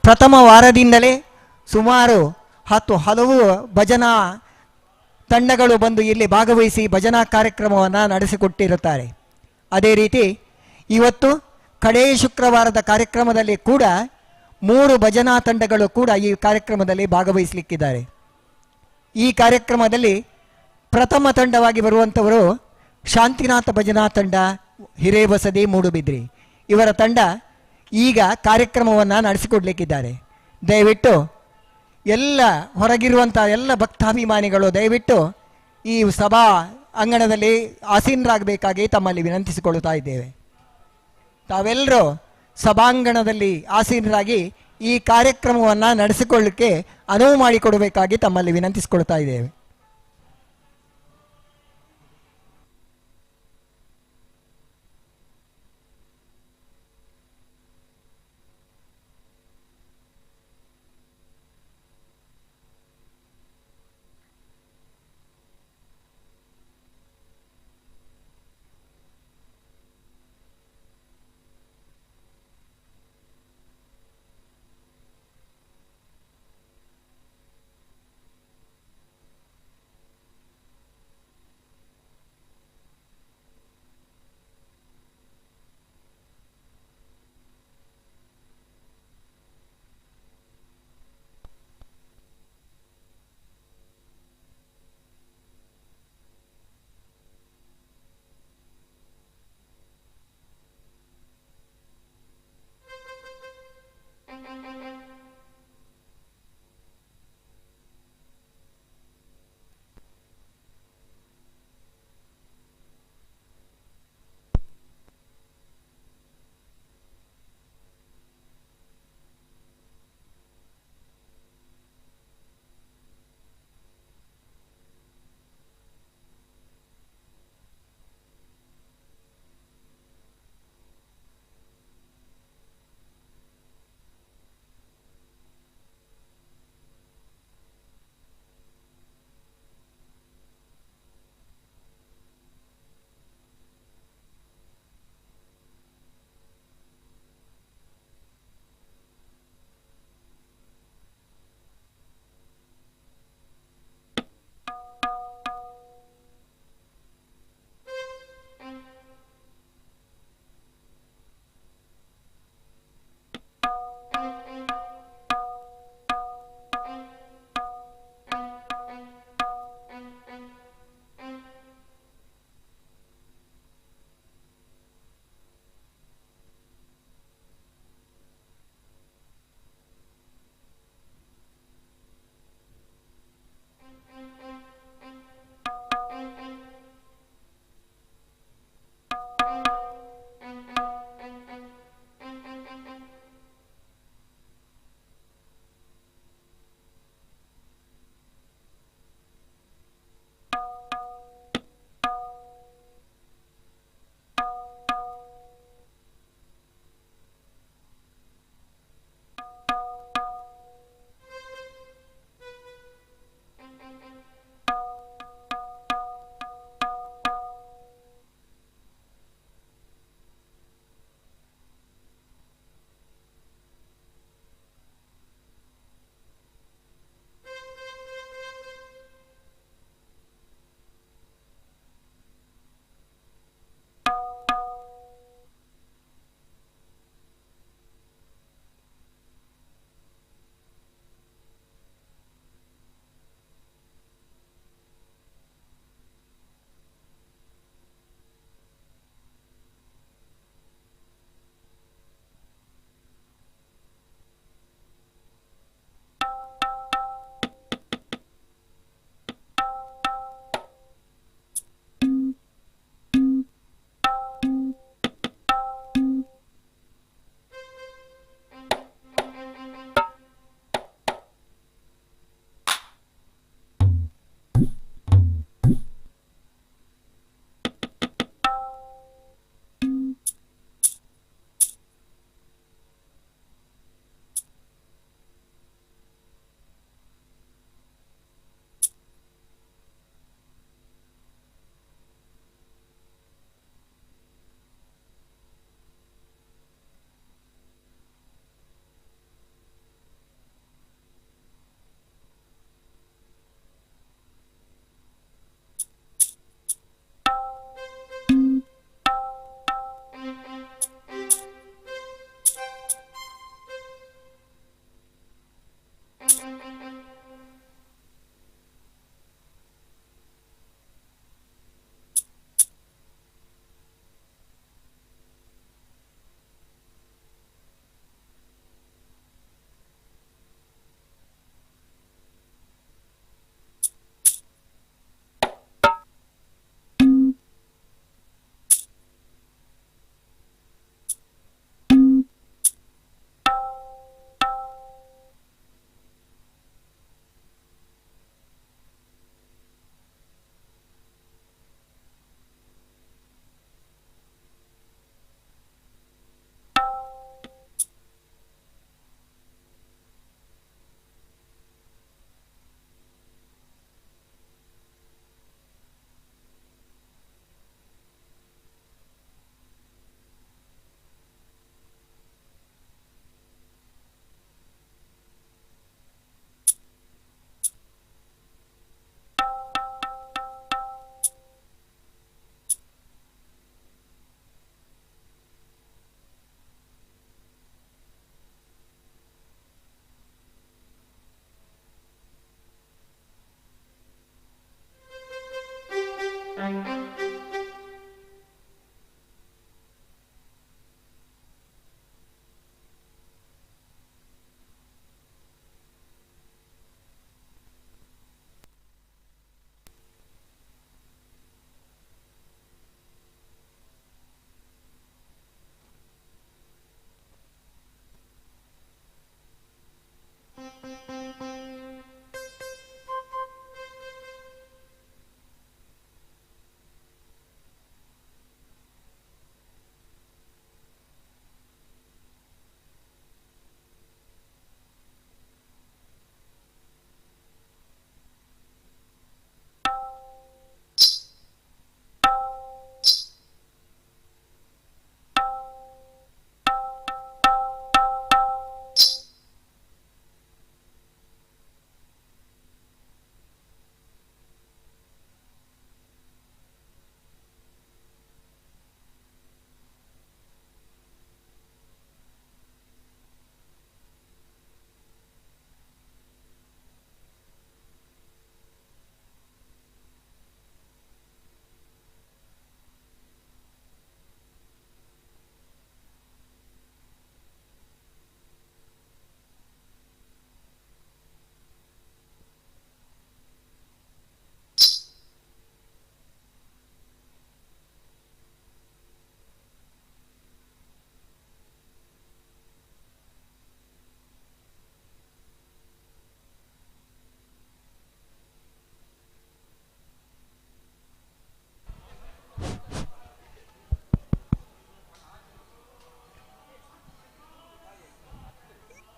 ಪ್ರಥಮ ವಾರದಿಂದಲೇ ಸುಮಾರು ಹಲವು ಭಜನಾ ತಂಡಗಳು ಬಂದು ಇಲ್ಲಿ ಭಾಗವಹಿಸಿ ಭಜನಾ ಕಾರ್ಯಕ್ರಮವನ್ನು ನಡೆಸಿಕೊಟ್ಟಿರುತ್ತಾರೆ. ಅದೇ ರೀತಿ ಇವತ್ತು ಕಡೇ ಶುಕ್ರವಾರದ ಕಾರ್ಯಕ್ರಮದಲ್ಲಿ ಕೂಡ 3 ಭಜನಾ ತಂಡಗಳು ಕೂಡ ಈ ಕಾರ್ಯಕ್ರಮದಲ್ಲಿ ಭಾಗವಹಿಸಲಿಕ್ಕಿದ್ದಾರೆ. ಈ ಕಾರ್ಯಕ್ರಮದಲ್ಲಿ ಪ್ರಥಮ ತಂಡವಾಗಿ ಬರುವಂಥವರು ಶಾಂತಿನಾಥ ಭಜನಾ ತಂಡ, ಹಿರೇಬಸದಿ, ಮೂಡುಬಿದ್ರಿ. ಇವರ ತಂಡ ಈಗ ಕಾರ್ಯಕ್ರಮವನ್ನು ನಡೆಸಿಕೊಡ್ಲಿಕ್ಕಿದ್ದಾರೆ. ದಯವಿಟ್ಟು ಎಲ್ಲ ಹೊರಗಿರುವಂಥ ಎಲ್ಲ ಭಕ್ತಾಭಿಮಾನಿಗಳು ದಯವಿಟ್ಟು ಈ ಸಭಾ ಅಂಗಣದಲ್ಲಿ ಆಸೀನರಾಗಬೇಕಾಗಿ ತಮ್ಮಲ್ಲಿ ವಿನಂತಿಸಿಕೊಳ್ಳುತ್ತಾ ಇದ್ದೇವೆ. ತಾವೆಲ್ಲರೂ ಸಭಾಂಗಣದಲ್ಲಿ ಆಸೀನರಾಗಿ ಈ ಕಾರ್ಯಕ್ರಮವನ್ನು ನಡೆಸಿಕೊಳ್ಳಲಿಕ್ಕೆ ಅನುವು ಮಾಡಿಕೊಡಬೇಕಾಗಿ ತಮ್ಮಲ್ಲಿ ವಿನಂತಿಸಿಕೊಳ್ತಾ ಇದ್ದೇವೆ.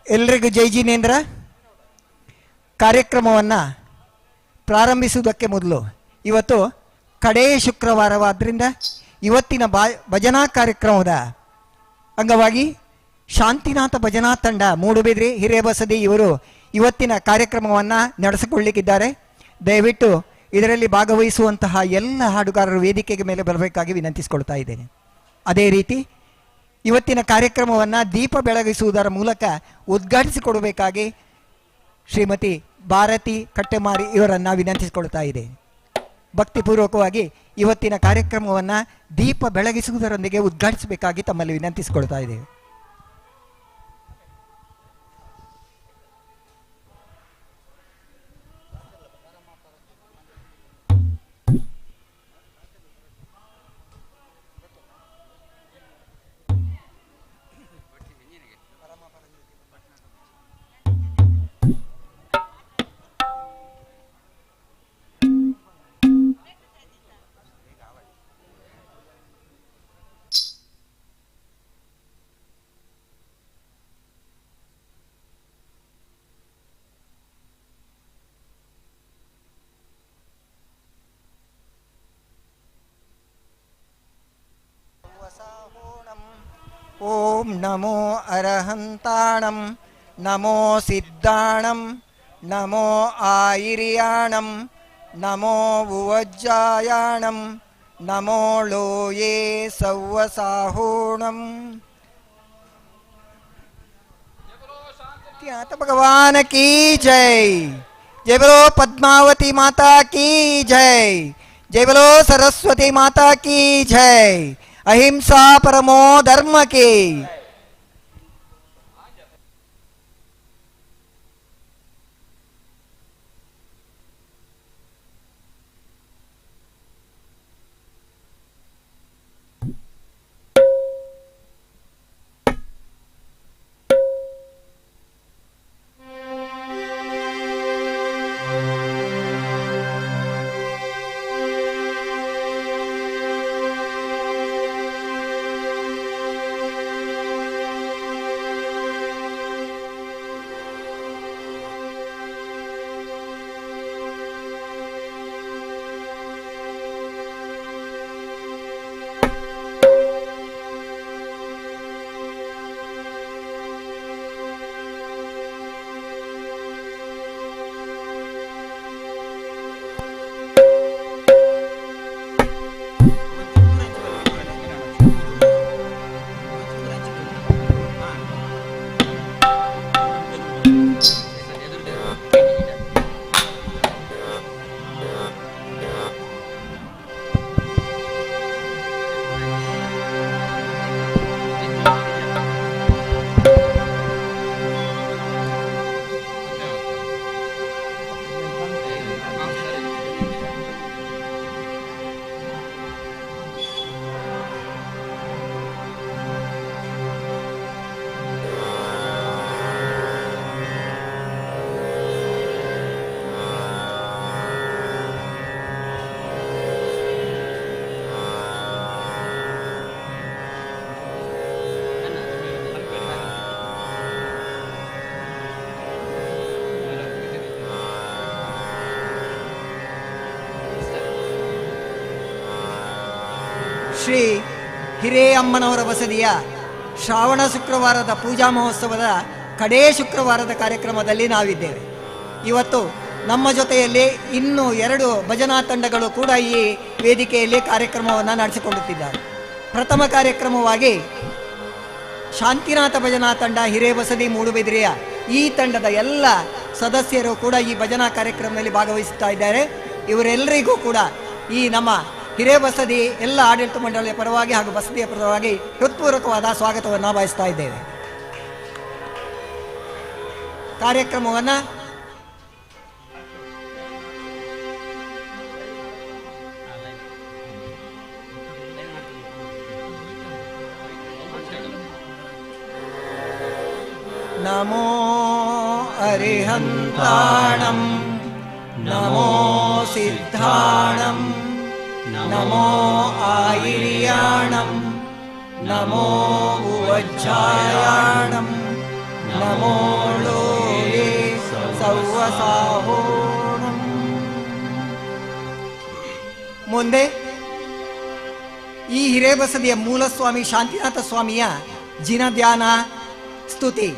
ಎಲ್ರಿಗೂ ಜೈ ಜಿನೇಂದ್ರ. ಕಾರ್ಯಕ್ರಮವನ್ನು ಪ್ರಾರಂಭಿಸುವುದಕ್ಕೆ ಮೊದಲು ಇವತ್ತು ಕಡೆಯ ಶುಕ್ರವಾರವಾದ್ದರಿಂದ ಇವತ್ತಿನ ಭಜನಾ ಕಾರ್ಯಕ್ರಮದ ಅಂಗವಾಗಿ ಶಾಂತಿನಾಥ ಭಜನಾ ತಂಡ ಮೂಡುಬಿದ್ರಿ ಹಿರೇಬಸದಿ ಇವರು ಇವತ್ತಿನ ಕಾರ್ಯಕ್ರಮವನ್ನು ನಡೆಸಿಕೊಳ್ಳಲಿಕ್ಕಿದ್ದಾರೆ. ದಯವಿಟ್ಟು ಇದರಲ್ಲಿ ಭಾಗವಹಿಸುವಂತಹ ಎಲ್ಲ ಹಾಡುಗಾರರು ವೇದಿಕೆಗೆ ಮೇಲೆ ಬರಬೇಕಾಗಿ ವಿನಂತಿಸಿಕೊಳ್ತಾ ಇದ್ದೇನೆ. ಅದೇ ರೀತಿ ಇವತ್ತಿನ ಕಾರ್ಯಕ್ರಮವನ್ನು ದೀಪ ಬೆಳಗಿಸುವುದರ ಮೂಲಕ ಉದ್ಘಾಟಿಸಿಕೊಡಬೇಕಾಗಿ ಶ್ರೀಮತಿ ಭಾರತಿ ಕಟ್ಟೆಮಾರಿ ಇವರನ್ನು ವಿನಂತಿಸಿಕೊಳ್ತಾ ಇದ್ದೇನೆ. ಭಕ್ತಿಪೂರ್ವಕವಾಗಿ ಇವತ್ತಿನ ಕಾರ್ಯಕ್ರಮವನ್ನು ದೀಪ ಬೆಳಗಿಸುವುದರೊಂದಿಗೆ ಉದ್ಘಾಟಿಸಬೇಕಾಗಿ ತಮ್ಮಲ್ಲಿ ವಿನಂತಿಸಿಕೊಳ್ತಾ ಇದ್ದೇವೆ. ಓಂ ನಮೋ ಅರಹಂತಾಣಂ ನಮೋ ಸಿದ್ಧಾಣಂ ನಮೋ ಆಯಿರ್ಯಾಣಂ ನಮೋ ಉವಜ್ಜಾಯಾಣಂ ನಮೋ ಲೋಯೇ ಸವ್ವಸಾಹೋಣಂ. भगवान की जय. जय बोलो पद्मावती माता की जय. जय बोलो सरस्वती माता की जय. अहिंसा परमो धर्म की. ಶ್ರೀ ಹಿರೇಅಮ್ಮನವರ ಬಸದಿಯ ಶ್ರಾವಣ ಶುಕ್ರವಾರದ ಪೂಜಾ ಮಹೋತ್ಸವದ ಕಡೇ ಶುಕ್ರವಾರದ ಕಾರ್ಯಕ್ರಮದಲ್ಲಿ ನಾವಿದ್ದೇವೆ. ಇವತ್ತು ನಮ್ಮ ಜೊತೆಯಲ್ಲಿ ಇನ್ನೂ 2 ಭಜನಾ ತಂಡಗಳು ಕೂಡ ಈ ವೇದಿಕೆಯಲ್ಲಿ ಕಾರ್ಯಕ್ರಮವನ್ನು ನಡೆಸಿಕೊಳ್ಳುತ್ತಿದ್ದಾರೆ. ಪ್ರಥಮ ಕಾರ್ಯಕ್ರಮವಾಗಿ ಶಾಂತಿನಾಥ ಭಜನಾ ತಂಡ ಹಿರೇಬಸದಿ ಮೂಡುಬಿದ್ರಿಯ ಈ ತಂಡದ ಎಲ್ಲ ಸದಸ್ಯರು ಕೂಡ ಈ ಭಜನಾ ಕಾರ್ಯಕ್ರಮದಲ್ಲಿ ಭಾಗವಹಿಸುತ್ತಾ ಇದ್ದಾರೆ. ಇವರೆಲ್ಲರಿಗೂ ಕೂಡ ಈ ನಮ್ಮ ಹಿರೇಬಸದಿ ಎಲ್ಲ ಆಡಳಿತ ಮಂಡಳಿಯ ಪರವಾಗಿ ಹಾಗೂ ಬಸದಿಯ ಪರವಾಗಿ ಹೃತ್ಪೂರ್ವಕವಾದ ಸ್ವಾಗತವನ್ನು ಬಯಸ್ತಾ ಇದ್ದೇವೆ. ಕಾರ್ಯಕ್ರಮವನ್ನು ನಮೋ ಅರಿಹಂತಾಣಂ ನಮೋ ಸಿದ್ಧಾಣಂ ನಮೋ ಆಯಿರ್ಯಾಣಂ ನಮೋ ಉವಜ್ಜಾಯಾಣಂ ನಮೋ ಸೌವಸಾಹೋಣಂ. ಮುಂದೆ ಈ ಹಿರೇಬಸದಿಯ ಮೂಲಸ್ವಾಮಿ ಶಾಂತಿನಾಥ ಸ್ವಾಮಿಯ ಜಿನಧ್ಯಾನ ಸ್ತುತಿ.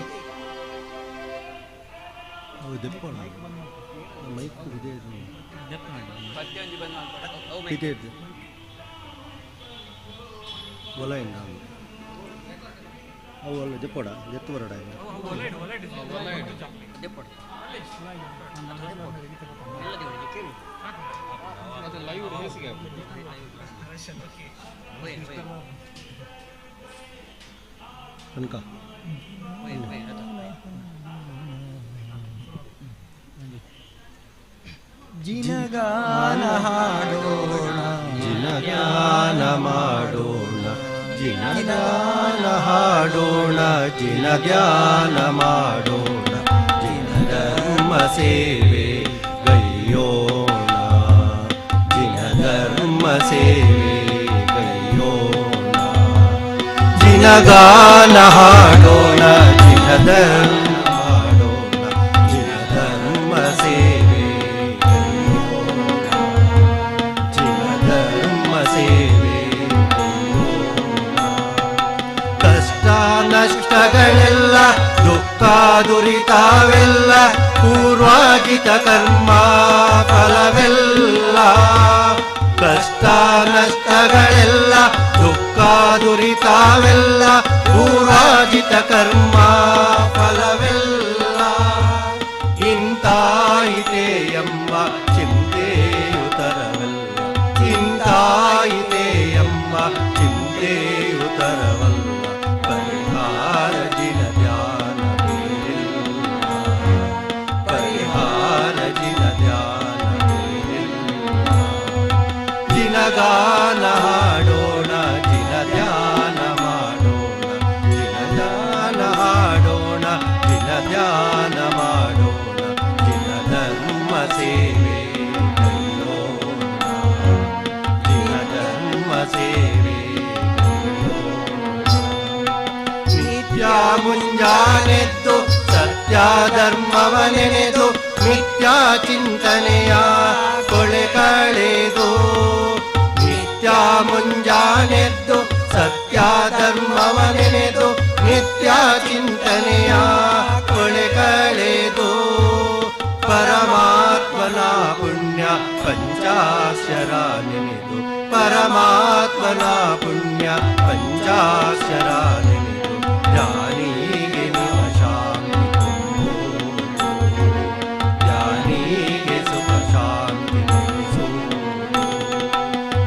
ಜಿನಗಾನ ಹಾಡೋಣ, ಜಿನಗಾನ ಮಾಡೋಣ, ಜಿನಗಾನ ಹಾಡೋಣ, ಜಿನಗಾನ ಮಾಡೋಣ, ಜಿನಧರ್ಮ ಸೇವೆ ಗೈಯೋಣ, ಜಿನಧರ್ಮ ಸೇವೆ ಗೈಯೋಣ. ಜಿನಗಾನ ಹಾಡೋಣ, ಜಿನಧರ್ಮ ಮಾಡೋಣ, ಜಿನಧರ್ಮ ಸೇವೆ ಗೈಯೋಣ, ಜಿನಧರ್ಮ ಸೇವೆ ಗೈಯೋಣ. ಕಷ್ಟ ನಷ್ಟಗಳೆಲ್ಲ ದುಃಖ ದುರಿತವೆಲ್ಲ ಪೂರ್ವಾಜಿತ ಕರ್ಮ ಫಲವೆಲ್ಲ. ಕಷ್ಟ ನಷ್ಟಗಳೆಲ್ಲ ದುಃಖ ದುರಿತವೆಲ್ಲ ಪೂರ್ವಾಜಿತ ಕರ್ಮ ಫಲವೆಲ್ಲ. ಇಂತಾಯಿತೆ ಎಂಬ ಚಿಂತೆಯುತರವಲ್ಲ, ಇಂತಾಯಿತೆ ಎಂಬ ಚಿಂತೆಯುತರವಲ್ಲ. ಪರಿಹಾರ ಜಿನ ಧ್ಯಾನವೇನಿಲ್ಲ, ಪರಿಹಾರ ಜಿನ ಧ್ಯಾನವೇನಿಲ್ಲ. ಜಿನಗಾನ ಹಾಡೋಣ, ಜಿನ ಧ್ಯಾನ ಮಾಡೋಣ, ಜಿನಗಾನ ಹಾಡೋಣ, ಜಿನ ಧ್ಯಾನ ಮಾಡೋಣ, ಜಿನ ಧರ್ಮ ಸೇವೆ ಗೈಯೋಣ, ಜಿನ ಧರ್ಮ ಸೇವೆ ಗೈಯೋಣ. ನಿತ್ಯ ಮುಂಜಾನೆದ್ದು ಸತ್ಯ ಧರ್ಮವನೆನೆದು ಮಿಥ್ಯಾ ಚಿಂತನೆಯ ಕೊಳೆ ಕಳೆದು. ನಿತ್ಯ ಮುಂಜಾನೆದ್ದು ಸತ್ಯ ಧರ್ಮವನೆನೆದು ಮಿಥ್ಯಾ ಚಿಂತನೆಯ ಕೊಳೆ ಕಳೆದು. ಪರಮಾತ್ಮನ ಪುಣ್ಯ ಪಂಚಾಕ್ಷರ ನೆನೆದು, ಪರಮಾತ್ಮನ ಪುಣ್ಯ ಪಂಚಾಕ್ಷರ ನೆನೆದು. ಜ್ಞಾನಿಗೆ ನಿವ ಶಾಂತಿ ತುಂಬುವುದು, ಜ್ಞಾನಿಗೆ ಸುಖ ಶಾಂತಿ ನೆಲೆಸುವುದು.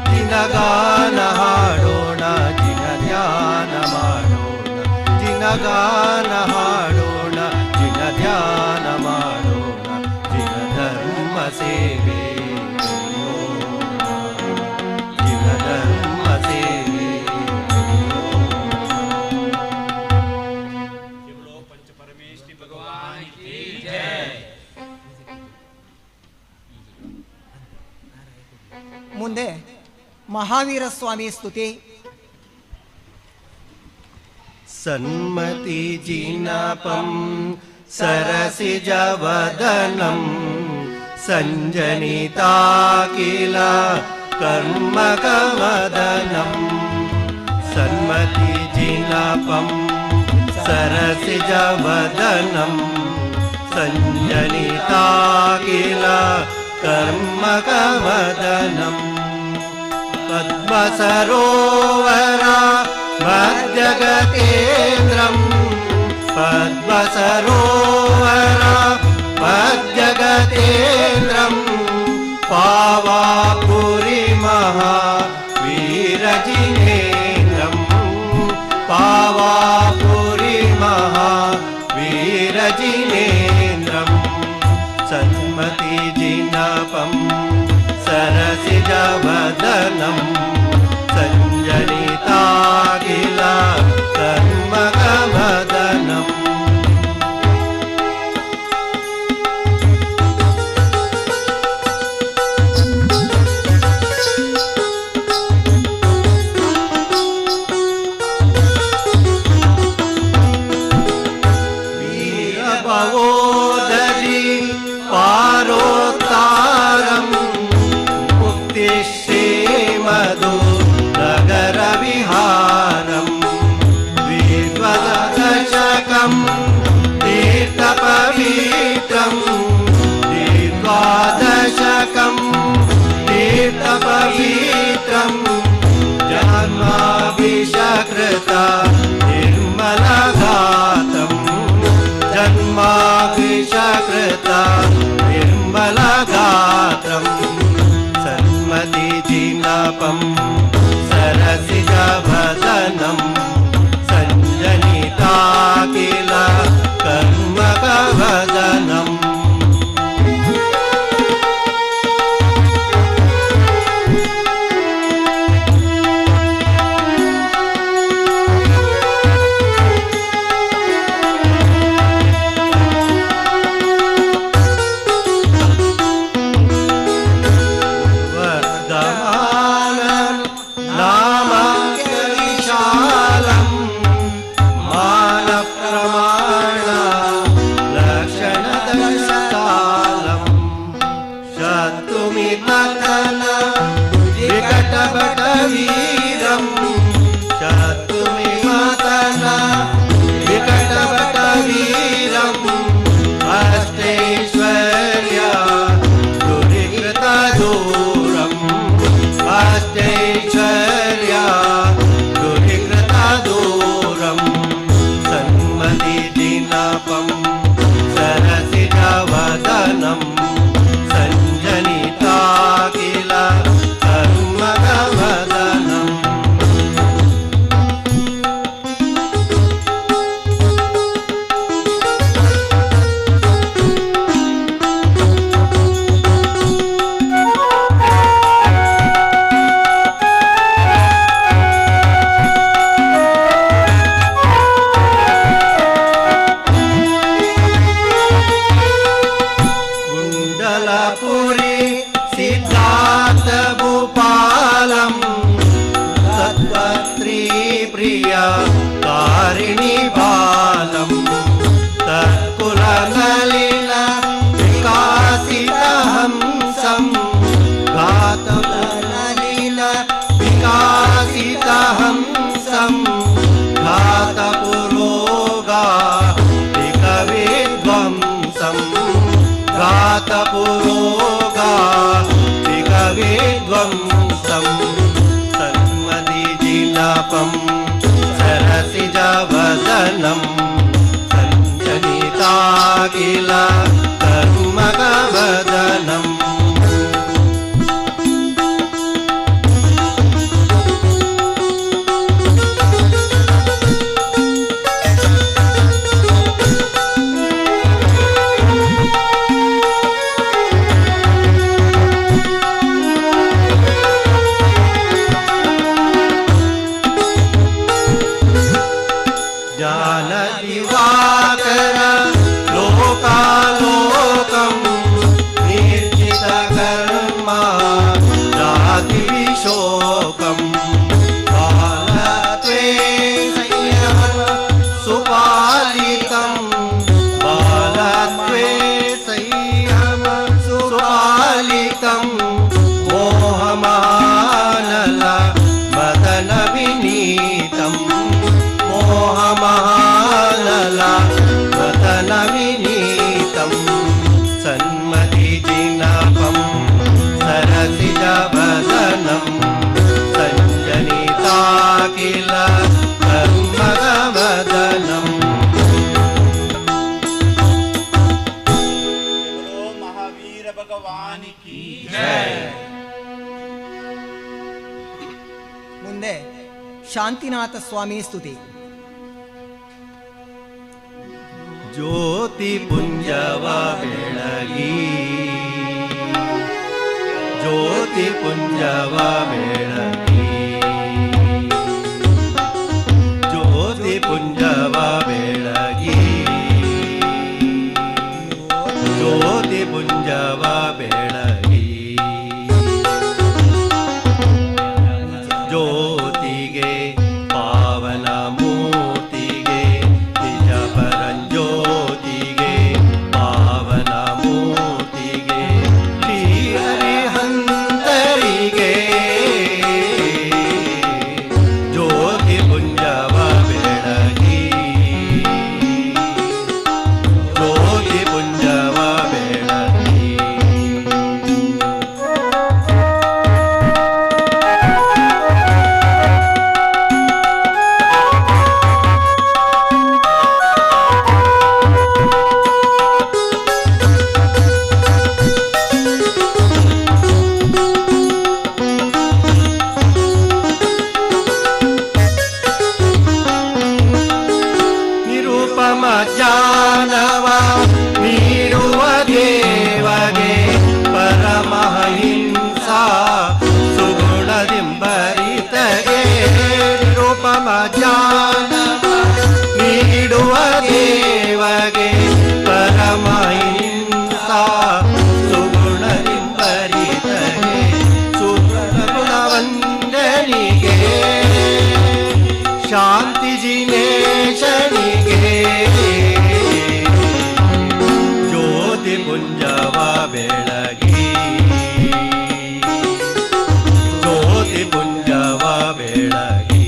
ಜಿನಗಾನ ಹಾಡೋಣ, ಜಿನ ಧ್ಯಾನ ಮಾಡೋಣ, ಜಿನಗಾನ ಹಾಡೋಣ, ಜಿನ ಧ್ಯಾನ ಮಾಡೋಣ, ಜಿನ ಧರ್ಮ ಸೇವೆ ಗೈಯೋಣ, ಜಿನ ಧರ್ಮ ಸೇವೆ ಗೈಯೋಣ. ಮುಂದೆ ಮಹಾವೀರ ಸ್ವಾಮಿ ಸ್ತುತಿ. ಸನ್ಮತಿ ಜಿನಪಂ ಸರಸಿಜ ವದನಂ ಸಂಜನಿತಾಕಿಲ ಕರ್ಮಕವದನಂ. ಸನ್ಮತಿ ಜಿನಪಂ ಸರಸಿಜ ವದನಂ ಸಂಜನಿತಾಕಿಲ ಕರ್ಮಕವದನಂ. ಪದ್ಮಸರೋವರ ಮಧ್ಯಗತೇಂದ್ರಂ, ಪದ್ಮಸರೋವರ ಮಧ್ಯಗತೇಂದ್ರಂ. ಪಾವಾಪುರಿ ಮಹಾವೀರಜಿನೇಂದ್ರಂ, ಪಾವಾಪುರಿ ಮಹಾವೀರಜಿನೇಂದ್ರಂ. ಸನ್ಮತಿ ಜಿನಪಂ ಸರಸಿಜ ವದನಂ ಸಂಜನಿತಾಗಿಲ ಕರ್ಮಕವದನಂ. ವೀರಭವೋದರಿ कृत निर्मलगात्रं सन्मतिजिनपं सरसिजवदनं सञ्जनिता किल कर्मकवदनम् सरसिजवदनं सञ्जनिता किल कर्मकवदनम् सिद्धार्थभूपालं तत्त्वत्रीप्रिया कारिणी बालं तत्कुलनलिन विकासितहंसं घातपुरनलिन विकासितहंसं घातपुरोगा विकविध्वंसं घातपुरोगा विध्वंसं सन्मतिजिनपं सरसिजवदनं सञ्जनिता किल कर्मकवदनम् दिवाकर लोकालोकं निर्जितकर्मा जातिविशोकं बालत्वे संयमं सुपालितं बालत्वे संयमं सुपालितं मोहमानल मदनविनीतं मोहमानल मदनविनीतं सन्मतिजिनपं सरसिजवदनं सञ्जनिता किल कर्मकवदनम् बोलो महावीर भगवान की जय। ಮುಂದೆ ಶಾಂತಿನಾಥ ಸ್ವಾಮಿ ಸ್ತುತಿ. ಜ್ಯೋತಿ ಪುಂಜವ ಬೆಳಗಿ ಜ್ಯೋತಿ ಪುಂಜವ ಬೆಳಗಿ ಜ್ಯೋತಿ ಪುಂಜವ ಬೆಳಗಿ ಜ್ಯೋತಿ ಪುಂಜವ ಬೆಳಗಿ ಜ್ಯೋತಿಗೆ ಪಾವನ ಮೂರ್ತಿಗೆ ನಿಜ ಪರಂಜ್ಯೋತಿಗೆ ಪಾವನ ಮೂರ್ತಿಗೆ ಶ್ರೀ ಹರಿಹಂತರಿಗೆ ಪುಂಜವ ಬೆಳಗಿ ಜ್ಯೋತಿ ಪುಂಜವ ಬೆಳಗಿ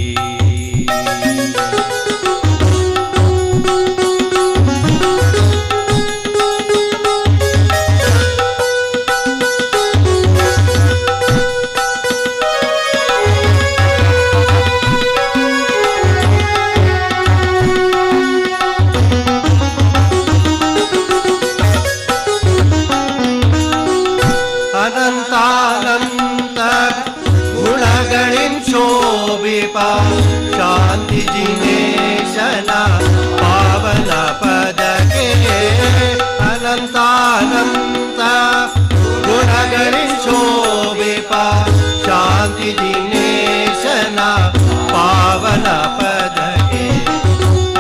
ಅನಂತಾನಂತ ಗುಣಗಳಿನ್ ಶೋಭಿಪ ಶಾಂತಿ ಜಿನೇಶನ ಪಾವನ ಪದಕ್ಕೆ ಅನಂತಾನಂತ ಗುಣಗಳಿನ್ ಶೋಭಿಪ ಶಾಂತಿ ಜಿನೇಶನ ಪಾವನ ಪದಕ್ಕೆ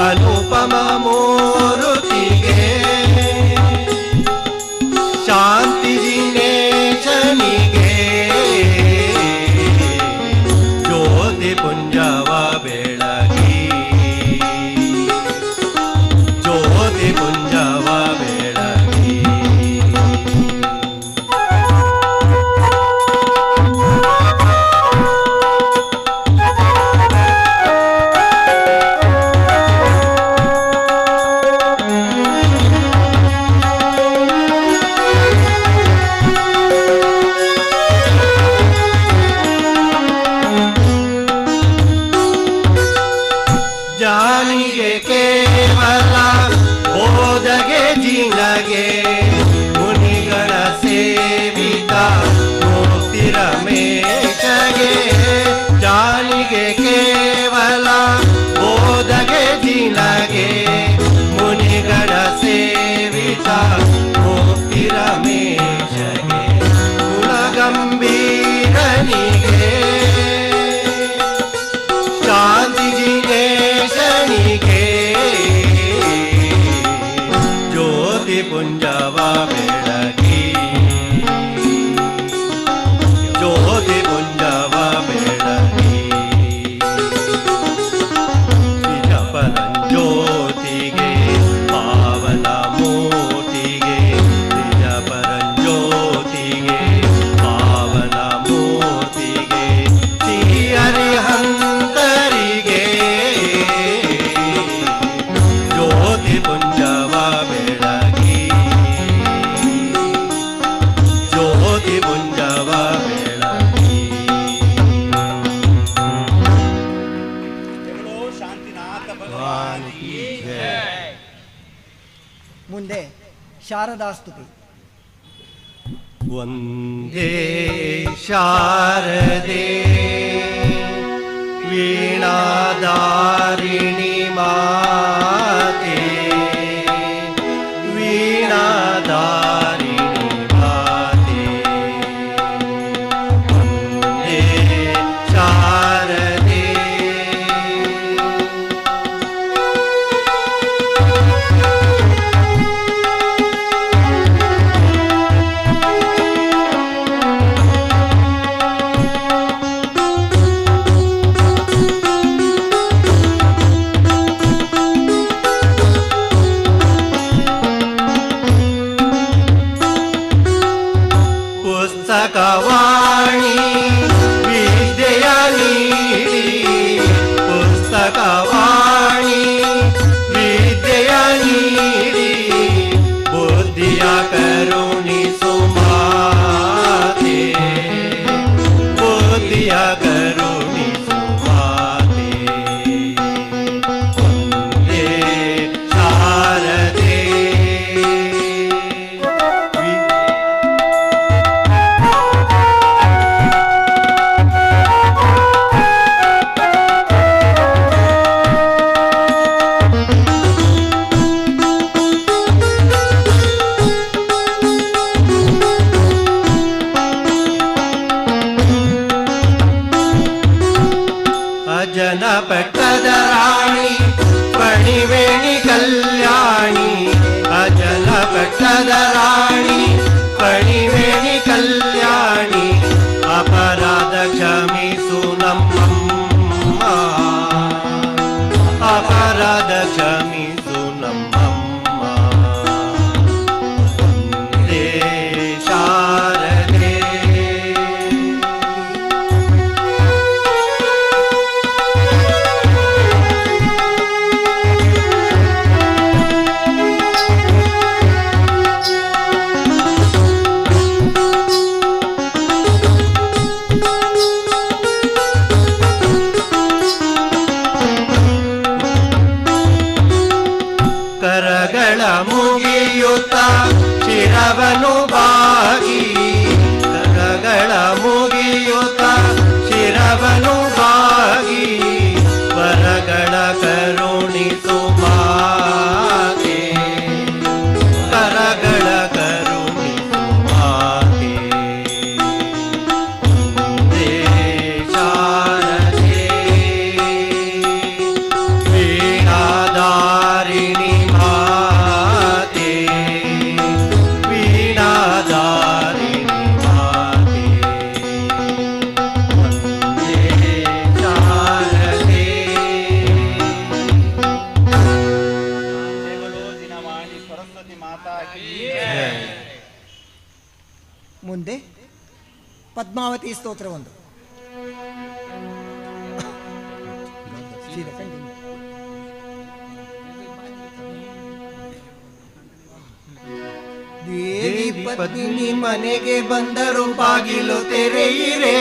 ಅನುಪಮ ಮೂರುತಿಗೆ ಶಾಂತಿ ಜಿನೇಶನಿಗೆ ಜ್ಯೋತಿ ಪುಂಜವ ಬೆಳಗಿ ಜ್ಯೋತಿ ಪುಂಜವ ಬೆಳಗಿ ಜಾನಿಗೆ ಕೇವಲ ಬೋಧಗೆ ಜಿನಗೆ ಮುನಿಗಳ ಸೇವಿತ ಮೂರ್ತಿ ರಮೇಶಗೆ ಜಾನಿಗೆ ಕೇವಲ ಬೋಧಗೆ ಜಿನಗೆ ಮುನಿಗಳ ಸೇವಿತ ಮೂರ್ತಿ ರಮೇಶಗೆ ಗುಣಗಂಭೀರನಿಗೆ ಶಾಂತಿ ಜಿನೇಶನಿಗೆ ಜ್ಯೋತಿ ಪುಂಜವ ಬೆಳಗಿ ಜ್ಯೋತಿ ಪುಂಜವ ಬೆಳಗಿ ನಿಜ ಪರಂಜ್ಯೋತಿಗೆ ಪಾವನ ಮೂರ್ತಿಗೆ ನಿಜ ಪರಂಜ್ಯೋತಿಗೆ ಪಾವನ ಮೂರ್ತಿಗೆ ಶ್ರೀ ಹರಿಹಂತರಿಗೆ ಜ್ಯೋತಿ ಪುಂಜವ ಬೆಳಗಿ ಜ್ಯೋತಿ ಪುಂಜವ ಬೆಳಗಿ ಜಗಳೋ ಶಾಂತಿನಾಥ ಭಗವಾನ್ ಕಿ ಜೈ. ಮುಂದೆ ಶಾರದಾ ಸ್ತುತಿ. ವಂದೇ ಶಾರದೆ ವೀಣಾಧಾರಿಣಿ ಮಾತೆ ವೀಣಾಧಾರಿಣಿ ಮಾತೆ ವಂದೇ ಶಾರದೆ ಪುಸ್ತಕವಾಣಿ ವಿದ್ಯೆಯ ನೀಡಿ ಪುಸ್ತಕವಾಣಿ ವಿದ್ಯೆಯ ನೀಡಿ ಬುದ್ಧಿಯ ಕರುಣಿಸು ಮಾತೆ ಬುದ್ಧಿಯ ಕರುಣಿಸು ಮಾತೆ ವಂದೇ ಶಾರದೆ ಅಜನ ಪಟ್ಟದ ರಾಣಿ ಪಣಿವೇಣಿ ಕಲ್ಯಾಣಿ ಅಜನ ಪಟ್ಟದ ರಾಣಿ ಪಣಿವೇಣಿ ಕಲ್ಯಾಣಿ ಅಪರಾಧ ಕ್ಷಮಿಸು ನಮ್ಮಮ್ಮ ಅಪರಾಧ ಕ್ಷಮಿಸು ನಮ್ಮಮ್ಮ ಮುಗಿಯುತ್ತ ಶಿರವನು ಬಾಗಿ ಕರಗಳ ಮುಗಿಯುತ್ತ ಶಿರವನು ಬಾಗಿ ವರಗಳ ಕರುಣಿಸು ಮಾತೆ ಕರಗಳ ಕರುಣಿಸು ಮಾತೆ ವಂದೇ ಶಾರದೆ ವೀಣಾಧಾರಿಣಿ ಮಾತೆ ವೀಣಾಧಾರಿಣಿ ಮಾತೆ ವಂದೇ ಶಾರದೆ ದಿನವಾಣಿ ಸರಸ್ವತಿ ಮಾತಾ ಕೀ ಮುಂದೆ ಪದ್ಮಾವತಿ ಸ್ತೋತ್ರ ಒಂದು. ದೇವಿ ಪತ್ನಿ ಮನೆಗೆ ಬಂದರು ಬಾಗಿಲು ತೆರೆಯಿರೆ,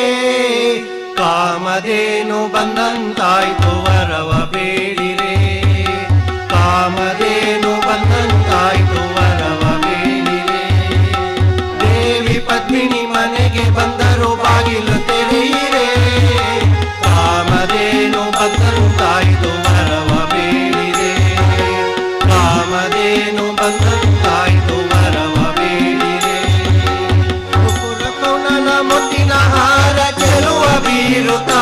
ಕಾಮಧೇನು ಬಂದಂತಾಯ್ತು ವರವ ಬೇಡಿರೆ, ಕಾಮಧೇನು ಬಂದಂತಾಯ್ತು ವರವ ಬೇಡಿರೆ. ದೇವಿ ಪದ್ಮಿನಿ ಮನೆಗೆ ಬಂದರು ಬಾಗಿಲು ತೆರೆಯಿರೆ, ಕಾಮಧೇನು ಬಂದಂತಾಯ್ತು ವರವ ಬೇಡಿರೆ, ಕಾಮಧೇನು ಬಂದಂತಾಯ್ತು ವರವ ಬೇಡಿರೆ. ಮುಕುರ ಕೌನನ ಮುತ್ತಿನ ಹಾರ ಚೆಲುವ ಬೀರುತ್ತ,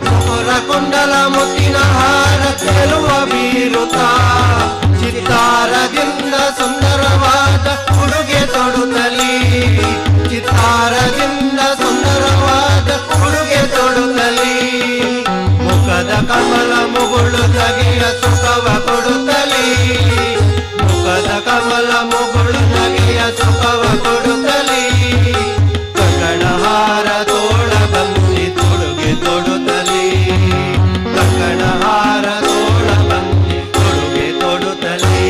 ಮುಕುರ ಕುಂಡಲ ಮುತ್ತಿನ ಹಾರ ಚೆಲುವ ಬೀರುತ್ತ, ಚಿತ್ತಾರದಿಂದ ಸುಂದರವಾದ ಉಡುಗೆ ತೊಡುತ್ತಲಿ, ಚಿತ್ತಾರದಿಂದ ಸುಂದರವಾದ ಉಡುಗೆ ತೊಡುತ್ತಲಿ, ಮುಖದ ಕಮಲ ಮುಗುಳು ನಗೆಯ ಸುಖವ ಕೊಡುತ್ತಲಿ, ಮುಖದ ಕಮಲ ಮುಗುಳು ನಗೆಯ ಸುಖವ ಕೊಡುತ್ತಲಿ, ಕಂಕಣಹಾರ ತೋಳ ಬಂದಿ ತೊಡುಗೆ ತೊಡುತ್ತಲಿ, ಕಂಕಣಹಾರ ತೋಳ ಬಂದಿ ತೊಡುಗೆ ತೊಡುತ್ತಲಿ.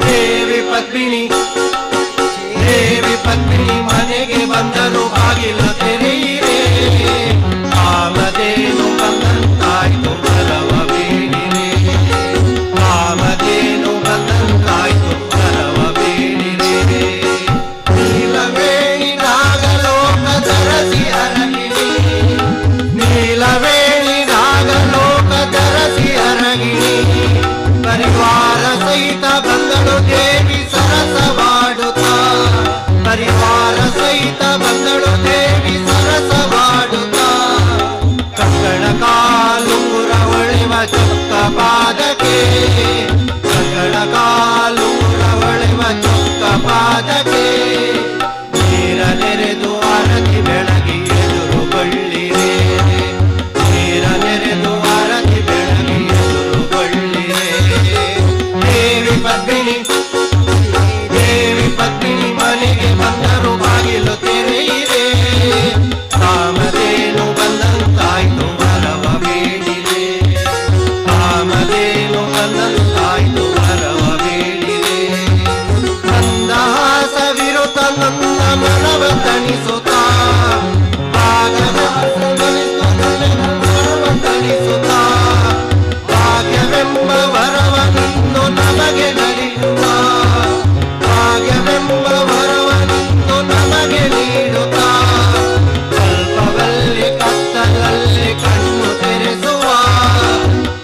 ದೇವಿ ಪದ್ಮಿನಿ ದೇವಿ ಪದ್ಮಿನಿ ಮನೆಗೆ ಬಂದರು ಬಾಗಿಲು ತೆರೆಯಿರೆ, ಕಾಮಧೇನು ಬಂದಂತಾಯ್ತು ವರವ ಬೇಡಿರೆ, ಕಾಮಧೇನು ಬಂದಂತಾಯ್ತು ವರವ ಬೇಡಿರೆ. ನೀಲವೇಣಿ ನಾಗಲೋಕ ಧರಸಿ ಅರಗಿಣಿ, ನೀಲವೇಣಿ ನಾಗಲೋಕ ಧರಸಿ ಅರಗಿಣಿ, ಪರಿವಾರ ಸಹಿತ ಬಂದಳು ದೇವಿ ಸರಸವಾಡುತ್ತ, ಪರಿವಾರ ಸಹಿತ ಬಂದಳು ದೇವಿ ಸರಸವಾಡುತ್ತ, ಕಂಕಣ ಕಾಲುಂಗುರ ಹೊಳೆವ ಚೊಕ್ಕ ಪಾದಕ್ಕೆ, ಕಂಕಣ ಕಾಲುಂಗುರ ಹೊಳೆವ ಚೊಕ್ಕ ಪಾದಕ್ಕೆ, ನೀರ ನೆರೆದು ಆರತಿ ಬೆಳಗಿ ಎದುರುಗೊಳ್ಳಿರೆ, ನೀರ ನೆರೆದು ಆರತಿ ಬೆಳಗಿ ಎದುರುಗೊಳ್ಳಿರೆ. ದೇವಿ ಪದ್ಮಿನಿ ದೇವಿ ಪದ್ಮಿನಿ ಮನೆಗೆ ಬಂದರು ಬಾಗಿಲು ತೆರೆಯಿರೆ, ಕಾಮಧೇನು ಬಂದಂತಾಯ್ತು ವರವ ಬೇಡಿರೆ, ಕಾಮಧೇನು ಬಂದಂತಾಯ್ತು ವರವ ಬೇಡಿರೆ. ಮಂದಹಾಸವಿರುತ ನನ್ನ ಮನವ ತಣಿಸುತ್ತ, ಮನವ ತಣಿಸುತ್ತ, ಭಾಗ್ಯವೆಂಬ ವರವನನ್ನು ನಮಗೆ ನೀಡುತ್ತ, ಭಾಗ್ಯವೆಂಬ ವರವನನ್ನು ನಮಗೆ ನೀಡುತ್ತ, ಕಲ್ಪವಲ್ಲಿ ಕತ್ತಲಲ್ಲಿ ಕಣ್ಣು ತೆರೆಸುವ,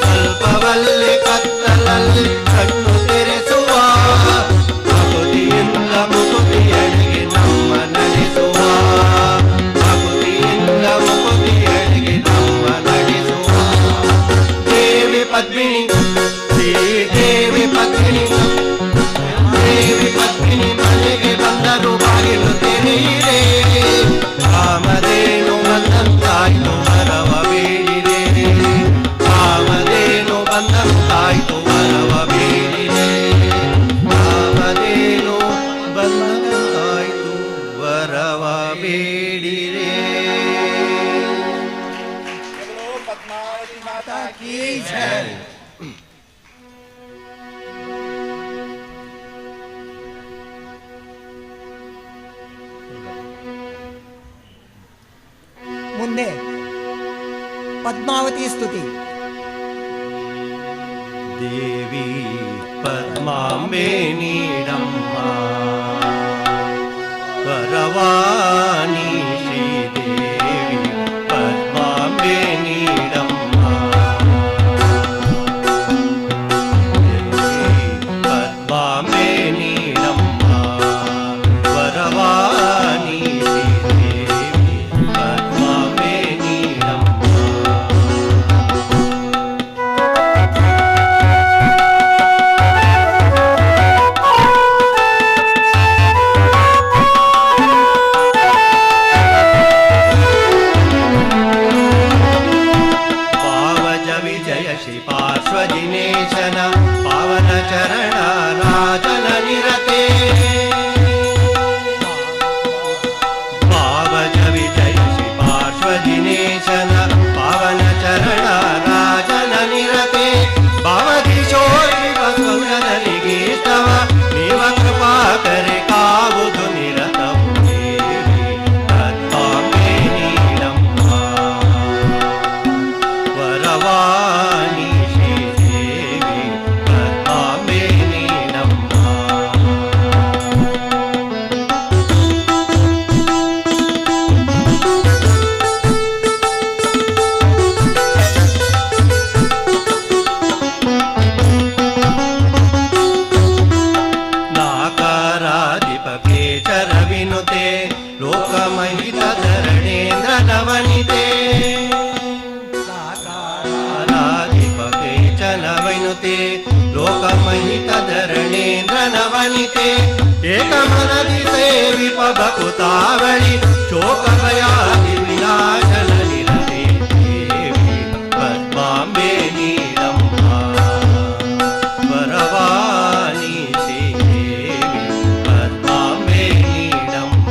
ಕಲ್ಪವಲ್ಲಿ ಕತ್ತಲಲ್ಲಿ ಕಣ್ಣು ತೆರೆಸುವ, ಮಗುತಿಯಿಂದ ಮುಗುತಿಯಡೆಗೆ ನಮ್ಮ ನಡೆಸುವ, ಮಗುತಿಯಿಂದ ಮುಗುತಿಯಡೆಗೆ ನಮ್ಮ ನಡೆಸುವ. ದೇವಿ ಪದ್ಮಿನಿ ದೇವಿ ಪದ್ಮಿನಿ ದೇವಿ ಪದ್ಮಿನಿ ಮನೆಗೆ ಬಂದರು ಬಾಗಿಲು ತೆರೆಯಿರೆ, ಕಾಮಧೇನು ಬಂದಂತಾಯ್ತು ವರವ ಬೇಡಿರೆ, ಕಾಮಧೇನು ಬಂದಂತಾಯ್ತು ವರವ ಬೇಡಿರೆ, ಕಾಮಧೇನು ಬಂದಂತಾಯ್ತು ವರವ ಬೇಡಿರೆ. ಪದ್ಮಾವತಿ ಮಾತಾ ಕೀ ಜೈ. ಮುಂದೆ ಪದ್ಮಾವತಿ ಸ್ತುತಿ. ದೇವಿ ಪದ್ಮಾಂಬೆ ನೀಡಮ್ಮ ವರವಾಣಿ ಶ್ರೀದೇವಿ ಪದ್ಮಾಂಬೆ ನೀಡಮ್ಮ ದೇವಿ ಪದ್ಮಾಂಬೆ ನೀಡಮ್ಮ ವರವಾಣಿ ಶ್ರೀದೇವಿ ಪದ್ಮಾಂಬೆ ನೀಡಮ್ಮ ಪಾರ್ಶ್ವದಿನೇಶನ ಪಾವನ ಚರಣ ರಾಜನ ನಿರತೆ ಪಾವಜ ವಿಜಯ ಶ್ರೀ ಪಾರ್ಶ್ವದಿನೇಶನ ಪಾವನ ಚರಣ ರಾಜನ ನಿರತೆ ಭಾವಕಿಶೋರಿ ಬಸವನರಿಗೀಷ್ಟವ ನೀವ ಕೃಪಾ ಕರೆ ಕಾವುದು ನಿರತವು ದೇವಿ ಪದ್ಮಾಂಬೆ ನೀಡಮ್ಮ ವರವಾಣಿ ಶ್ರೀದೇವಿ ಪದ್ಮಾಂಬೆ ನೀಡಮ್ಮ ನಾಕಾರಾಧಿಪಕೇಚರ ವಿನುತೆ ಲೋಕಮಹಿತ ಧರಣೇಂದ್ರ ನವನಿತೆ ನಾಕಾರಾಧಿಪಕೇಚನ ವಿನುತೆ ಲೋಕಮಹಿತ ಧರಣೇಂದ್ರ ನವನಿತೆ ಏಕಮನದಿ ಸೇವಿಪ ಭಕುತಾವಳಿ ಶೋಕಭಯಾದಿ ವಿನಾಶನ ನಿರತೆ ದೇವಿ ಪದ್ಮಾಂಬೆ ನೀಡಮ್ಮ ವರವಾಣಿ ಶ್ರೀದೇವಿ ಪದ್ಮಾಂಬೆ ನೀಡಮ್ಮ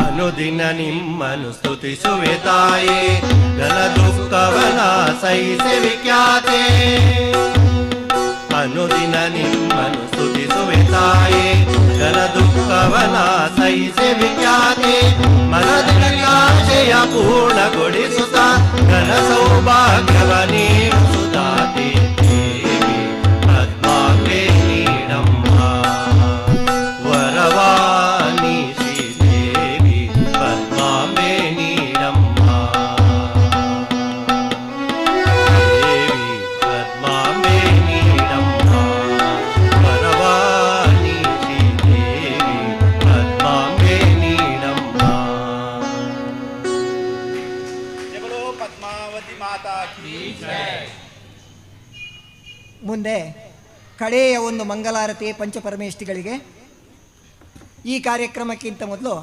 ಅನುದಿನ ನಿಮ್ಮನು ಸ್ತುತಿಸುವೆ ತಾಯೇ ಘನ ದುಃಖವನ ಸಹಿಸೆ ವಿಖ್ಯಾತೆ ಅನುದಿನ ನಿಮ್ಮನು ಸ್ತುತಿಸುವೆ ತಾಯೇ ಘನ ದುಃಖವನ ಸಹಿಸೆ ವಿಖ್ಯಾತೆ ಮನದಲ್ಲಿ ಆಶಯ ಪೂರ್ಣಗೊಳಿಸುತ್ತ ಘನ ಸೌಭಾಗ್ಯವ ನೀಡಿಸುತ್ತಾತೆ ದೇವಿ ಪದ್ಮಾಂಬೆ ನೀಡಮ್ಮ ವರವಾಣಿ ಶ್ರೀದೇವಿ ಪದ್ಮಾಂಬೆ ನೀಡಮ್ಮ ದೇವಿ ಪದ್ಮಾಂಬೆ ನೀಡಮ್ಮ ವರವಾಣಿ ಶ್ರೀದೇವಿ ಪದ್ಮಾಂಬೆ ನೀಡಮ್ಮ ಜಗಲೋ ಪದ್ಮಾವತಿ ಮಾತಾ ಕೀ ಜೈ. ಮುಂದೆ ಕಡೆಯ ಒಂದು ಮಂಗಲಾರತಿ ಪಂಚಪರಮೇಷ್ಠಿಗಳಿಗೆ. ಈ ಕಾರ್ಯಕ್ರಮಕ್ಕಿಂತ ಮೊದಲು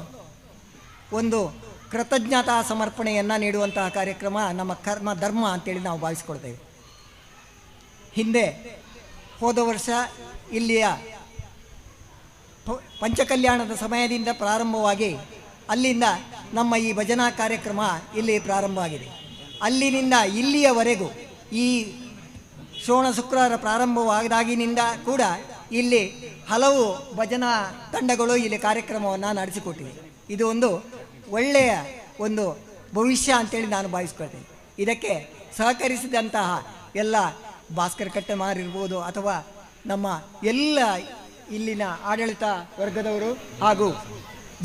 ಒಂದು ಕೃತಜ್ಞತಾ ಸಮರ್ಪಣೆಯನ್ನು ನೀಡುವಂತಹ ಕಾರ್ಯಕ್ರಮ ನಮ್ಮ ಕರ್ಮ ಧರ್ಮ ಅಂತೇಳಿ ನಾವು ಭಾವಿಸ್ಕೊಳ್ತೇವೆ. ಹಿಂದೆ ಹೋದ ವರ್ಷ ಇಲ್ಲಿಯ ಪಂಚಕಲ್ಯಾಣದ ಸಮಯದಿಂದ ಪ್ರಾರಂಭವಾಗಿ ಅಲ್ಲಿಂದ ನಮ್ಮ ಈ ಭಜನಾ ಕಾರ್ಯಕ್ರಮ ಇಲ್ಲಿ ಪ್ರಾರಂಭವಾಗಿದೆ. ಅಲ್ಲಿನಿಂದ ಇಲ್ಲಿಯವರೆಗೂ ಈ ಶ್ರವಣ ಶುಕ್ರವಾರ ಪ್ರಾರಂಭವಾದಾಗಿನಿಂದ ಕೂಡ ಇಲ್ಲಿ ಹಲವು ಭಜನಾ ತಂಡಗಳು ಇಲ್ಲಿ ಕಾರ್ಯಕ್ರಮವನ್ನು ನಡೆಸಿಕೊಟ್ಟಿವೆ. ಇದು ಒಂದು ಒಳ್ಳೆಯ ಒಂದು ಭವಿಷ್ಯ ಅಂತೇಳಿ ನಾನು ಭಾವಿಸ್ಕೊಳ್ತೇನೆ. ಇದಕ್ಕೆ ಸಹಕರಿಸಿದಂತಹ ಎಲ್ಲ ಭಾಸ್ಕರ್ ಕಟ್ಟೆಮಾರ್ ಇರ್ಬೋದು ಅಥವಾ ನಮ್ಮ ಎಲ್ಲ ಇಲ್ಲಿನ ಆಡಳಿತ ವರ್ಗದವರು ಹಾಗೂ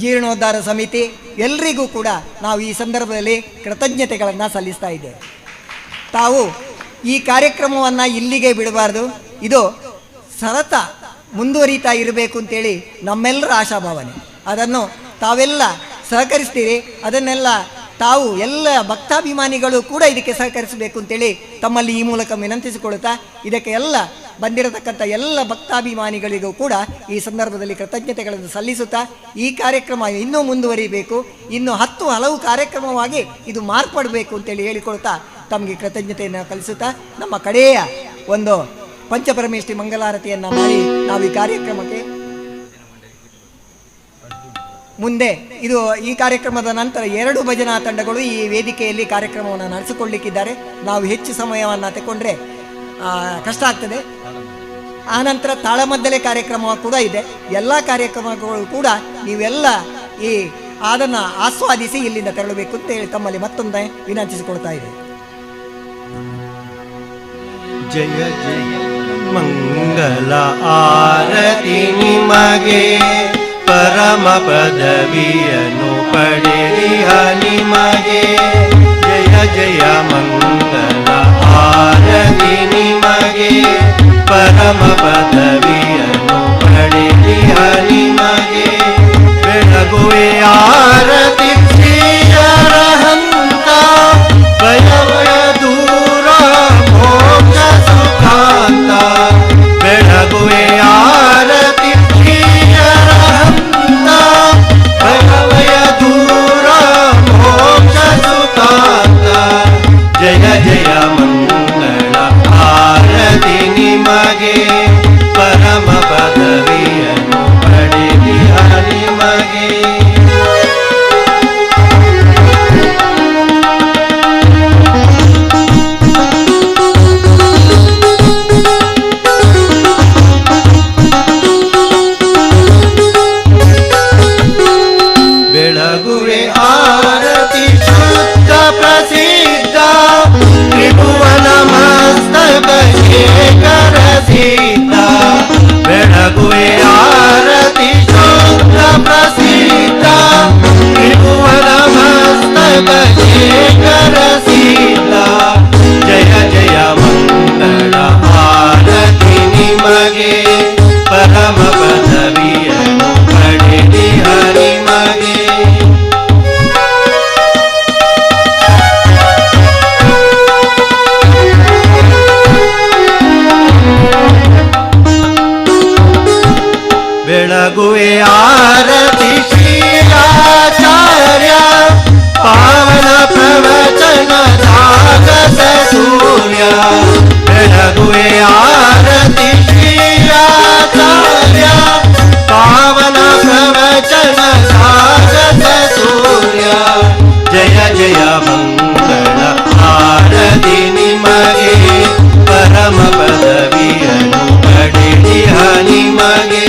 ಜೀರ್ಣೋದ್ಧಾರ ಸಮಿತಿ ಎಲ್ರಿಗೂ ಕೂಡ ನಾವು ಈ ಸಂದರ್ಭದಲ್ಲಿ ಕೃತಜ್ಞತೆಗಳನ್ನು ಸಲ್ಲಿಸ್ತಾ ಇದ್ದೇವೆ. ತಾವು ಈ ಕಾರ್ಯಕ್ರಮವನ್ನು ಇಲ್ಲಿಗೆ ಬಿಡಬಾರ್ದು, ಇದು ಸತತ ಮುಂದುವರಿತಾ ಇರಬೇಕು ಅಂತೇಳಿ ನಮ್ಮೆಲ್ಲರ ಆಶಾಭಾವನೆ. ಅದನ್ನು ತಾವೆಲ್ಲ ಸಹಕರಿಸ್ತೀರಿ. ಅದನ್ನೆಲ್ಲ ತಾವು ಎಲ್ಲ ಭಕ್ತಾಭಿಮಾನಿಗಳು ಕೂಡ ಇದಕ್ಕೆ ಸಹಕರಿಸಬೇಕು ಅಂತೇಳಿ ತಮ್ಮಲ್ಲಿ ಈ ಮೂಲಕ ವಿನಂತಿಸಿಕೊಳ್ಳುತ್ತಾ, ಇದಕ್ಕೆ ಎಲ್ಲ ಬಂದಿರತಕ್ಕಂಥ ಎಲ್ಲ ಭಕ್ತಾಭಿಮಾನಿಗಳಿಗೂ ಕೂಡ ಈ ಸಂದರ್ಭದಲ್ಲಿ ಕೃತಜ್ಞತೆಗಳನ್ನು ಸಲ್ಲಿಸುತ್ತಾ, ಈ ಕಾರ್ಯಕ್ರಮ ಇನ್ನೂ ಮುಂದುವರಿಬೇಕು, ಇನ್ನು ಹಲವು ಕಾರ್ಯಕ್ರಮವಾಗಿ ಇದು ಮಾರ್ಪಡಬೇಕು ಅಂತೇಳಿ ಹೇಳಿಕೊಳ್ತಾ ತಮಗೆ ಕೃತಜ್ಞತೆಯನ್ನು ಕಲಿಸುತ್ತಾ, ನಮ್ಮ ಕಡೆಯ ಒಂದು ಪಂಚಪರಮೇಷ್ಠಿ ಮಂಗಲಾರತಿಯನ್ನು ಮಾಡಿ ನಾವು ಈ ಕಾರ್ಯಕ್ರಮಕ್ಕೆ ಮುಂದೆ ಈ ಕಾರ್ಯಕ್ರಮದ ನಂತರ 2 ಭಜನಾ ತಂಡಗಳು ಈ ವೇದಿಕೆಯಲ್ಲಿ ಕಾರ್ಯಕ್ರಮವನ್ನು ನಡೆಸಿಕೊಳ್ಳಿಕ್ಕಿದ್ದಾರೆ. ನಾವು ಹೆಚ್ಚು ಸಮಯವನ್ನು ತಗೊಂಡ್ರೆ ಕಷ್ಟ ಆಗ್ತದೆ. ಆನಂತರ ತಾಳಮದ್ದಲೆ ಕಾರ್ಯಕ್ರಮ ಕೂಡ ಇದೆ. ಎಲ್ಲ ಕಾರ್ಯಕ್ರಮಗಳು ಕೂಡ ನೀವೆಲ್ಲ ಅದನ್ನು ಆಸ್ವಾದಿಸಿ ಇಲ್ಲಿಂದ ತೆರಳಬೇಕು ಅಂತ ಹೇಳಿ ತಮ್ಮಲ್ಲಿ ಮತ್ತೊಂದು ವಿನಂತಿಸಿಕೊಳ್ತಾ ಇದೆ. ಜಯ ಜಯ ಮಂಗಲ ಆರತಿ ನಿಮಗೆ, ಪರಮ ಪದವಿಯನ್ನು ಪಡೆದಿಹ ನಿಮಗೆ. ಜಯ ಜಯ ಮಂಗಲ ಆರತಿ ನಿಮಗೆ, ಪರಮ ಪದವಿಯನ್ನು ಪಡೆದಿಹ ನಿಮಗೆ. ಬೆಳಗುವೆ ಆರತಿ ಶ್ರೀಯರ ಹಂತ, ಭಯವಯ ದೂರ ಮೋಕ್ಷ ಸುಖಾಂತ. ಬೆಳಗುವೆ ಆರತಿ ಶ್ರೀಯರ ಹಂತ, ಭಯವಯ ದೂರ ಮೋಕ್ಷ ಸುಖಾಂತ. ಜಯ ಜಯ ಮಂಗಳ ಆರತಿ ನಿಮಗೆ, ಪರಮ ಪದವಿಯನ್ನು ಪಡೆದಿಹ ನಿಮಗೆ. ಬೆಳಗುವೆ ಆರತಿ ಶುದ್ಧ ಪ್ರಸಿದ್ಧ, ತ್ರಿಭುವನ ಮಸ್ತಕ ಶೇಖರ ಸಿದ್ಧ. ಬೆಳಗುವೆ ಆರತಿ ಶುದ್ಧ ಪ್ರಸಿದ್ಧ, ತ್ರಿಭುವನ ಮಸ್ತಕ ಶೇಖರ ಸಿದ್ಧ. ಜಯ ಜಯ ಮಂಗಳ ಆರತಿ ನಿಮಗೆ, ಪರಮ ಪದವಿಯನ್ನು ಪಡೆದಿಹ ನಿಮಗೆ. ಬೆಳಗುವೆ ಆರತಿ ಶ್ರೀರಾಚಾರ್ಯ, ಪಾವನ ಪ್ರವಚನ ಜಾಗತ ಸೂರ್ಯ. ಬೆಳಗುವೆ ಆರತಿ ಶ್ರೀರಾಚಾರ್ಯ, ಪಾವನ ಪ್ರವಚನ ಜಾಗತ ಸೂರ್ಯ. ಜಯ ಜಯ ಮಂಗಳ ಆರತಿ ನಿಮಗೆ, ಪರಮ ಪದವಿಯನ್ನು ಪಡೆದಿಹ ನಿಮಗೆ.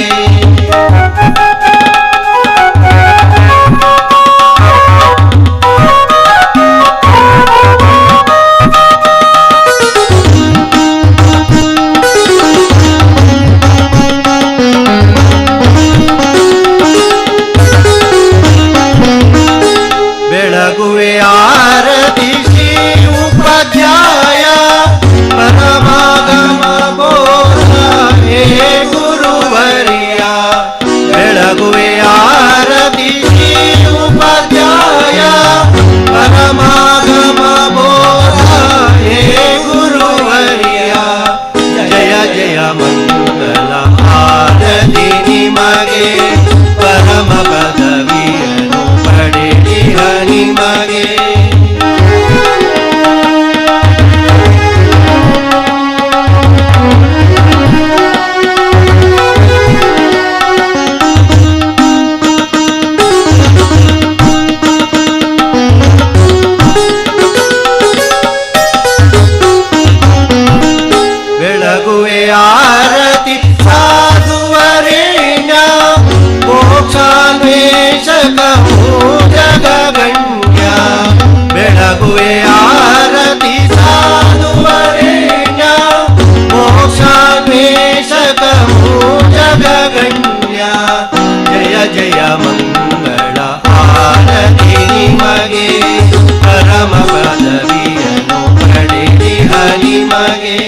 ಬೆಳಗುವೆ ಆರತಿ ಶ್ರೀ ಉಪಾಧ್ಯಾಯ, ಪರಮಾಗಮ ಬೋಧ ಹೇ ಗುರುವರ್ಯ. ಬೆಳಗುವೆ ಆರತಿ ಶ್ರೀ ಉಪಾಧ್ಯಾಯ, ಪರಮಾಗಮ ಬೋಧ ಹೇ ಗುರುವರ್ಯ. ಜಯ ಜಯ ಮಂಗಲ ಆರತಿ ನಿಮಗೆ, ಪರಮ ಪದವಿಯನ್ನು ಪಡೆದಿಹ ನಿಮಗೆ. ಬೆಳಗುವೆ ಆರತಿ ಸಾಧುವರೇಣ್ಯ, ಮೋಕ್ಷಾನ್ವೇಷಕ ಜಗಗಣ್ಯ. ಬೆಳಗುವೆ ಆರತಿ ಸಾಧುವರೇಣ್ಯ, ಮೋಕ್ಷಾನ್ವೇಷಕ ಜಗಗಣ್ಯ. ಜಯ ಜಯ ಮಂಗಳ ಆರತಿ ನಿಮಗೆ, ಪರಮ ಪದವಿಯನ್ನು ಪಡೆದಿಹ ನಿಮಗೆ.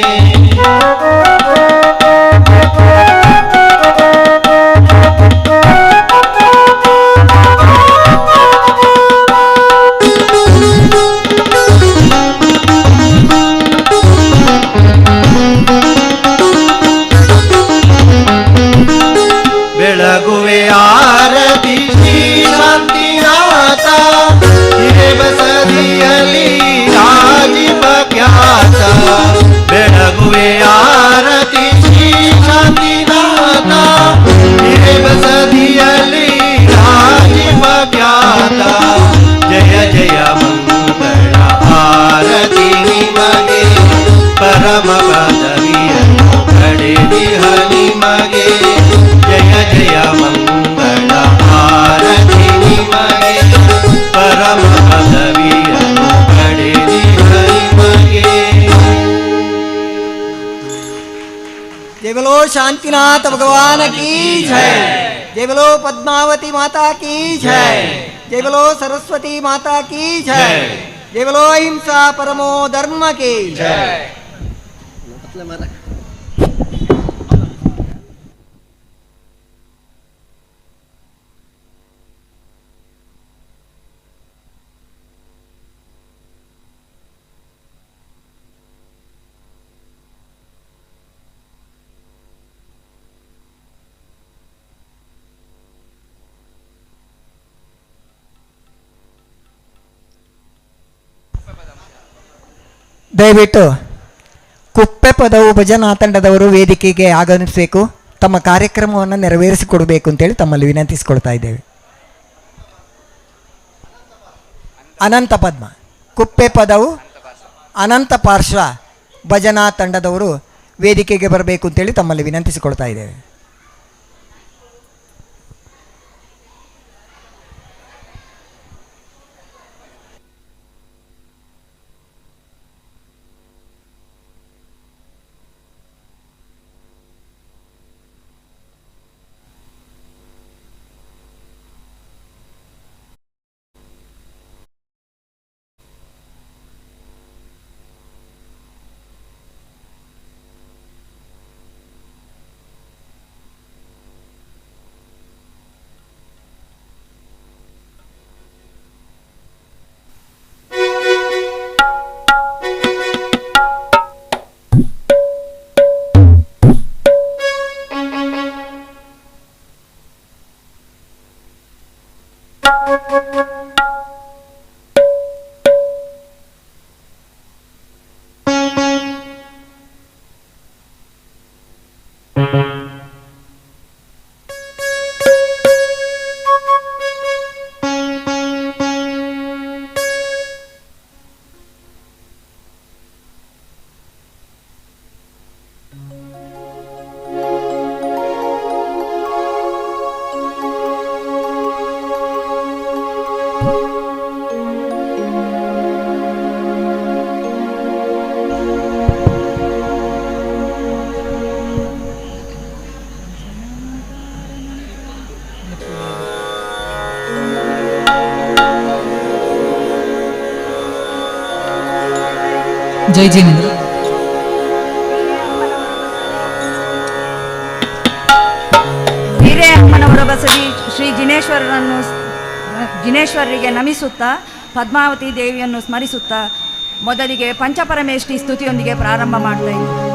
ಬೆಳಗುವೆ ಆರತಿ शांतिनाथ भगवान की जय। जय बोलो पद्मावती माता की जय। जय बोलो सरस्वती माता की जय। जय बोलो अहिंसा परमो धर्म की जय। ದಯವಿಟ್ಟು ಕುಪ್ಪೆ ಪದವು ಭಜನಾ ತಂಡದವರು ವೇದಿಕೆಗೆ ಆಗಮಿಸಬೇಕು, ತಮ್ಮ ಕಾರ್ಯಕ್ರಮವನ್ನು ನೆರವೇರಿಸಿಕೊಡಬೇಕು ಅಂತೇಳಿ ತಮ್ಮಲ್ಲಿ ವಿನಂತಿಸಿಕೊಳ್ತಾ ಇದ್ದೇವೆ. ಅನಂತ ಪದ್ಮ ಕುಪ್ಪೆ ಪದವು ಅನಂತ ಪಾರ್ಶ್ವ ಭಜನಾ ತಂಡದವರು ವೇದಿಕೆಗೆ ಬರಬೇಕು ಅಂತೇಳಿ ತಮ್ಮಲ್ಲಿ ವಿನಂತಿಸಿಕೊಳ್ತಾ ಇದ್ದೇವೆ. जय जिनेंद्र। ಹಿರೇಅಮ್ಮನವರ ಬಸದಿ ಶ್ರೀ ಜಿನೇಶ್ವರರಿಗೆ ನಮಿಸುತ್ತಾ ಪದ್ಮಾವತಿ ದೇವಿಯನ್ನು ಸ್ಮರಿಸುತ್ತಾ ಮೊದಲಿಗೆ ಪಂಚಪರಮೇಷ್ಠಿ ಸ್ತುತಿಯೊಂದಿಗೆ ಪ್ರಾರಂಭ ಮಾಡ್ತಾ ಇದ್ದೀನಿ.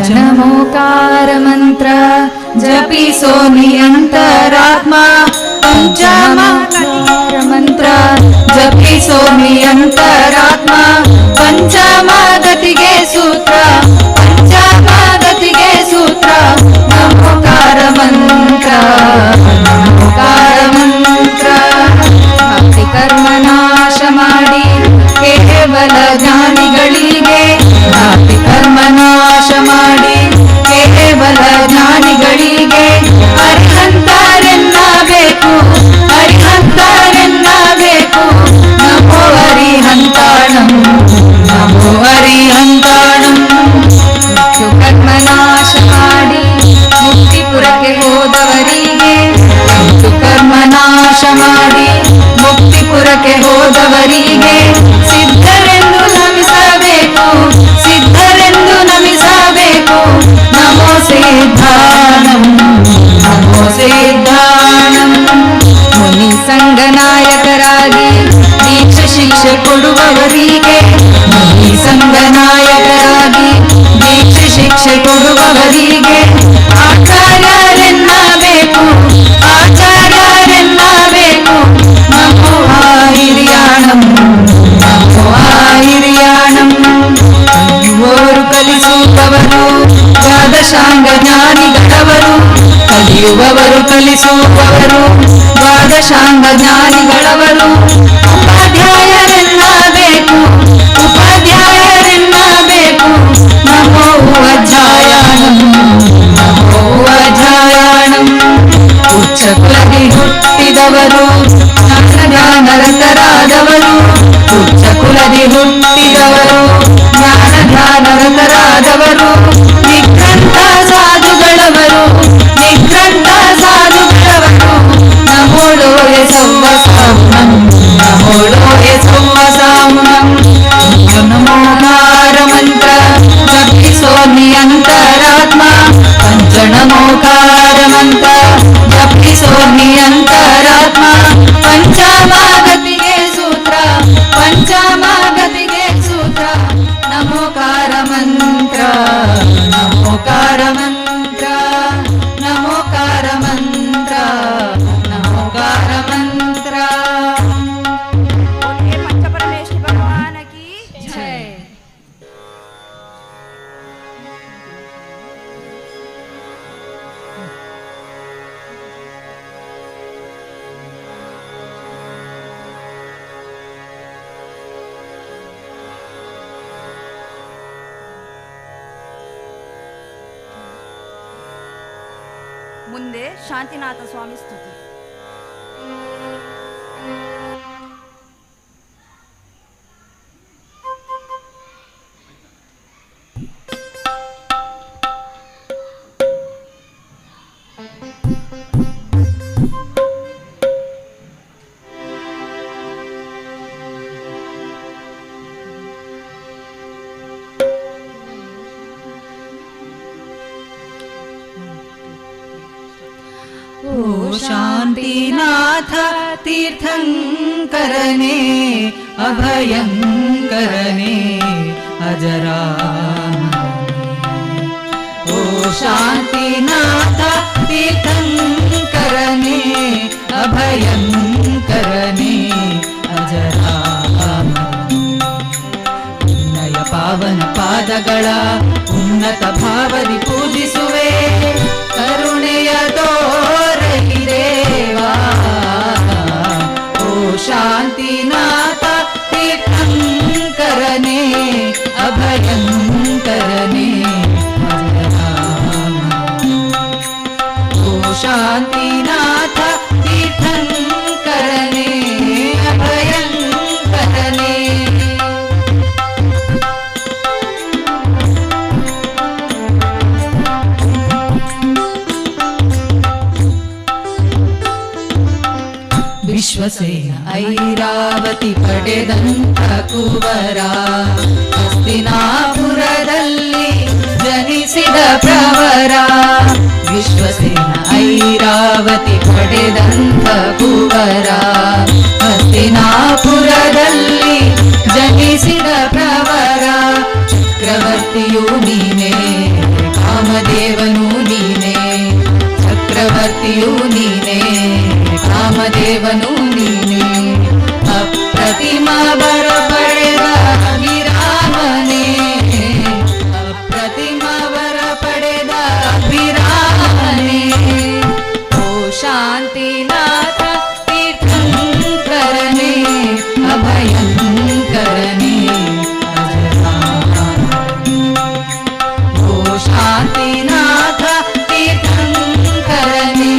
पंचनमोकार मंत्र जपिसो नियंतरात्मा। पंचमोकार मंत्र जपिसो नियंतरात्मा। पंचमगतिगे सूत्र पंचमगतिगे सूत्र नमोकार मंत्र नमोकार मंत्र। ಭಕ್ತಿ ಕರ್ಮ ನಾಶ ಮಾಡಿ ಕೇವಲ ಜ್ಞಾನಿಗಳಿಗೆ ಭಕ್ತಿ ಕರ್ಮ ನಾಶ ಮಾಡಿ ಕೇವಲ ಜ್ಞಾನಿಗಳಿಗೆ ಅರಿಹಂತರೆನ್ನಬೇಕು ಅರಿಹಂತರೆನ್ನಬೇಕು ನಮೋ ಅರಿಹಂತಾಣಂ ನಮೋ ಅರಿಹಂತಾಣಂ। ಕರ್ಮ ನಾಶ ಮಾಡಿ ಮುಕ್ತಿಪುರಕ್ಕೆ ಹೋದವರಿಗೆ ಕರ್ಮ ನಾಶ ಮಾಡಿ ಮುಕ್ತಿಪುರಕ್ಕೆ ಹೋದವರಿಗೆ ಸಿದ್ಧರೆಂದು ನಮಿಸಬೇಕು ಸಿದ್ಧರೆಂದು ನಮಿಸಬೇಕು ನಮೋ ಸಿದ್ಧಾಣಂ ನಮೋ ಸಿದ್ಧಾಣಂ। ಮುನಿ ಸಂಘ ನಾಯಕರಾಗಿ ದೀಕ್ಷೆ ಶಿಕ್ಷೆ ಕೊಡುವವರಿಗೆ ಮುನಿ ಸಂಘ ನಾಯಕರಾಗಿ ದೀಕ್ಷೆ ಶಿಕ್ಷೆ ಕೊಡುವವರಿಗೆ ಆಚಾರ್ಯರೆನ್ನಬೇಕು ಆಚಾರ್ಯರೆನ್ನಬೇಕು ನಮೋ ಹಿರಿಯಾಣಂ ನಮೋ ಹಿರಿಯಾಣಂ। ಕಲಿಯುವವರು ಕಲಿಸುವವರು ದ್ವಾದಶಾಂಗ ಜ್ಞಾನಿಗಳವರು ಕಲಿಯುವವರು ಕಲಿಸುವವರು ದ್ವಾದಶಾಂಗ ಜ್ಞಾನಿಗಳವರು ಉಪಾಧ್ಯಾಯರೆನ್ನಬೇಕು ನಮ್ಮನ್ನು ಉಪಾಧ್ಯಾಯರೆನ್ನಬೇಕು. ನಮೋ ಅಧ್ಯಾಯಾಣಂ ನಮೋ ಅಧ್ಯಾಯಾಣಂ. ಉಚ್ಚ ಕುಲದಿ ಹುಟ್ಟಿದವರು ಜ್ಞಾನರತರಾದವರು. ಉಚ್ಚ ಕುಲದಿ ಹುಟ್ಟಿದವರು ಜ್ಞಾನರತರಾದವರು. ನಿಗ್ರಂಥ ಸಾಧುಗಳವರು ನಿಗ್ರಂಥ ಸಾಧುಗಳವರು. ನಮೋಳೋಯ ಸಂವಸಾಮುನಂ ನಮೋಳೋಯ ಸಂವಸಾಮುನಂ. ನಮೋಕಾರ ಮಂತ್ರ ಜಪಿಸೋ ನಿಯಂತರಾತ್ಮ. ಪಂಚನಮೋಕಾರ ಮಂತ್ರ ಜಪಿಸೋ ನಿಯಂತರಾತ್ಮ. ಪಂಚಮಾಗತಿಗೆ ಸೂತ್ರ ಪಂಚಮಾಗತಿಗೆ ಸೂತ್ರ. ನಮೋಕಾರ ಮಂತ್ರ ನಮೋಕಾರ ಮಂತ್ರ ನಮೋಕಾರ ಮಂತ್ರ ನಮೋಕಾರ ಮಂತ್ರ. बोलिए पंचपरमेष्ठी भगवान की जय. ಮುಂದೆ ಶಾಂತಿನಾಥ ಸ್ವಾಮಿ ಸ್ತುತಿ. ओ शांतिनाथ तीर्थंकरने अभयंकरने अजरामरने. ओ शांतिनाथ तीर्थंकरने अभयंकरने अजरामरने. ಉನ್ನಯ ಪಾವನ ಪಾದಗಳ ಉನ್ನತ ಭಾವದಿ ಪೂಜಿಸುವೆ. ಕರುಣೆಯ ತೋರಲಿ ದೇವಾ. ಓ ಶಾಂತಿನಾಥ ತೀರ್ಥಂಕರನೆ ಅಭಯಂಕರನೆ ಓ ಶಾಂತಿನಾಥ ತೀರ್ಥಂಕರನೆ ಅಭಯಂಕರನೆ. ವಿಶ್ವಸೇನ ಐರಾವತಿ ಪಡೆದಂತ ಕುವರ. ಹಸ್ತಿನಾಪುರದಲ್ಲಿ ಜನಿಸಿದ ಪ್ರವರ. ವಿಶ್ವಸೇನ ಐರಾವತಿ ಪಡೆದಂತ ಕುವರ. ಹಸ್ತಿನಾಪುರದಲ್ಲಿ ಜನಿಸಿದ ಪ್ರವರ. ಚಕ್ರವರ್ತಿಯೂ ನೀನೇ ಕಾಮದೇವನೂ ನೀನೇ. ಚಕ್ರವರ್ತಿಯೂ ನೀನೇ ಕಾಮದೇವನು ನೀನೇ. ಅಪ್ರತಿಮ ಬರ ಪಡೆದ ಅಭಿರಾಮನೇ. ಅಪ್ರತಿಮ ಬರ ಪಡೆದ ಅಭಿರಾಮನೇ. ಓ ಶಾಂತಿನಾಥ ತೀರ್ಥಂಕರನೇ ಅಭಯಂಕರನೇ ಅಜರಾಮರನೇ. ಓ ಶಾಂತಿನಾಥ ತೀರ್ಥಂಕರನೇ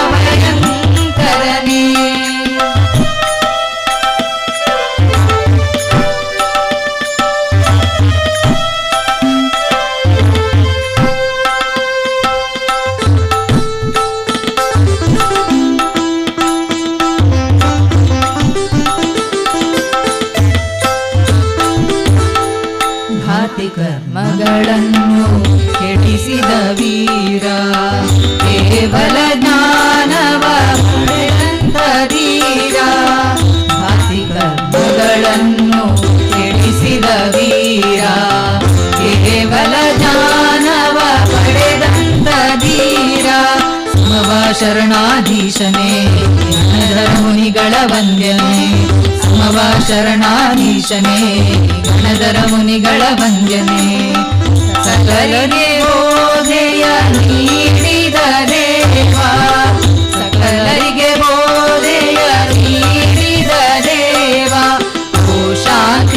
ಅಭಯಂಕರನೇ. ಘಾತಿ ಕರ್ಮಗಳನ್ನು ಕೆಡಿಸಿದ ವೀರ. ಕೇವಲ ಜ್ಞಾನವ ಪಡೆದಂತ ಧೀರ. ಘಾತಿ ಕರ್ಮಗಳನ್ನು ಕೆಡಿಸಿದ ವೀರ. ಕೇವಲ ಜ್ಞಾನವ ಪಡೆದಂತ ಧೀರ. ಸಮವ ಶರಣಾಧೀಶನೇ ಗಣಧರ ಮುನಿಗಳ ವಂದ್ಯನೇ. ಸಮವ ಶರಣಾಧೀಶನೇ ಗಣಧರ ಮುನಿಗಳ ವಂದ್ಯನೇ. ಸಕಲರಿಗೆ ಬೋಧೆಯ ನೀಡಿದ ದೇವಾ. ಸಕಲರಿಗೆ ಬೋಧೆಯ ನೀಡಿದ ದೇವಾ. ಓ ಶಾಂತಿ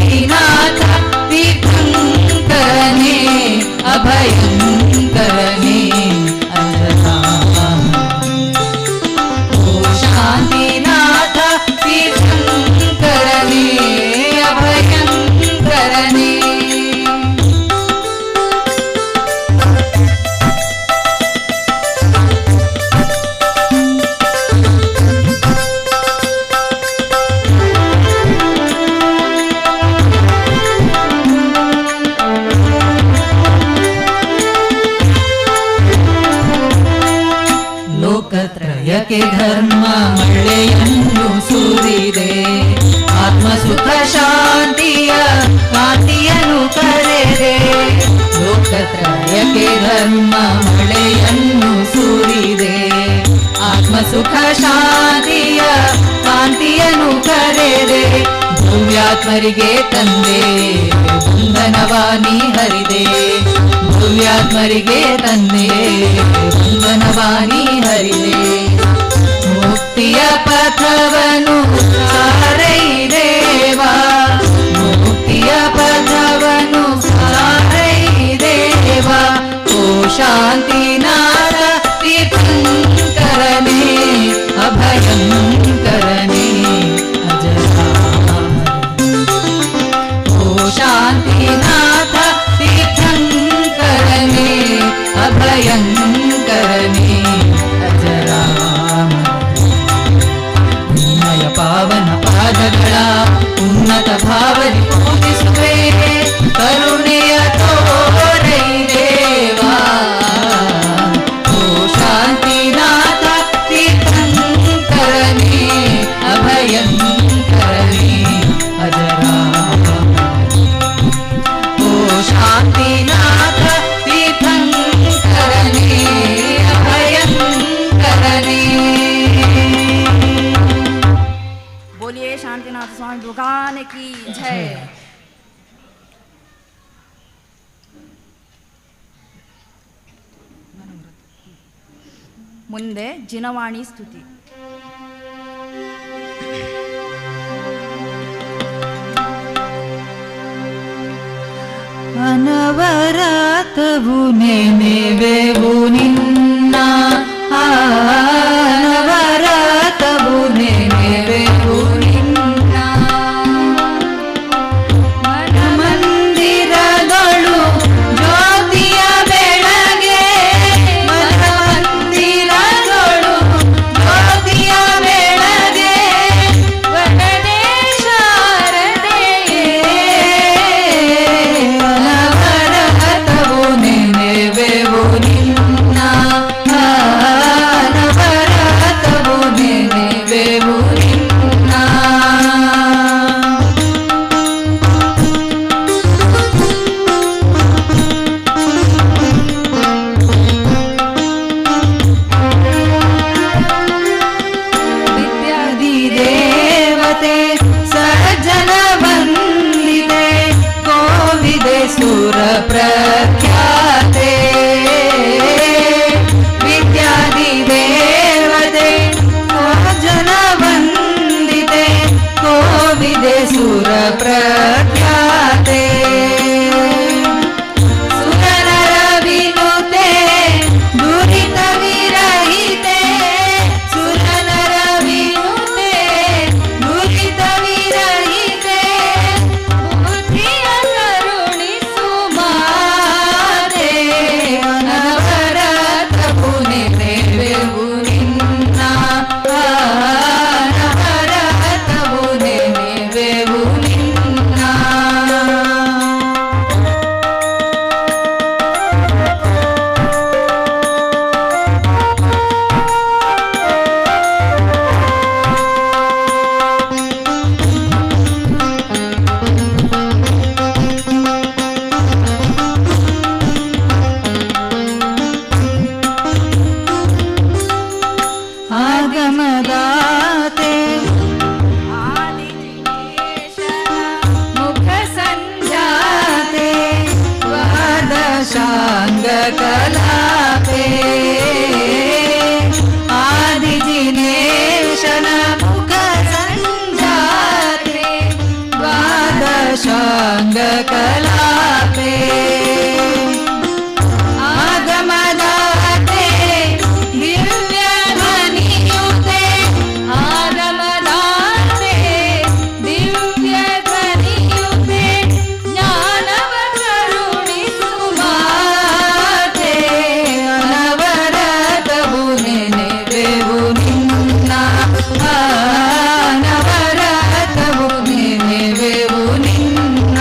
ಛತ್ರಕ್ಕೆ ಧರ್ಮ ಮಳೆಯನ್ನು ಸುರಿದೆ, ಆತ್ಮಸುಖ ಶಾಂತಿಯ ಕಾಂತಿಯನ್ನು ಕರೆದೆ. ಲೋಕತ್ರಯಕ್ಕೆ ಧರ್ಮ ಮಳೆಯನ್ನು ಸುರಿದೆ, ಆತ್ಮಸುಖ ಶಾಂತಿಯ ಕಾಂತಿಯನ್ನು ಕರೆದೆ. ಭವ್ಯಾತ್ಮರಿಗೆ ತಂದೆ ಬಂಧನವಾನಿ ಹರಿದೆ, ಭವ್ಯಾತ್ಮರಿಗೆ ತಂದೆ ಬಂಧನವಾನಿ ಹರಿದೆ. ಮುಕ್ತಿಯ ಪಥವನು ಸಾರೈದೇವಾ, ಮುಕ್ತಿಯ ಪಥವನು ಸಾರೈದೇವಾ. ಓ ಶಾಂತಿನಾಥ ತೀರ್ಥಂಕರನೇ, ಅಭಯಂಕರನೇ ಅಜರಾಮರ. ಓ ಶಾಂತಿನಾಥ ತೀರ್ಥಂಕರನೇ, ಅಭಯಂಕರನೇ ಅಜರಾಮರ. ಉನ್ನಯ ಪಾವನ ಪಾದಗಳ ಉನ್ನತ ಭಾವನೆ ಪೂಜಿಸುವೆ, ಕರುಣೆಯ ತೋರೈ ದೇವಾ. ಓ ಶಾಂತಿನಾಥ ತೀರ್ಥಂಕರನೇ, ಅಭಯಂಕರನೇ ಅಜರಾಮರ. ಓ ಶಾಂತಿನಾಥ ತೀರ್ಥಂಕರನೇ, ಅಭಯಂಕರನೇ. बोलिए शांतिनाथ स्वामी भगवान की जय. ಮುಂದೆ ಜಿನವಾಣಿ ಸ್ತುತಿ. ಅನವರತವು ನೆನೆವೆವು ನಿನ್ನ, ಅನವರತವು ನೆನೆವೆವು ನಿನ್ನ. ಮನಮಂದಿರಗಳು ಜ್ಯೋತಿಯ ಬೆಳಗ್ಗೆ, ಮನಮಂದಿರಗಳು ಜ್ಯೋತಿಯ ಬೆಳಗ್ಗೆ. ವರದೆ ಶಾರದೆಯೇ, ಅನವರತವು ನೆನೆವೆವು ನಿನ್ನ, ಅನವರತವು ನೆನೆವೆವು ನಿನ್ನ. ವಿದ್ಯಾದಿ ದೇವತೆ ಸಜ್ಜನ ವಂದಿತೆ, ಕೋವಿದೆ ಸುರ ಪ್ರಖ್ಯಾತೆ. ವಿದ್ಯಾದಿ ದೇವತೆ ಸಜ್ಜನ ವಂದಿತೆ, ಕೋವಿದೆ ಸುರ ಪ್ರಖ್ಯಾತೆ. ಸುರನರ ವಿನುತೆ ದುರಿತ ವಿರಹಿತೆ, ಸುರನರ ವಿನುತೆ ದುರಿತ ವಿರಹಿತೆ. ಬುದ್ಧಿಯ ಕರುಣಿಸು ಮಾತೆ, ಅನವರತವು ನೆನೆವೆವು ನಿನ್ನ, ಅನವರತವು ನೆನೆವೆವು ನಿನ್ನ. ಆಗಮದಾತೆ ಮುಖ ಸಂಜಾತೆ, ವಾದಶಾಂಗ ಕಲಾಪೆ. ಆದಿಜಿನೇಶನ ಮುಖ ಸಂಜಾತೆ, ದ್ವಾದಶಾಂಗ ಕಲಾಪೆ. ಆಗಮದಾತೆ ದಿವ್ಯ ಧ್ವನಿಯುತೆ, ಆಗಮದಾತೆ ದಿವ್ಯ ಧ್ವನಿಯುತೆ. ಜ್ಞಾನವ ಕರುಣಿಸು ಮಾತೆ, ಅನವರತವು ನೆನೆವೆವು ನಿನ್ನ, ಅನವರತವು ನೆನೆವೆವು ನಿನ್ನ.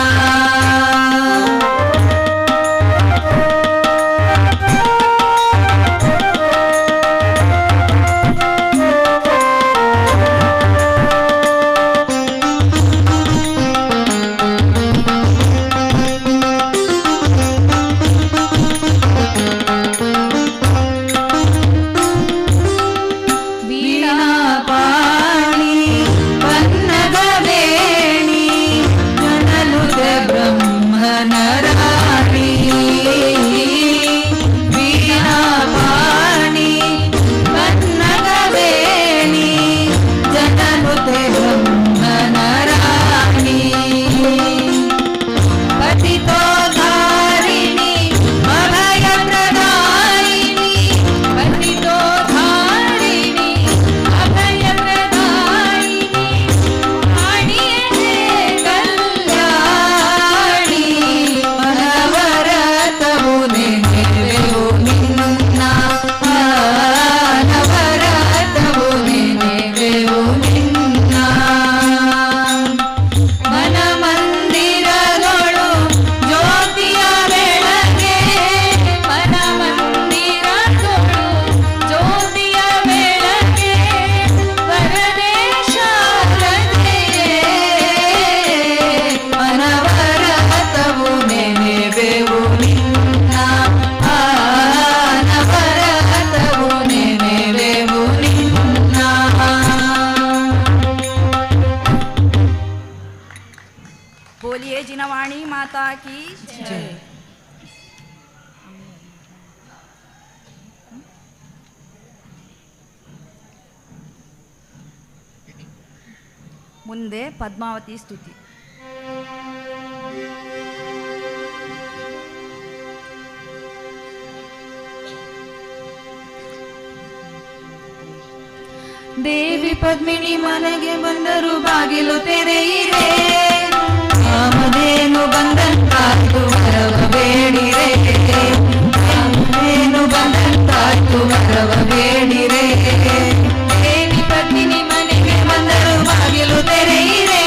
ಕಿ ಜೈ. ಮುಂದೆ ಪದ್ಮಾವತಿ ಸ್ತುತಿ. ದೇವಿ ಪದ್ಮಿನಿ ಮನೆಗೆ ಬಂದರು ಬಾಗಿಲು ತೆರೆಯಿರೆ, ಕಾಮಧೇನು ಬಂದಂತಾಯ್ತು ವರವ ಬೇಡಿರೆ, ಕಾಮಧೇನು ಬಂದಂತಾಯ್ತು ವರವ ಬೇಡಿರೆ. ದೇವಿ ಪದ್ಮಿನಿ ಮನೆಗೆ ಬಂದರು ಬಾಗಿಲು ತೆರೆಯಿರೆ,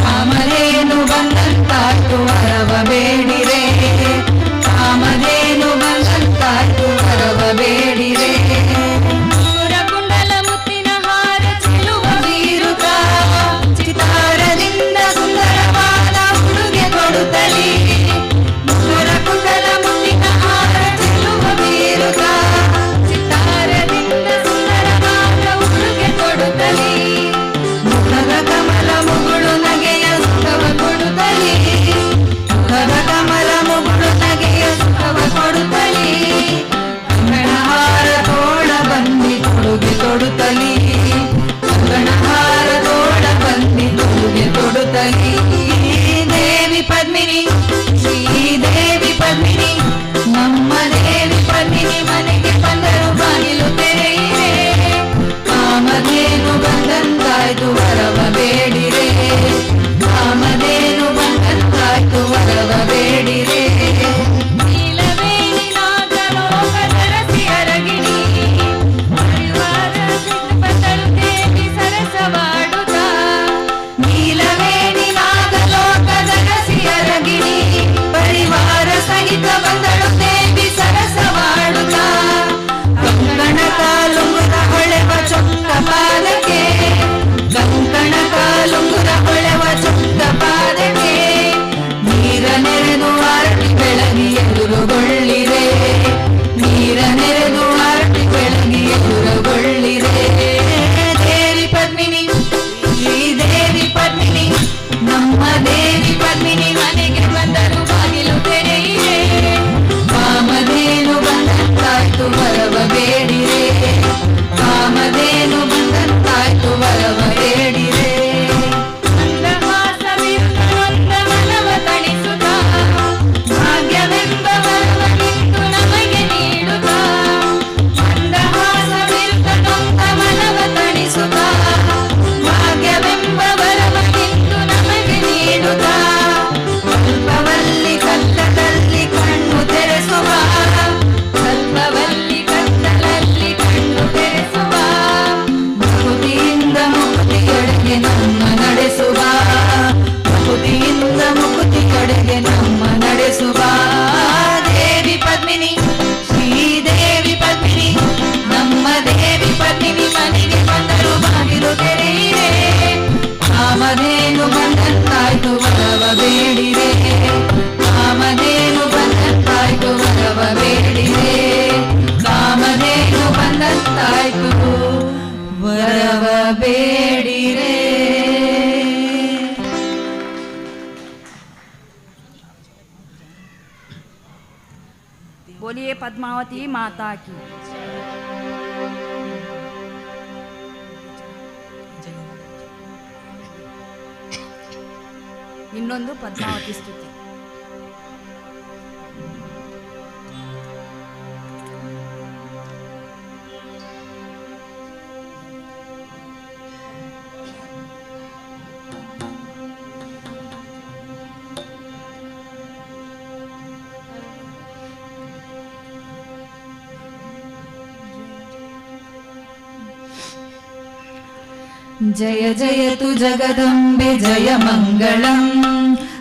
ಕಾಮಧೇನು ಬಂದಂತಾಯ್ತು ವರವ ಬೇಡಿರೆ, ಕಾಮಧೇನು ಬಂದಂತಾಯ್ತು ವರವ ಬೇಡಿರೆ. ಚಿತಾರದಿಂದ ಸುಂದರವಾದ ಹುಡುಗೆ ಕೊಡುತ್ತಲಿ, ಕುಂಡಲ ಮುತ್ತಿನ ಹಾರ ಚೆಲ್ಲುವ ಬೀರುಗ, ಚಿತಾರದಿಂದ ಸುಂದರವಾದ ಹುಡುಗೆ ಕೊಡುತ್ತಲಿ, ಮುಖದ ಕಮಲ ಮುಗುಳು ನಗೆಯ ಸುಖವ ಕೊಡುತ್ತಲಿ, ಮುಖದ ಕಮಲ ಮುಗುಳು ನಗೆಯ ಸುಖವ ಕೊಡುತ್ತಲಿ, ಕಂಕಣಹಾರ ತೋಳ ಬಂದಿ ತೊಡುಗೆ ತೊಡುತ್ತಲಿ, ಕಂಕಣಹಾರ ತೋಳ ಬಂದಿ ತೊಡುಗೆ ತೊಡುತ್ತಲಿ. ದೇವಿ ಪದ್ಮಿನಿ, ಶ್ರೀದೇವಿ ಪದ್ಮಿನಿ, ನಮ್ಮ ದೇವಿ ಪದ್ಮಿನಿ ಮನೆಗೆ ಬಂದರು ಬಾಗಿಲು ತೆರೆಯಿರೆ, ಕಾಮಧೇನು ಬಂದಂತಾಯ್ತು ವರವ ಬೇಡಿರೆ, ಕಾಮಧೇನು ಬಂದಂತಾಯ್ತು ವರವ ಬೇಡಿರೆ. ನೀಲವೇಣಿ ನಾಗಲೋಕದರಸಿ ಅರಗಿಣಿ, ಪರಿವಾರ ಸಿದ್ಧ ಬಂದಳು ದೇವಿ ಸರಸವಾಡುತ್ತ, ನೀಲವೇಣಿ ನಾಗಲೋಕದರಸಿ ಅರಗಿಣಿ, ಪರಿವಾರ ಸಹಿತ ಬಂದಳು ದೇವಿ ಸರಸವಾಡುತ್ತ, ಕಂಕಣ ಕಾಲುಂಗುರ ಹೊಳೆವ ಚೊಕ್ಕ ಪಾದಕ್ಕೆ, ಕಂಕಣ ಕಾಲುಂಗುರ ಹೊಳೆವ ಚೊಕ್ಕ ಪಾದಕ್ಕೆ, ನೀರ ನೆರೆದು ಆರತಿ ಬೆಳಗಿ ಎದುರುಗೊಳ್ಳಿರೆ, ನೀರ ನೆರೆದು ಆರತಿ ಬೆಳಗಿ ಎದುರುಗೊಳ್ಳಿರೆ. ದೇವಿ ಪದ್ಮಿನಿ, ಶ್ರೀದೇವಿ ಪದ್ಮಿನಿ, ನಮ್ಮ ದೇವಿ ಪದ್ಮಿನಿ ಮನೆಗೆ ಬಂದರು ಬಾಗಿಲು ತೆರೆಯಿರೆ, ಕಾಮಧೇನು ಬಂದಂತಾಯ್ತು ವರವ ಬೇಡಿರೆ, ಕಾಮಧೇನು ಬಂದಂತಾಯ್ತು ವರವ ಬೇಡಿರೆ. ಮಂದಹಾಸವಿರುತ್ತ ಮನವ ತಣಿಸುತ್ತ, ಭಾಗ್ಯವೆಂಬ ವರವ ನಿಂತು ನಮಗೆ ನೀಡುತ್ತ, ಮಂದಹಾಸವಿರುತ್ತ ಮನವ ತಣಿಸುತ್ತ, ಭಾಗ್ಯವೆಂಬ ವರವ ನಿಂತು ನಮಗೆ ನೀಡುತ್ತ, ಸ್ವಲ್ಪವಲ್ಲಿ ಕತ್ತಲಲ್ಲಿ ಕಣ್ಣು ತೆರೆಸುವ, ಸ್ವಲ್ಪವಲ್ಲಿ ಕತ್ತಲಲ್ಲಿ ಕಣ್ಣು ತೆರೆಸುವ, ಮುಕುತಿಯಿಂದ ಮುಕುತಿಯಡೆಗೆ ನಮ್ಮ ನಡೆಸುವ, ಮುಕುತಿಯಿಂದ ಮುಕುತಿಯಡೆಗೆ ನಮ್ಮ ನಡೆಸುವ. ದೇವಿ ಪದ್ಮಿನಿ, ಶ್ರೀದೇವಿ ಪದ್ಮಿನಿ, ನಮ್ಮ ದೇವಿ ಪದ್ಮಿನಿ ಮನೆಗೆ ಬಂದರು ಬಾಗಿಲು ತೆರೆಯಿರೆ, ಕಾಮಧೇನು ಬಂದಂತಾಯ್ತು ವರವ ಬೇಡಿರೆ, ಕಾಮಧೇನು ಬಂದಂತಾಯ್ತು ವರವ ಬೇಡಿರೆ, ಕಾಮಧೇನು ಬಂದಂತಾಯ್ತು ವರವ ಬೇಡಿರೆ. बोलिए पद्मावती माता की. ಇನ್ನೊಂದು ಪದ್ಮಾವತಿ ಸ್ತುತಿ. जय जयतु जगदम्बे जय मङ्गलम्,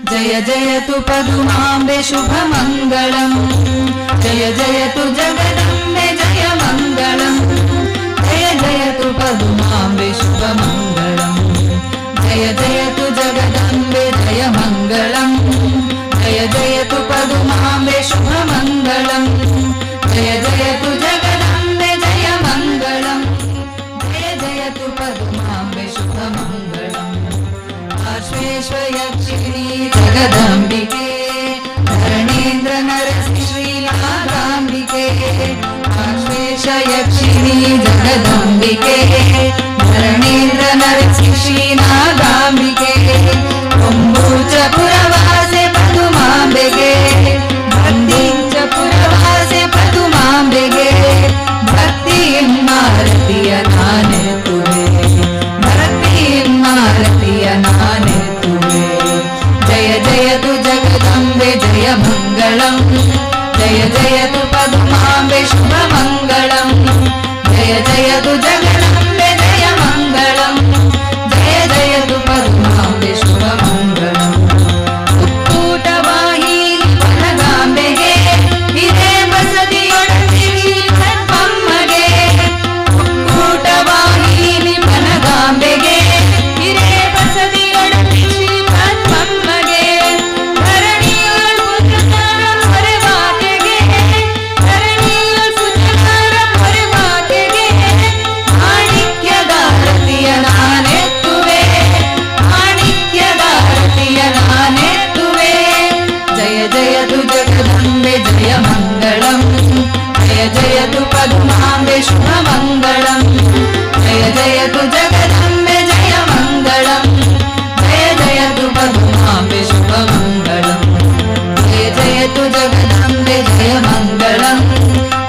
जय जयतु पदुमाम्बे शुभमङ्गलम्, जय जयतु जगदम्बे जय मङ्गलम्, जय जयतु पदुमाम्बे शुभमङ्गलम्, जय जयतु जगदम्बे जय मङ्गलम्, जय जयतु पदुमाम्बे शुभमङ्गलम्, जय जयतु जगदम्बे जय मङ्गलम्, जय जयतु पदुमाम्बे शुभमङ्गलम्. पार्श्वेश्वयक्षिणी जगदम्बिके ಆಶ್ವೇಶ ಯಕ್ಷಿಣಿ ಜಗದಂಬಿಕೆ ಧರಣೀಂದ್ರ ನರಸಿಂಹಿ ನಾಗಾಂಬಿಕೆ ಕೊಂಬೂಚ ಪುರವಾಸೆ ಪದುಮಾಂಬೆಗೆ ಭಕ್ತಿಂಚ ಪುರವಾಸೆ ಪದುಮಾಂಬೆಗೆ ಭಕ್ತಿ ಮಾರತಿಯ ನಾನೆತ್ತುವೆ ಭಕ್ತಿ ಮಾರತಿಯ ನಾನೆತ್ತುವೆ ಜಯ ಜಯತು ಜಗದಂಬೆ ಜಯ ಮಂಗಳಂ ಜಯ ಜಯತು ಪದುಮಾಂಬೆ ಶುಭ ಮಂಗಳಂ ಜಯ ಜಯತು ಜಗದಂಬೆ ಜಯ ಮಂಗಳಂ ಜಯ ಜಯತು ಪದುಮಾಂಬೆ ಶುಭ ಮಂಗಳಂ ಉಕ್ಕೂಟ ವಾಹಿನಿ ವನಗಾಂಬೆಗೆ ಹಿರೇ ಬಸದಿಯೊಡನೆ ಕಪ್ಪಮ್ಮಗೆ ಉಕ್ಕೂಟ ವಾಹಿನಿ ವನಗಾಂಬೆಗೆ ಹಿರೇ ಬಸದಿಯೊಡನೆ ಕಪ್ಪಮ್ಮಗೆ ಧರಣಿಯೊಳ್ ಪುತ್ರರ ಹೊರವಾಕೆಗೆ ಧರಣಿಯೊಳ್ ಸುಜನರ ಹೊರವಾಕೆಗೆ ಮಾಣಿಕ್ಯದಾರತಿಯ ನಾನೆತ್ತುವೆ ಮಾಣಿಕ್ಯದಾರತಿಯ ನಾನೆತ್ತುವೆ ಜಯ ಜಯತು ಜಗದಂಬೆ ಜಯ ಮಂಗಳಂ ಜಯ ಜಯತು ಪದ್ಮಾಂಬೆ ಶುಭ ಮಂಗಳಂ ಜಯ ಜಯತು ಜಗದಂಬೆ ಜಯ ಮಂಗಳಂ ಜಯ ಜಯತು ಪದ್ಮಾಂಬೆ ಶುಭ ಮಂಗಳಂ ಜಯ ಜಯತು ಜಗದಂಬೆ ಜಯ ಮಂಗಳಂ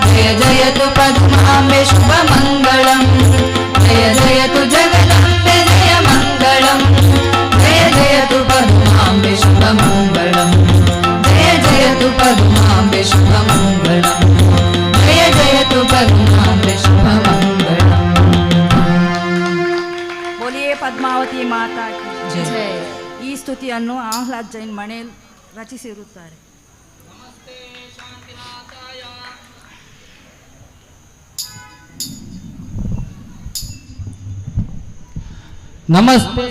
ಜಯ ಜಯತು ಪದ್ಮಾಂಬೆ ಶುಭ ಮಂಗಳಂ ಜಯ ಜಯತು ಜಗದಂಬೆ ಜಯ ಮಂಗಳಂ ಜಯ ಜಯತು ಪದ್ಮಾಂಬೆ ಶುಭ ಮಂಗಳಂ ಜಯ ಜಯತು ಪದ್ಮಾಂಬೆ ಶುಭ ಮಂಗಳಂ ಜಯ ಜಯತು ಪದ್ಮಾಂಬೆ ಶುಭ ಮಂಗಳಂ ಬೋಲಿಯೇ ಪದ್ಮಾವತಿ ಮಾತಾ ಕಿ ಜಯ. ಈ ಸ್ತುತಿಯನ್ನು ಆಹ್ಲಾದ್ ಜೈನ್ ಮಣೇಲ್ ರಚಿಸಿರುತ್ತಾರೆ. नमस्ते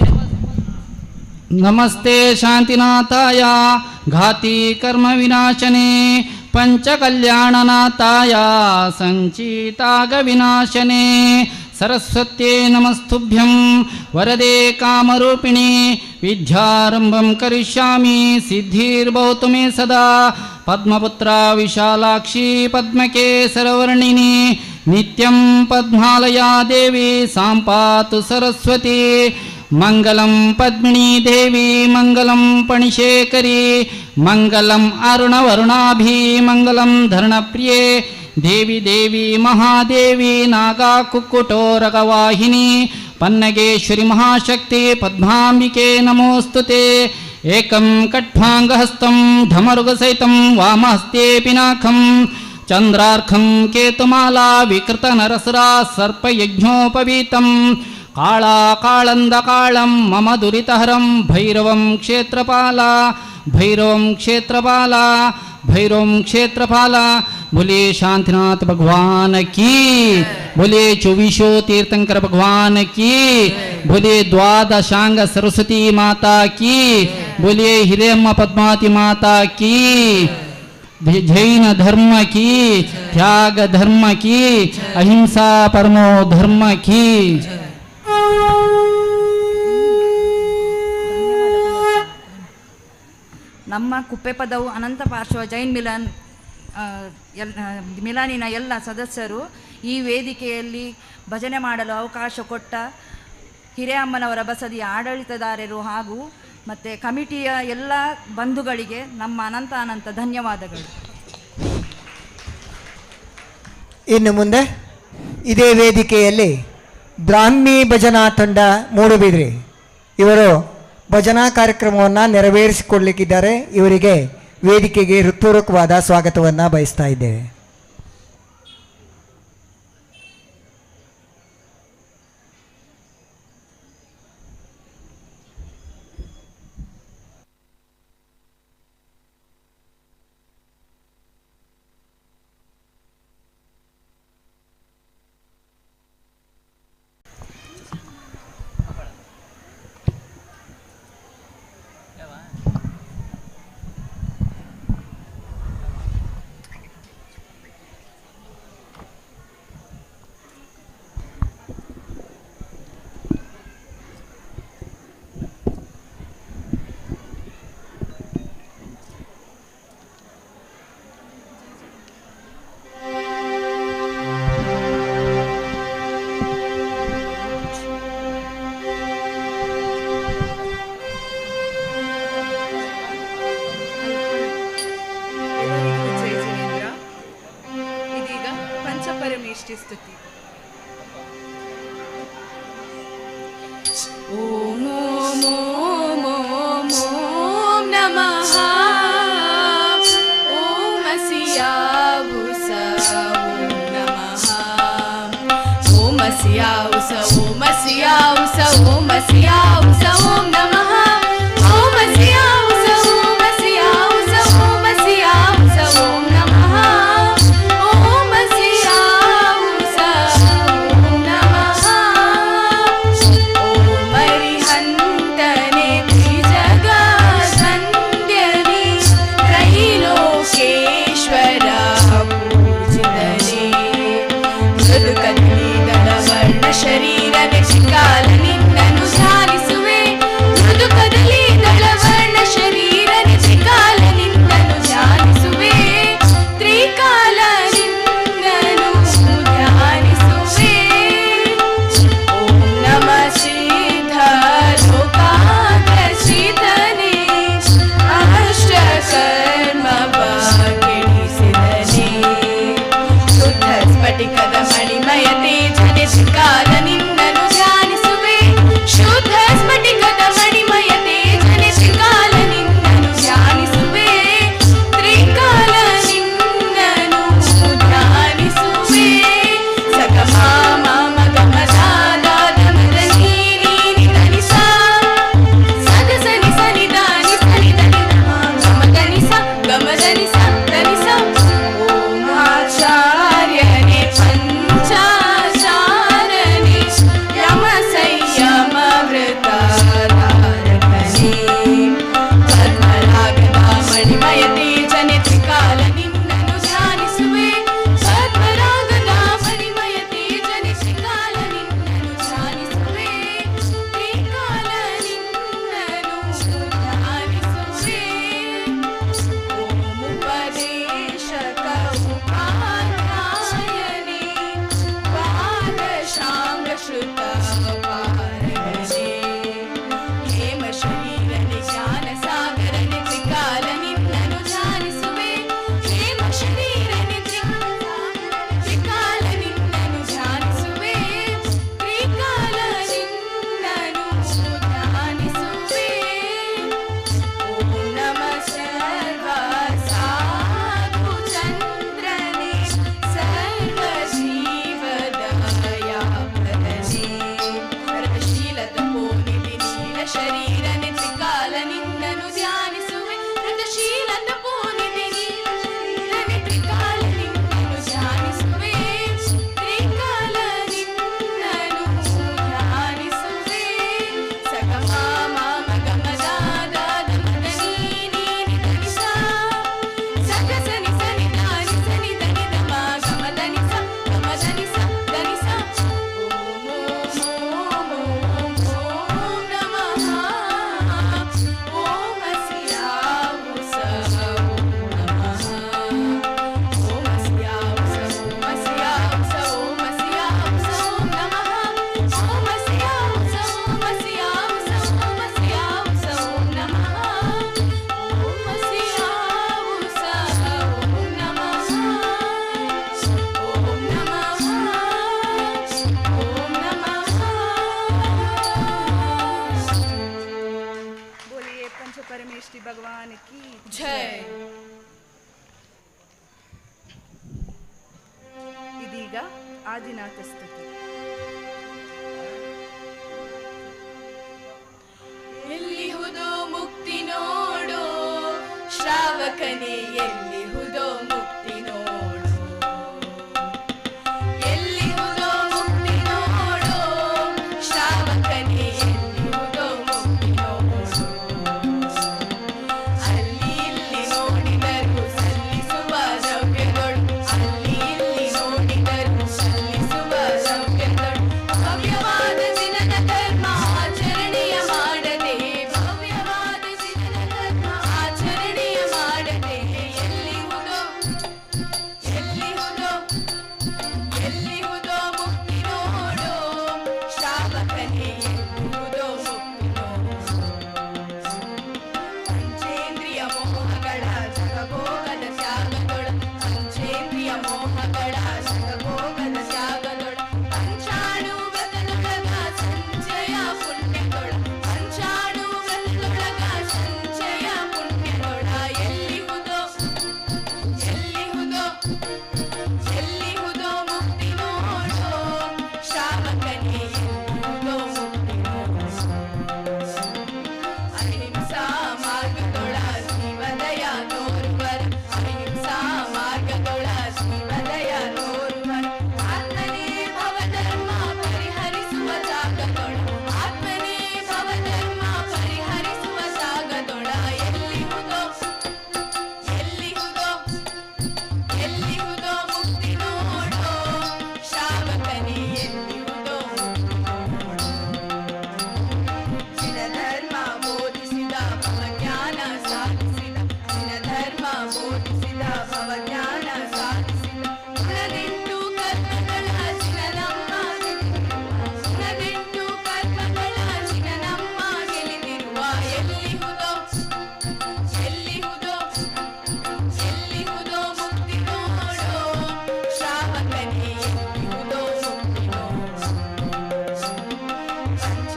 नमस्ते शांतिनाथाय घाती कर्म विनाशने पंचकल्याणनाथाय संचिताग विनाशने सरस्वत्ये नमस्तुभ्यं वरदे कामरूपिणी विद्यारंभं करिष्यामि सिद्धिर्भवतु मे सदा पद्मपुत्रा विशालाक्षी पद्मकेसरवर्णिनी नित्यं पद्मालया देवी साम्पातु सरस्वती मंगलं पद्मिनी देवी मंगलं पणिशेखरी मंगलं अरुणवरुणाभि मंगलं धरणप्रिये देवी देवी महादेवी नागा कुक्कुटोरगवाहिनी पन्नगेश्वरी महाशक्ति पद्मांबिके नमोस्तुते एकं कट्वांगहस्तं धमरुगसहितं वामहस्ते पिनाकं चंद्रार्कं केतुमाला विकृतनरसरा सर्पयज्ञोपवीतं काळाकाळन्दकाळं मम दुरितहरं भैरवं क्षेत्रपाला भैरवं क्षेत्रपाला भैरवं क्षेत्रपाला बोले शांतिनाथ भगवान की बोले चौबीसो तीर्थंकर भगवान की बोले द्वादशांग सरस्वती माता की बोले हिरेम्म पद्मावती माता की जैन धर्म की त्याग धर्म की अहिंसा परमो धर्म की ನಮ್ಮ ಕುಪ್ಪೆಪದವು ಅನಂತ ಪಾರ್ಶ್ವ ಜೈನ್ ಮಿಲಾನಿನ ಎಲ್ಲ ಸದಸ್ಯರು ಈ ವೇದಿಕೆಯಲ್ಲಿ ಭಜನೆ ಮಾಡಲು ಅವಕಾಶ ಕೊಟ್ಟ ಹಿರೇಅಮ್ಮನವರ ಬಸದಿಯ ಆಡಳಿತದಾರರು ಹಾಗೂ ಮತ್ತು ಕಮಿಟಿಯ ಎಲ್ಲ ಬಂಧುಗಳಿಗೆ ನಮ್ಮ ಅನಂತ ಅನಂತ ಧನ್ಯವಾದಗಳು. ಇನ್ನು ಮುಂದೆ ಇದೇ ವೇದಿಕೆಯಲ್ಲಿ ಬ್ರಾಹ್ಮಿ ಭಜನಾ ತಂಡ ಮೂಡುಬಿದ್ರಿ ಇವರು ಭಜನಾ ಕಾರ್ಯಕ್ರಮವನ್ನು ನೆರವೇರಿಸಿಕೊಡ್ಲಿಕ್ಕಿದ್ದಾರೆ. ಇವರಿಗೆ ವೇದಿಕೆಗೆ ಹೃತ್ಪೂರ್ವಕವಾದ ಸ್ವಾಗತವನ್ನು ಬಯಸ್ತಾ ಇದ್ದೇವೆ. ಪರಮೇಷ್ಠಿ ಸ್ತುತಿ. ಓಂ ಓಂ ಓಂ ಓಂ ಓಂ ನಮಃ ಓಂ ಸಿಯಾವುಸ ಓಂ ನಮಃ ಓಂ ಸಿಯಾವುಸ ಓಂ ಸಿಯಾವುಸ ಓಂ ಸಿಯಾವುಸ ಓಂ ನಮಃ ಓಂ ಸಿಯಾವುಸ ಓಂ ಸಿಯಾವುಸ ಓಂ ಸಿಯಾವುಸ ಓಂ ನಮಃ ಓಂ ಸಿಯಾವುಸ ಓಂ ನಮಃ ಓಂ ಹರಿಹಂತನೆ ತ್ರಿಜಗ ಸಂಧ್ಯನಿ ತ್ರೈಲೋಕೇಶ್ವರ ಪೂಜಿತನೆ ಮೃದು ಕದಲಿದಳ ವರ್ಣ ಶರೀರ ನಿಶಿಕಾಲ ನಿನ್ನನು ಧ್ಯಾನಿಸುವೆ ಮೃದು ಕದಲಿದಳ ವರ್ಣ ಶರೀರ ನಿಶಿಕಾಲ ನಿನ್ನನು ಧ್ಯಾನಿಸುವೆ ತ್ರಿಕಾಲ ನಿನ್ನನು ಧ್ಯಾನಿಸುವೆ ಓಂ ನಮಃ ಸಿದ್ಧ ಲೋಕಾದರ್ಶಿತನೇ ಅಷ್ಟಕರ್ಮ ಕೆಡಿಸಿದನೇ ಶುದ್ಧ ಸ್ಫಟಿಕದ ಮಣಿಮಯ ತೇಜನೆ ತ್ರಿಕಾಲ ನಿನ್ನನು ಧ್ಯಾನಿಸುವೆ ಶುದ್ಧ ಸ್ಫಟಿಕದ ಮಣಿಮಯ ತೇಜನೆ ತ್ರಿಕಾಲ ನಿನ್ನನು ಧ್ಯಾನಿಸುವೆ ತ್ರಿಕಾಲ ನಿನ್ನನು ಧ್ಯಾನಿಸುವೆ ಸಗಮ ಮಾಮ ಗಮ ದಾದ ಧಮದ ನೀನಿ ಧನಿಸ ಸದ ಸನಿ ಸನಿ ದಾನಿ ಸನಿ ಧನಿ ಗಮ ಧನಿಸ ಗಮ ಧನಿಸ ಧನಿಸ ಓಂ ಆಚಾರ್ಯನೇ ಪಂಚಾಚಾರನೇ ಯಮ ಸಂಯಮ ವೃತ ಧಾರಕನೇ ಪದ್ಮರಾಗದ ಮಣಿಮಯ ತೇಜನೆ ತ್ರಿಕಾಲ ನಿನ್ನನು ಧ್ಯಾನಿಸುವೆ ಪದ್ಮರಾಗದ ಮಣಿಮಯ ತೇಜನೆ ತ್ರಿಕಾಲ ನಿನ್ನನು ಧ್ಯಾನಿಸುವೆ ತ್ರಿಕಾಲ ನಿನ್ನನು ಧ್ಯಾನಿಸುವೆ ಓಂ ಉಪದೇಶಕ ಉಪಾಧ್ಯಾಯನೇ ಪಾದಶಾಂಗ ಶ್ರುತ ಪಾರಗನೇ ಹೇಮ ಶರೀರನೆ ಜ್ಞಾನ ಸಾಗರನೆ ತ್ರಿಕಾಲ ನಿನ್ನನು ಧ್ಯಾನಿಸುವೆ ಹೇಮ ಶರೀರನೆ ತ್ರಿಕಾಲ ನಿನ್ನನು ಧ್ಯಾನಿಸುವೆ ತ್ರಿಕಾಲ ನಿನ್ನನು ಧ್ಯಾನಿಸುವೆ ಓಂ ನಮಃ ಸರ್ವ ಸಾಧು ಚಂದ್ರನೇ ಸರ್ವ ಜೀವದಯಾಪರನೇ ರಥಶೀಲದ ಪೋನಿಧಿ ನೀಲ ಶರೀರನೆ ತ್ರಿಕಾಲ ನಿನ್ನನು ಧ್ಯಾನಿಸುವೆ ರಥಶೀಲದ ಪೋನಿಧಿ ನೀಲ ಶರೀರನೆ ತ್ರಿಕಾಲ ನಿನ್ನನು ಧ್ಯಾನಿಸುವೆ ತ್ರಿಕಾಲ ನಿನ್ನನು ಧ್ಯಾನಿಸುವೆ ಸಗಮ ಮಾಮ ಗಮ ದಾದ ಧಮದ ನೀನಿ ಧನಿಸ ಸಗ ಸನಿ ಸನಿ ದಾನಿ ಸನಿ ಧನಿ ಧಮ ಗಮ ಧನಿಸ ಗಮ ಧನಿಸ ಧನಿಸ ಓಂ ಓಂ ಓಂ ಓಂ ನಮಃ ಓಂ ಸಿಯಾವುಸ ಓಂ ನಮಃ ಓಂ ಸಿಯಾವುಸ ಓಂ ಸಿಯಾವುಸ ಓಂ ಸಿಯಾವುಸ ಓಂ ನಮಃ ಓಂ ಸಿಯಾವುಸ ಓಂ ಸಿಯಾವುಸ ಓಂ ಸಿಯಾವುಸ ಓಂ ನಮಃ ಓಂ ಸಿಯಾವುಸ ಓಂ ನಮಃ ಓಂ ನಮಃ ಓಂ ನಮಃ बोलिए पंच परमेष्ठी भगवान की ಜೈ ಇದೀಗ ಆದಿನಾಥ ಸ್ತುತಿ. ಎಲ್ಲಿಹುದೋ ಮುಕ್ತಿ ನೋಡೋ ಶ್ರಾವಕನೇ ಎಲ್ಲಿಹುದೋ ಮುಕ್ತಿ ನೋಡೋ ಎಲ್ಲಿಹುದೋ ಮುಕ್ತಿ ನೋಡೋ ಶ್ರಾವಕನೇ ಎಲ್ಲಿಹುದೋ ಮುಕ್ತಿ ನೋಡೋ ಅಲ್ಲಿ ಇಲ್ಲಿ ನೋಡಿದರು ಸಲ್ಲಿಸುವ ದ್ರವ್ಯಗಳು ಅಲ್ಲಿ ಇಲ್ಲಿ ನೋಡಿದರು ಸಲ್ಲಿಸುವ ದ್ರವ್ಯಗಳು ಭವ್ಯವಾದ ದಿನದ ಧರ್ಮ ಆಚರಣೆಯ ಮಾಡದೆ ಭವ್ಯವಾದ ದಿನದ ಧರ್ಮ ಆಚರಣೆಯ ಮಾಡದೆ ಎಲ್ಲಿ ಪುಣ್ಯದೊಳ ಶತಭೋಗದ ತ್ಯಾಗದೊಳ ಪಂಚಾಣು ವ್ರತದೊಳಗ ಸಂಚಯ ಪುಣ್ಯದೊಳ ಪಂಚಾಣು ವ್ರತದೊಳಗ ಸಂಚಯ ಪುಣ್ಯದೊಳ ಎಲ್ಲಿಹುದೋ ಎಲ್ಲಿಹುದೋ ಎಲ್ಲಿಹುದೋ ಮುಕ್ತಿ ನೋಡೋ ಶ್ರಾವಕನೇ ಎಲ್ಲಿಹುದೋ ಮುಕ್ತಿ ನೋಡೋ ಅಹಿಂಸಾ ಮಾರ್ಗದೊಳ ಜೀವದಯ ತೋರುವರ ಅಹಿಂಸಾ ಮಾರ್ಗದೊಳ ಜೀವದಯ ತೋರುವರ ಆತ್ಮನೇ ಭವಧರ್ಮ ಪರಿಹರಿಸುವ ಜಾಗದೊಳ ಆತ್ಮನೇ ಭವಧರ್ಮ ಪರಿಹರಿಸುವ ಜಾಗದೊಳ ಎಲ್ಲಿಹುದೋ ಎಲ್ಲಿಹುದೋ ಎಲ್ಲಿಹುದೋ ಮುಕ್ತಿ ನೋಡೋ ಶ್ರಾವಕನೇ ಎಲ್ಲಿಹುದೋ ಧರ್ಮ ಬೋಧಿಸಿದ ಭವಜ್ಞಾನ ಸಾಧಿಸಿದ ಧರ್ಮ ಬೋಧಿಸಿದ ಭವಜ್ಞಾನ ಸಾಧಿಸಿದ ಗುಣದಿಂಟು ಕರ್ಮಗಳ ನಮ್ಮ ಗುಣದಿಂಟು ಕರ್ಮಗಳ ನಮ್ಮ ಗೆಲಿದಿರುವ ಎಲ್ಲಿಹುದೋ ಎಲ್ಲಿಹುದೋ ಎಲ್ಲಿಹುದೋ ಮುಕ್ತಿ ನೋಡೋ ಶ್ರಾವಕನೇ ಎಲ್ಲಿಹುದೋ ಮುಕ್ತಿ ನೋಡೋ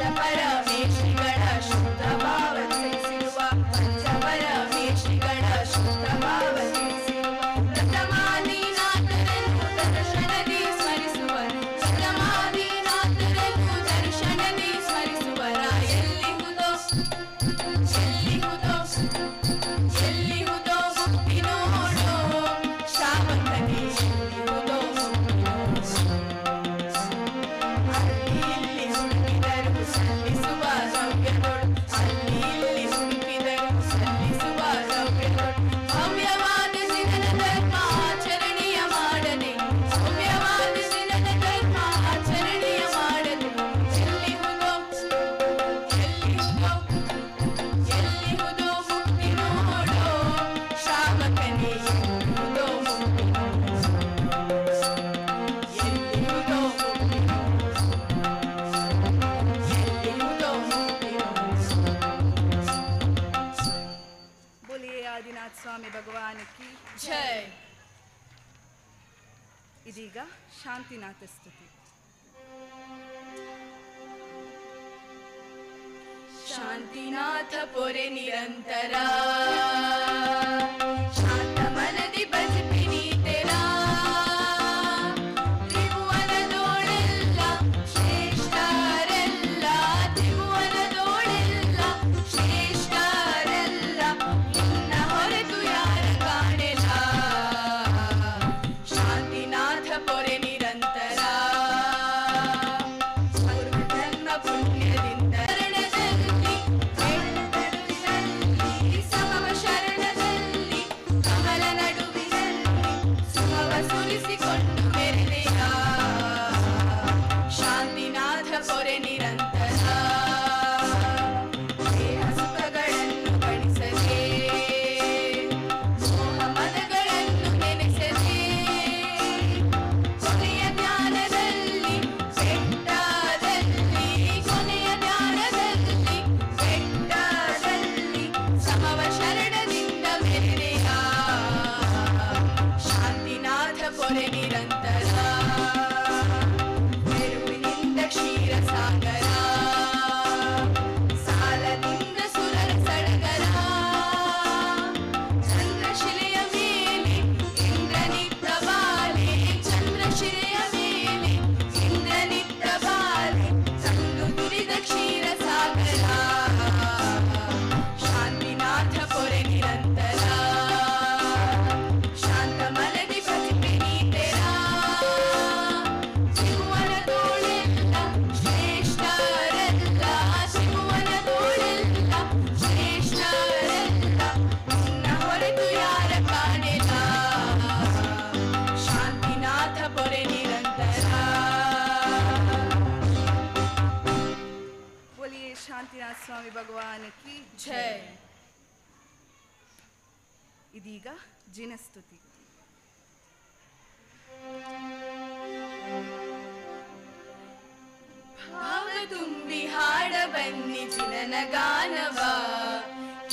ಪಂಚಪರಮೇಶಿಗಳ ಶುದ್ಧ ಭಾವ ತಿಳಿಸಿರುವ ಪಂಚಪರಮೇಶಿಗಳ ಶುದ್ಧ ಭಾವ ತಿಳಿಸಿರುವ ಪ್ರಥಮಾದಿನಾಥರನ್ನು ದರ್ಶನದಿ ಸ್ಮರಿಸುವರು ಪ್ರಥಮಾದಿನಾಥರನ್ನು ದರ್ಶನದಿ ಸ್ಮರಿಸುವರ ಎಲ್ಲಿಹುದೋ ಎಲ್ಲಿಹುದೋ ಎಲ್ಲಿಹುದೋ ಮುಕ್ತಿ ನೋಡೋ ಶ್ರಾವಕನೇ ಎಲ್ಲಿಹುದೋ ಮುಕ್ತಿ ನೋಡೋ ಅಲ್ಲಿ ಇಲ್ಲಿ ಹುಡುಕಿದರು ಸಲ್ಲಿಸುವ ದ್ರವ್ಯಗಳು ಅಲ್ಲಿ ಇಲ್ಲಿ ಹುಡುಕಿದರು ಸಲ್ಲಿಸುವ ದ್ರವ್ಯಗಳು ಭವ್ಯವಾದ ಸಿನನ ಧರ್ಮ ಆಚರಣೆಯ ಮಾಡದೆ ಭವ್ಯವಾದ ಸಿನನ ಧರ್ಮ ಆಚರಣೆಯ ಮಾಡದೆ ಎಲ್ಲಿಹುದೋ ಎಲ್ಲಿಹುದೋ ಎಲ್ಲಿಹುದೋ ಮುಕ್ತಿ ನೋಡೋ ಶ್ರಾವಕನೇ ಎಲ್ಲಿಹುದೋ ಮುಕ್ತಿ ನೋಡೋ ಎಲ್ಲಿಹುದೋ ಮುಕ್ತಿ ಎಲ್ಲಿಹುದೋ ಮುಕ್ತಿ बोलिए आदिनाथ स्वामी भगवान की ಜೈ ಇದೀಗ ಶಾಂತಿನಾಥ ಸ್ತುತಿ. ಶಾಂತಿನಾಥ ಪೊರೆ ನಿರಂತರ ಶಾಂತ ಮನದಿ ಭಜಿಪಿನಿ ತೆರ ತ್ರಿಭುವನದೋಳೆಲ್ಲ ಶ್ರೇಷ್ಠರೆಲ್ಲ ತ್ರಿಭುವನದೋಳೆಲ್ಲ ಶ್ರೇಷ್ಠರೆಲ್ಲ ನಿನ್ನ ಹೊರತು ಯಾರ ಕಾಣೆಲ್ಲ ಶಾಂತಿನಾಥ ಪೊರೆ ನಿರಂತರ ಧರ್ಮ ಪುಣ್ಯದಿಂದ ಶರಣದಲ್ಲಿ ಸಮವ ಶರಣದಲ್ಲಿ ಕಮಲ ನಡುವಿನಲ್ಲಿ ಸುಮವ ಸುರಿಸಿಕೊಂಡು ಮೆರೆದೆಯ ಶಾಂತಿನಾಥ ಪೊರೆ ನಿರಂತರ ದೇಹ ಸುಖಗಳನ್ನು ಗಣಿಸದೆ ಮೋಹ ಮದಗಳನ್ನು ನೆನೆಸದೆ ಕೊನೆಯ ಧ್ಯಾನದಲ್ಲಿ ಬೆಟ್ಟದಲ್ಲಿ ಕೊನೆಯ ಧ್ಯಾನದಲ್ಲಿ ಬೆಟ್ಟದಲ್ಲಿ ಸಮವ ಶರಣದಿಂದ ಮೆರೆದೆಯ ಶಾಂತಿನಾಥ ಪೊರೆ ನಿರಂತರ ಬೆರುವಿನಿಂದ ಕ್ಷೀರ ಸಾಗರ ಸಾಲದಿಂದ ಸುರರ ಸಡಗರ ಚಂದ್ರಶಿಲೆಯ ಮೇಲೆ ಇಂದ್ರನಿತ್ತ ಬಾಲೆ ಚಂದ್ರಶಿಲೆಯ ಮೇಲೆ ಇಂದ್ರನಿತ್ತ ಬಾಲೆ ತಂದು ದುರಿದ ಕ್ಷೀರ ಸಾಗರ ಶಾಂತಿನಾಥ ಪೊರೆ ನಿರಂತರ ಶಾಂತ ಮನದಿ ಭಜಿಪಿನಿ ತೆರ ಶಿವನದೋಳೆಲ್ಲ ಶ್ರೇಷ್ಠರೆಲ್ಲ ಶಿವನದೋಳೆಲ್ಲ ಶ್ರೇಷ್ಠರೆಲ್ಲ ನಿನ್ನ ಹೊರತು ಯಾರ ಕಾಣೆಲ್ಲ ಶಾಂತಿನಾಥ ಪೊರೆ ನಿರಂತರ बोलिए शांतिनाथ स्वामी भगवान की ಜೈ ಇದೀಗ ಜಿನಸ್ತುತಿ. ಭಾವ ತುಂಬಿ ಹಾಡ ಬನ್ನಿ ಜಿನನ ಗಾನವ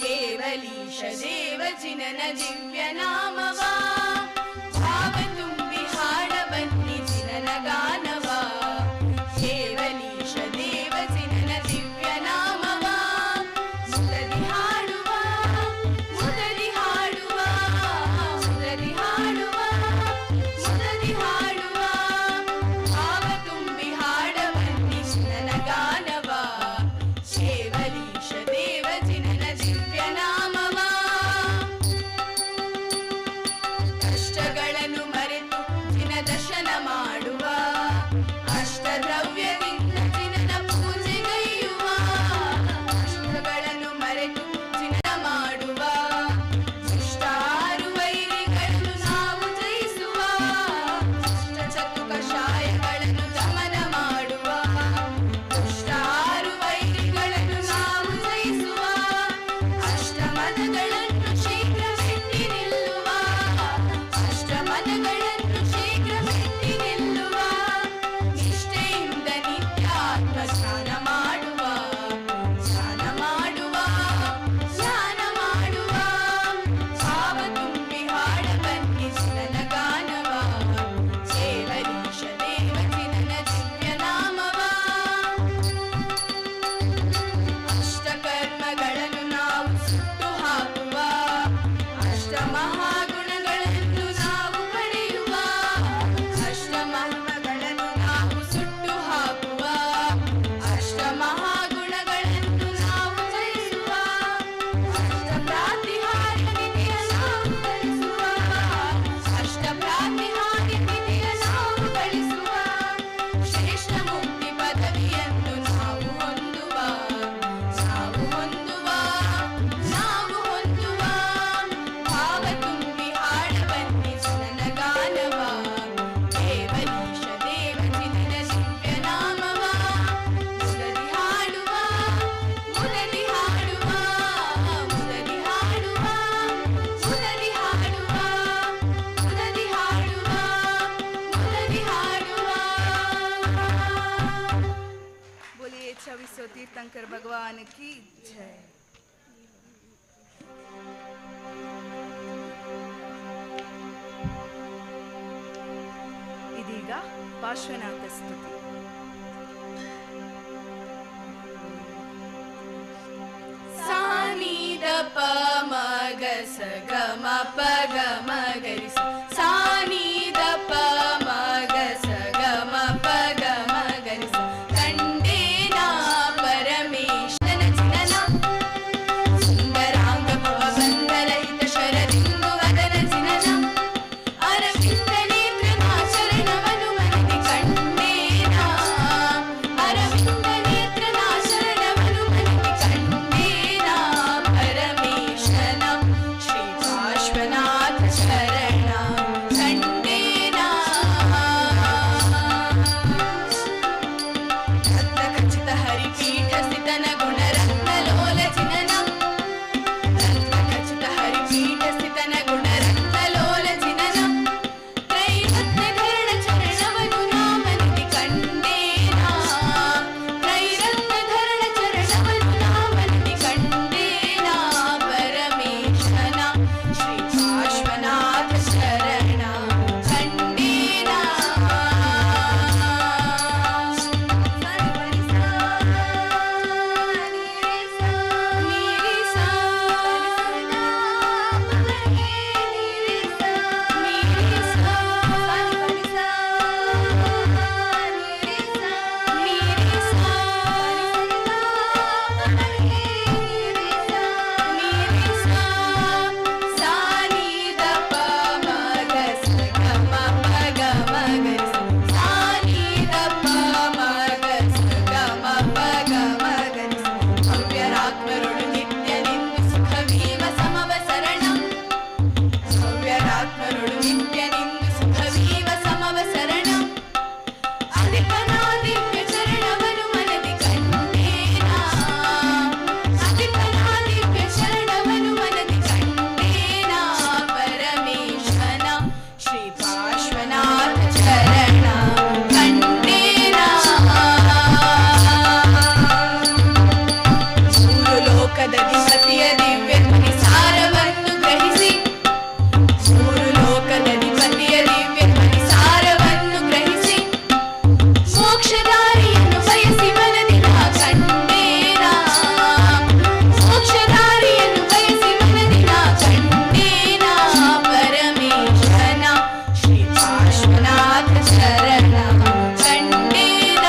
ಕೇವಲೀಶ ದೇವ ಜಿನನ ದಿವ್ಯ ನಾಮವ ಭಾವ ತುಂಬಿ ಹಾಡ तीर्थंकर भगवान की जय। ಇದೀಗ ಪಾರ್ಶ್ವನಾಥ ಸ್ತುತಿ. ಸಾನಿ ದ ಪ ಮ ಗ ಸ ಗ ಮ ಪ ಗ ಮ ಗ ರಿ ಸ. ಸಾನಿ ದ ಪ ಮ ಗ ಸ ಗ ಮ ಪ ಗ ಮ ಗ ರಿ ಸ. ಕಂಡೇನ ಪರಮೇಶನ ಚಿನನ ಸುಂದರಾಂಗ ಭವಬಂಧರಹಿತ ಶರದಿಂದು ವದನ ಚಿನನ. ಅರವಿಂದ ನೇತ್ರನ ಶರಣವನು ಮನದಿ ಕಂಡೇನ. ಅರವಿಂದ ನೇತ್ರನ ಶರಣವನು ಮನದಿ ಕಂಡೇನ. ಪರಮೇಶನ ಶ್ರೀ ಪಾರ್ಶ್ವನಾಥ ಶರಣ ಕಂಡೇನ. ರತ್ನ ಖಚಿತ ಹರಿಪೀಠ ಸ್ಥಿತನ ಗುಣರತ್ನ ಲೋಲ ಚಿನನ. ರತ್ನ ಖಚಿತ ಹರಿಪೀಠ ಸ್ಥಿತನ ಗುಣರತ್ನ ಲೋಲ ಚಿನನ. ತ್ರೈರತ್ನಧರಣ ಚರಣವನು ನಾಮನಿಧಿ ಕಂಡೇನ. ತ್ರೈರತ್ನಧರಣ ಚರಣವನು ನಾಮನಿಧಿ ಕಂಡೇನ. ಪರಮೇಶನ ಶ್ರೀ ಪಾರ್ಶ್ವನಾಥ ಶರಣ ಕಂಡೇನ. ಭವ್ಯರಾತ್ಮರುಳು ನಿತ್ಯನಿಂದು ಸುಖವೀವ ಸಮವಸರಣಂ. ಭವ್ಯರಾತ್ಮರುಳು ನಿತ್ಯನಿಂದು ಸುಖವೀವ ಸಮವಸರಣಂ. ಅಧಿಪನಾದಿವ್ಯ ಚರಣವನು ಮನದಿ ಕಂಡೇನ. ಅಧಿಪನಾದಿವ್ಯ ಚರಣವನು ಮನದಿ ಕಂಡೇನ. ಪರಮೇಶನ ಶ್ರೀ ಪಾರ್ಶ್ವನಾಥ ಶರಣ ಕಂಡೇನ. ಮೂರು ಲೋಕದ ಅಧಿಪತಿಯ ದಿವ್ಯ ಧ್ವನಿ ಸಾರವನ್ನು ಗ್ರಹಿಸಿ. ಮೂರು ಲೋಕದ ಅಧಿಪತಿಯ ದಿವ್ಯ ಧ್ವನಿ ಸಾರವನ್ನು ಗ್ರಹಿಸಿ. ಮೋಕ್ಷದಾರಿಯನ್ನು ಬಯಸಿ ಮನದಿ ನಾ ಕಂಡೇನ. ಮೋಕ್ಷದಾರಿಯನ್ನು ಬಯಸಿ ಮನದಿ ನಾ ಕಂಡೇನ. ಪರಮೇಶನ ಶ್ರೀ ಪಾರ್ಶ್ವನಾಥ ಶರಣ ಕಂಡೇನ.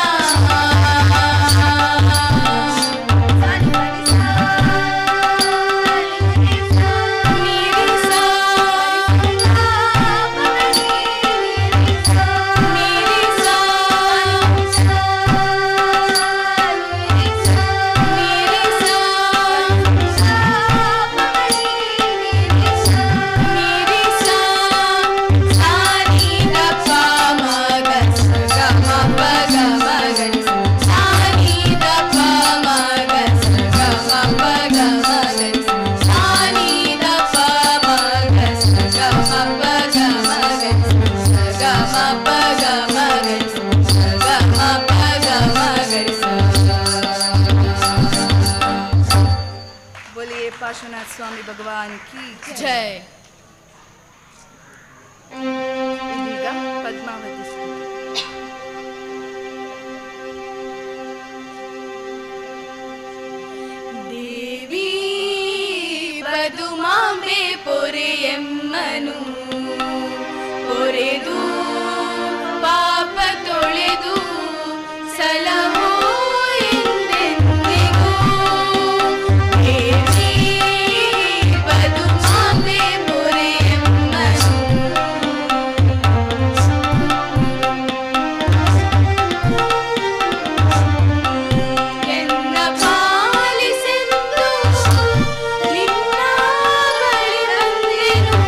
बोलिए पार्श्वनाथ स्वामी भगवान की जय. ಇದೀಗ ಪದ್ಮಾವತಿ ಸ್ತುತಿ. ದೇವಿ ಪದುಮಾಂಬೆ ಪೊರೆಯಮ್ಮನು ಪೊರೆದು ಪಾಪ ತೊಳೆದು ಸಲಹೋ ಎಂದೆಂದಿಗೂ. ದೇವಿ ಪದುಮಾಂಬೆ ಪೊರೆಯಮ್ಮನು ಎನ್ನ ಪಾಲಿಸೆಂದು ನಿನ್ನ ಬಳಿ ಬಂದೆನು.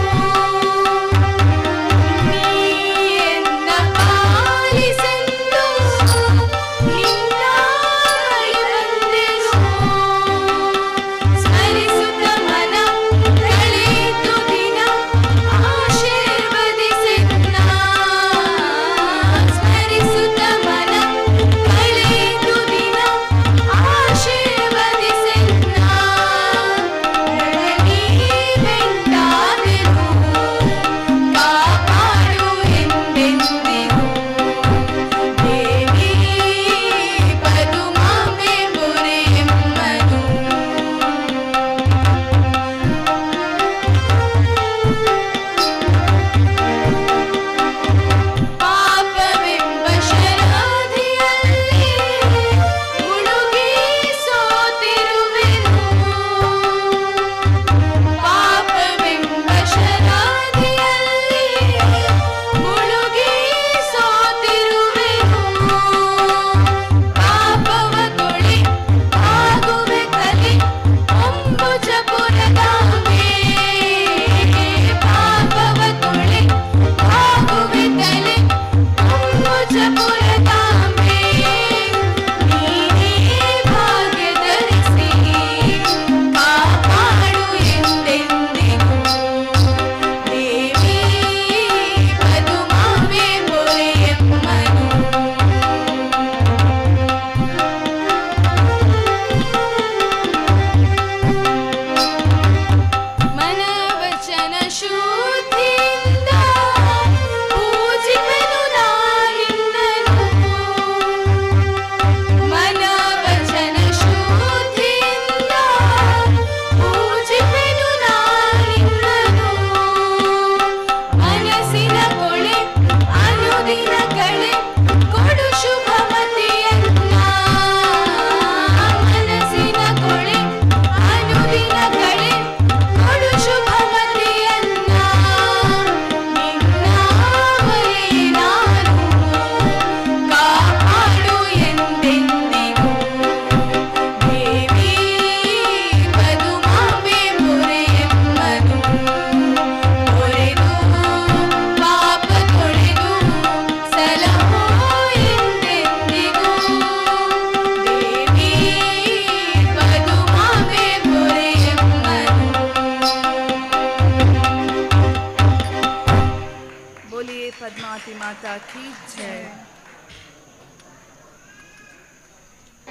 की जय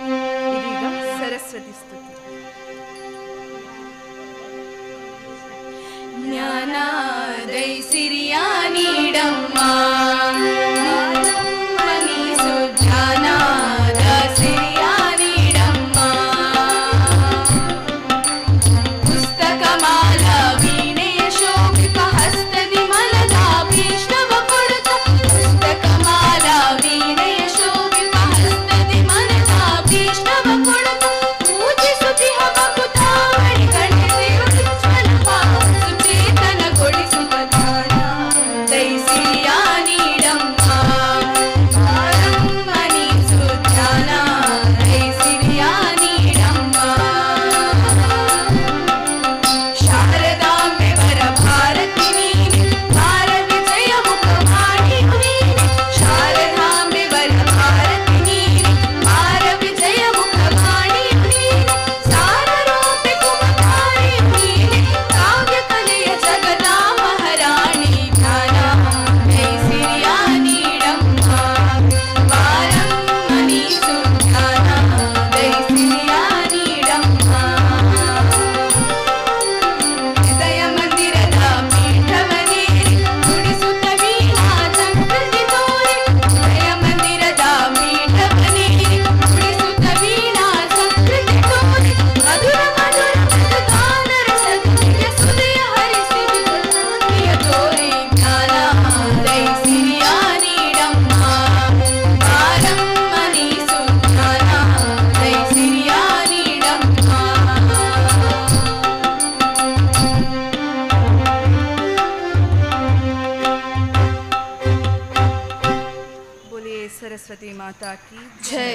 ಇದೀಗ ಸರಸ್ವತಿ ಸ್ತುತಿ ಜ್ಞಾನದೈ ಸಿರಿಯ ನೀಡಮ್ಮ ಮನೀಸು ಜ್ಞಾನದ ಸಿರಿಯ ನೀಡಮ್ಮ ಪುಸ್ತಕ ಮಾಲ ವೀಣೆಯ ಶೋಭಿತ ಹಸ್ತದಿ ಮಲದ ಭೀಷ್ಣವ ಕೊಡುತ್ತ ಪುಸ್ತಕ ಮಾಲ ವೀಣೆಯ ಶೋಭಿತ ಹಸ್ತದಿ ಮಲದ ಭೀಷ್ಣವ ಕೊಡುತ್ತ ಪೂಜಿಸುತ್ತಿಹ ಮಗುತಾವಳಿ ಗಣತಿಯು ಉಜ್ವಲ ಸುಚೇತನಗೊಳಿಸುತ್ತ ಜ್ಞಾನ ದೈಸಿರಿಯ ನೀಡಮ್ಮ ಮನೀಸು ಜ್ಞಾನ ದೈಸಿರಿಯ ನೀಡಮ್ಮ ಶಾರದಾಂಬೆ ವರ ಭಾರತಿ ನೀನೆ ಭಾರ ವಿಜಯ ಮುಖ ಮಾಡಿ ನೀನೆ ಶಾರದಾಂಬೆ ವರ ಭಾರತಿ ನೀನೆ ಭಾರ ವಿಜಯ ಮುಖ ಮಾಡಿ ನೀನೆ ಸಾರರೂಪೆ ಕುಮಕಾರಿ ನೀನೆ ಕಾವ್ಯ ಕಲೆಯ ಜಗದ ಮಹಾರಾಣಿ ಜ್ಞಾನ ದೈಸಿರಿಯ ನೀಡಮ್ಮ ವಾರಂ ಮನೀಸು ಜ್ಞಾನ ದೈಸಿರಿಯ ನೀಡಮ್ಮ ಹೃದಯ ಮಂದಿರದ ಪೀಠವನೇರಿ ನುಡಿಸುತ್ತ ವೀಣಾ ಸಂಸ್ಕೃತಿ ತೋರಿ ಹೃದಯ ಮಂದಿರದ ಪೀಠವನೇರಿ ನುಡಿಸುತ್ತ ವೀಣಾ ಸಂಸ್ಕೃತಿ ತೋರಿ ಮಧುರ ಮಧುರ ಮಧುಗಾನ ರಸಕ್ಕೆ ಸುದಯ ಹರಿಸಿ ಶಾಂತಿಯ ತೋರಿ ಜ್ಞಾನ ದೈಸಿರಿಯ ನೀಡಮ್ಮ ವಾರಂ ಮನೀಸು ಜ್ಞಾನ ದೈಸಿರಿಯ ನೀಡಮ್ಮ बोलिए सरस्वती माता की ಜೈ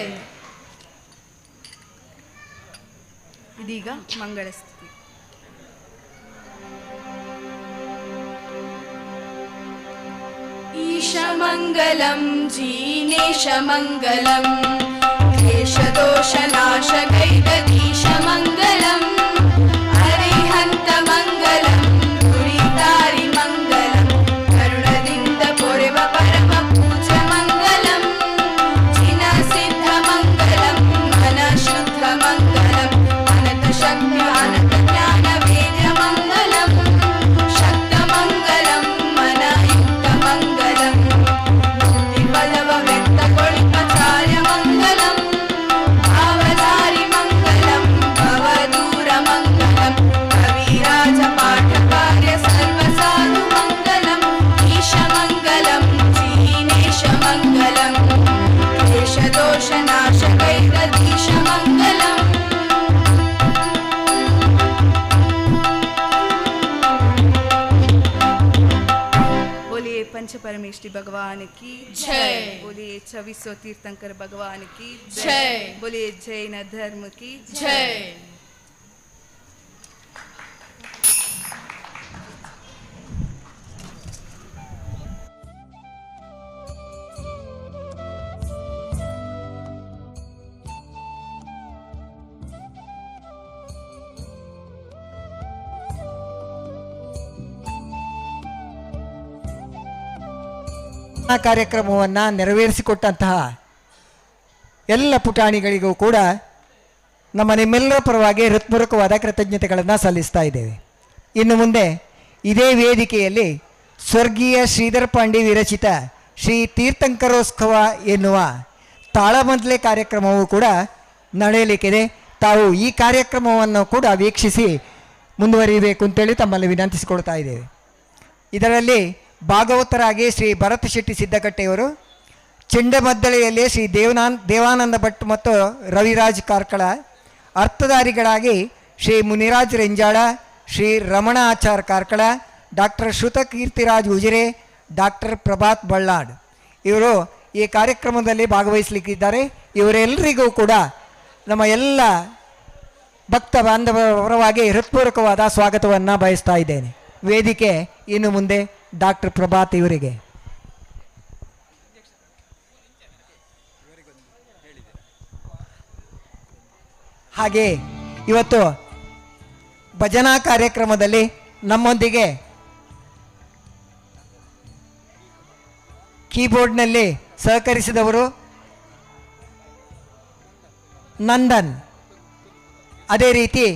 ಇದೀಗ ಮಂಗಳ ಸ್ತುತಿ ईशमङ्गलं जीनेशमङ्गलं क्लेशदोषनाशकैकदीशमङ्गलम् अरिहन्तमङ्गलं दुरितारिमङ्गलं करुणदिन्द पोरेव परम पूज्यमङ्गलं जिनसिद्धमङ्गलं मनशुद्धमङ्गलं अनन्तशक्ति अनन्तज्ञानवेद्यमङ्गलं शक्तमङ्गलं मनयुक्तमङ्गलं मुक्तिपदव व्यक्तकोळिपचार्यमङ्गलं भावधारिमङ्गलं भवदूरमङ्गलं कविराजपाठकार्य सर्वसाधुमङ्गलं ईशमङ्गलं जीनेशमङ्गलं क्लेशदोषनाशकैकदीशमङ्गलम् बोलिए पंच परमेष्टि भगवान की जय। बोलिए 2400 तीर्थंकर भगवान की जय। बोलिए जैन धर्म की जय ಕಾರ್ಯಕ್ರಮವನ್ನು ನೆರವೇರಿಸಿಕೊಟ್ಟಂತಹ ಎಲ್ಲ ಪುಟಾಣಿಗಳಿಗೂ ಕೂಡ ನಿಮ್ಮೆಲ್ಲರ ಪರವಾಗಿ ಹೃತ್ಪೂರ್ವಕವಾದ ಕೃತಜ್ಞತೆಗಳನ್ನು ಸಲ್ಲಿಸ್ತಾ ಇದ್ದೇವೆ. ಇನ್ನು ಮುಂದೆ ಇದೇ ವೇದಿಕೆಯಲ್ಲಿ ಸ್ವರ್ಗೀಯ ಶ್ರೀಧರ್ ಪಾಂಡೆ ವಿರಚಿತ ಶ್ರೀ ತೀರ್ಥಂಕರೋತ್ಸವ ಎನ್ನುವ ತಾಳಮದ್ದಲೆ ಕಾರ್ಯಕ್ರಮವು ಕೂಡ ನಡೆಯಲಿಕ್ಕಿದೆ. ತಾವು ಈ ಕಾರ್ಯಕ್ರಮವನ್ನು ಕೂಡ ವೀಕ್ಷಿಸಿ ಮುಂದುವರಿಯಬೇಕು ಅಂತೇಳಿ ತಮ್ಮಲ್ಲಿ ವಿನಂತಿಸಿಕೊಳ್ತಾ ಇದ್ದೇವೆ. ಇದರಲ್ಲಿ ಭಾಗವತರಾಗಿ ಶ್ರೀ ಭರತ್ ಶೆಟ್ಟಿ ಸಿದ್ದಕಟ್ಟೆಯವರು, ಚೆಂಡಮದ್ದಳೆಯಲ್ಲಿ ಶ್ರೀ ದೇವಾನಂದ ಭಟ್ ಮತ್ತು ರವಿರಾಜ್ ಕಾರ್ಕಳ, ಅರ್ಥಧಾರಿಗಳಾಗಿ ಶ್ರೀ ಮುನಿರಾಜ್ ರೆಂಜಾಳ, ಶ್ರೀ ರಮಣ ಆಚಾರ್ ಕಾರ್ಕಳ, ಡಾಕ್ಟರ್ ಶ್ರುತಕೀರ್ತಿರಾಜ್ ಉಜಿರೆ, ಡಾಕ್ಟರ್ ಪ್ರಭಾತ್ ಬಳ್ಳಾಡ್ ಇವರು ಈ ಕಾರ್ಯಕ್ರಮದಲ್ಲಿ ಭಾಗವಹಿಸಲಿಕ್ಕಿದ್ದಾರೆ. ಇವರೆಲ್ಲರಿಗೂ ಕೂಡ ನಮ್ಮ ಎಲ್ಲ ಭಕ್ತ ಬಾಂಧವರ ಪರವಾಗಿ ಹೃತ್ಪೂರ್ವಕವಾದ ಸ್ವಾಗತವನ್ನು ಬಯಸ್ತಾ ಇದ್ದೇನೆ. ವೇದಿಕೆ ಇನ್ನು ಮುಂದೆ ಡಾಕ್ಟರ್ ಪ್ರಭಾತ್ ಇವರಿಗೆ. ಹಾಗೆ ಇವತ್ತು ಭಜನಾ ಕಾರ್ಯಕ್ರಮದಲ್ಲಿ ನಮ್ಮೊಂದಿಗೆ ಕೀಬೋರ್ಡ್ನಲ್ಲಿ ಸಹಕರಿಸಿದವರು ನಂದನ್. ಅದೇ ರೀತಿ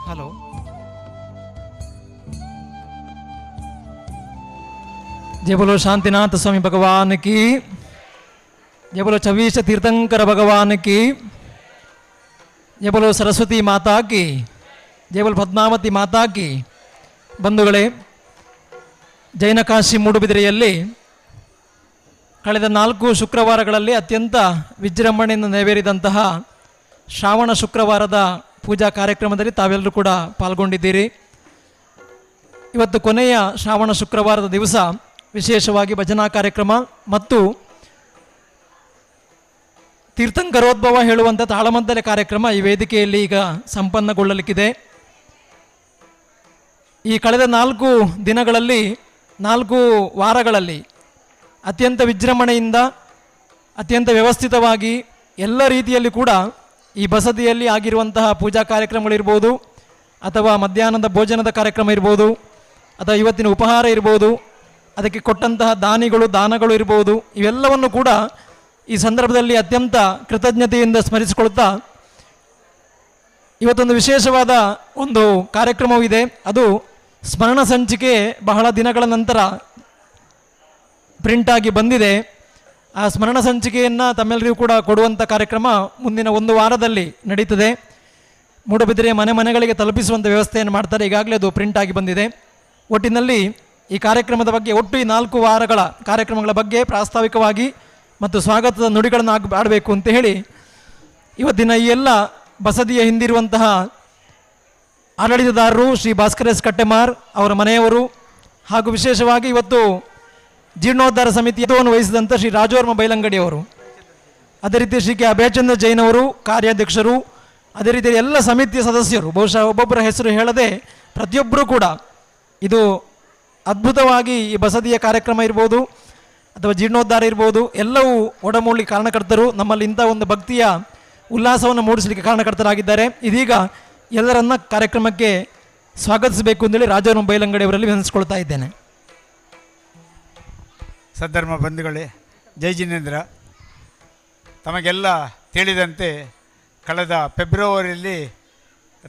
हेलो जय बोलो शांतिनाथ स्वामी भगवान की, जय बोलो चवीश तीर्थंकर भगवान की, जय बोलो सरस्वती माता की, जय बोलो पद्मावती माता की. ಬಂಧುಗಳೇ, ಜೈನಕಾಶಿ ಮೂಡುಬಿದಿರೆಯಲ್ಲಿ ಕಳೆದ 4 ಶುಕ್ರವಾರಗಳಲ್ಲಿ ಅತ್ಯಂತ ವಿಜೃಂಭಣೆಯಿಂದ ನೆರವೇರಿದಂತಹ ಶ್ರಾವಣ ಶುಕ್ರವಾರದ ಪೂಜಾ ಕಾರ್ಯಕ್ರಮದಲ್ಲಿ ತಾವೆಲ್ಲರೂ ಕೂಡ ಪಾಲ್ಗೊಂಡಿದ್ದೀರಿ. ಇವತ್ತು ಕೊನೆಯ ಶ್ರಾವಣ ಶುಕ್ರವಾರದ ದಿವಸ ವಿಶೇಷವಾಗಿ ಭಜನಾ ಕಾರ್ಯಕ್ರಮ ಮತ್ತು ತೀರ್ಥಂಕರೋದ್ಭವ ಹೇಳುವಂಥ ತಾಳಮದ್ದಲೆ ಕಾರ್ಯಕ್ರಮ ಈ ವೇದಿಕೆಯಲ್ಲಿ ಈಗ ಸಂಪನ್ನಗೊಳ್ಳಲಿಕ್ಕಿದೆ. ಈ ಕಳೆದ 4 ದಿನಗಳಲ್ಲಿ 4 ವಾರಗಳಲ್ಲಿ ಅತ್ಯಂತ ವಿಜೃಂಭಣೆಯಿಂದ ಅತ್ಯಂತ ವ್ಯವಸ್ಥಿತವಾಗಿ ಎಲ್ಲ ರೀತಿಯಲ್ಲಿ ಕೂಡ ಈ ಬಸದಿಯಲ್ಲಿ ಆಗಿರುವಂತಹ ಪೂಜಾ ಕಾರ್ಯಕ್ರಮಗಳಿರ್ಬೋದು, ಅಥವಾ ಮಧ್ಯಾಹ್ನದ ಭೋಜನದ ಕಾರ್ಯಕ್ರಮ ಇರ್ಬೋದು, ಅಥವಾ ಇವತ್ತಿನ ಉಪಹಾರ ಇರ್ಬೋದು, ಅದಕ್ಕೆ ಕೊಟ್ಟಂತಹ ದಾನಗಳು ಇರ್ಬೋದು, ಇವೆಲ್ಲವನ್ನು ಕೂಡ ಈ ಸಂದರ್ಭದಲ್ಲಿ ಅತ್ಯಂತ ಕೃತಜ್ಞತೆಯಿಂದ ಸ್ಮರಿಸಿಕೊಳ್ತಾ ಇವತ್ತೊಂದು ವಿಶೇಷವಾದ ಒಂದು ಕಾರ್ಯಕ್ರಮವಿದೆ. ಅದು ಸ್ಮರಣ ಸಂಚಿಕೆ ಬಹಳ ದಿನಗಳ ನಂತರ ಪ್ರಿಂಟಾಗಿ ಬಂದಿದೆ. ಆ ಸ್ಮರಣ ಸಂಚಿಕೆಯನ್ನು ತಮ್ಮೆಲ್ಲರಿಗೂ ಕೂಡ ಕೊಡುವಂಥ ಕಾರ್ಯಕ್ರಮ ಮುಂದಿನ 1 ವಾರದಲ್ಲಿ ನಡೀತದೆ. ಮೂಡುಬಿದಿರೆ ಮನೆಗಳಿಗೆ ತಲುಪಿಸುವಂಥ ವ್ಯವಸ್ಥೆಯನ್ನು ಮಾಡ್ತಾರೆ. ಈಗಾಗಲೇ ಅದು ಪ್ರಿಂಟಾಗಿ ಬಂದಿದೆ. ಒಟ್ಟಿನಲ್ಲಿ ಈ ಕಾರ್ಯಕ್ರಮದ ಬಗ್ಗೆ, ಒಟ್ಟು ಈ 4 ವಾರಗಳ ಕಾರ್ಯಕ್ರಮಗಳ ಬಗ್ಗೆ ಪ್ರಾಸ್ತಾವಿಕವಾಗಿ ಮತ್ತು ಸ್ವಾಗತದ ನುಡಿಗಳನ್ನು ಆಡಬೇಕು ಅಂತ ಹೇಳಿ ಇವತ್ತಿನ ಈ ಎಲ್ಲ ಬಸದಿಯ ಹಿಂದಿರುವಂತಹ ಆಡಳಿತದಾರರು ಶ್ರೀ ಭಾಸ್ಕರ್ ಎಸ್ ಕಟ್ಟೆಮಾರ್ ಅವರ ಮನೆಯವರು, ಹಾಗೂ ವಿಶೇಷವಾಗಿ ಇವತ್ತು ಜೀರ್ಣೋದ್ಧಾರ ಸಮಿತಿಯನ್ನು ವಹಿಸಿದಂಥ ಶ್ರೀ ರಾಜವರ್ಮ ಬೈಲಂಗಡಿಯವರು, ಅದೇ ರೀತಿ ಶ್ರೀ ಕೆ ಅಭಯಚಂದ್ರ ಜೈನ್ ಅವರು ಕಾರ್ಯಾಧ್ಯಕ್ಷರು, ಅದೇ ರೀತಿ ಎಲ್ಲ ಸಮಿತಿಯ ಸದಸ್ಯರು, ಬಹುಶಃ ಒಬ್ಬೊಬ್ಬರ ಹೆಸರು ಹೇಳದೆ ಪ್ರತಿಯೊಬ್ಬರೂ ಕೂಡ ಇದು ಅದ್ಭುತವಾಗಿ ಈ ಬಸದಿಯ ಕಾರ್ಯಕ್ರಮ ಇರ್ಬೋದು ಅಥವಾ ಜೀರ್ಣೋದ್ಧಾರ ಇರ್ಬೋದು ಎಲ್ಲವೂ ಒಡಮೂಡಲಿಕ್ಕೆ ಕಾರಣಕರ್ತರು. ನಮ್ಮಲ್ಲಿ ಇಂಥ ಒಂದು ಭಕ್ತಿಯ ಉಲ್ಲಾಸವನ್ನು ಮೂಡಿಸಲಿಕ್ಕೆ ಕಾರಣಕರ್ತರಾಗಿದ್ದಾರೆ. ಇದೀಗ ಎಲ್ಲರನ್ನ ಕಾರ್ಯಕ್ರಮಕ್ಕೆ ಸ್ವಾಗತಿಸಬೇಕು ಅಂತೇಳಿ ರಾಜವರ್ಮ ಬೈಲಂಗಡಿ ಅವರಲ್ಲಿ ವಿನಂತಿಸಿಕೊಳ್ತಾ ಇದ್ದೇನೆ. ಸದ್ಧರ್ಮ ಬಂಧುಗಳೇ, ಜೈ ಜಿನೇಂದ್ರ. ತಮಗೆಲ್ಲ ತಿಳಿದಂತೆ ಕಳೆದ ಫೆಬ್ರವರಿಯಲ್ಲಿ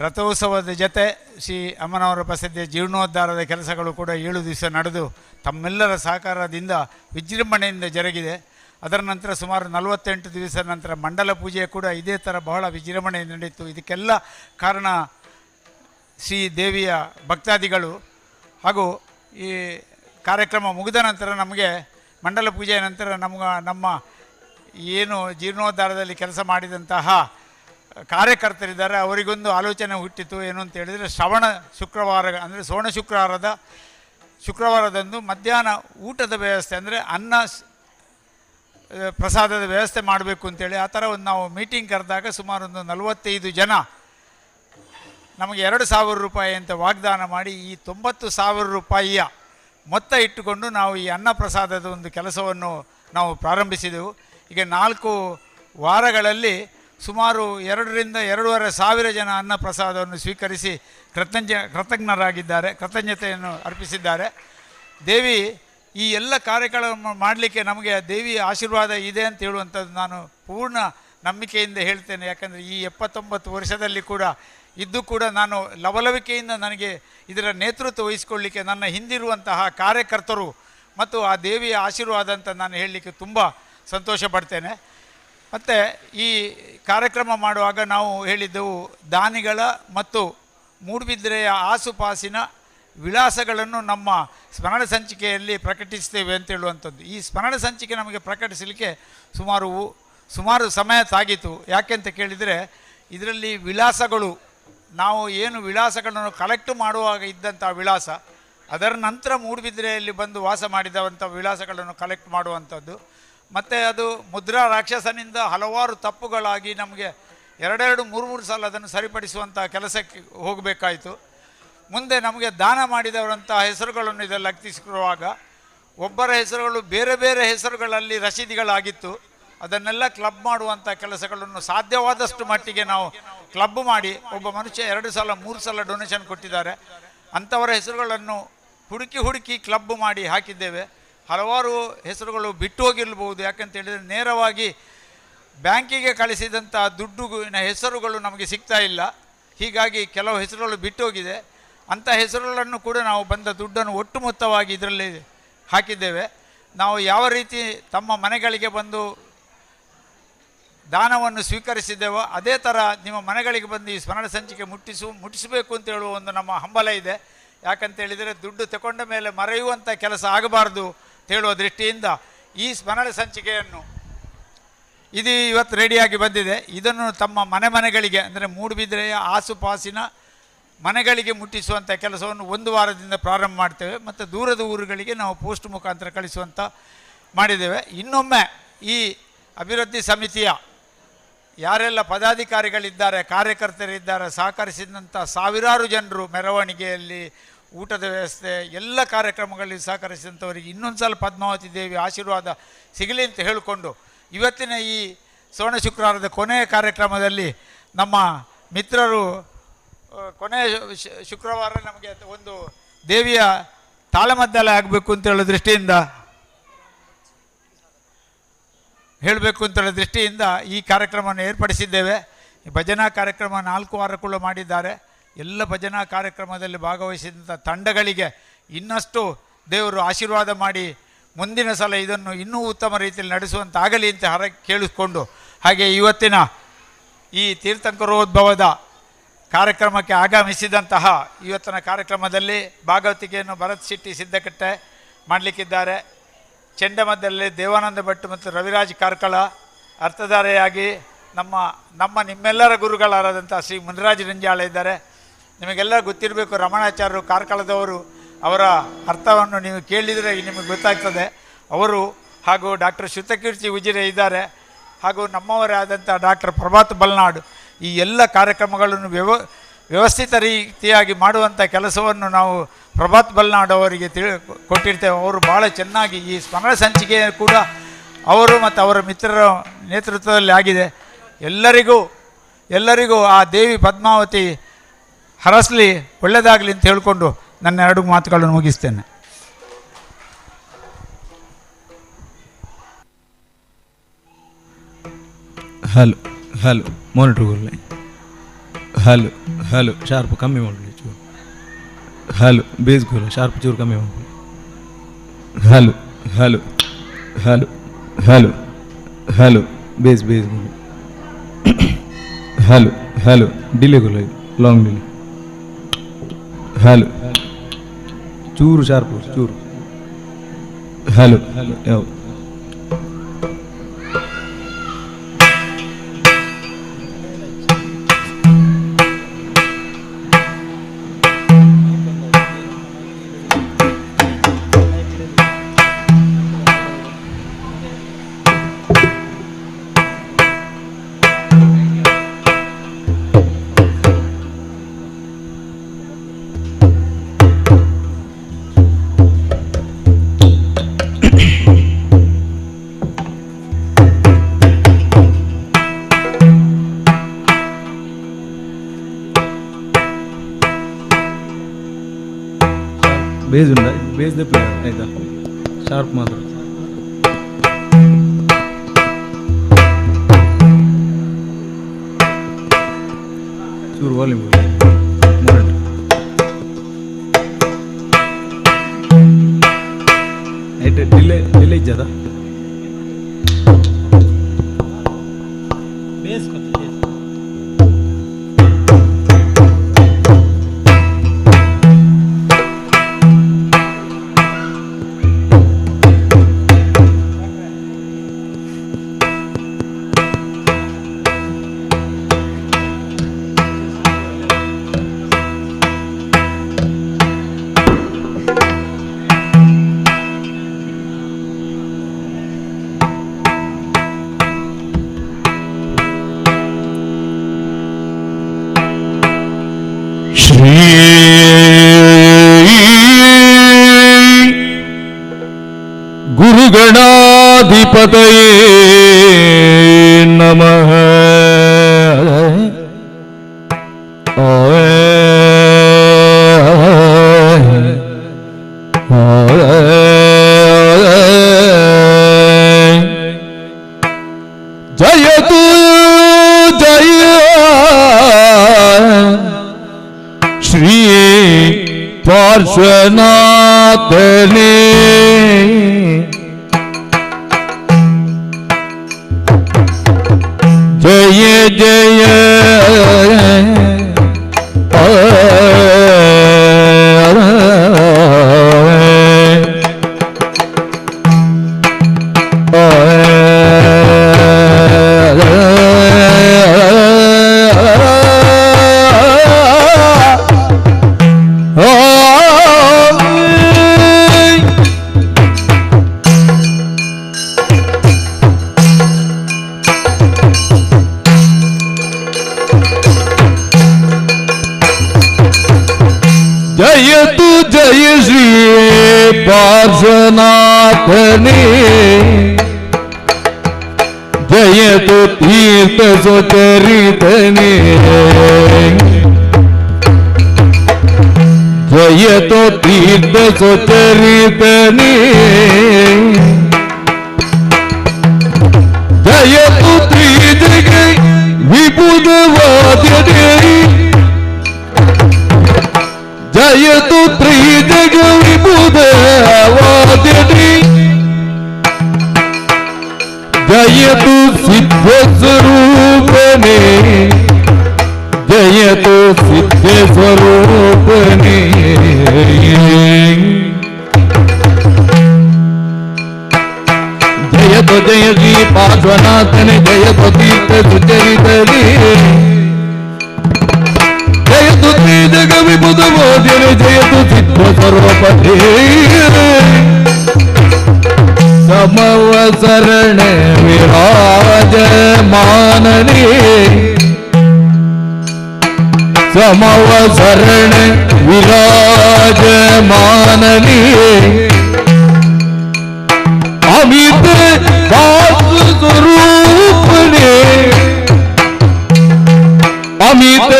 ರಥೋತ್ಸವದ ಜೊತೆ ಶ್ರೀ ಅಮ್ಮನವರ ಬಸದಿಯ ಜೀರ್ಣೋದ್ಧಾರದ ಕೆಲಸಗಳು ಕೂಡ 7 ದಿವಸ ನಡೆದು ತಮ್ಮೆಲ್ಲರ ಸಹಕಾರದಿಂದ ವಿಜೃಂಭಣೆಯಿಂದ ಜರುಗಿದೆ. ಅದರ ನಂತರ ಸುಮಾರು 48 ದಿವಸ ನಂತರ ಮಂಡಲ ಪೂಜೆ ಕೂಡ ಇದೇ ಥರ ಬಹಳ ವಿಜೃಂಭಣೆ ನಡೆಯಿತು. ಇದಕ್ಕೆಲ್ಲ ಕಾರಣ ಶ್ರೀ ದೇವಿಯ ಭಕ್ತಾದಿಗಳು. ಹಾಗೂ ಈ ಕಾರ್ಯಕ್ರಮ ಮುಗಿದ ನಂತರ ನಮಗೆ ಮಂಡಲ ಪೂಜೆಯ ನಂತರ ನಮ್ಮ ಏನು ಜೀರ್ಣೋದ್ಧಾರದಲ್ಲಿ ಕೆಲಸ ಮಾಡಿದಂತಹ ಕಾರ್ಯಕರ್ತರಿದ್ದಾರೆ ಅವರಿಗೊಂದು ಆಲೋಚನೆ ಹುಟ್ಟಿತು. ಏನು ಅಂತ ಹೇಳಿದರೆ ಶ್ರವಣ ಶುಕ್ರವಾರ ಅಂದರೆ ಸೋಣ ಶುಕ್ರವಾರದಂದು ಮಧ್ಯಾಹ್ನ ಊಟದ ವ್ಯವಸ್ಥೆ ಅಂದರೆ ಅನ್ನ ಪ್ರಸಾದದ ವ್ಯವಸ್ಥೆ ಮಾಡಬೇಕು ಅಂತೇಳಿ ಆ ಥರ ಒಂದು ನಾವು ಮೀಟಿಂಗ್ ಕರೆದಾಗ ಸುಮಾರು ಒಂದು 45 ಜನ ನಮಗೆ 2,000 ರೂಪಾಯಿ ಅಂತ ವಾಗ್ದಾನ ಮಾಡಿ ಈ 90,000 ರೂಪಾಯಿಯ ಮೊತ್ತ ಇಟ್ಟುಕೊಂಡು ನಾವು ಈ ಅನ್ನ ಪ್ರಸಾದದ ಒಂದು ಕೆಲಸವನ್ನು ನಾವು ಪ್ರಾರಂಭಿಸಿದೆವು. ಈಗ 4 ವಾರಗಳಲ್ಲಿ ಸುಮಾರು 2ರಿಂದ 2,500 ಜನ ಅನ್ನ ಪ್ರಸಾದವನ್ನು ಸ್ವೀಕರಿಸಿ ಕೃತಜ್ಞತೆಯನ್ನು ಅರ್ಪಿಸಿದ್ದಾರೆ. ದೇವಿ ಈ ಎಲ್ಲ ಕಾರ್ಯಕ್ರಮ ಮಾಡಲಿಕ್ಕೆ ನಮಗೆ ದೇವಿಯ ಆಶೀರ್ವಾದ ಇದೆ ಅಂತ ಹೇಳುವಂಥದ್ದು ನಾನು ಪೂರ್ಣ ನಂಬಿಕೆಯಿಂದ ಹೇಳ್ತೇನೆ. ಯಾಕಂದರೆ ಈ 79 ವರ್ಷದಲ್ಲಿ ಕೂಡ ಇದ್ದು ಕೂಡ ನಾನು ಲವಲವಿಕೆಯಿಂದ ನನಗೆ ಇದರ ನೇತೃತ್ವ ವಹಿಸಿಕೊಳ್ಳಲಿಕ್ಕೆ ನನ್ನ ಹಿಂದಿರುವಂತಹ ಕಾರ್ಯಕರ್ತರು ಮತ್ತು ಆ ದೇವಿಯ ಆಶೀರ್ವಾದ ಅಂತ ನಾನು ಹೇಳಲಿಕ್ಕೆ ತುಂಬ ಸಂತೋಷ ಪಡ್ತೇನೆ. ಮತ್ತು ಈ ಕಾರ್ಯಕ್ರಮ ಮಾಡುವಾಗ ನಾವು ಹೇಳಿದ್ದೆವು ದಾನಿಗಳ ಮತ್ತು ಮೂಡುಬಿದಿರೆಯ ಆಸುಪಾಸಿನ ವಿಳಾಸಗಳನ್ನು ನಮ್ಮ ಸ್ಮರಣ ಸಂಚಿಕೆಯಲ್ಲಿ ಪ್ರಕಟಿಸ್ತೇವೆ ಅಂತ ಹೇಳುವಂಥದ್ದು. ಈ ಸ್ಮರಣ ಸಂಚಿಕೆ ನಮಗೆ ಪ್ರಕಟಿಸಲಿಕ್ಕೆ ಸುಮಾರು ಸಮಯ ತಾಗಿತು. ಯಾಕೆಂತ ಕೇಳಿದರೆ ಇದರಲ್ಲಿ ವಿಳಾಸಗಳು ನಾವು ಏನು ವಿಳಾಸಗಳನ್ನು ಕಲೆಕ್ಟ್ ಮಾಡುವಾಗ ಇದ್ದಂಥ ವಿಳಾಸ, ಅದರ ನಂತರ ಮೂಡುಬಿದಿರೆಯಲ್ಲಿ ಬಂದು ವಾಸ ಮಾಡಿದಂಥ ವಿಳಾಸಗಳನ್ನು ಕಲೆಕ್ಟ್ ಮಾಡುವಂಥದ್ದು. ಮತ್ತು ಅದು ಮುದ್ರಾ ರಾಕ್ಷಸನಿಂದ ಹಲವಾರು ತಪ್ಪುಗಳಾಗಿ ನಮಗೆ 2-3 ಸಲ ಅದನ್ನು ಸರಿಪಡಿಸುವಂಥ ಕೆಲಸಕ್ಕೆ ಹೋಗಬೇಕಾಯಿತು. ಮುಂದೆ ನಮಗೆ ದಾನ ಮಾಡಿದವರಂಥ ಹೆಸರುಗಳನ್ನು ಇದೆಲ್ಲ ಲಗ್ತಿಸಿರುವಾಗ ಒಬ್ಬರ ಹೆಸರುಗಳು ಬೇರೆ ಬೇರೆ ಹೆಸರುಗಳಲ್ಲಿ ರಸೀದಿಗಳಾಗಿತ್ತು. ಅದನ್ನೆಲ್ಲ ಕ್ಲಬ್ ಮಾಡುವಂಥ ಕೆಲಸಗಳನ್ನು ಸಾಧ್ಯವಾದಷ್ಟು ಮಟ್ಟಿಗೆ ನಾವು ಕ್ಲಬ್ ಮಾಡಿ ಒಬ್ಬ ಮನುಷ್ಯ 2 ಸಲ 3 ಸಲ ಡೊನೇಷನ್ ಕೊಟ್ಟಿದ್ದಾರೆ. ಅಂಥವರ ಹೆಸರುಗಳನ್ನು ಹುಡುಕಿ ಕ್ಲಬ್ ಮಾಡಿ ಹಾಕಿದ್ದೇವೆ. ಹಲವಾರು ಹೆಸರುಗಳು ಬಿಟ್ಟು ಹೋಗಿರ್ಬೋದು. ಯಾಕಂತ ಹೇಳಿದರೆ ನೇರವಾಗಿ ಬ್ಯಾಂಕಿಗೆ ಕಳಿಸಿದಂಥ ದುಡ್ಡಿನ ಹೆಸರುಗಳು ನಮಗೆ ಸಿಗ್ತಾ ಇಲ್ಲ. ಹೀಗಾಗಿ ಕೆಲವು ಹೆಸರುಗಳು ಬಿಟ್ಟು ಹೋಗಿದೆ. ಅಂಥ ಹೆಸರುಗಳನ್ನು ಕೂಡ ನಾವು ಬಂದ ದುಡ್ಡನ್ನು ಒಟ್ಟು ಮೊತ್ತವಾಗಿ ಇದರಲ್ಲಿ ಹಾಕಿದ್ದೇವೆ. ನಾವು ಯಾವ ರೀತಿ ತಮ್ಮ ಮನೆಗಳಿಗೆ ಬಂದು ದಾನವನ್ನು ಸ್ವೀಕರಿಸಿದ್ದೇವೋ ಅದೇ ಥರ ನಿಮ್ಮ ಮನೆಗಳಿಗೆ ಬಂದು ಈ ಸ್ಮರಣ ಸಂಚಿಕೆ ಮುಟ್ಟಿಸಬೇಕು ಅಂತ ಹೇಳುವ ಒಂದು ನಮ್ಮ ಹಂಬಲ ಇದೆ. ಯಾಕಂತೇಳಿದರೆ ದುಡ್ಡು ತಗೊಂಡ ಮೇಲೆ ಮರೆಯುವಂಥ ಕೆಲಸ ಆಗಬಾರ್ದು ಅಂತ ಹೇಳುವ ದೃಷ್ಟಿಯಿಂದ ಈ ಸ್ಮರಣ ಸಂಚಿಕೆಯನ್ನು ಇದು ಇವತ್ತು ರೆಡಿಯಾಗಿ ಬಂದಿದೆ. ಇದನ್ನು ತಮ್ಮ ಮನೆಗಳಿಗೆ ಅಂದರೆ ಮೂಡುಬಿದಿರೆಯ ಆಸುಪಾಸಿನ ಮನೆಗಳಿಗೆ ಮುಟ್ಟಿಸುವಂಥ ಕೆಲಸವನ್ನು 1 ವಾರದಿಂದ ಪ್ರಾರಂಭ ಮಾಡ್ತೇವೆ. ಮತ್ತು ದೂರದ ಊರುಗಳಿಗೆ ನಾವು ಪೋಸ್ಟ್ ಮುಖಾಂತರ ಕಳಿಸುವಂಥ ಮಾಡಿದ್ದೇವೆ. ಇನ್ನೊಮ್ಮೆ ಈ ಅಭಿವೃದ್ಧಿ ಸಮಿತಿಯ ಯಾರೆಲ್ಲ ಪದಾಧಿಕಾರಿಗಳಿದ್ದಾರೆ, ಕಾರ್ಯಕರ್ತರಿದ್ದಾರೆ, ಸಹಕರಿಸಿದಂಥ ಸಾವಿರಾರು ಜನರು ಮೆರವಣಿಗೆಯಲ್ಲಿ, ಊಟದ ವ್ಯವಸ್ಥೆ, ಎಲ್ಲ ಕಾರ್ಯಕ್ರಮಗಳಲ್ಲಿ ಸಹಕರಿಸಿದಂಥವರಿಗೆ ಇನ್ನೊಂದು ಸಲ ಪದ್ಮಾವತಿ ದೇವಿ ಆಶೀರ್ವಾದ ಸಿಗಲಿ ಅಂತ ಹೇಳಿಕೊಂಡು ಇವತ್ತಿನ ಈ ಸೋಣ ಶುಕ್ರವಾರದ ಕೊನೆಯ ಕಾರ್ಯಕ್ರಮದಲ್ಲಿ ನಮ್ಮ ಮಿತ್ರರು ಕೊನೆಯ ಶುಕ್ರವಾರ ನಮಗೆ ಒಂದು ದೇವಿಯ ತಾಳಮದ್ದಲೆ ಆಗಬೇಕು ಅಂತ ಹೇಳೋ ದೃಷ್ಟಿಯಿಂದ ಈ ಕಾರ್ಯಕ್ರಮವನ್ನು ಏರ್ಪಡಿಸಿದ್ದೇವೆ. ಭಜನಾ ಕಾರ್ಯಕ್ರಮ 4 ವಾರಕ್ಕೂ ಮಾಡಿದ್ದಾರೆ. ಎಲ್ಲ ಭಜನಾ ಕಾರ್ಯಕ್ರಮದಲ್ಲಿ ಭಾಗವಹಿಸಿದಂಥ ತಂಡಗಳಿಗೆ ಇನ್ನಷ್ಟು ದೇವರು ಆಶೀರ್ವಾದ ಮಾಡಿ ಮುಂದಿನ ಸಲ ಇದನ್ನು ಇನ್ನೂ ಉತ್ತಮ ರೀತಿಯಲ್ಲಿ ನಡೆಸುವಂತಾಗಲಿ ಅಂತ ಕೇಳಿಸ್ಕೊಂಡು, ಹಾಗೆ ಇವತ್ತಿನ ಈ ತೀರ್ಥಂಕರೋದ್ಭವದ ಕಾರ್ಯಕ್ರಮಕ್ಕೆ ಆಗಮಿಸಿದಂತಹ ಇವತ್ತಿನ ಕಾರ್ಯಕ್ರಮದಲ್ಲಿ ಭಾಗವತಿಕೆಯನ್ನು ಭರತ್ ಶೆಟ್ಟಿ ಸಿದ್ದಕಟ್ಟೆ ಮಾಡಲಿಕ್ಕಿದ್ದಾರೆ. ಚೆಂಡಮದ್ದರಲ್ಲಿ ದೇವಾನಂದ ಭಟ್ ಮತ್ತು ರವಿರಾಜ್ ಕಾರ್ಕಳ ಅರ್ಥಧಾರೆಯಾಗಿ ನಿಮ್ಮೆಲ್ಲರ ಗುರುಗಳಾದಂಥ ಶ್ರೀ ಮುನಿರಾಜ್ ರಂಜಾಳ ಇದ್ದಾರೆ. ನಿಮಗೆಲ್ಲ ಗೊತ್ತಿರಬೇಕು, ರಮಣಾಚಾರ್ಯರು ಕಾರ್ಕಳದವರು. ಅವರ ಅರ್ಥವನ್ನು ನೀವು ಕೇಳಿದರೆ ನಿಮಗೆ ಗೊತ್ತಾಗ್ತದೆ. ಅವರು ಹಾಗೂ ಡಾಕ್ಟರ್ ಶ್ರುತಕೀರ್ತಿ ಉಜಿರೆ ಇದ್ದಾರೆ. ಹಾಗೂ ನಮ್ಮವರೇ ಆದಂಥ ಡಾಕ್ಟರ್ ಪ್ರಭಾತ್ ಬಲ್ನಾಡು. ಈ ಎಲ್ಲ ಕಾರ್ಯಕ್ರಮಗಳನ್ನು ವ್ಯವಸ್ಥಿತ ರೀತಿಯಾಗಿ ಮಾಡುವಂಥ ಕೆಲಸವನ್ನು ನಾವು ಪ್ರಭಾತ್ ಬಲ್ನಾಡು ಅವರಿಗೆ ಕೊಟ್ಟಿರ್ತೇವೆ. ಅವರು ಭಾಳ ಚೆನ್ನಾಗಿ ಈ ಸ್ಮರಣ ಸಂಚಿಕೆ ಕೂಡ ಅವರು ಮತ್ತು ಅವರ ಮಿತ್ರರ ನೇತೃತ್ವದಲ್ಲಿ ಆಗಿದೆ. ಎಲ್ಲರಿಗೂ ಆ ದೇವಿ ಪದ್ಮಾವತಿ ಹರಸಲಿ, ಒಳ್ಳೆಯದಾಗಲಿ ಅಂತ ಹೇಳಿಕೊಂಡು ನನ್ನ 2 ಮಾತುಗಳನ್ನು ಮುಗಿಸ್ತೇನೆ. Hello monitor hello hello sharp ಕಮ್ಮಿ ಮಾಡಲಿ ಚೂರು. ಹಲೋ ಬೇಸ್ಗೋಲ ಶಾರ್ಪ್ ಚೂರು ಕಮ್ಮಿ ಮಾಡಲಿ. Hello hello hello hello hello base ಬೇಸ್ಗೋಲ. ಹಲೋ ಹಲೋ ಡಿಲೇ ಗೋಲ ಲಾಂಗ್ ಡಿಲೇ. ಹಲೋ ಚೂರು ಶಾರ್ಪ್ ಚೂರು. ಹಲೋ ಹಲೋ ಯಾವುದು ಬೇಸ್ ಉಂಡ ಬೇಸ್ ದ ಪ್ಲೇಯರ್ ಆಯ್ತಾ ಶಾರ್ಪ್ ಮಾತ್ರ. ಚೂರು ವಾಲ್ಯೂಮ್ ಆಯ್ತು. ಡಿಲೇ ಡಿಲೇ ಇದ್ದದ ಬೇಸ್ ಗುರುಗಣಾಧಿಪತಯೇ ನಮಃ. ಜಯತು ಜಯ ಶ್ರೀ ಪಾರ್ಶ್ವನಾಥನೇ. ಜಯ ಜಯ जयतु जय श्री पार्श्वनाथने. जयतु तीर्थ सुचरितने. जयतु तीर्थ सुचरितने. जयतु त्रिजग विबुधवाद्यते. जयतु त्रिजग विबुधवाद्यते. जयतु सिद्धस्वरूपने. जयतु सिद्धस्वरूपने. जयतु जय श्री पार्श्वनाथने. जयतु तीर्थ सुचरितने. जयतु त्रिजग विबुधवाद्यने. जयतु सिद्धस्वरूपने. समवसरण विराजमानने. समवसरण विराजमानने. अमित दास स्वरूपने. अमित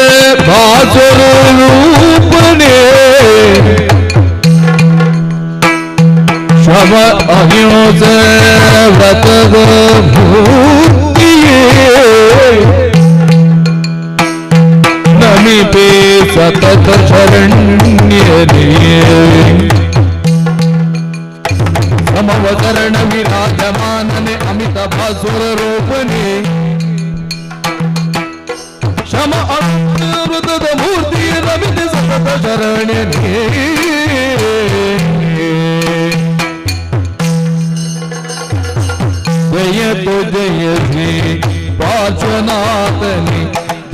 दास स्वरूपने. शव अहिंसा व्रत मूर्तिये. नम ಸತತ ಶರಣ್ಯರೇ ಸಮವಕರಣ ವಿರಾಜಮಾನನೆ ಅಮಿತ ಭಾಸುರ ರೂಪನೆ ಶಮ ಅಮೃತದ ಮೂರ್ತಿ ರಮಿತ ಸತತ ಶರಣ್ಯರೇ ಜಯತು ಜಯ ಶ್ರೀ ಪಾರ್ಶ್ವನಾಥನಿ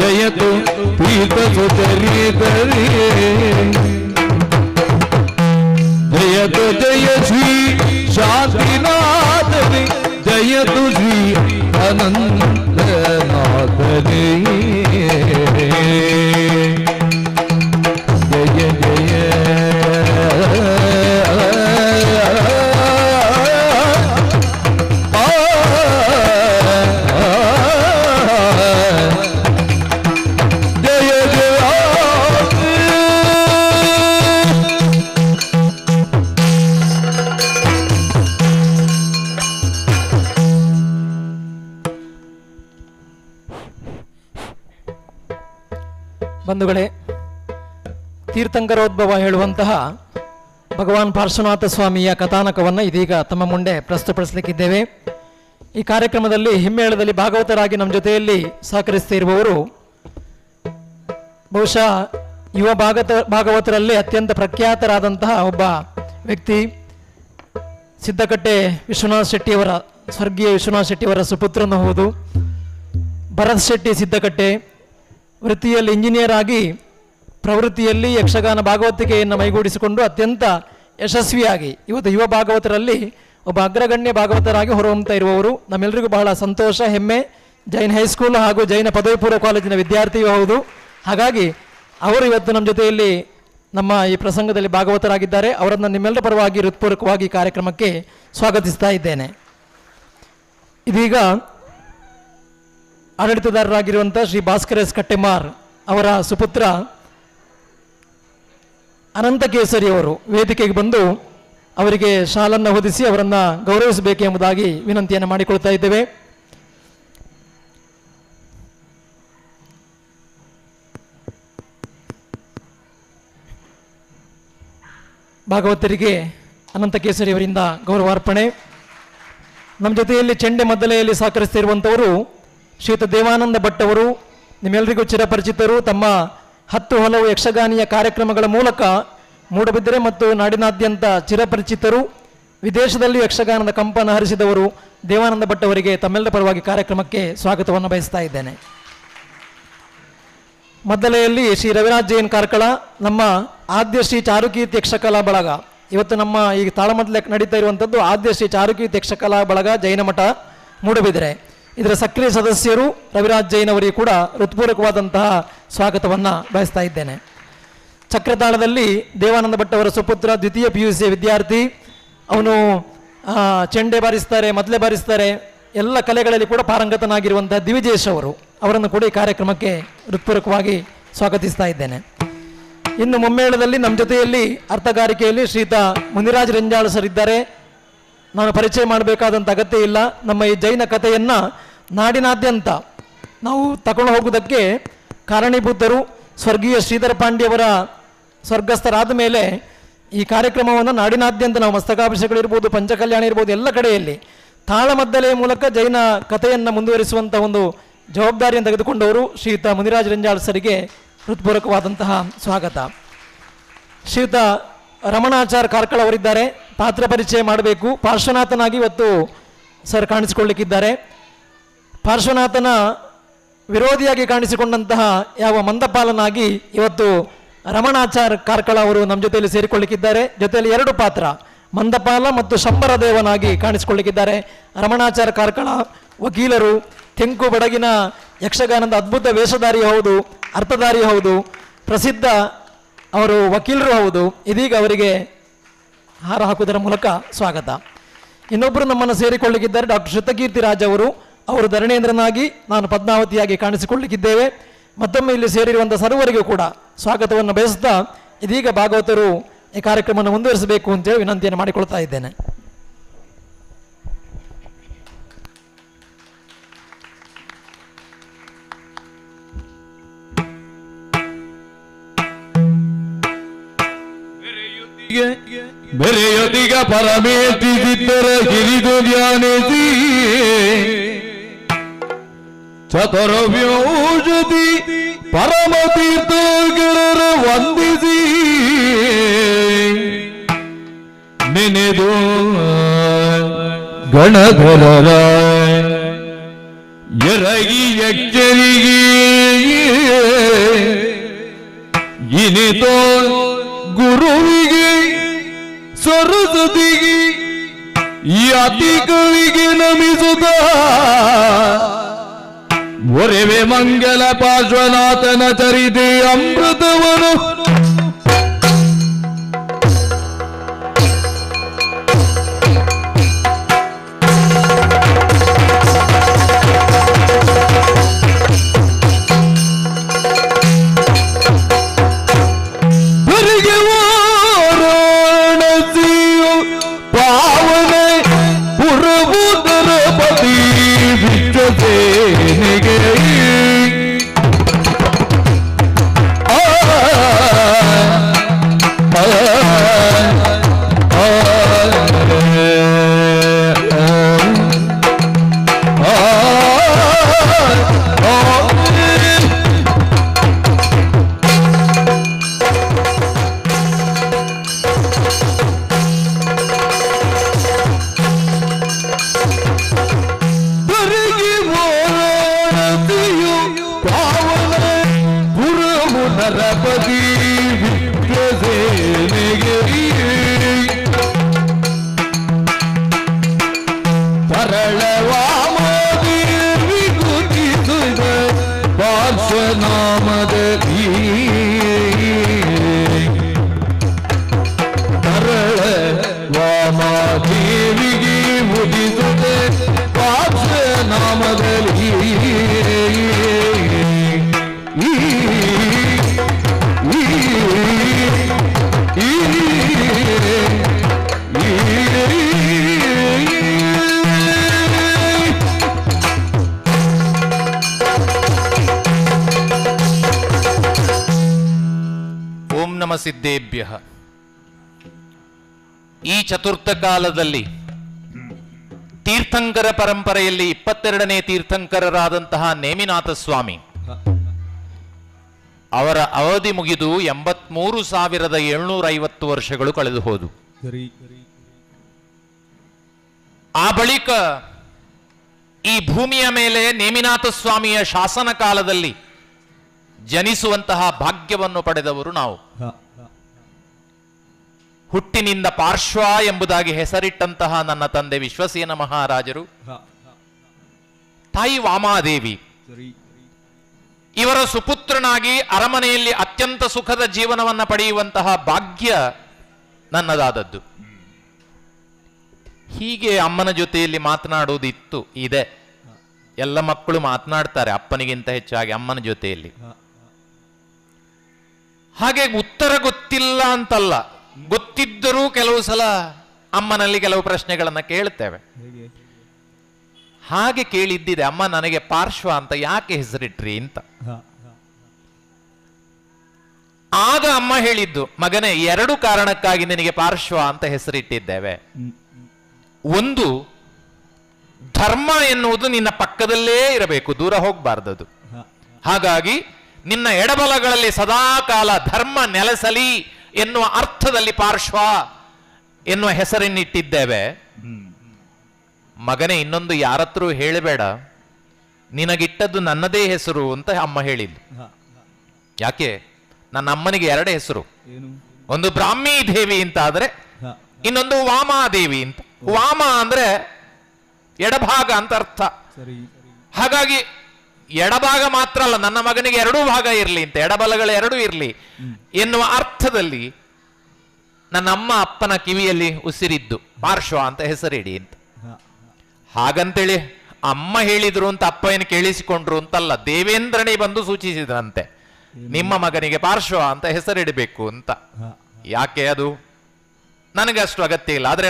ಜಯತು ಪೀತ ಸುಚರಿತರಿ ಜಯತು ಜಯ ಶ್ರೀ ಶಾಂತಿನಾಥನಿ ಜಯತು ಶ್ರೀ ಅನಂತನಾಥನಿ ಜಯ ಜಯ ಬಂಧುಗಳೇ, ತೀರ್ಥಂಕರೋದ್ಭವ ಹೇಳುವಂತಹ ಭಗವಾನ್ ಪಾರ್ಶ್ವನಾಥ ಸ್ವಾಮಿಯ ಕಥಾನಕವನ್ನು ಇದೀಗ ತಮ್ಮ ಮುಂದೆ ಪ್ರಸ್ತುತಪಡಿಸಲಿಕ್ಕಿದ್ದೇವೆ. ಈ ಕಾರ್ಯಕ್ರಮದಲ್ಲಿ ಹಿಮ್ಮೇಳದಲ್ಲಿ ಭಾಗವತರಾಗಿ ನಮ್ಮ ಜೊತೆಯಲ್ಲಿ ಸಹಕರಿಸ್ತಿರುವವರು ಬಹುಶಃ ಯುವ ಭಾಗವತರಲ್ಲಿ ಅತ್ಯಂತ ಪ್ರಖ್ಯಾತರಾದಂತಹ ಒಬ್ಬ ವ್ಯಕ್ತಿ, ಸಿದ್ದಕಟ್ಟೆ ವಿಶ್ವನಾಥ್ ಶೆಟ್ಟಿಯವರ ಸ್ವರ್ಗೀಯ ವಿಶ್ವನಾಥ್ ಶೆಟ್ಟಿಯವರ ಸುಪುತ್ರನು ಹೌದು. ಭರತ್ ಶೆಟ್ಟಿ ಸಿದ್ದಕಟ್ಟೆ ವೃತ್ತಿಯಲ್ಲಿ ಇಂಜಿನಿಯರ್ ಆಗಿ ಪ್ರವೃತ್ತಿಯಲ್ಲಿ ಯಕ್ಷಗಾನ ಭಾಗವತಿಕೆಯನ್ನು ಮೈಗೂಡಿಸಿಕೊಂಡು ಅತ್ಯಂತ ಯಶಸ್ವಿಯಾಗಿ ಇವತ್ತು ಯುವ ಭಾಗವತರಲ್ಲಿ ಒಬ್ಬ ಅಗ್ರಗಣ್ಯ ಭಾಗವತರಾಗಿ ಹೊರಹೊಮ್ಮುತ್ತಾ ಇರುವವರು. ನಮ್ಮೆಲ್ಲರಿಗೂ ಬಹಳ ಸಂತೋಷ, ಹೆಮ್ಮೆ. ಜೈನ್ ಹೈಸ್ಕೂಲ್ ಹಾಗೂ ಜೈನ ಪದವಿ ಪೂರ್ವ ಕಾಲೇಜಿನ ವಿದ್ಯಾರ್ಥಿಯೂ ಹೌದು. ಹಾಗಾಗಿ ಅವರು ಇವತ್ತು ನಮ್ಮ ಜೊತೆಯಲ್ಲಿ ನಮ್ಮ ಈ ಪ್ರಸಂಗದಲ್ಲಿ ಭಾಗವತರಾಗಿದ್ದಾರೆ. ಅವರನ್ನು ನಿಮ್ಮೆಲ್ಲರ ಪರವಾಗಿ ಹೃತ್ಪೂರ್ವಕವಾಗಿ ಕಾರ್ಯಕ್ರಮಕ್ಕೆ ಸ್ವಾಗತಿಸ್ತಾ ಇದ್ದೇನೆ. ಇದೀಗ ಆಡಳಿತದಾರರಾಗಿರುವಂಥ ಶ್ರೀ ಭಾಸ್ಕರ್ ಎಸ್ ಕಟ್ಟೆಮಾರ್ ಅವರ ಸುಪುತ್ರ ಅನಂತ ಕೇಸರಿ ಅವರು ವೇದಿಕೆಗೆ ಬಂದು ಅವರಿಗೆ ಶಾಲನ್ನು ಹೊದಿಸಿ ಅವರನ್ನು ಗೌರವಿಸಬೇಕು ಎಂಬುದಾಗಿ ವಿನಂತಿಯನ್ನು ಮಾಡಿಕೊಳ್ತಾ ಇದ್ದೇವೆ. ಭಾಗವತರಿಗೆ ಅನಂತ ಕೇಸರಿ ಅವರಿಂದ ಗೌರವಾರ್ಪಣೆ. ನಮ್ಮ ಜೊತೆಯಲ್ಲಿ ಚೆಂಡೆ ಮದ್ದಲೆಯಲ್ಲಿ ಸಹಕರಿಸ್ತಿರುವಂಥವರು ಶ್ರೀಯುತ ದೇವಾನಂದ ಭಟ್ ಅವರು, ನಿಮ್ಮೆಲ್ಲರಿಗೂ ಚಿರಪರಿಚಿತರು. ತಮ್ಮ 10 ಹಲವು ಯಕ್ಷಗಾನೀಯ ಕಾರ್ಯಕ್ರಮಗಳ ಮೂಲಕ ಮೂಡಬಿದಿರೆ ಮತ್ತು ನಾಡಿನಾದ್ಯಂತ ಚಿರಪರಿಚಿತರು. ವಿದೇಶದಲ್ಲಿ ಯಕ್ಷಗಾನದ ಕಂಪನ ಹರಿಸಿದವರು ದೇವಾನಂದ ಭಟ್ ಅವರಿಗೆ ತಮ್ಮೆಲ್ಲರ ಪರವಾಗಿ ಕಾರ್ಯಕ್ರಮಕ್ಕೆ ಸ್ವಾಗತವನ್ನು ಬಯಸ್ತಾ ಇದ್ದೇನೆ. ಮದ್ದಲೆಯಲ್ಲಿ ಶ್ರೀ ರವಿರಾಜ್ ಜೈನ್ ಕಾರ್ಕಳ, ನಮ್ಮ ಆದ್ಯ ಶ್ರೀ ಚಾರುಕೀರ್ತಿ ಯಕ್ಷಕಲಾ ಬಳಗ. ಇವತ್ತು ನಮ್ಮ ಈ ತಾಳಮದ್ದಲೆ ನಡೀತಾ ಇರುವಂಥದ್ದು ಆದ್ಯ ಶ್ರೀ ಚಾರುಕೀರ್ತಿ ಯಕ್ಷಕಲಾ ಬಳಗ ಜೈನ ಮಠ ಮೂಡಬಿದಿರೆ. ಇದರ ಸಕ್ರಿಯ ಸದಸ್ಯರು ರವಿರಾಜ್ ಜೈನ್ ಅವರಿಗೆ ಕೂಡ ಹೃತ್ಪೂರ್ವಕವಾದಂತಹ ಸ್ವಾಗತವನ್ನು ಬಯಸ್ತಾ ಇದ್ದೇನೆ. ಚಕ್ರತಾಳದಲ್ಲಿ ದೇವಾನಂದ ಭಟ್ ಅವರ ಸುಪುತ್ರ ದ್ವಿತೀಯ PUC ವಿದ್ಯಾರ್ಥಿ. ಅವನು ಚೆಂಡೆ ಬಾರಿಸ್ತಾರೆ, ಮದ್ಲೆ ಬಾರಿಸ್ತಾರೆ, ಎಲ್ಲ ಕಲೆಗಳಲ್ಲಿ ಕೂಡ ಪಾರಂಗತನಾಗಿರುವಂತಹ ದಿವಿಜೇಶ್ ಅವರು, ಅವರನ್ನು ಕೂಡ ಈ ಕಾರ್ಯಕ್ರಮಕ್ಕೆ ಹೃತ್ಪೂರ್ವಕವಾಗಿ ಸ್ವಾಗತಿಸ್ತಾ ಇದ್ದೇನೆ. ಇನ್ನು ಮುಮ್ಮೇಳದಲ್ಲಿ ನಮ್ಮ ಜೊತೆಯಲ್ಲಿ ಅರ್ಥಗಾರಿಕೆಯಲ್ಲಿ ಶ್ರೀಯುತ ಮುನಿರಾಜ್ ರಂಜಾಳ್ ಸರ್ ಇದ್ದಾರೆ. ನಾನು ಪರಿಚಯ ಮಾಡಬೇಕಾದಂಥ ಅಗತ್ಯ ಇಲ್ಲ. ನಮ್ಮ ಈ ಜೈನ ಕಥೆಯನ್ನು ನಾಡಿನಾದ್ಯಂತ ನಾವು ತಗೊಂಡು ಹೋಗುವುದಕ್ಕೆ ಕಾರಣೀಭೂತರು. ಸ್ವರ್ಗೀಯ ಶ್ರೀಧರ ಪಾಂಡ್ಯವರ ಸ್ವರ್ಗಸ್ಥರಾದ ಮೇಲೆ ಈ ಕಾರ್ಯಕ್ರಮವನ್ನು ನಾಡಿನಾದ್ಯಂತ ನಾವು ಮಸ್ತಕಾಭಿಷೇಕಗಳಿರ್ಬೋದು, ಪಂಚಕಲ್ಯಾಣ ಇರ್ಬೋದು, ಎಲ್ಲ ಕಡೆಯಲ್ಲಿ ತಾಳಮದ್ದಲೆಯ ಮೂಲಕ ಜೈನ ಕಥೆಯನ್ನು ಮುಂದುವರಿಸುವಂಥ ಒಂದು ಜವಾಬ್ದಾರಿಯನ್ನು ತೆಗೆದುಕೊಂಡವರು ಶ್ರೀಯುತ ಮುನಿರಾಜ್ ರಂಜಾಳ್ ಸರಿಗೆ ಹೃತ್ಪೂರ್ವಕವಾದಂತಹ ಸ್ವಾಗತ. ಶ್ರೀಯುತ ರಮಣಾಚಾರ್ ಕಾರ್ಕಳ ಅವರಿದ್ದಾರೆ. ಪಾತ್ರ ಪರಿಚಯ ಮಾಡಬೇಕು. ಪಾರ್ಶ್ವನಾಥನಾಗಿ ಇವತ್ತು ಸರ್ ಕಾಣಿಸಿಕೊಳ್ಳಿಕ್ಕಿದ್ದಾರೆ. ಪಾರ್ಶ್ವನಾಥನ ವಿರೋಧಿಯಾಗಿ ಕಾಣಿಸಿಕೊಂಡಂತಹ ಯಾವ ಮಂದಪಾಲನಾಗಿ ಇವತ್ತು ರಮಣಾಚಾರ್ ಕಾರ್ಕಳ ಅವರು ನಮ್ಮ ಜೊತೆಯಲ್ಲಿ ಸೇರಿಕೊಳ್ಳಿಕ್ಕಿದ್ದಾರೆ. ಜೊತೆಯಲ್ಲಿ 2 ಪಾತ್ರ, ಮಂದಪಾಲ ಮತ್ತು ಶಂಬರ ದೇವನಾಗಿ ಕಾಣಿಸಿಕೊಳ್ಳಿಕ್ಕಿದ್ದಾರೆ. ರಮಣಾಚಾರ್ ಕಾರ್ಕಳ ವಕೀಲರು, ತೆಂಕು ಬಡಗಿನ ಯಕ್ಷಗಾನದ ಅದ್ಭುತ ವೇಷಧಾರಿ ಹೌದು, ಅರ್ಥಧಾರಿ ಹೌದು, ಪ್ರಸಿದ್ಧ ಅವರು ವಕೀಲರು ಹೌದು. ಇದೀಗ ಅವರಿಗೆ ಹಾರ ಹಾಕುವುದರ ಮೂಲಕ ಸ್ವಾಗತ. ಇನ್ನೊಬ್ಬರು ನಮ್ಮನ್ನು ಸೇರಿಕೊಳ್ಳಿಕ್ಕಿದ್ದಾರೆ ಡಾಕ್ಟರ್ ಶ್ರುತಕೀರ್ತಿ ರಾಜ್ ಅವರು. ಅವರು ಧರಣೇಂದ್ರನಾಗಿ, ನಾನು ಪದ್ಮಾವತಿಯಾಗಿ ಕಾಣಿಸಿಕೊಳ್ಳಿಕ್ಕಿದ್ದೇವೆ. ಮತ್ತೊಮ್ಮೆ ಇಲ್ಲಿ ಸೇರಿರುವಂಥ ಸರ್ವರಿಗೂ ಕೂಡ ಸ್ವಾಗತವನ್ನು ಬಯಸ್ತಾ ಇದೀಗ ಭಾಗವತರು ಈ ಕಾರ್ಯಕ್ರಮವನ್ನು ಮುಂದುವರಿಸಬೇಕು ಅಂತೇಳಿ ವಿನಂತಿಯನ್ನು ಮಾಡಿಕೊಳ್ತಾ ಇದ್ದೇನೆ. ಬೆರೆಯೊದಿಗ ಪರಮೇಷ್ಠಿಸಿದ್ದರ ಹಿರಿದು ಧ್ಯಾನಿಸಿ ಚತುರ್ವ್ಯೋಷಧಿ ಪರಮ ತೀರ್ಥಗಳ ವಂದಿಸಿ ನೆನೆದು ಗಣಧರರ ಎರಗಿ ಎಚ್ಚರಿಗೆ ಇನಿತೋ ಗುರುವಿಗೆ ಸರಸ್ವತಿಗೆ ಯಾತಿಗಳಿಗೆ ನಮಿಸುತ್ತ ಒರೆವೆ ಮಂಗಲ ಪಾರ್ಶ್ವನಾಥನ ಚರಿತೆ ಅಮೃತವನು ಸಿದ್ದೇಭ್ಯ. ಈ ಚತುರ್ಥ ಕಾಲದಲ್ಲಿ ತೀರ್ಥಂಕರ ಪರಂಪರೆಯಲ್ಲಿ 22ನೇ ತೀರ್ಥಂಕರರಾದಂತಹ ನೇಮಿನಾಥ ಸ್ವಾಮಿ ಅವರ ಅವಧಿ ಮುಗಿದು 83,750 ವರ್ಷಗಳು ಕಳೆದು ಹೋದು. ಆ ಬಳಿಕ ಈ ಭೂಮಿಯ ಮೇಲೆ ನೇಮಿನಾಥ ಸ್ವಾಮಿಯ ಶಾಸನ ಕಾಲದಲ್ಲಿ ಜನಿಸುವಂತಹ ಭಾಗ್ಯವನ್ನು ಪಡೆದವರು ನಾವು. ಹುಟ್ಟಿನಿಂದ ಪಾರ್ಶ್ವ ಎಂಬುದಾಗಿ ಹೆಸರಿಟ್ಟಂತಹ ನನ್ನ ತಂದೆ ವಿಶ್ವಸೇನ ಮಹಾರಾಜರು, ತಾಯಿ ವಾಮಾದೇವಿ, ಇವರ ಸುಪುತ್ರನಾಗಿ ಅರಮನೆಯಲ್ಲಿ ಅತ್ಯಂತ ಸುಖದ ಜೀವನವನ್ನು ಪಡೆಯುವಂತಹ ಭಾಗ್ಯ ನನ್ನದಾದದ್ದು. ಹೀಗೆ ಅಮ್ಮನ ಜೊತೆಯಲ್ಲಿ ಮಾತನಾಡುವುದಿತ್ತು, ಇದೆ. ಎಲ್ಲ ಮಕ್ಕಳು ಮಾತನಾಡ್ತಾರೆ ಅಪ್ಪನಿಗಿಂತ ಹೆಚ್ಚಾಗಿ ಅಮ್ಮನ ಜೊತೆಯಲ್ಲಿ. ಹಾಗೆ ಉತ್ತರ ಗೊತ್ತಿಲ್ಲ ಅಂತಲ್ಲ, ಗೊತ್ತಿದ್ದರೂ ಕೆಲವು ಸಲ ಅಮ್ಮನಲ್ಲಿ ಕೆಲವು ಪ್ರಶ್ನೆಗಳನ್ನು ಕೇಳ್ತೇವೆ. ಹಾಗೆ ಕೇಳಿದ್ದಿದೆ, ಅಮ್ಮ ನನಗೆ ಪಾರ್ಶ್ವ ಅಂತ ಯಾಕೆ ಹೆಸರಿಟ್ರಿ ಅಂತ. ಆಗ ಅಮ್ಮ ಹೇಳಿದ್ದು, ಮಗನೇ 2 ಕಾರಣಕ್ಕಾಗಿ ನಿನಗೆ ಪಾರ್ಶ್ವ ಅಂತ ಹೆಸರಿಟ್ಟಿದ್ದೇವೆ. ಒಂದು, ಧರ್ಮ ಎನ್ನುವುದು ನಿನ್ನ ಪಕ್ಕದಲ್ಲೇ ಇರಬೇಕು, ದೂರ ಹೋಗಬಾರ್ದದು. ಹಾಗಾಗಿ ನಿನ್ನ ಎಡಬಲಗಳಲ್ಲಿ ಸದಾಕಾಲ ಧರ್ಮ ನೆಲೆಸಲಿ ಎನ್ನುವ ಅರ್ಥದಲ್ಲಿ ಪಾರ್ಶ್ವ ಎನ್ನುವ ಹೆಸರನ್ನಿಟ್ಟಿದ್ದೇವೆ. ಮಗನೇ, ಇನ್ನೊಂದು ಯಾರತ್ರೂ ಹೇಳಬೇಡ, ನಿನಗಿಟ್ಟದ್ದು ನನ್ನದೇ ಹೆಸರು ಅಂತ ಅಮ್ಮ ಹೇಳಿದ್ಲು. ಯಾಕೆ? ನನ್ನ ಅಮ್ಮನಿಗೆ 2 ಹೆಸರು, ಒಂದು ಬ್ರಾಹ್ಮೀ ದೇವಿ ಅಂತ ಆದ್ರೆ, ಇನ್ನೊಂದು ವಾಮಾದೇವಿ ಅಂತ. ವಾಮ ಅಂದ್ರೆ ಎಡಭಾಗ ಅಂತ ಅರ್ಥ. ಹಾಗಾಗಿ ಎಡಭಾಗ ಮಾತ್ರ ಅಲ್ಲ, ನನ್ನ ಮಗನಿಗೆ 2 ಭಾಗ ಇರಲಿ ಅಂತ, ಎಡಬಲಗಳು 2 ಇರಲಿ ಎನ್ನುವ ಅರ್ಥದಲ್ಲಿ ನನ್ನ ಅಮ್ಮ ಅಪ್ಪನ ಕಿವಿಯಲ್ಲಿ ಉಸಿರಿದ್ದು ಪಾರ್ಶ್ವ ಅಂತ ಹೆಸರಿಡಿ ಅಂತ. ಹಾಗಂತೇಳಿ ಅಮ್ಮ ಹೇಳಿದ್ರು ಅಂತ ಅಪ್ಪ ಏನು ಕೇಳಿಸಿಕೊಂಡ್ರು ಅಂತಲ್ಲ, ದೇವೇಂದ್ರನೇ ಬಂದು ಸೂಚಿಸಿದ್ರಂತೆ ನಿಮ್ಮ ಮಗನಿಗೆ ಪಾರ್ಶ್ವ ಅಂತ ಹೆಸರಿಡಬೇಕು ಅಂತ. ಯಾಕೆ? ಅದು ನನಗೆ ಅಷ್ಟು ಅಗತ್ಯ ಇಲ್ಲ, ಆದ್ರೆ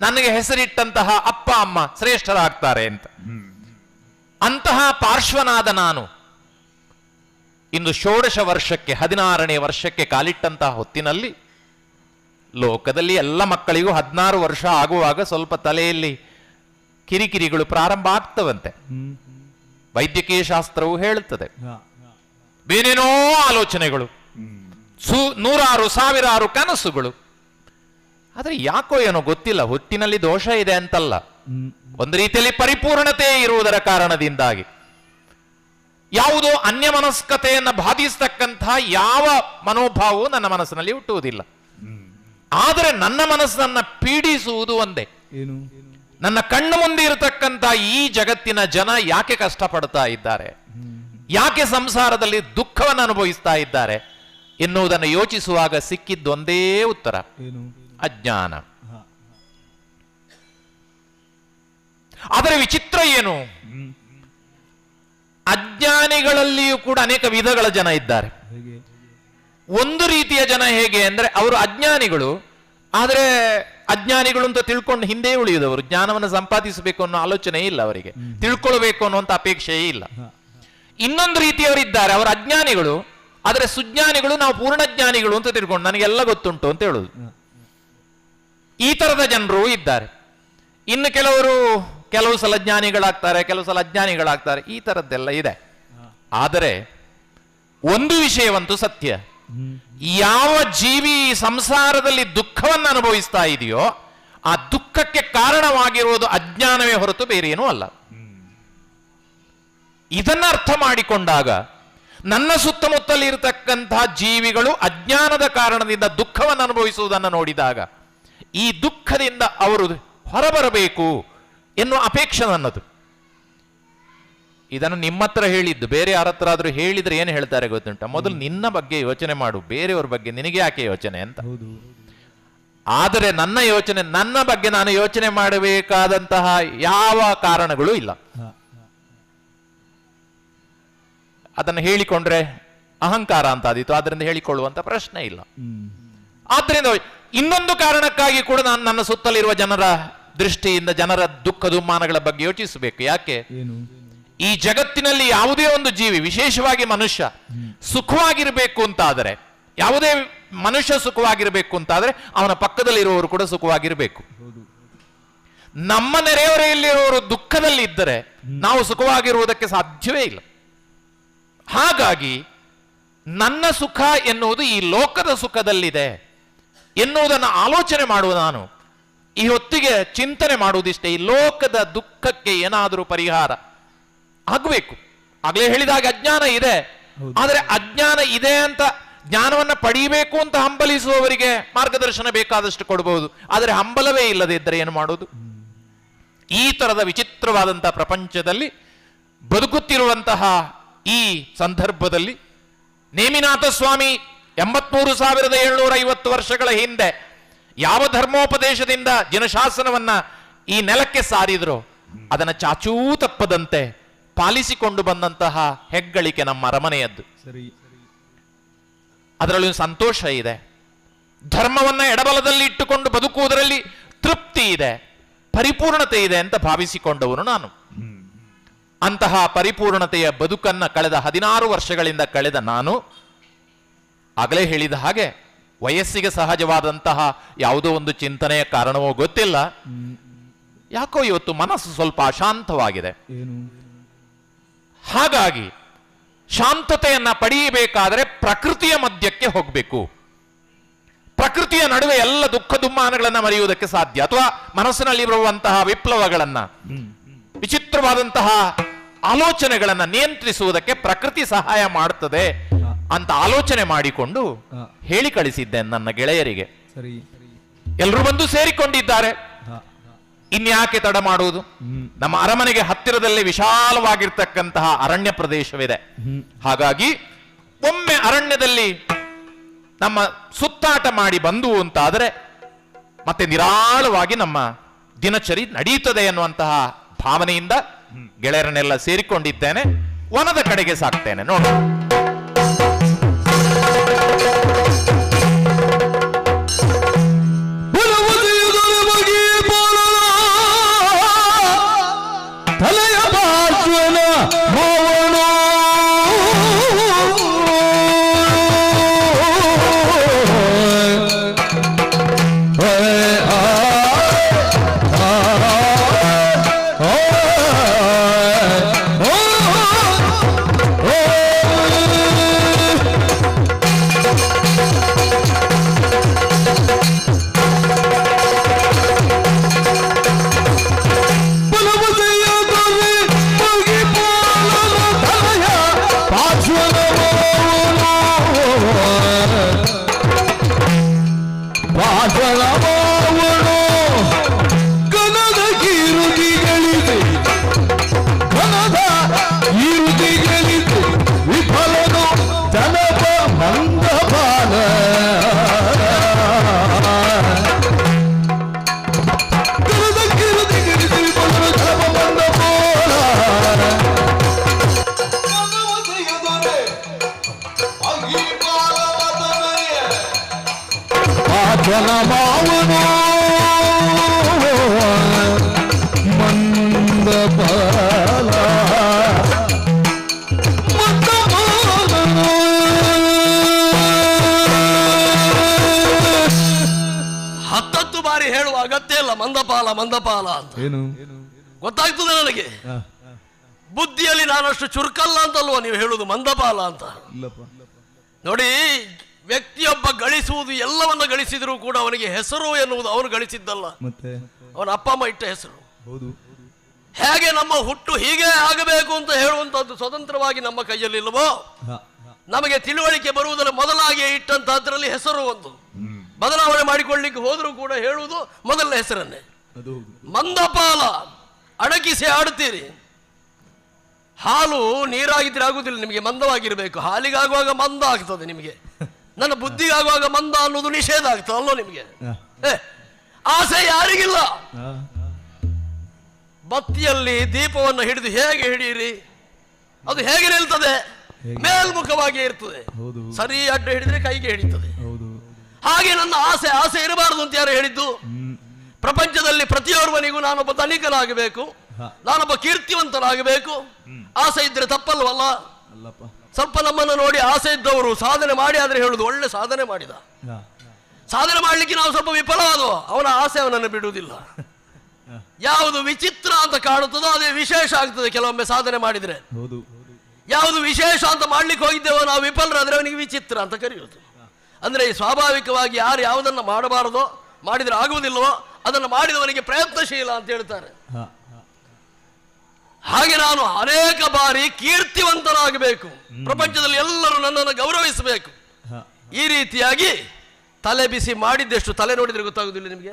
ನನಗೆ ಹೆಸರಿಟ್ಟಂತಹ ಅಪ್ಪ ಅಮ್ಮ ಶ್ರೇಷ್ಠರಾಗ್ತಾರೆ ಅಂತ. ಅಂತಹ ಪಾರ್ಶ್ವನಾದ ನಾನು ಇಂದು 16ನೇ ವರ್ಷಕ್ಕೆ 16ನೇ ವರ್ಷಕ್ಕೆ ಕಾಲಿಟ್ಟಂತಹ ಹೊತ್ತಿನಲ್ಲಿ ಲೋಕದಲ್ಲಿ ಎಲ್ಲ ಮಕ್ಕಳಿಗೂ 16 ವರ್ಷ ಆಗುವಾಗ ಸ್ವಲ್ಪ ತಲೆಯಲ್ಲಿ ಕಿರಿಕಿರಿಗಳು ಪ್ರಾರಂಭ ಆಗ್ತವಂತೆ. ವೈದ್ಯಕೀಯ ಶಾಸ್ತ್ರವು ಹೇಳುತ್ತದೆ. ಬೇರೇನೋ ಆಲೋಚನೆಗಳು, ನೂರಾರು ಸಾವಿರಾರು ಕನಸುಗಳು. ಆದರೆ ಯಾಕೋ ಏನೋ ಗೊತ್ತಿಲ್ಲ, ಹುಟ್ಟಿನಲ್ಲಿ ದೋಷ ಇದೆ ಅಂತಲ್ಲ, ಒಂದು ರೀತಿಯಲ್ಲಿ ಪರಿಪೂರ್ಣತೆ ಇರುವುದರ ಕಾರಣದಿಂದಾಗಿ ಯಾವುದೋ ಅನ್ಯಮನಸ್ಕತೆಯನ್ನು ಬಾಧಿಸ್ತಕ್ಕಂತಹ ಯಾವ ಮನೋಭಾವವು ನನ್ನ ಮನಸ್ಸಿನಲ್ಲಿ ಹುಟ್ಟುವುದಿಲ್ಲ. ಆದರೆ ನನ್ನ ಮನಸ್ಸನ್ನ ಪೀಡಿಸುವುದು ಒಂದೇ. ನನ್ನ ಕಣ್ಣು ಮುಂದೆ ಇರತಕ್ಕಂಥ ಈ ಜಗತ್ತಿನ ಜನ ಯಾಕೆ ಕಷ್ಟಪಡ್ತಾ ಇದ್ದಾರೆ, ಯಾಕೆ ಸಂಸಾರದಲ್ಲಿ ದುಃಖವನ್ನು ಅನುಭವಿಸ್ತಾ ಇದ್ದಾರೆ ಎನ್ನುವುದನ್ನು ಯೋಚಿಸುವಾಗ ಸಿಕ್ಕಿದ್ದೊಂದೇ ಉತ್ತರ, ಅಜ್ಞಾನ. ಆದರೆ ವಿಚಿತ್ರ ಏನು, ಅಜ್ಞಾನಿಗಳಲ್ಲಿಯೂ ಕೂಡ ಅನೇಕ ವಿಧಗಳ ಜನ ಇದ್ದಾರೆ. ಒಂದು ರೀತಿಯ ಜನ ಹೇಗೆ ಅಂದ್ರೆ, ಅವರು ಅಜ್ಞಾನಿಗಳು, ಆದರೆ ಅಜ್ಞಾನಿಗಳು ಅಂತ ತಿಳ್ಕೊಂಡು ಹಿಂದೆ ಉಳಿಯುವುದವರು, ಜ್ಞಾನವನ್ನು ಸಂಪಾದಿಸಬೇಕು ಅನ್ನೋ ಆಲೋಚನೆ ಇಲ್ಲ ಅವರಿಗೆ, ತಿಳ್ಕೊಳ್ಬೇಕು ಅನ್ನುವಂಥ ಅಪೇಕ್ಷೆಯೇ ಇಲ್ಲ. ಇನ್ನೊಂದು ರೀತಿಯವರಿದ್ದಾರೆ, ಅವರು ಅಜ್ಞಾನಿಗಳು, ಆದರೆ ಸುಜ್ಞಾನಿಗಳು, ನಾವು ಪೂರ್ಣಜ್ಞಾನಿಗಳು ಅಂತ ತಿಳ್ಕೊಂಡು ನನಗೆಲ್ಲ ಗೊತ್ತುಂಟು ಅಂತ ಹೇಳುದು. ಈ ತರದ ಜನರು ಇದ್ದಾರೆ. ಇನ್ನು ಕೆಲವು ಸಲ ಜ್ಞಾನಿಗಳಾಗ್ತಾರೆ, ಕೆಲವು ಸಲ ಅಜ್ಞಾನಿಗಳಾಗ್ತಾರೆ, ಈ ತರದ್ದೆಲ್ಲ ಇದೆ. ಆದರೆ ಒಂದು ವಿಷಯವಂತೂ ಸತ್ಯ, ಯಾವ ಜೀವಿ ಸಂಸಾರದಲ್ಲಿ ದುಃಖವನ್ನು ಅನುಭವಿಸ್ತಾ ಇದೆಯೋ ಆ ದುಃಖಕ್ಕೆ ಕಾರಣವಾಗಿರುವುದು ಅಜ್ಞಾನವೇ ಹೊರತು ಬೇರೇನೂ ಅಲ್ಲ. ಇದನ್ನ ಅರ್ಥ ಮಾಡಿಕೊಂಡಾಗ ನನ್ನ ಸುತ್ತಮುತ್ತಲಿರತಕ್ಕಂತಹ ಜೀವಿಗಳು ಅಜ್ಞಾನದ ಕಾರಣದಿಂದ ದುಃಖವನ್ನು ಅನುಭವಿಸುವುದನ್ನು ನೋಡಿದಾಗ ಈ ದುಃಖದಿಂದ ಅವರು ಹೊರಬರಬೇಕು ಎನ್ನುವ ಅಪೇಕ್ಷೆ ನನ್ನದು. ಇದನ್ನು ನಿಮ್ಮ ಹತ್ರ ಹೇಳಿದ್ದು, ಬೇರೆ ಯಾರ ಹತ್ರ ಆದ್ರೂ ಹೇಳಿದ್ರೆ ಏನು ಹೇಳ್ತಾರೆ ಗೊತ್ತುಂಟ, ಮೊದಲು ನಿನ್ನ ಬಗ್ಗೆ ಯೋಚನೆ ಮಾಡು, ಬೇರೆಯವ್ರ ಬಗ್ಗೆ ನಿನಗೆ ಯಾಕೆ ಯೋಚನೆ ಅಂತ. ಆದರೆ ನನ್ನ ಯೋಚನೆ, ನನ್ನ ಬಗ್ಗೆ ನಾನು ಯೋಚನೆ ಮಾಡಬೇಕಾದಂತಹ ಯಾವ ಕಾರಣಗಳು ಇಲ್ಲ. ಅದನ್ನು ಹೇಳಿಕೊಂಡ್ರೆ ಅಹಂಕಾರ ಅಂತ ಆದೀತು, ಅದರಿಂದ ಹೇಳಿಕೊಳ್ಳುವಂತ ಪ್ರಶ್ನೆ ಇಲ್ಲ. ಆದ್ರಿಂದ ಇನ್ನೊಂದು ಕಾರಣಕ್ಕಾಗಿ ಕೂಡ ನಾನು ನನ್ನ ಸುತ್ತಲಿರುವ ಜನರ ದೃಷ್ಟಿಯಿಂದ ಜನರ ದುಃಖ ದುಮ್ಮಾನಗಳ ಬಗ್ಗೆ ಯೋಚಿಸಬೇಕು. ಯಾಕೆ, ಈ ಜಗತ್ತಿನಲ್ಲಿ ಯಾವುದೇ ಒಂದು ಜೀವಿ, ವಿಶೇಷವಾಗಿ ಮನುಷ್ಯ ಸುಖವಾಗಿರಬೇಕು ಅಂತಾದರೆ, ಯಾವುದೇ ಮನುಷ್ಯ ಸುಖವಾಗಿರಬೇಕು ಅಂತಾದರೆ ಅವನ ಪಕ್ಕದಲ್ಲಿರುವವರು ಕೂಡ ಸುಖವಾಗಿರಬೇಕು. ನಮ್ಮ ನೆರೆಹೊರೆಯಲ್ಲಿರುವವರು ದುಃಖದಲ್ಲಿ ಇದ್ದರೆ ನಾವು ಸುಖವಾಗಿರುವುದಕ್ಕೆ ಸಾಧ್ಯವೇ ಇಲ್ಲ. ಹಾಗಾಗಿ ನನ್ನ ಸುಖ ಎನ್ನುವುದು ಈ ಲೋಕದ ಸುಖದಲ್ಲಿದೆ ಎನ್ನುವುದನ್ನು ಆಲೋಚನೆ ಮಾಡುವ ನಾನು ಈ ಹೊತ್ತಿಗೆ ಚಿಂತನೆ ಮಾಡುವುದಿಷ್ಟೇ, ಈ ಲೋಕದ ದುಃಖಕ್ಕೆ ಏನಾದರೂ ಪರಿಹಾರ ಆಗಬೇಕು. ಆಗಲೇ ಹೇಳಿದಾಗ ಅಜ್ಞಾನ ಇದೆ, ಆದರೆ ಅಜ್ಞಾನ ಇದೆ ಅಂತ ಜ್ಞಾನವನ್ನ ಪಡೆಯಬೇಕು ಅಂತ ಹಂಬಲಿಸುವವರಿಗೆ ಮಾರ್ಗದರ್ಶನ ಬೇಕಾದಷ್ಟು ಕೊಡಬಹುದು. ಆದರೆ ಹಂಬಲವೇ ಇಲ್ಲದೆ ಇದ್ದರೆ ಏನು ಮಾಡೋದು? ಈ ತರದ ವಿಚಿತ್ರವಾದಂತಹ ಪ್ರಪಂಚದಲ್ಲಿ ಬದುಕುತ್ತಿರುವಂತಹ ಈ ಸಂದರ್ಭದಲ್ಲಿ ನೇಮಿನಾಥ ಸ್ವಾಮಿ 83,750 ವರ್ಷಗಳ ಹಿಂದೆ ಯಾವ ಧರ್ಮೋಪದೇಶದಿಂದ ಜನಶಾಸನವನ್ನ ಈ ನೆಲಕ್ಕೆ ಸಾರಿದ್ರು ಅದನ್ನ ಚಾಚೂ ತಪ್ಪದಂತೆ ಪಾಲಿಸಿಕೊಂಡು ಬಂದಂತಹ ಹೆಗ್ಗಳಿಕೆ ನಮ್ಮ ಅರಮನೆಯದ್ದು. ಅದರಲ್ಲಿ ಸಂತೋಷ ಇದೆ. ಧರ್ಮವನ್ನ ಎಡಬಲದಲ್ಲಿ ಇಟ್ಟುಕೊಂಡು ಬದುಕುವುದರಲ್ಲಿ ತೃಪ್ತಿ ಇದೆ, ಪರಿಪೂರ್ಣತೆ ಇದೆ ಅಂತ ಭಾವಿಸಿಕೊಂಡವನು ನಾನು. ಅಂತಹ ಪರಿಪೂರ್ಣತೆಯ ಬದುಕನ್ನ ಕಳೆದ 16 ವರ್ಷಗಳಿಂದ ಕಳೆದ ನಾನು, ಆಗಲೇ ಹೇಳಿದ ಹಾಗೆ ವಯಸ್ಸಿಗೆ ಸಹಜವಾದಂತಹ ಯಾವುದೋ ಒಂದು ಚಿಂತನೆಯ ಕಾರಣವೋ ಗೊತ್ತಿಲ್ಲ, ಯಾಕೋ ಇವತ್ತು ಮನಸ್ಸು ಸ್ವಲ್ಪ ಅಶಾಂತವಾಗಿದೆ. ಹಾಗಾಗಿ ಶಾಂತತೆಯನ್ನ ಪಡೆಯಬೇಕಾದರೆ ಪ್ರಕೃತಿಯ ಮಧ್ಯಕ್ಕೆ ಹೋಗಬೇಕು. ಪ್ರಕೃತಿಯ ನಡುವೆ ಎಲ್ಲ ದುಃಖ ದುಮ್ಮಾನಗಳನ್ನ ಮರೆಯುವುದಕ್ಕೆ ಸಾಧ್ಯ, ಅಥವಾ ಮನಸ್ಸಿನಲ್ಲಿ ಬರುವಂತಹ ವಿಪ್ಲವಗಳನ್ನ, ವಿಚಿತ್ರವಾದಂತಹ ಆಲೋಚನೆಗಳನ್ನ ನಿಯಂತ್ರಿಸುವುದಕ್ಕೆ ಪ್ರಕೃತಿ ಸಹಾಯ ಮಾಡುತ್ತದೆ ಅಂತ ಆಲೋಚನೆ ಮಾಡಿಕೊಂಡು ಹೇಳಿ ಕಳಿಸಿದ್ದೆ ನನ್ನ ಗೆಳೆಯರಿಗೆ. ಎಲ್ಲರೂ ಬಂದು ಸೇರಿಕೊಂಡಿದ್ದಾರೆ, ಇನ್ಯಾಕೆ ತಡ ಮಾಡುವುದು? ನಮ್ಮ ಅರಮನೆಗೆ ಹತ್ತಿರದಲ್ಲೇ ವಿಶಾಲವಾಗಿರ್ತಕ್ಕಂತಹ ಅರಣ್ಯ ಪ್ರದೇಶವಿದೆ. ಹಾಗಾಗಿ ಒಮ್ಮೆ ಅರಣ್ಯದಲ್ಲಿ ನಮ್ಮ ಸುತ್ತಾಟ ಮಾಡಿ ಬಂದು ಅಂತಾದರೆ ಮತ್ತೆ ನಿರಾಳವಾಗಿ ನಮ್ಮ ದಿನಚರಿ ನಡೆಯುತ್ತದೆ ಎನ್ನುವಂತಹ ಭಾವನೆಯಿಂದ ಗೆಳೆಯರನ್ನೆಲ್ಲ ಸೇರಿಕೊಂಡಿದ್ದೇನೆ. ವನದ ಕಡೆಗೆ ಸಾಕ್ತೇನೆ, ನೋಡು. ಅವನ ಮಾವನು ಮಂದಪಾಲ ಹತ್ತತ್ತು ಬಾರಿ ಹೇಳುವ ಅಗತ್ಯ ಇಲ್ಲ ಮಂದಪಾಲ ಮಂದಪಾಲ ಅಂತ. ಏನು ಗೊತ್ತಾಗ್ತದೆ ನನಗೆ, ಬುದ್ಧಿಯಲ್ಲಿ ನಾನಷ್ಟು ಚುರುಕಲ್ಲ ಅಂತಲ್ವ ನೀವು ಹೇಳುದು ಮಂದಪಾಲ ಅಂತ. ನೋಡಿ, ವ್ಯಕ್ತಿಯೊಬ್ಬ ಗಳಿಸುವುದು ಎಲ್ಲವನ್ನ ಗಳಿಸಿದರೂ ಕೂಡ ಅವನಿಗೆ ಹೆಸರು ಎನ್ನುವುದು ಅವನು ಗಳಿಸಿದ್ದಲ್ಲ, ಮತ್ತೆ ಅವನ ಅಪ್ಪ ಅಮ್ಮ ಇಟ್ಟ ಹೆಸರು. ಹೌದು. ಹೇಗೆ ನಮ್ಮ ಹುಟ್ಟು ಹೀಗೆ ಆಗಬೇಕು ಅಂತ ಹೇಳುವಂತದ್ದು ಸ್ವತಂತ್ರವಾಗಿ ನಮ್ಮ ಕೈಯಲ್ಲಿಲ್ಲವೋ, ನಮಗೆ ತಿಳುವಳಿಕೆ ಬರುವುದರ ಮೊದಲಾಗಿ ಇಟ್ಟಂತಹದ್ರಲ್ಲಿ ಹೆಸರು ಒಂದು ಬದಲಾವಣೆ ಮಾಡಿಕೊಳ್ಳಿಕ್ಕೆ ಹೋದರೂ ಕೂಡ ಹೇಳುವುದು ಮೊದಲನೇ ಹೆಸರನ್ನೇ. ಮಂದಪಾಲ, ಅಡಗಿಸಿ ಆಡುತ್ತೀರಿ. ಹಾಲು ನೀರಾಗಿದ್ರೆ ಆಗುದಿಲ್ಲ ನಿಮಗೆ, ಮಂದವಾಗಿರ್ಬೇಕು. ಹಾಲಿಗಾಗುವಾಗ ಮಂದ ಆಗ್ತದೆ ನಿಮಗೆ, ನನ್ನ ಬುದ್ಧಿಗಾಗುವಾಗ ಮಂದ ಅನ್ನೋದು ನಿಷೇಧ ಆಗ್ತದೆ ಅಲ್ಲೋ ನಿಮಗೆ. ಆಸೆ ಯಾರಿಗಿಲ್ಲ. ಬತ್ತಿಯಲ್ಲಿ ದೀಪವನ್ನು ಹಿಡಿದು ಹೇಗೆ ಹಿಡಿಯಿರಿ, ಅದು ಹೇಗೆ ನಿಲ್ತದೆ? ಮೇಲ್ಮುಖವಾಗಿ ಇರ್ತದೆ. ಸರಿ ಅಡ್ಡ ಹಿಡಿದ್ರೆ ಕೈಗೆ ಹಿಡಿತದೆ. ಹಾಗೆ ನನ್ನ ಆಸೆ ಆಸೆ ಇರಬಾರದು ಅಂತ ಯಾರು ಹೇಳಿದ್ದು? ಪ್ರಪಂಚದಲ್ಲಿ ಪ್ರತಿಯೊರ್ವನಿಗೂ ನಾನೊಬ್ಬ ಧನಿಕನಾಗಬೇಕು, ನಾನೊಬ್ಬ ಕೀರ್ತಿವಂತನಾಗಬೇಕು. ಆಸೆ ಇದ್ರೆ ತಪ್ಪಲ್ವಲ್ಲ? ಸ್ವಲ್ಪ ನಮ್ಮನ್ನು ನೋಡಿ ಆಸೆ ಇದ್ದವರು ಸಾಧನೆ ಮಾಡಿ ಆದ್ರೆ ಹೇಳುದು ಒಳ್ಳೆ ಸಾಧನೆ ಮಾಡಿದ. ಸಾಧನೆ ಮಾಡ್ಲಿಕ್ಕೆ ನಾವು ಸ್ವಲ್ಪ ವಿಫಲವಾದವು, ಅವನ ಆಸೆ ಅವನನ್ನು ಬಿಡುವುದಿಲ್ಲ. ಯಾವುದು ವಿಚಿತ್ರ ಅಂತ ಕಾಣುತ್ತದೋ ಅದೇ ವಿಶೇಷ ಆಗ್ತದೆ ಕೆಲವೊಮ್ಮೆ ಸಾಧನೆ ಮಾಡಿದ್ರೆ. ಯಾವುದು ವಿಶೇಷ ಅಂತ ಮಾಡ್ಲಿಕ್ಕೆ ಹೋಗಿದ್ದೇವೋ ನಾವು ವಿಫಲರಾದ್ರೆ ಅವನಿಗೆ ವಿಚಿತ್ರ ಅಂತ ಕರೆಯುವುದು. ಅಂದ್ರೆ ಸ್ವಾಭಾವಿಕವಾಗಿ ಯಾರು ಯಾವುದನ್ನು ಮಾಡಬಾರದೋ, ಮಾಡಿದ್ರೆ ಆಗುವುದಿಲ್ಲವೋ ಅದನ್ನು ಮಾಡಿದವನಿಗೆ ಪ್ರಯತ್ನಶೀಲ ಅಂತ ಹೇಳ್ತಾರೆ. ಹಾಗೆ ನಾನು ಅನೇಕ ಬಾರಿ ಕೀರ್ತಿವಂತನಾಗಬೇಕು, ಪ್ರಪಂಚದಲ್ಲಿ ಎಲ್ಲರೂ ನನ್ನನ್ನು ಗೌರವಿಸಬೇಕು, ಈ ರೀತಿಯಾಗಿ ತಲೆ ಬಿಸಿ ಮಾಡಿದ್ದೆಷ್ಟು. ತಲೆ ನೋಡಿದ್ರೆ ಗೊತ್ತಾಗುದಿಲ್ಲ ನಿಮಗೆ,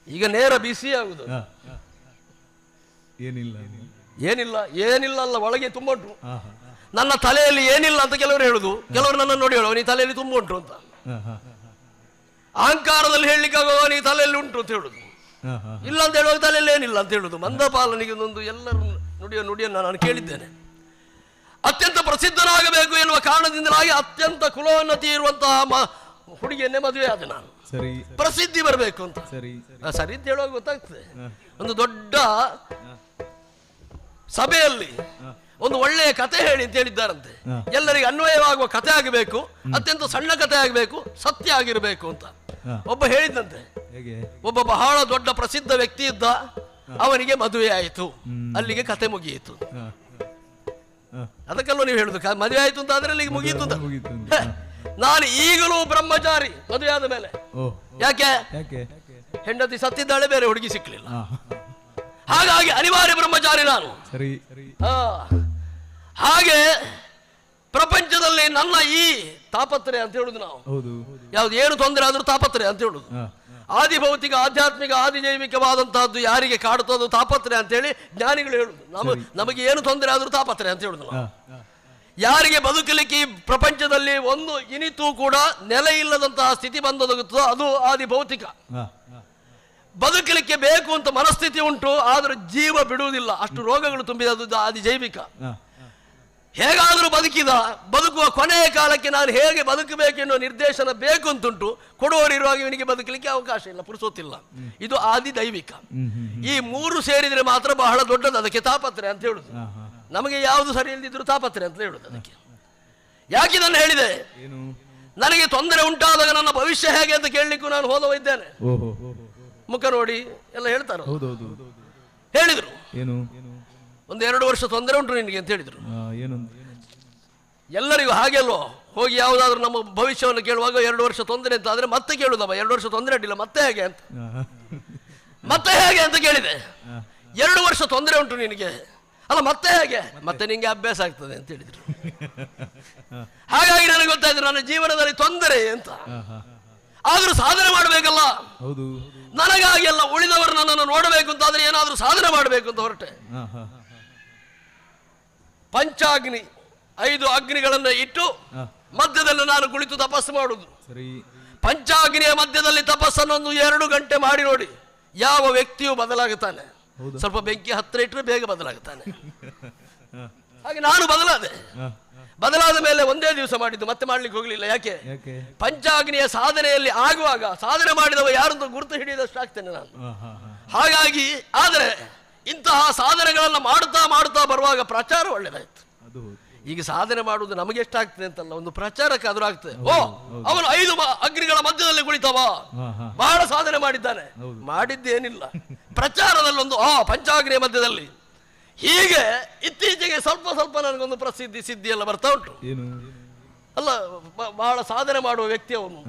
ಈಗ ನೇರ ಬಿಸಿ ಆಗುದು. ಏನಿಲ್ಲ ಏನಿಲ್ಲ ಏನಿಲ್ಲ ಅಲ್ಲ, ಒಳಗೆ ತುಂಬ ಉಂಟು. ನನ್ನ ತಲೆಯಲ್ಲಿ ಏನಿಲ್ಲ ಅಂತ ಕೆಲವರು ಹೇಳುದು, ಕೆಲವರು ನನ್ನ ನೋಡಿ ಹೇಳುವ ನೀ ತಲೆಯಲ್ಲಿ ತುಂಬ ಉಂಟು ಅಂತ. ಅಹಂಕಾರದಲ್ಲಿ ಹೇಳಲಿಕ್ಕಾಗುವ ನೀ ತಲೆಯಲ್ಲಿ ಉಂಟು ಅಂತ ಹೇಳುದು, ಇಲ್ಲ ಅಂತ ಹೇಳುವಾಗ ತಲೆಯಲ್ಲಿ ಏನಿಲ್ಲ ಅಂತ ಹೇಳುದು. ಮಂದಪಾಲನಿಗೆ ಒಂದು ಎಲ್ಲರೂ ನುಡಿಯನ್ನು ನಾನು ಕೇಳಿದ್ದೇನೆ. ಅತ್ಯಂತ ಪ್ರಸಿದ್ಧನಾಗಬೇಕು ಎನ್ನುವ ಕಾರಣದಿಂದಲಾಗಿ ಅತ್ಯಂತ ಕುಲೋನ್ನತಿ ಇರುವಂತಹ ಹುಡುಗಿಯನ್ನೇ ಮದುವೆ ಆದ ನಾನು. ಪ್ರಸಿದ್ಧಿ ಬರಬೇಕು ಅಂತ. ಸರಿ ಅಂತ ಹೇಳುವಾಗ ಗೊತ್ತಾಗ್ತದೆ. ಒಂದು ದೊಡ್ಡ ಸಭೆಯಲ್ಲಿ ಒಂದು ಒಳ್ಳೆಯ ಕತೆ ಹೇಳಿ ಅಂತ ಹೇಳಿದ್ದಾರಂತೆ. ಎಲ್ಲರಿಗೆ ಅನ್ವಯವಾಗುವ ಕತೆ ಆಗಬೇಕು, ಅತ್ಯಂತ ಸಣ್ಣ ಕತೆ ಆಗಬೇಕು, ಸತ್ಯ ಆಗಿರಬೇಕು ಅಂತ. ಒಬ್ಬ ಹೇಳಿದಂತೆ, ಒಬ್ಬ ಬಹಳ ದೊಡ್ಡ ಪ್ರಸಿದ್ಧ ವ್ಯಕ್ತಿ ಇದ್ದ, ಅವನಿಗೆ ಮದುವೆ ಆಯಿತು, ಅಲ್ಲಿಗೆ ಕತೆ ಮುಗಿಯಿತು. ಅದಕ್ಕೆಲ್ಲ ನೀವು ಹೇಳುದು ಮದುವೆ ಆಯ್ತು ಅಂತ ಆದ್ರೆ ಅಲ್ಲಿಗೆ ಮುಗಿಯಿತು ಅಂತ. ನಾನು ಈಗಲೂ ಬ್ರಹ್ಮಚಾರಿ ಮದುವೆ ಆದ ಮೇಲೆ. ಯಾಕೆ? ಹೆಂಡತಿ ಸತ್ತಿದ್ದಾಳೆ, ಬೇರೆ ಹುಡುಗಿ ಸಿಕ್ಕಲಿಲ್ಲ, ಹಾಗಾಗಿ ಅನಿವಾರ್ಯ ಬ್ರಹ್ಮಚಾರಿ ನಾನು. ಹಾಗೆ ಪ್ರಪಂಚದಲ್ಲಿ ನನ್ನ ಈ ತಾಪತ್ರೆ ಅಂತ ಹೇಳುದು ನಾವು, ಯಾವ್ದು ಏನು ತೊಂದರೆ ಆದ್ರೂ ತಾಪತ್ರೆ ಅಂತ ಹೇಳುದು. ಆದಿಭೌತಿಕ ಆಧ್ಯಾತ್ಮಿಕ ಆದಿಜೈವಿಕವಾದಂತಹದ್ದು ಯಾರಿಗೆ ಕಾಡುತ್ತದು ತಾಪತ್ರೆ ಅಂತ ಹೇಳಿ ಜ್ಞಾನಿಗಳು ಹೇಳುದು. ನಮಗೆ ಏನು ತೊಂದರೆ ಆದ್ರೂ ತಾಪತ್ರೆ ಅಂತ ಹೇಳುದು. ಯಾರಿಗೆ ಬದುಕಲಿಕ್ಕೆ ಈ ಪ್ರಪಂಚದಲ್ಲಿ ಒಂದು ಇನಿತೂ ಕೂಡ ನೆಲೆ ಇಲ್ಲದಂತಹ ಸ್ಥಿತಿ ಬಂದೊದಗುತ್ತದೋ ಅದು ಆದಿಭೌತಿಕ. ಬದುಕಲಿಕ್ಕೆ ಬೇಕು ಅಂತ ಮನಸ್ಥಿತಿ ಉಂಟು, ಆದ್ರೆ ಜೀವ ಬಿಡುವುದಿಲ್ಲ, ಅಷ್ಟು ರೋಗಗಳು ತುಂಬಿದದ್ದು ಆದಿಜೈವಿಕ. ಹೇಗಾದರೂ ಬದುಕುವ ಕೊನೆಯ ಕಾಲಕ್ಕೆ ನಾನು ಹೇಗೆ ಬದುಕಬೇಕೆನ್ನುವ ನಿರ್ದೇಶನ ಬೇಕು ಅಂತುಂಟು. ಕೊಡುವವರಿರುವಾಗ ಇವನಿಗೆ ಬದುಕಲಿಕ್ಕೆ ಅವಕಾಶ ಇಲ್ಲ, ಪುರುಸೊತ್ತಿಲ್ಲ. ಇದು ಆದಿ ದೈವಿಕ. ಈ ಮೂರು ಸೇರಿದ್ರೆ ಮಾತ್ರ ಬಹಳ ದೊಡ್ಡದು, ಅದಕ್ಕೆ ತಾಪತ್ರೆ ಅಂತ ಹೇಳುದು. ನಮಗೆ ಯಾವುದು ಸರಿ ಇಲ್ದಿದ್ರು ತಾಪತ್ರೆ ಅಂತ ಹೇಳುದು. ಅದಕ್ಕೆ ಯಾಕೆ ನಾನು ಹೇಳಿದೆ, ನನಗೆ ತೊಂದರೆ ಉಂಟಾದಾಗ ನನ್ನ ಭವಿಷ್ಯ ಹೇಗೆ ಅಂತ ಕೇಳಲಿಕ್ಕೂ ನಾನು ಹೋದವ ಇದ್ದೇನೆ. ಮುಖ ನೋಡಿ ಎಲ್ಲ ಹೇಳ್ತಾರ, ಹೇಳಿದ್ರು ಒಂದು 2 ವರ್ಷ ತೊಂದರೆ ಉಂಟು ನಿನಗೆ ಅಂತ ಹೇಳಿದ್ರು. ಎಲ್ಲರಿಗೂ ಹಾಗೆ ಅಲ್ವೋ, ಹೋಗಿ ಯಾವುದಾದ್ರೂ ನಮ್ಮ ಭವಿಷ್ಯವನ್ನು ಕೇಳುವಾಗ 2 ವರ್ಷ ತೊಂದರೆ ಅಂತ ಆದ್ರೆ ಮತ್ತೆ ಕೇಳುದವ, 2 ವರ್ಷ ತೊಂದರೆ ಅಡ್ಡಿಲ್ಲ ಮತ್ತೆ ಹೇಗೆ ಅಂತ. ಮತ್ತೆ ಹೇಗೆ ಅಂತ ಕೇಳಿದೆ, 2 ವರ್ಷ ತೊಂದರೆ ಉಂಟು ನಿನಗೆ, ಅಲ್ಲ ಮತ್ತೆ ಹೇಗೆ, ಮತ್ತೆ ನಿಂಗೆ ಅಭ್ಯಾಸ ಆಗ್ತದೆ ಅಂತ ಹೇಳಿದ್ರು. ಹಾಗಾಗಿ ನನಗೆ ಗೊತ್ತಾಯ್ತು ನನ್ನ ಜೀವನದಲ್ಲಿ ತೊಂದರೆ ಅಂತ. ಆದ್ರೂ ಸಾಧನೆ ಮಾಡಬೇಕಲ್ಲ, ನನಗಾಗಿ ಎಲ್ಲ ಉಳಿದವರು ನನ್ನನ್ನು ನೋಡಬೇಕು ಅಂತ ಆದ್ರೆ ಏನಾದ್ರೂ ಸಾಧನೆ ಮಾಡಬೇಕು ಅಂತ ಹೊರಟೆ. ಪಂಚಾಗ್ನಿ 5 ಅಗ್ನಿಗಳನ್ನು ಇಟ್ಟು ಮಧ್ಯದಲ್ಲಿ ನಾನು ಕುಳಿತು ತಪಸ್ಸು ಮಾಡುದು. ಪಂಚಾಗ್ನಿಯ ಮಧ್ಯದಲ್ಲಿ ತಪಸ್ಸನ್ನು 2 ಗಂಟೆ ಮಾಡಿ ನೋಡಿ, ಯಾವ ವ್ಯಕ್ತಿಯೂ ಬದಲಾಗುತ್ತಾನೆ. ಸ್ವಲ್ಪ ಬೆಂಕಿ ಹತ್ತಿರ ಇಟ್ಟರೆ ಬೇಗ ಬದಲಾಗುತ್ತಾನೆ. ಹಾಗೆ ನಾನು ಬದಲಾದೆ. ಬದಲಾದ ಮೇಲೆ ಒಂದೇ ದಿವಸ ಮಾಡಿದ್ದು, ಮತ್ತೆ ಮಾಡ್ಲಿಕ್ಕೆ ಹೋಗ್ಲಿಲ್ಲ. ಯಾಕೆ? ಪಂಚಾಗ್ನಿಯ ಸಾಧನೆಯಲ್ಲಿ ಆಗುವಾಗ ಸಾಧನೆ ಮಾಡಿದವ ಯಾರಂತ ಗುರುತು ಹಿಡಿದಷ್ಟು ಆಗ್ತೇನೆ ನಾನು. ಹಾಗಾಗಿ ಆದರೆ ಇಂತಹ ಸಾಧನೆಗಳನ್ನು ಮಾಡ್ತಾ ಮಾಡ್ತಾ ಬರುವಾಗ ಪ್ರಚಾರ ಒಳ್ಳೇದಾಯ್ತು. ಈಗ ಸಾಧನೆ ಮಾಡುವುದು ನಮಗೆ ಎಷ್ಟಾಗ್ತದೆ ಅಂತಲ್ಲ, ಒಂದು ಪ್ರಚಾರಕ್ಕೆ ಆದ್ರೂ ಆಗ್ತದೆ. ಓ, ಅವನು 5 ಅಗ್ನಿಗಳ ಮಧ್ಯದಲ್ಲಿ ಕುಳಿತವ, ಬಹಳ ಸಾಧನೆ ಮಾಡಿದ್ದಾನೆ. ಮಾಡಿದ್ದೇನಿಲ್ಲ, ಪ್ರಚಾರದಲ್ಲಿ ಒಂದು ಪಂಚಾಗ್ನಿಯ ಮಧ್ಯದಲ್ಲಿ. ಹೀಗೆ ಇತ್ತೀಚೆಗೆ ಸ್ವಲ್ಪ ಸ್ವಲ್ಪ ನನಗೊಂದು ಪ್ರಸಿದ್ಧಿ ಸಿದ್ಧಿ ಎಲ್ಲ ಬರ್ತಾ ಉಂಟು. ಅಲ್ಲ, ಬಹಳ ಸಾಧನೆ ಮಾಡುವ ವ್ಯಕ್ತಿ ಅವನು.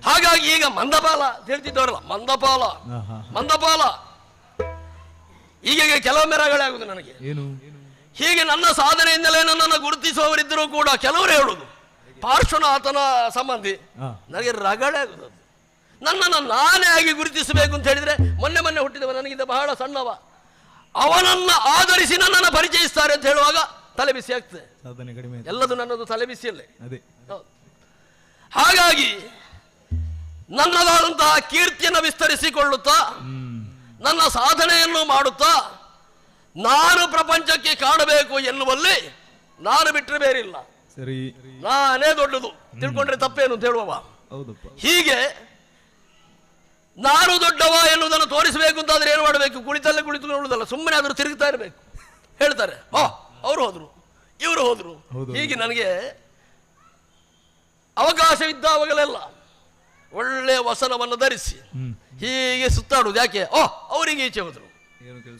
ಹಾಗಾಗಿ ಈಗ ಮಂದಪಾಲ ಹೇಳ್ತಿದ್ದವರಲ್ಲ, ಮಂದಪಾಲ ಈಗ ಕೆಲವೊಮ್ಮೆ ರಗಳೆ ಆಗುದು ನನಗೆ. ಹೀಗೆ ನನ್ನ ಸಾಧನೆಯಿಂದಲೇ ನನ್ನನ್ನು ಗುರುತಿಸುವವರಿದ್ದರೂ ಕೂಡ ಕೆಲವರು ಹೇಳುದು ಪಾರ್ಶ್ವನಾಥನ ಸಂಬಂಧಿ, ನನಗೆ ರಗಳೆ ಆಗುದು. ನನ್ನನ್ನು ನಾನೇ ಆಗಿ ಗುರುತಿಸಬೇಕು ಅಂತ ಹೇಳಿದ್ರೆ, ಮೊನ್ನೆ ಹುಟ್ಟಿದವ ನನಗಿಂತ ಬಹಳ ಸಣ್ಣವ, ಅವನನ್ನ ಆಧರಿಸಿ ನನ್ನನ್ನು ಪರಿಚಯಿಸ್ತಾರೆ ಅಂತ ಹೇಳುವಾಗ ತಲೆ ಬಿಸಿ ಆಗ್ತದೆ. ಎಲ್ಲದು ನನ್ನದು ತಲೆ ಬಿಸಿಯಲ್ಲೇ. ಹಾಗಾಗಿ ನನ್ನದಾದಂತಹ ಕೀರ್ತಿಯನ್ನು ವಿಸ್ತರಿಸಿಕೊಳ್ಳುತ್ತಾ ನನ್ನ ಸಾಧನೆಯನ್ನು ಮಾಡುತ್ತಾ ನಾನು ಪ್ರಪಂಚಕ್ಕೆ ಕಾಣಬೇಕು ಎನ್ನುವಲ್ಲಿ ನಾನು ಬಿಟ್ಟರೆ ಬೇರಿಲ್ಲ. ನಾನೇ ದೊಡ್ಡದು ತಿಳ್ಕೊಂಡ್ರೆ ತಪ್ಪೇನು ಅಂತ ಹೇಳುವವ. ಹೀಗೆ ನಾನು ದೊಡ್ಡವ ಎನ್ನುವುದನ್ನು ತೋರಿಸಬೇಕು ಅಂತಾದ್ರೆ ಏನು ಮಾಡಬೇಕು? ಕುಳಿತಲ್ಲೇ ಕುಳಿತುಕೊಳ್ಳುವುದಲ್ಲ, ಸುಮ್ಮನೆ ಆದರೂ ತಿರುಗ್ತಾ ಇರಬೇಕು. ಹೇಳ್ತಾರೆ, ಅವರು ಹೋದ್ರು, ಇವರು ಹೋದ್ರು. ಹೀಗೆ ನನಗೆ ಅವಕಾಶವಿದ್ದಾವಾಗಲೆಲ್ಲ ಒಳ್ಳೆಯ ವಸನವನ್ನು ಧರಿಸಿ ಹೀಗೆ ಸುತ್ತಾಡುವುದು. ಯಾಕೆ? ಅವರಿಗೆ ಈಚೆ ಹೋದ್ರು,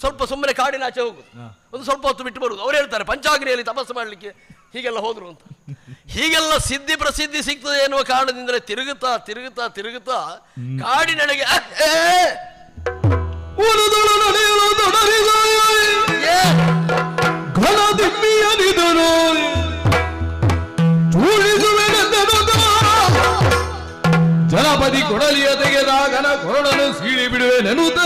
ಸ್ವಲ್ಪ ಸುಮ್ಮನೆ ಕಾಡಿನಾಚೆ ಹೋಗುದು, ಒಂದು ಸ್ವಲ್ಪ ಹೊತ್ತು ಬಿಟ್ಟು ಬರುವುದು. ಅವ್ರು ಹೇಳ್ತಾರೆ ಪಂಚಾಗ್ನಿಯಲ್ಲಿ ತಪಸ್ಸು ಮಾಡಲಿಕ್ಕೆ ಹೀಗೆಲ್ಲ ಹೋದ್ರು ಅಂತ. ಹೀಗೆಲ್ಲ ಸಿದ್ಧಿ ಪ್ರಸಿದ್ಧಿ ಸಿಗ್ತದೆ ಎನ್ನುವ ಕಾರಣದಿಂದಲೇ ತಿರುಗುತ್ತಾ ತಿರುಗುತ್ತಾ ತಿರುಗುತ್ತಾ ಕಾಡಿನಡೆಗೆ ಜನಪದಿ ಕೊಡಲಿಯ ತೆಗೆದಾಗನ ಕೊರಡನ್ನು ಸೀಳಿ ಬಿಡುವೆ ನೆನುತ್ತ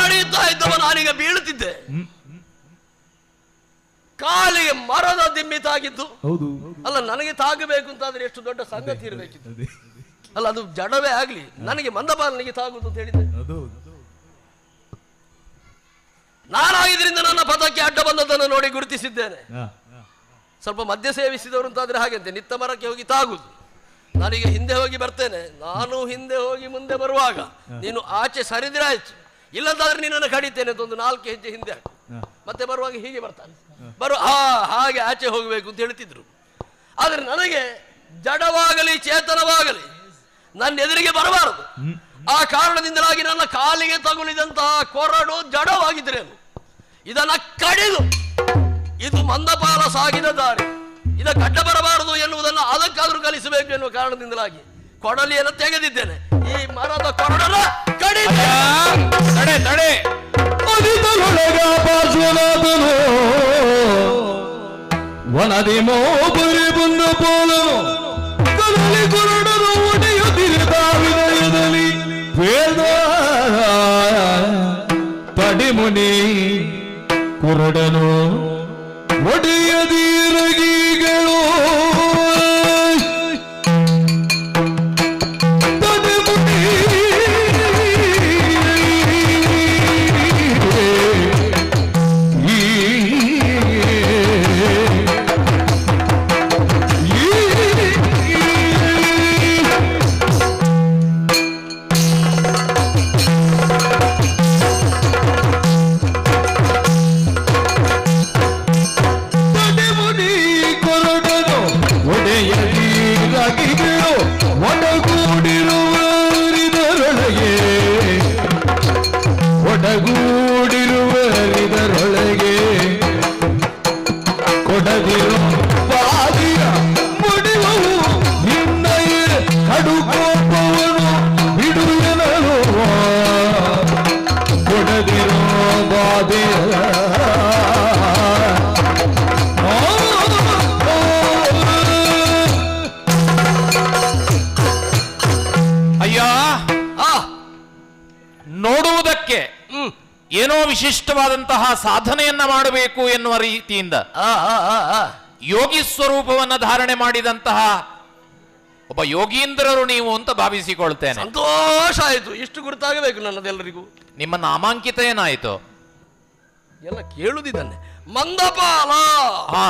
ನಡೆಯುತ್ತಾ ಇದ್ದವ ನಾನೀಗ ಬೀಳುತ್ತಿದ್ದೆ. ಕಾಲಿಗೆ ಮರದ ದಿಮ್ಮಿ ತಾಗಿದ್ದು. ಅಲ್ಲ, ನನಗೆ ತಾಗಬೇಕು ಅಂತಾದ್ರೆ ಎಷ್ಟು ದೊಡ್ಡ ಸಂಗತಿ ಇರಬೇಕಿತ್ತು. ಅಲ್ಲ, ಅದು ಜಡವೇ ಆಗ್ಲಿ, ನನಗೆ ಮಂದಪಾಲನಿಗೆ ತಾಗುದು ಅಂತ ಹೇಳಿದ್ದೆ. ನಾನಾಗಿದ್ರಿಂದ ನನ್ನ ಪದಕ್ಕೆ ಅಡ್ಡ ಬಂದದನ್ನು ನೋಡಿ ಗುರುತಿಸಿದ್ದೇನೆ. ಸ್ವಲ್ಪ ಮದ್ಯ ಸೇವಿಸಿದವರು ಅಂತಾದ್ರೆ ಹಾಗೆಂತೆ ನಿತ್ತ ಮರಕ್ಕೆ ಹೋಗಿ ತಾಗುದು. ನಾನೀಗ ಹಿಂದೆ ಹೋಗಿ ಬರ್ತೇನೆ, ನಾನು ಹಿಂದೆ ಹೋಗಿ ಮುಂದೆ ಬರುವಾಗ ನೀನು ಆಚೆ ಸರಿದ್ರೆ ಆಯ್ತು, ಇಲ್ಲಂತಾದ್ರೆ ನಿನ್ನನ್ನು ಕಡಿತೇನೆ ಅಂತ ಒಂದು 4 ಹೆಜ್ಜೆ ಹಿಂದೆ ಹಾಕು. ಮತ್ತೆ ಬರುವಾಗ ಹೀಗೆ ಬರ್ತಾನೆ, ಹಾಗೆ ಆಚೆ ಹೋಗಬೇಕು ಅಂತ ಹೇಳ್ತಿದ್ರು. ಆದ್ರೆ ನನಗೆ ಜಡವಾಗಲಿ ಚೇತನವಾಗಲಿ ನನ್ನ ಎದುರಿಗೆ ಬರಬಾರದು. ಆ ಕಾರಣದಿಂದಲಾಗಿ ನನ್ನ ಕಾಲಿಗೆ ತಗುಲಿದಂತಹ ಕೊರಡು ಜಡವಾಗಿದ್ರೇನು, ಇದನ್ನ ಕಡಿದು ಇದು ಮಂದಪಾಲ ಸಾಗಿದ ದಾರಿ, ಇದಕ್ಕೆ ಅಡ್ಡ ಬರಬಾರದು ಎನ್ನುವುದನ್ನು ಅದಕ್ಕಾದ್ರೂ ಕಲಿಸಬೇಕು ಎನ್ನುವ ಕಾರಣದಿಂದಲಾಗಿ ಕೊಡಲಿಯನ್ನು ತೆಗೆದಿದ್ದೇನೆ. ಈ ಮರದ ಕೊರಡನ ಕಡಿದೆ. ವನದಿ ಮೋಬರಿ ಬಂದ ಪೋಲನು ಕಲಲಿ ಕೊರಡನು ಒಡೆಯುತ್ತಿರಿದ ವಿನಯದಲ್ಲಿ ವೇದ ತಡಿಮುನಿ ಕೊರಡನು ಒಡೆಯದಿರಗಿಗಳು ಒಡಗೂಡಿರುವರಿದರೊಳಗೆ ಕೊಡದಿರೋ ಬಾದಿಯ ಮುಡಿವವು ನಿನ್ನಯ ಕಡುಕೋಪವನು ಬಿಡುವೆನಲು ಕೊಡದಿರೋ ಬಾದಿಯ ಅಯ್ಯ, ನೋಡುವುದಕ್ಕೆ ಏನೋ ವಿಶಿಷ್ಟವಾದಂತಹ ಸಾಧನೆಯನ್ನ ಮಾಡಬೇಕು ಎನ್ನುವ ರೀತಿಯಿಂದ ಯೋಗಿ ಸ್ವರೂಪವನ್ನ ಧಾರಣೆ ಮಾಡಿದಂತಹ ಒಬ್ಬ ಯೋಗೀಂದ್ರರು ನೀವು ಅಂತ ಭಾವಿಸಿಕೊಳ್ತೇನೆ. ಸಂತೋಷ ಆಯ್ತು. ಇಷ್ಟು ಗುರುತಾಗಬೇಕು ನನ್ನದೆಲ್ಲರಿಗೂ. ನಿಮ್ಮ ನಾಮಾಂಕಿತ ಏನಾಯಿತು? ಎಲ್ಲ ಕೇಳುದಿದ್ದಾನೆ. ಮಂದಪಾಲ. ಹಾ,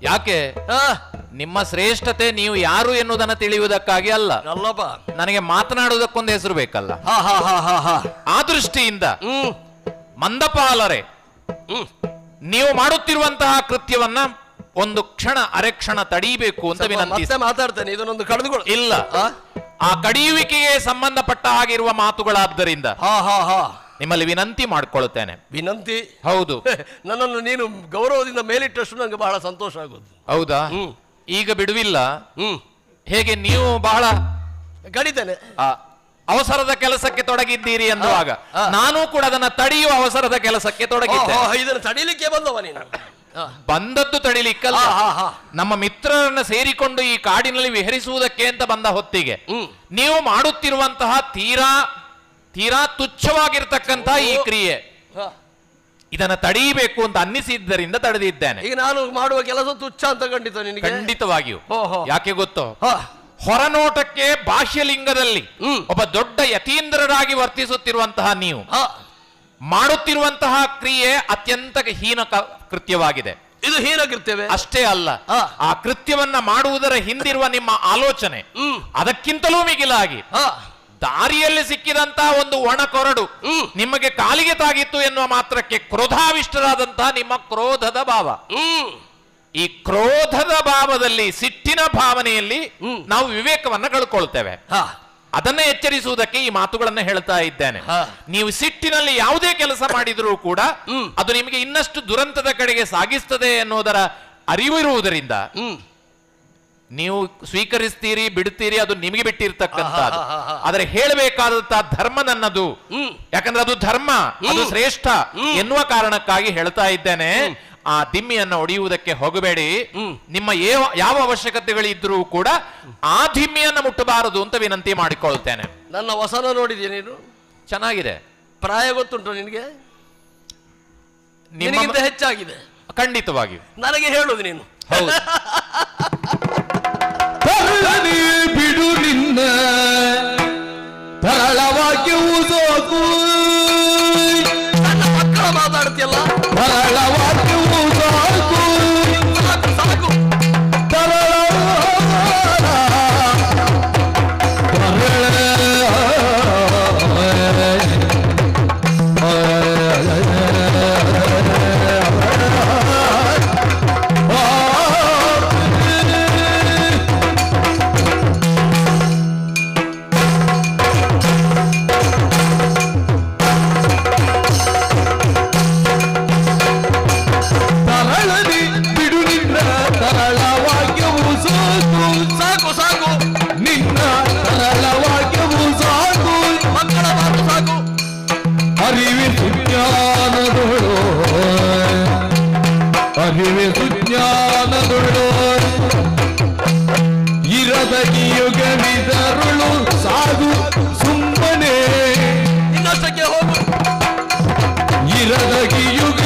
ಯಾಕೆ? ನಿಮ್ಮ ಶ್ರೇಷ್ಠತೆ ನೀವು ಯಾರು ಎನ್ನುವುದನ್ನು ತಿಳಿಯುವುದಕ್ಕಾಗಿ ಅಲ್ಲ, ಅಲ್ಲಪ್ಪ, ನನಗೆ ಮಾತನಾಡುವುದಕ್ಕೊಂದು ಹೆಸರು ಬೇಕಲ್ಲ. ಆ ದೃಷ್ಟಿಯಿಂದ ಮಂದಪಾಲರೇ, ನೀವು ಮಾಡುತ್ತಿರುವಂತಹ ಕೃತ್ಯವನ್ನ ಒಂದು ಕ್ಷಣ ಅರೆಕ್ಷಣ ತಡೀಬೇಕು ಅಂತ ವಿನಂತಿ. ಮಾತಾಡ್ತೇನೆ, ಇದನ್ನೊಂದು ಕಳೆದುಕೊಳ್ಳ. ಇಲ್ಲ, ಆ ಕಡಿಯುವಿಕೆಗೆ ಸಂಬಂಧಪಟ್ಟ ಹಾಗಿರುವ ಮಾತುಗಳಾದ್ದರಿಂದ ನಿಮ್ಮಲ್ಲಿ ವಿನಂತಿ ಮಾಡ್ಕೊಳ್ತೇನೆ. ವಿನಂತಿ? ಹೌದು. ನನ್ನನ್ನು ನೀನು ಗೌರವದಿಂದ ಮೇಲಿಟ್ಟಷ್ಟು ನಂಗೆ ಬಹಳ ಸಂತೋಷ ಆಗೋದು. ಹೌದಾ? ಈಗ ಬಿಡುವಿಲ್ಲ. ಹೇಗೆ ನೀವು ಬಹಳ ಗಡಿತೇನೆ ಅವಸರದ ಕೆಲಸಕ್ಕೆ ತೊಡಗಿದ್ದೀರಿ ಅನ್ನುವಾಗ ನಾನು ಕೂಡ ಅದನ್ನ ತಡೆಯುವ ಅವಸರದ ಕೆಲಸಕ್ಕೆ ತೊಡಗಿದ್ದೆ. ಇದನ್ನು ತಡೀಲಿಕ್ಕೆ ಬಂದವ ನೀನು? ಬಂದದ್ದು ತಡಿಲಿಕ್ಕಲ್ಲ, ನಮ್ಮ ಮಿತ್ರರನ್ನ ಸೇರಿಕೊಂಡು ಈ ಕಾಡಿನಲ್ಲಿ ವಿಹರಿಸುವುದಕ್ಕೆ ಅಂತ ಬಂದ ಹೊತ್ತಿಗೆ ನೀವು ಮಾಡುತ್ತಿರುವಂತಹ ತೀರಾ ತುಚ್ಛವಾಗಿರ್ತಕ್ಕಂಥ ಈ ಕ್ರಿಯೆ, ಇದನ್ನ ತಡೆಯಬೇಕು ಅಂತ ಅನ್ನಿಸಿದ್ದರಿಂದ ತಡೆದಿದ್ದೇನೆ. ಈಗ ನಾನು ಮಾಡುವ ಕೆಲಸ ತುಚ್ಛ ಅಂತ ಖಂಡಿತ ನಿನಗೆ? ಖಂಡಿತವಾಗಿಯೂ. ಯಾಕೆ ಗೊತ್ತೋ? ಹೊರನೋಟಕ್ಕೆ ಬಾಹ್ಯಲಿಂಗದಲ್ಲಿ ಒಬ್ಬ ದೊಡ್ಡ ಯತೀಂದ್ರರಾಗಿ ವರ್ತಿಸುತ್ತಿರುವಂತಹ ನೀವು ಮಾಡುತ್ತಿರುವಂತಹ ಕ್ರಿಯೆ ಅತ್ಯಂತ ಹೀನ ಕೃತ್ಯವಾಗಿದೆ. ಇದು ಹೀನ ಕೃತ್ಯವೇ? ಅಷ್ಟೇ ಅಲ್ಲ, ಆ ಕೃತ್ಯವನ್ನ ಮಾಡುವುದರ ಹಿಂದಿರುವ ನಿಮ್ಮ ಆಲೋಚನೆ ಅದಕ್ಕಿಂತಲೂ ಮಿಗಿಲಾಗಿ ದಾರಿಯಲ್ಲಿ ಸಿಕ್ಕಿದಂತಹ ಒಂದು ಒಣ ಕೊರಡು ನಿಮಗೆ ಕಾಲಿಗೆ ತಾಗಿತ್ತು ಎನ್ನುವ ಮಾತ್ರಕ್ಕೆ ಕ್ರೋಧಾವಿಷ್ಟರಾದಂತಹ ನಿಮ್ಮ ಕ್ರೋಧದ ಭಾವ. ಈ ಕ್ರೋಧದ ಭಾವದಲ್ಲಿ, ಸಿಟ್ಟಿನ ಭಾವನೆಯಲ್ಲಿ ನಾವು ವಿವೇಕವನ್ನ ಕಳ್ಕೊಳ್ತೇವೆ. ಅದನ್ನ ಎಚ್ಚರಿಸುವುದಕ್ಕೆ ಈ ಮಾತುಗಳನ್ನ ಹೇಳ್ತಾ ಇದ್ದೇನೆ. ನೀವು ಸಿಟ್ಟಿನಲ್ಲಿ ಯಾವುದೇ ಕೆಲಸ ಮಾಡಿದರೂ ಕೂಡ ಅದು ನಿಮಗೆ ಇನ್ನಷ್ಟು ದುರಂತದ ಕಡೆಗೆ ಸಾಗಿಸ್ತದೆ ಎನ್ನುವುದರ ಅರಿವಿರುವುದರಿಂದ ನೀವು ಸ್ವೀಕರಿಸ್ತೀರಿ, ಬಿಡ್ತೀರಿ, ಅದು ನಿಮಗೆ ಬಿಟ್ಟಿರ್ತಕ್ಕಂಥದ್ದು. ಆದರೆ ಹೇಳಬೇಕಾದಂತಹ ಧರ್ಮ ನನ್ನದು, ಯಾಕಂದ್ರೆ ಅದು ಧರ್ಮ, ಅದು ಶ್ರೇಷ್ಠ ಎನ್ನುವ ಕಾರಣಕ್ಕಾಗಿ ಹೇಳ್ತಾ ಇದ್ದೇನೆ. ಆ ದಿಮ್ಮಿಯನ್ನು ಒಡೆಯುವುದಕ್ಕೆ ಹೋಗಬೇಡಿ. ನಿಮ್ಮ ಯಾವ ಅವಶ್ಯಕತೆಗಳಿದ್ರೂ ಕೂಡ ಆ ದಿಮ್ಮಿಯನ್ನು ಮುಟ್ಟಬಾರದು ಅಂತ ವಿನಂತಿ ಮಾಡಿಕೊಳ್ತೇನೆ. ನನ್ನ ವಸನ ನೋಡಿದ್ಯಾ ನೀನು? ಚೆನ್ನಾಗಿದೆ. ಪ್ರಾಯ ಗೊತ್ತುಂಟು ನಿನಗೆ? ನಿನಗಿಂತ ಹೆಚ್ಚಾಗಿದೆ. ಖಂಡಿತವಾಗಿಯೂ. ನನಗೆ ಹೇಳುದು ನೀನು. ಹೌದು. ಬಿಡು ನಿನ್ನ ತರಳವಾಗಿಯೂ ಸೋಕು, ನನ್ನ ಮಕ್ಕಳ ಮಾತಾಡ್ತಿಯಲ್ಲ, ತರಳವಾಗಿಯೂ ಸಾಕು, ಸಾಕು ಸಾಕು. ಅರಿವೆ ಸುಜ್ಞಾನದೊಳು ಇರದಗಿಯುಗವಿದರುಳು ಸಾಗು ಸುಮ್ಮನೆ, ಇನ್ನಷ್ಟಕ್ಕೆ ಹೋಗು. ಇರದಗಿಯುಗ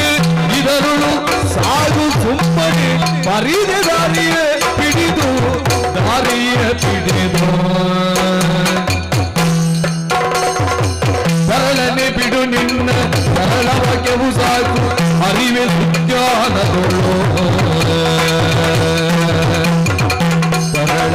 ಇದರುಳು ಸಾಗು ಸುಮ್ಮನೆ, ಪರಿದ ದಾರಿಯ ಪಿಡಿದು ದಾರಿಯ ಪಿಡಿದು ಸರಳನೆ ಬಿಡು ನಿನ್ನ ಸರಳವಾಕ್ಯವು ಸಾಕು, ಅರಿವೆ ಸುಜ್ಞಾನದೊಳು ಸರಳ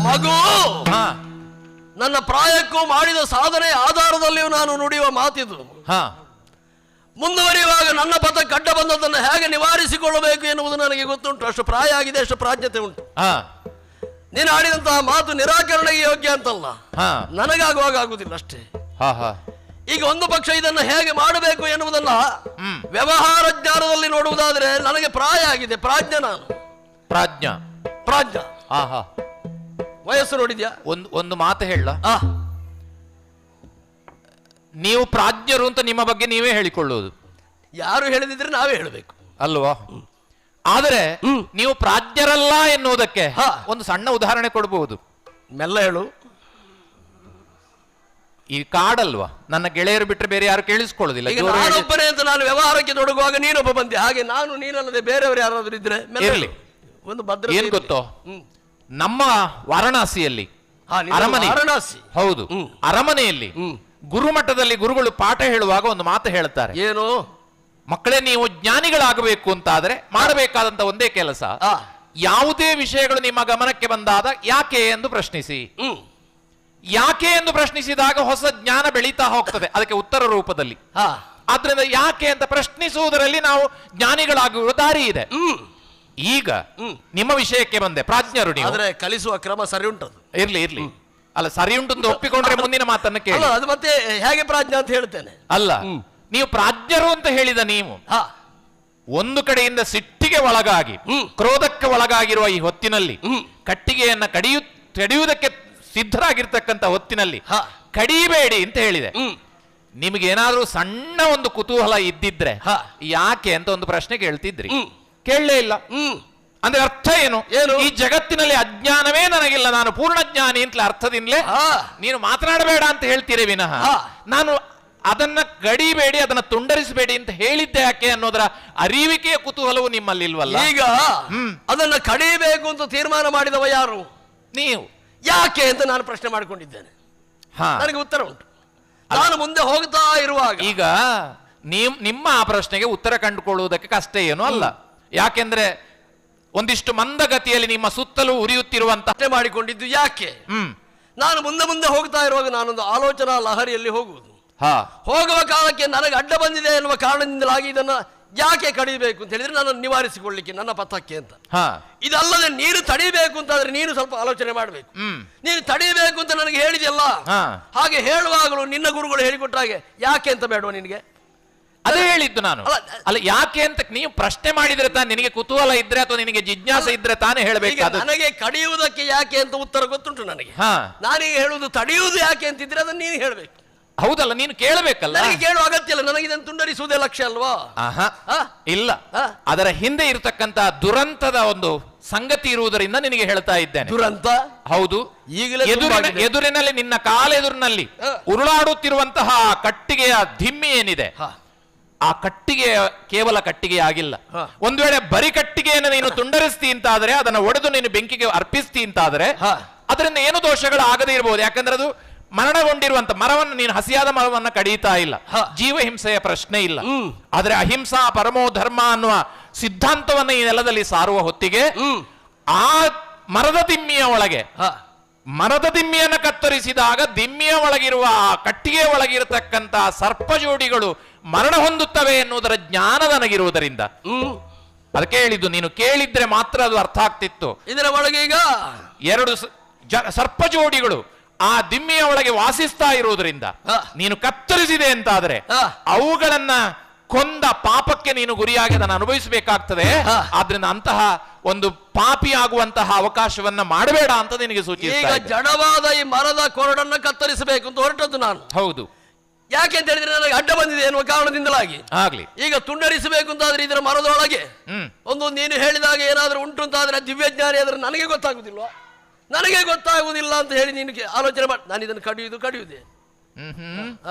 ಮಗು, ನನ್ನ ಪ್ರಾಯಕ್ಕೂ ಮಾಡಿದ ಸಾಧನೆ ಆಧಾರದಲ್ಲಿಯೂ ನಾನು ನುಡಿಯುವ ಮಾತಿದು. ಮುಂದುವರಿಯುವಾಗ ನನ್ನ ಪಥ ಗಡ್ಡ ಬಂದದನ್ನು ಹೇಗೆ ನಿವಾರಿಸಿಕೊಳ್ಳಬೇಕು ಎನ್ನುವುದು ನನಗೆ ಗೊತ್ತುಂಟು. ಅಷ್ಟು ಪ್ರಾಯ ಆಗಿದೆ, ಅಷ್ಟು ಪ್ರಾಜ್ಞತೆ ಉಂಟು. ನೀನು ಆಡಿದಂತಹ ಮಾತು ನಿರಾಕರಣೆಗೆ ಯೋಗ್ಯ ಅಂತಲ್ಲ, ನನಗಾಗುವಾಗ ಆಗುವುದಿಲ್ಲ ಅಷ್ಟೇ. ಈಗ ಒಂದು ಪಕ್ಷ ಇದನ್ನು ಹೇಗೆ ಮಾಡಬೇಕು ಎನ್ನುವುದನ್ನ ವ್ಯವಹಾರ ಜ್ಞಾನದಲ್ಲಿ ನೋಡುವುದಾದ್ರೆ ನನಗೆ ಪ್ರಾಯ ಆಗಿದೆ, ಪ್ರಾಜ್ಞ ನಾನು. ಪ್ರಾಜ್ಞ ವಯಸ್ಸು ನೋಡಿದ್ಯಾ? ಒಂದು ಮಾತು ಹೇಳ, ನೀವು ಪ್ರಾಜ್ಞರು ಅಂತ ನಿಮ್ಮ ಬಗ್ಗೆ ನೀವೇ ಹೇಳಿಕೊಳ್ಳುವುದು. ಯಾರು ಹೇಳಿದಿದ್ರೆ ನಾವೇ ಹೇಳಬೇಕು ಅಲ್ವಾ? ಆದರೆ ನೀವು ಪ್ರಾಜ್ಞರಲ್ಲ ಎನ್ನುವುದಕ್ಕೆ ಒಂದು ಸಣ್ಣ ಉದಾಹರಣೆ ಕೊಡಬಹುದು. ಮೆಲ್ಲ ಹೇಳು. ಈ ಕಾಡಲ್ವಾ, ನನ್ನ ಗೆಳೆಯರು ಬಿಟ್ಟರೆ ಬೇರೆ ಯಾರು ಕೇಳಿಸ್ಕೊಳ್ಳೋದಿಲ್ಲ. ಈಗ ನಾನೊಬ್ಬನೇ ಅಂತ ನಾನು ವ್ಯವಹಾರಕ್ಕೆ ತೊಡಗುವಾಗ ನೀನೊಬ್ಬ ಬಂದೆ, ಹಾಗೆ ನಾನು ನೀನಲ್ಲದೆ ಬೇರೆಯವರು ಯಾರಾದ್ರೂ ಇದ್ರೆ ಇರಲಿ. ಒಂದು ಭದ್ರ ಏನ್ ಗೊತ್ತೋ, ನಮ್ಮ ವಾರಣಾಸಿಯಲ್ಲಿ ಅರಮನೆ, ವಾರಣಾಸಿ ಹೌದು, ಅರಮನೆಯಲ್ಲಿ ಗುರುಮಠದಲ್ಲಿ ಗುರುಗಳು ಪಾಠ ಹೇಳುವಾಗ ಒಂದು ಮಾತು ಹೇಳ್ತಾರೆ. ಏನು? ಮಕ್ಕಳೇ, ನೀವು ಜ್ಞಾನಿಗಳಾಗಬೇಕು ಅಂತಾದ್ರೆ ಮಾಡಬೇಕಾದಂತ ಒಂದೇ ಕೆಲಸ, ಯಾವುದೇ ವಿಷಯಗಳು ನಿಮ್ಮ ಗಮನಕ್ಕೆ ಬಂದಾದ ಯಾಕೆ ಎಂದು ಪ್ರಶ್ನಿಸಿ. ಯಾಕೆ ಎಂದು ಪ್ರಶ್ನಿಸಿದಾಗ ಹೊಸ ಜ್ಞಾನ ಬೆಳೀತಾ ಹೋಗ್ತದೆ, ಅದಕ್ಕೆ ಉತ್ತರ ರೂಪದಲ್ಲಿ. ಆದ್ರಿಂದ ಯಾಕೆ ಅಂತ ಪ್ರಶ್ನಿಸುವುದರಲ್ಲಿ ನಾವು ಜ್ಞಾನಿಗಳಾಗುವ ದಾರಿ ಇದೆ. ಈಗ ನಿಮ್ಮ ವಿಷಯಕ್ಕೆ ಬಂದೆ, ಪ್ರಾಜ್ಞರು ನೀವು. ಆದ್ರೆ ಕಲಿಸುವ ಕ್ರಮ ಸರಿ ಉಂಟದು. ಇರ್ಲಿ ಅಲ್ಲ, ಸರಿ ಉಂಟು ಅಂತ ಒಪ್ಪಿಕೊಂಡ್ರೆ ಮುಂದಿನ ಮಾತನ್ನ ಕೇಳಿ. ಅದು ಮತ್ತೆ ಹೇಗೆ ಪ್ರಾಜ್ಞ ಅಂತ ಹೇಳ್ತೇನೆ. ಅಲ್ಲ, ನೀವು ಪ್ರಾಜ್ಞರು ಅಂತ ಹೇಳಿದ ನೀವು ಒಂದು ಕಡೆಯಿಂದ ಸಿಟ್ಟಿಗೆ ಒಳಗಾಗಿ ಕ್ರೋಧಕ್ಕೆ ಒಳಗಾಗಿರುವ ಈ ಹೊತ್ತಿನಲ್ಲಿ ಕಟ್ಟಿಗೆಯನ್ನ ಕಡಿಯುವುದಕ್ಕೆ ಸಿದ್ಧರಾಗಿರ್ತಕ್ಕಂಥ ಹೊತ್ತಿನಲ್ಲಿ ಕಡಿಬೇಡಿ ಅಂತ ಹೇಳಿದೆ. ನಿಮಗೇನಾದ್ರೂ ಸಣ್ಣ ಒಂದು ಕುತೂಹಲ ಇದ್ದಿದ್ರೆ ಯಾಕೆ ಅಂತ ಒಂದು ಪ್ರಶ್ನೆ ಕೇಳ್ತಿದ್ರಿ, ಕೇಳಲೇ ಇಲ್ಲ. ಅಂದ್ರೆ ಅರ್ಥ ಏನು? ಈ ಜಗತ್ತಿನಲ್ಲಿ ಅಜ್ಞಾನವೇ ನನಗಿಲ್ಲ, ನಾನು ಪೂರ್ಣ ಜ್ಞಾನಿ ಅಂತಲೇ ಅರ್ಥದಿಂದಲೇ ನೀನು ಮಾತನಾಡಬೇಡ ಅಂತ ಹೇಳ್ತೀರಿ ವಿನಃ ನಾನು ಅದನ್ನ ಗಡಿಬೇಡಿ, ಅದನ್ನ ತುಂಡರಿಸಬೇಡಿ ಅಂತ ಹೇಳಿದ್ದೆ ಯಾಕೆ ಅನ್ನೋದರ ಅರಿವಿಕೆಯ ಕುತೂಹಲವು ನಿಮ್ಮಲ್ಲಿ ಇಲ್ವಲ್ಲ. ಈಗ ಅದನ್ನ ಕಡಿಬೇಕು ಅಂತ ತೀರ್ಮಾನ ಮಾಡಿದವ ಯಾರು? ನೀವು. ಯಾಕೆ ಅಂತ ನಾನು ಪ್ರಶ್ನೆ ಮಾಡಿಕೊಂಡಿದ್ದೇನೆ. ನನಗೆ ಉತ್ತರ ಉಂಟು. ನಾನು ಮುಂದೆ ಹೋಗ್ತಾ ಇರುವಾಗ ಈಗ ನಿಮ್ಮ ಆ ಪ್ರಶ್ನೆಗೆ ಉತ್ತರ ಕಂಡುಕೊಳ್ಳುವುದಕ್ಕೆ ಕಷ್ಟ ಏನು ಅಲ್ಲ. ಯಾಕೆಂದ್ರೆ ಒಂದಿಷ್ಟು ಮಂದಗತಿಯಲ್ಲಿ ನಿಮ್ಮ ಸುತ್ತಲೂ ಉರಿಯುತ್ತಿರುವಂತಹ ಮಾಡಿಕೊಂಡಿದ್ದು ಯಾಕೆ? ನಾನು ಮುಂದೆ ಹೋಗ್ತಾ ಇರುವಾಗ ನಾನೊಂದು ಆಲೋಚನಾ ಲಹರಿಯಲ್ಲಿ ಹೋಗುವುದು. ಹೋಗುವ ಕಾಲಕ್ಕೆ ನನಗೆ ಅಡ್ಡ ಬಂದಿದೆ ಎನ್ನುವ ಕಾರಣದಿಂದಲಾಗಿ ಇದನ್ನ ಯಾಕೆ ಕಡಿಬೇಕು ಅಂತ ಹೇಳಿದ್ರೆ ನಾನು ನಿವಾರಿಸಿಕೊಳ್ಳಿಕ್ಕೆ, ನನ್ನ ಪಥಕ್ಕೆ ಅಂತ. ಇದಲ್ಲದೆ ನೀರು ತಡಿಬೇಕು ಅಂತಾದ್ರೆ ನೀನು ಸ್ವಲ್ಪ ಆಲೋಚನೆ ಮಾಡಬೇಕು. ನೀನು ತಡಿಬೇಕು ಅಂತ ನನಗೆ ಹೇಳಿದೆಯಲ್ಲ, ಹಾಗೆ ಹೇಳುವಾಗಲೂ ನಿನ್ನ ಗುರುಗಳು ಹೇಳಿಕೊಟ್ಟ ಹಾಗೆ ಯಾಕೆ ಅಂತ ಬೇಡವಾ ನಿನಗೆ? ಅದೇ ಹೇಳಿದ್ದು ನಾನು. ಅಲ್ಲ, ಯಾಕೆ ಅಂತ ನೀವು ಪ್ರಶ್ನೆ ಮಾಡಿದ್ರೆ ತಾನೆ, ನಿನಗೆ ಕುತೂಹಲ ಇದ್ರೆ ಅಥವಾ ನಿನಗೆ ಜಿಜ್ಞಾಸೆ ಇದ್ರೆ ತಾನೇ ಹೇಳಬೇಕು. ನನಗೆ ಕಡಿಯುವುದಕ್ಕೆ ಯಾಕೆ ಅಂತ ಉತ್ತರ ಗೊತ್ತುಂಟು ನನಗೆ. ನಾನೀಗ ಹೇಳುವುದು ತಡೆಯುವುದು ಯಾಕೆ ಅಂತಿದ್ರೆ ಅದನ್ನ ನೀನು ಹೇಳಬೇಕು. ಹೌದಲ್ಲ, ನೀನು ಕೇಳಬೇಕಲ್ಲ. ನನಗೆ ಕೇಳುವ ಅಗತ್ಯ ಇಲ್ಲ, ನನಗೆ ಇದನ್ನು ತುಂಡರಿಸುವುದೇ ಲಕ್ಷ್ಯ ಅಲ್ವಾ? ಇಲ್ಲ, ಅದರ ಹಿಂದೆ ಇರತಕ್ಕಂತ ದುರಂತದ ಒಂದು ಸಂಗತಿ ಇರುವುದರಿಂದ ನಿನಗೆ ಹೇಳ್ತಾ ಇದ್ದೇನೆ. ದುರಂತ? ಹೌದು. ಈಗಲೇ ಎದುರಿನಲ್ಲಿ, ನಿನ್ನ ಕಾಲೆದುರಿನಲ್ಲಿ ಉರುಳಾಡುತ್ತಿರುವಂತಹ ಕಟ್ಟಿಗೆಯ ದಿಮ್ಮಿ ಏನಿದೆ, ಆ ಕಟ್ಟಿಗೆ ಕೇವಲ ಕಟ್ಟಿಗೆ ಆಗಿಲ್ಲ. ಒಂದು ವೇಳೆ ಬರಿ ಕಟ್ಟಿಗೆಯನ್ನು ನೀನು ತುಂಡರಿಸ್ತಿ ಅಂತಾದ್ರೆ, ಅದನ್ನ ಒಡೆದು ನೀನು ಬೆಂಕಿಗೆ ಅರ್ಪಿಸ್ತಿ ಅಂತಾದ್ರೆ ಅದರಿಂದ ಏನು ದೋಷಗಳು ಆಗದೇ ಇರಬಹುದು. ಯಾಕಂದ್ರೆ ಅದು ಮರಣಗೊಂಡಿರುವಂತ ಮರವನ್ನು, ನೀನು ಹಸಿಯಾದ ಮರವನ್ನ ಕಡಿಯುತ್ತಾ ಇಲ್ಲ, ಜೀವ ಹಿಂಸೆಯ ಪ್ರಶ್ನೆ ಇಲ್ಲ. ಆದ್ರೆ ಅಹಿಂಸಾ ಪರಮೋ ಧರ್ಮ ಅನ್ನುವ ಸಿದ್ಧಾಂತವನ್ನ ಈ ನೆಲದಲ್ಲಿ ಸಾರುವ ಹೊತ್ತಿಗೆ ಆ ಮರದ ದಿಮ್ಮಿಯ ಒಳಗೆ, ಮರದ ದಿಮ್ಮಿಯನ್ನು ಕತ್ತರಿಸಿದಾಗ ದಿಮ್ಮಿಯ ಒಳಗಿರುವ ಆ ಕಟ್ಟಿಗೆಯ ಒಳಗಿರತಕ್ಕಂತ ಸರ್ಪ ಜೋಡಿಗಳು ಮರಣ ಹೊಂದುತ್ತವೆ ಎನ್ನುವುದರ ಜ್ಞಾನ ನನಗಿರುವುದರಿಂದ ಅದಕ್ಕೆ ಹೇಳಿದ್ದು. ನೀನು ಕೇಳಿದ್ರೆ ಮಾತ್ರ ಅದು ಅರ್ಥ ಆಗ್ತಿತ್ತು. ಇದರ ಒಳಗೆ ಈಗ 2 ಸರ್ಪ ಜೋಡಿಗಳು ಆ ದಿಮ್ಮಿಯ ಒಳಗೆ ವಾಸಿಸ್ತಾ ಇರುವುದರಿಂದ ನೀನು ಕತ್ತರಿಸಿದೆ ಅಂತಾದ್ರೆ ಅವುಗಳನ್ನ ಕೊಂದ ಪಾಪಕ್ಕೆ ನೀನು ಗುರಿಯಾಗಿ ಅದನ್ನು ಅನುಭವಿಸಬೇಕಾಗ್ತದೆ. ಆದ್ರಿಂದ ಅಂತಹ ಒಂದು ಪಾಪಿ ಆಗುವಂತಹ ಅವಕಾಶವನ್ನ ಮಾಡಬೇಡ ಅಂತ ನಿನಗೆ ಸೂಚಿಸ್ತಾ ಈಗ ಜಡವಾದ ಈ ಮರದ ಕೊರಡನ್ನ ಕತ್ತರಿಸಬೇಕು ಅಂತ ಹೊರಟದ್ದು ನಾನು. ಹೌದು. ಯಾಕೆ ಅಂತ ಹೇಳಿದ್ರೆ ನನಗೆ ಅಡ್ಡ ಬಂದಿದೆ ಎನ್ನುವ ಕಾರಣದಿಂದಲಾಗಿ ಆಗ್ಲಿ. ಈಗ ತುಂಡರಿಸಬೇಕು ಅಂತಾದ್ರೆ ಇದರ ಮರದೊಳಗೆ ಒಂದು ನೀನು ಹೇಳಿದಾಗ ಏನಾದ್ರೂ ಉಂಟು ಅಂತಾದ್ರೆ ದಿವ್ಯಜ್ಞಾನಿ ಆದ್ರೆ ನನಗೆ ಗೊತ್ತಾಗುದಿಲ್ವಾ? ನನಗೆ ಗೊತ್ತಾಗುವುದಿಲ್ಲ ಅಂತ ಹೇಳಿ ನೀನು ಆಲೋಚನೆ ಮಾಡಿ ನಾನು ಇದನ್ನು ಕಡಿಯುವುದೇ.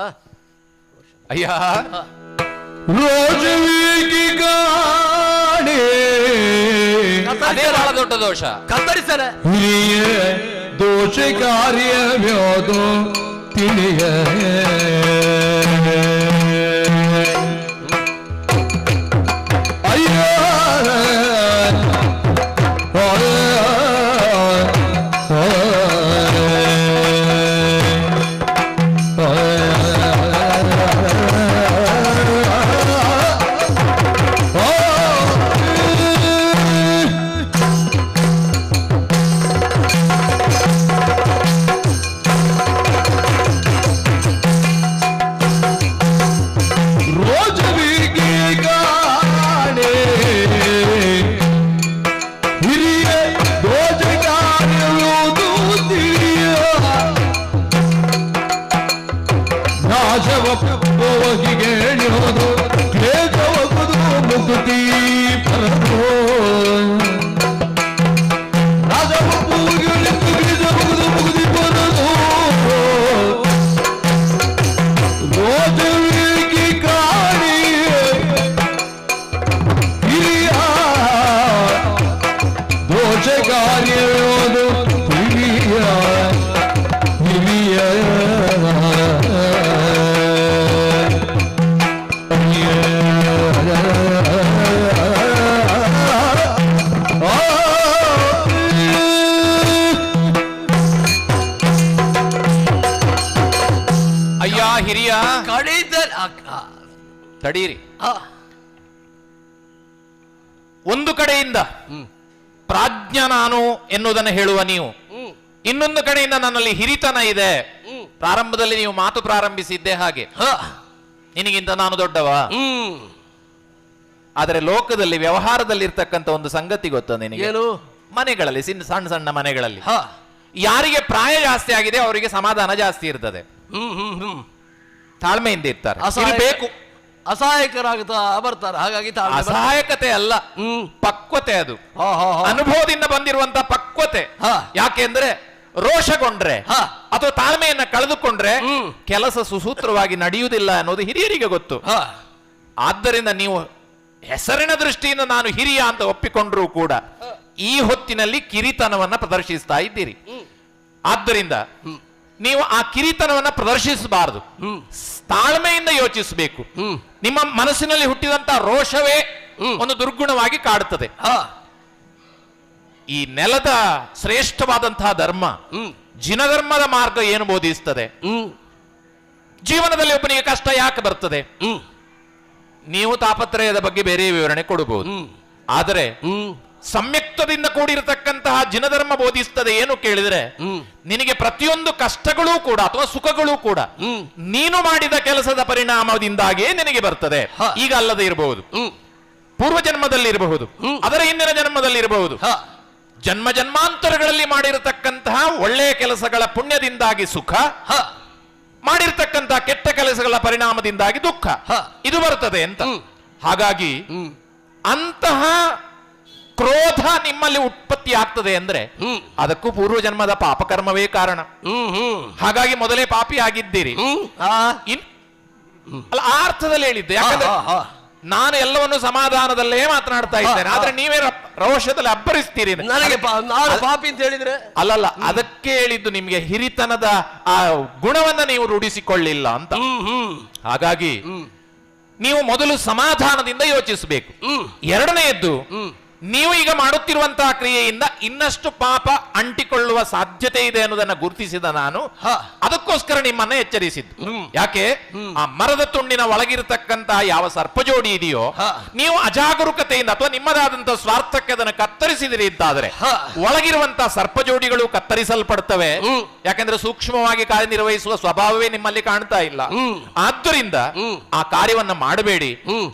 ಅಯ್ಯ, ಅದೇ ಬಹಳ ದೊಡ್ಡ ದೋಷ. ಕತ್ತರಿಸನೆ ದೋಷ ಕಾರ್ಯವ್ಯೋದು ತಿಳಿಯ ಅಯ್ಯ ಅಯ್ಯ ಹಿರಿಯ ಕಡಿತೇನೆ. ತಡೀರಿ. ಒಂದು ಕಡೆಯಿಂದ ಪ್ರಾಜ್ಞ ನಾನು ಎನ್ನುವುದನ್ನು ಹೇಳುವ ನೀವು, ಇನ್ನೊಂದು ಕಡೆಯಿಂದ ನನ್ನಲ್ಲಿ ಹಿರಿತನ ಇದೆ. ಪ್ರಾರಂಭದಲ್ಲಿ ನೀವು ಮಾತು ಪ್ರಾರಂಭಿಸಿದ್ದೆ ಹಾಗೆ, ನಿನಗಿಂತ ನಾನು ದೊಡ್ಡವ. ಆದರೆ ಲೋಕದಲ್ಲಿ ವ್ಯವಹಾರದಲ್ಲಿ ಇರ್ತಕ್ಕಂಥ ಒಂದು ಸಂಗತಿ ಗೊತ್ತ ನಿನಗೆ? ಮನೆಗಳಲ್ಲಿ ಸಣ್ಣ ಸಣ್ಣ ಮನೆಗಳಲ್ಲಿ ಯಾರಿಗೆ ಪ್ರಾಯ ಜಾಸ್ತಿ ಆಗಿದೆ ಅವರಿಗೆ ಸಮಾಧಾನ ಜಾಸ್ತಿ ಇರ್ತದೆ, ತಾಳ್ಮೆಯಿಂದ ಇರ್ತಾರೆ. ಬೇಕು ಅಸಹಾಯಕರಾಗುತ್ತಾ ಬರ್ತಾರೆ. ಹಾಗಾಗಿ ಅಸಹಾಯಕತೆ ಅಲ್ಲ, ಪಕ್ವತೆ. ಅದು ಅನುಭವದಿಂದ ಬಂದಿರುವಂತ ಪಕ್ವತೆ. ಯಾಕೆಂದ್ರೆ ರೋಷಗೊಂಡ್ರೆ ಅಥವಾ ತಾಳ್ಮೆಯನ್ನ ಕಳೆದುಕೊಂಡ್ರೆ ಕೆಲಸ ಸುಸೂತ್ರವಾಗಿ ನಡೆಯುವುದಿಲ್ಲ ಅನ್ನೋದು ಹಿರಿಯರಿಗೆ ಗೊತ್ತು. ಆದ್ದರಿಂದ ನೀವು ಹೆಸರಿನ ದೃಷ್ಟಿಯಿಂದ ನಾನು ಹಿರಿಯ ಅಂತ ಒಪ್ಪಿಕೊಂಡ್ರೂ ಕೂಡ ಈ ಹೊತ್ತಿನಲ್ಲಿ ಕಿರಿತನವನ್ನ ಪ್ರದರ್ಶಿಸ್ತಾ ಇದ್ದೀರಿ. ಆದ್ದರಿಂದ ನೀವು ಆ ಕಿರಿತನವನ್ನ ಪ್ರದರ್ಶಿಸಬಾರದು, ತಾಳ್ಮೆಯಿಂದ ಯೋಚಿಸಬೇಕು. ನಿಮ್ಮ ಮನಸ್ಸಿನಲ್ಲಿ ಹುಟ್ಟಿದಂತ ರೋಷವೇ ಒಂದು ದುರ್ಗುಣವಾಗಿ ಕಾಡುತ್ತದೆ. ಈ ನೆಲದ ಶ್ರೇಷ್ಠವಾದಂತಹ ಧರ್ಮ ಜಿನಧರ್ಮದ ಮಾರ್ಗ ಏನು ಬೋಧಿಸ್ತದೆ? ಜೀವನದಲ್ಲಿ ಒಬ್ಬನಿಗೆ ಕಷ್ಟ ಯಾಕೆ ಬರ್ತದೆ? ನೀವು ತಾಪತ್ರಯದ ಬಗ್ಗೆ ಬೇರೆ ವಿವರಣೆ ಕೊಡಬಹುದು, ಆದರೆ ಸಂಯುಕ್ತದಿಂದ ಕೂಡಿರತಕ್ಕಂತಹ ಜಿನಧರ್ಮ ಬೋಧಿಸ್ತದೆ ಏನು ಕೇಳಿದ್ರೆ, ನಿನಗೆ ಪ್ರತಿಯೊಂದು ಕಷ್ಟಗಳೂ ಕೂಡ ಅಥವಾ ಸುಖಗಳೂ ಕೂಡ ನೀನು ಮಾಡಿದ ಕೆಲಸದ ಪರಿಣಾಮದಿಂದಾಗಿಯೇ ನಿನಗೆ ಬರ್ತದೆ. ಈಗ ಅಲ್ಲದೆ ಇರಬಹುದು, ಪೂರ್ವ ಜನ್ಮದಲ್ಲಿ ಇರಬಹುದು, ಅದರ ಹಿಂದಿನ ಜನ್ಮದಲ್ಲಿ ಇರಬಹುದು. ಜನ್ಮ ಜನ್ಮಾಂತರಗಳಲ್ಲಿ ಮಾಡಿರತಕ್ಕಂತಹ ಒಳ್ಳೆಯ ಕೆಲಸಗಳ ಪುಣ್ಯದಿಂದಾಗಿ ಸುಖ, ಮಾಡಿರ್ತಕ್ಕಂತಹ ಕೆಟ್ಟ ಕೆಲಸಗಳ ಪರಿಣಾಮದಿಂದಾಗಿ ದುಃಖ, ಇದು ಬರ್ತದೆ ಅಂತ. ಹಾಗಾಗಿ ಅಂತಹ ಕ್ರೋಧ ನಿಮ್ಮಲ್ಲಿ ಉತ್ಪತ್ತಿ ಆಗ್ತದೆ ಅಂದ್ರೆ ಅದಕ್ಕೂ ಪೂರ್ವ ಜನ್ಮದ ಪಾಪಕರ್ಮವೇ ಕಾರಣ. ಹಾಗಾಗಿ ಮೊದಲೇ ಪಾಪಿ ಆಗಿದ್ದೀರಿ. ಅಲ್ಲ, ಆ ಅರ್ಥದಲ್ಲಿ ಹೇಳಿದ್ದೆ. ಯಾಕಂದ್ರೆ ನಾನು ಎಲ್ಲವನ್ನು ಸಮಾಧಾನದಲ್ಲೇ ಮಾತನಾಡ್ತಾ ಇದ್ದೇನೆ, ಆದ್ರೆ ನೀವೇ ರೋಷದಲ್ಲಿ ಅಬ್ಬರಿಸ್ತೀರಿ. ನನಗೆ ನಾನು ಪಾಪಿ ಅಂತ ಹೇಳಿದ್ರೆ ಅಲ್ಲಲ್ಲ, ಅದಕ್ಕೆ ಹೇಳಿದ್ದು ನಿಮ್ಗೆ ಹಿರಿತನದ ಆ ಗುಣವನ್ನ ನೀವು ರೂಢಿಸಿಕೊಳ್ಳಿಲ್ಲ ಅಂತ. ಹಾಗಾಗಿ ನೀವು ಮೊದಲು ಸಮಾಧಾನದಿಂದ ಯೋಚಿಸಬೇಕು. ಎರಡನೆಯದ್ದು, ನೀವು ಈಗ ಮಾಡುತ್ತಿರುವಂತಹ ಕ್ರಿಯೆಯಿಂದ ಇನ್ನಷ್ಟು ಪಾಪ ಅಂಟಿಕೊಳ್ಳುವ ಸಾಧ್ಯತೆ ಇದೆ ಅನ್ನೋದನ್ನ ಗುರುತಿಸಿದ ನಾನು ಅದಕ್ಕೋಸ್ಕರ ನಿಮ್ಮನ್ನ ಎಚ್ಚರಿಸಿದ್ದು. ಯಾಕೆ? ಆ ಮರದ ತುಂಡಿನ ಒಳಗಿರತಕ್ಕಂತಹ ಯಾವ ಸರ್ಪಜೋಡಿ ಇದೆಯೋ, ನೀವು ಅಜಾಗರೂಕತೆಯಿಂದ ಅಥವಾ ನಿಮ್ಮದಾದಂತಹ ಸ್ವಾರ್ಥಕ್ಕೆ ಅದನ್ನು ಕತ್ತರಿಸಿದಿರಿ ಅಂತಾದ್ರೆ ಒಳಗಿರುವಂತಹ ಸರ್ಪಜೋಡಿಗಳು ಕತ್ತರಿಸಲ್ಪಡ್ತವೆ. ಯಾಕಂದ್ರೆ ಸೂಕ್ಷ್ಮವಾಗಿ ಕಾರ್ಯನಿರ್ವಹಿಸುವ ಸ್ವಭಾವವೇ ನಿಮ್ಮಲ್ಲಿ ಕಾಣ್ತಾ ಇಲ್ಲ. ಆದ್ದರಿಂದ ಆ ಕಾರ್ಯವನ್ನ ಮಾಡಬೇಡಿ,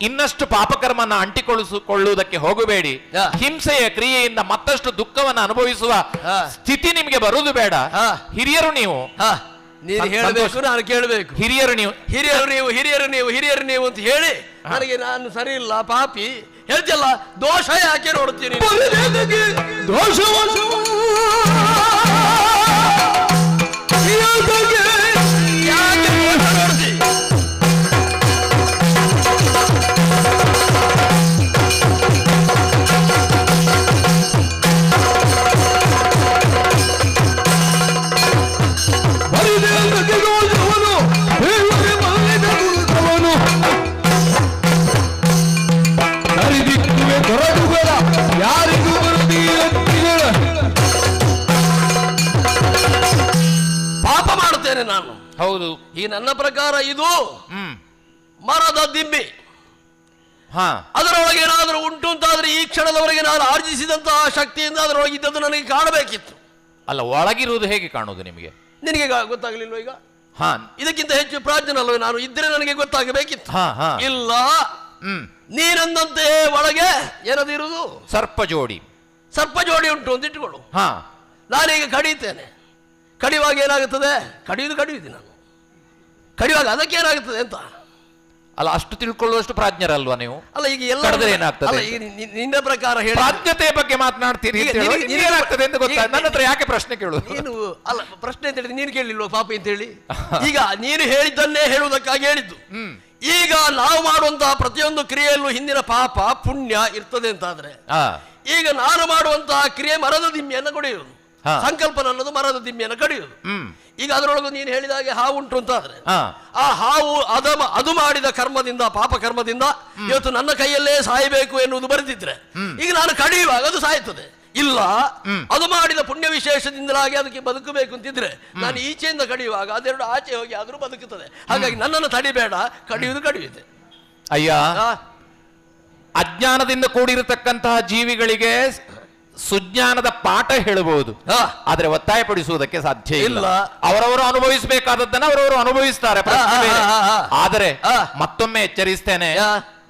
ಇನ್ನಷ್ಟು ಪಾಪಕರ್ಮನ ಅಂಟಿಕೊಳ್ಳುವುದಕ್ಕೆ ಹೋಗಬೇಡಿ. ಹಿಂಸೆಯ ಕ್ರಿಯೆಯಿಂದ ಮತ್ತಷ್ಟು ದುಃಖವನ್ನು ಅನುಭವಿಸುವ ಸ್ಥಿತಿ ನಿಮಗೆ ಬರುವುದು ಬೇಡ. ಹಿರಿಯರು ನೀವು, ನೀನು ಹೇಳಬೇಕು, ನಾನು ಕೇಳಬೇಕು. ಹಿರಿಯರು ನೀವು, ಹಿರಿಯರು ನೀವು, ಹಿರಿಯರು ನೀವು, ಹಿರಿಯರು ನೀವು ಅಂತ ಹೇಳಿ ನನಗೆ ನಾನು ಸರಿ ಇಲ್ಲ, ಪಾಪಿ ಹೇಳ್ತಿಲ್ಲ, ದೋಷ ಯಾಕೆ ನೋಡ್ತೀನಿ? ಪಾಪ ಮಾಡುತ್ತೇನೆ ನಾನು. ಹೌದು. ಈ ನನ್ನ ಪ್ರಕಾರ ಇದು ಮರದ ದಿಮ್ಮಿ. ಅದರೊಳಗೆ ಏನಾದರೂ ಉಂಟು ಅಂತಾದ್ರೆ ಈ ಕ್ಷಣದವರೆಗೆ ನಾನು ಆರ್ಜಿಸಿದಂತಹ ಶಕ್ತಿಯಿಂದ ಅದರೊಳಗೆ ಇದ್ದದ್ದು ನನಗೆ ಕಾಣಬೇಕಿತ್ತು. ಅಲ್ಲ, ಒಳಗಿರುವುದು ಹೇಗೆ ಕಾಣುವುದು ನಿಮಗೆ? ನಿನಗೆ ಗೊತ್ತಾಗಲಿಲ್ವ ಈಗ? ಇದಕ್ಕಿಂತ ಹೆಚ್ಚು ಪ್ರಾಜ್ಞನಲ್ವೇ ನಾನು ಇದ್ರೆ ನನಗೆ ಗೊತ್ತಾಗಬೇಕಿತ್ತು. ಇಲ್ಲ, ನೀನಂದಂತೆ ಒಳಗೆ ಏನದಿರುವುದು? ಸರ್ಪ ಜೋಡಿ. ಸರ್ಪ ಜೋಡಿ ಉಂಟು ಅಂತ ಇಟ್ಟುಕೊಳ್ಳು. ನಾನೀಗ ಕಡಿಯುತ್ತೇನೆ. ಕಡಿಯುವಾಗ ಏನಾಗುತ್ತದೆ? ಕಡಿಯುವುದು ನಾನು. ಕಡಿಯುವಾಗ ಅದಕ್ಕೆ ಏನಾಗುತ್ತದೆ ಅಂತ ಅಲ್ಲ, ಅಷ್ಟು ತಿಳ್ಕೊಳ್ಳುವಷ್ಟು ಪ್ರಾಜ್ಞರಲ್ವಾ ನೀವು? ಅಲ್ಲ, ಈಗ ಎಲ್ಲ ಏನಾಗ್ತದೆ? ನಿನ್ನ ಪ್ರಕಾರ ಹೇಳಿ, ಪ್ರಾಜ್ಞತೆಯ ಬಗ್ಗೆ ಮಾತನಾಡ್ತೀರಿ, ಏನಾಗ್ತದೆ ಅಂತ ಗೊತ್ತಾಗ ನನ್ನ ಹತ್ರ ಯಾಕೆ ಪ್ರಶ್ನೆ ಕೇಳುದು? ನೀನು ಅಲ್ಲ, ಪ್ರಶ್ನೆ ಅಂತ ಹೇಳಿದ್ರೆ ನೀನು ಕೇಳಿಲ್ವ ಪಾಪ ಅಂತ ಹೇಳಿ? ಈಗ ನೀನು ಹೇಳಿದ್ದನ್ನೇ ಹೇಳುವುದಕ್ಕಾಗಿ ಹೇಳಿದ್ದು. ಈಗ ನಾವು ಮಾಡುವಂತಹ ಪ್ರತಿಯೊಂದು ಕ್ರಿಯೆಯಲ್ಲೂ ಹಿಂದಿನ ಪಾಪ ಪುಣ್ಯ ಇರ್ತದೆ ಅಂತಾದ್ರೆ, ಈಗ ನಾನು ಮಾಡುವಂತಹ ಕ್ರಿಯೆ ಮರದ ದಿಮ್ಮಿಯನ್ನು ಕೊಡೆಯುವುದು, ಸಂಕಲ್ಪ ಅನ್ನೋದು ಮರದ ದಿಮ್ಮಿಯನ್ನು ಕಡಿಯುವುದು. ಈಗ ಅದರೊಳಗೆ ನೀನು ಹೇಳಿದ ಹಾಗೆ ಹಾವು ಉಂಟು ಅಂತಾದ್ರೆ, ಆ ಹಾವು ಅದು ಮಾಡಿದ ಕರ್ಮದಿಂದ, ಪಾಪ ಕರ್ಮದಿಂದ ಇವತ್ತು ನನ್ನ ಕೈಯಲ್ಲೇ ಸಾಯಬೇಕು ಎನ್ನುವುದು ಬರೆದಿದ್ರೆ, ಈಗ ನಾನು ಕಡಿಯುವಾಗ ಅದು ಸಾಯ್ತದೆ. ಇಲ್ಲ ಅದು ಮಾಡಿದ ಪುಣ್ಯ ವಿಶೇಷದಿಂದಲಾಗಿ ಅದಕ್ಕೆ ಬದುಕಬೇಕು ಅಂತಿದ್ರೆ ನಾನು ಈಚೆಯಿಂದ ಕಡಿಯುವಾಗ ಅದೆರಡು ಆಚೆ ಹೋಗಿ ಆದ್ರೂ ಬದುಕುತ್ತದೆ. ಹಾಗಾಗಿ ನನ್ನನ್ನು ತಡಿಬೇಡ, ಕಡಿಯುವುದು ಕಡಿಯುತ್ತೆ. ಅಯ್ಯ, ಅಜ್ಞಾನದಿಂದ ಕೂಡಿರತಕ್ಕಂತಹ ಜೀವಿಗಳಿಗೆ ಸುಜ್ಞಾನದ ಪಾಠ ಹೇಳಬಹುದು, ಆದ್ರೆ ಒತ್ತಾಯಪಡಿಸುವುದಕ್ಕೆ ಸಾಧ್ಯ ಇಲ್ಲ. ಅವರವರು ಅನುಭವಿಸಬೇಕಾದದ್ದನ್ನು ಅವರವರು ಅನುಭವಿಸ್ತಾರೆ. ಆದರೆ ಮತ್ತೊಮ್ಮೆ ಎಚ್ಚರಿಸ್ತೇನೆ,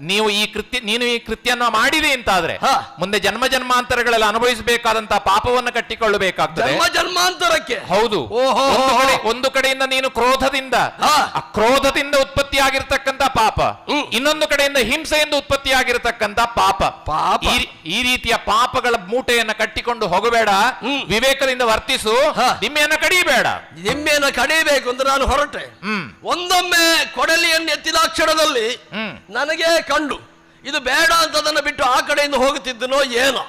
ನೀನು ಈ ಕೃತ್ಯನ ಮಾಡಿದೆ ಅಂತಾದ್ರೆ ಮುಂದೆ ಜನ್ಮ ಜನ್ಮಾಂತರಗಳಲ್ಲಿ ಅನುಭವಿಸಬೇಕಾದಂತಹ ಪಾಪವನ್ನು ಕಟ್ಟಿಕೊಳ್ಳಬೇಕಾಗ್ತದೆ. ಜನ್ಮಾಂತರಕ್ಕೆ ಹೌದು. ಒಂದು ಕಡೆಯಿಂದ ನೀನು ಕ್ರೋಧದಿಂದ ಉತ್ಪತ್ತಿಯಾಗಿರ್ತಕ್ಕಂಥ ಪಾಪ, ಇನ್ನೊಂದು ಕಡೆಯಿಂದ ಹಿಂಸೆಯಿಂದ ಉತ್ಪತ್ತಿಯಾಗಿರ್ತಕ್ಕಂಥ ಪಾಪ. ಈ ರೀತಿಯ ಪಾಪಗಳ ಮೂಟೆಯನ್ನ ಕಟ್ಟಿಕೊಂಡು ಹೋಗಬೇಡ, ವಿವೇಕದಿಂದ ವರ್ತಿಸು, ನಿಮ್ಮೆಯನ್ನ ಕಡಿಯಬೇಡ. ನಿಮ್ಮೆಯನ್ನ ಕಡಿಯಬೇಕು ಅಂತ ನಾನು ಹೊರಟೆ. ಒಂದೊಮ್ಮೆ ಕೊಡಲಿಯನ್ನು ಎತ್ತಿದ ಕ್ಷಣದಲ್ಲಿ ನನಗೆ ಕಂಡು ಇದು ಬೇಡ ಅಂತ ಅದನ್ನು ಬಿಟ್ಟು ಆ ಕಡೆಯಿಂದ ಹೋಗುತ್ತಿದ್ದನೋ ಏನೋ.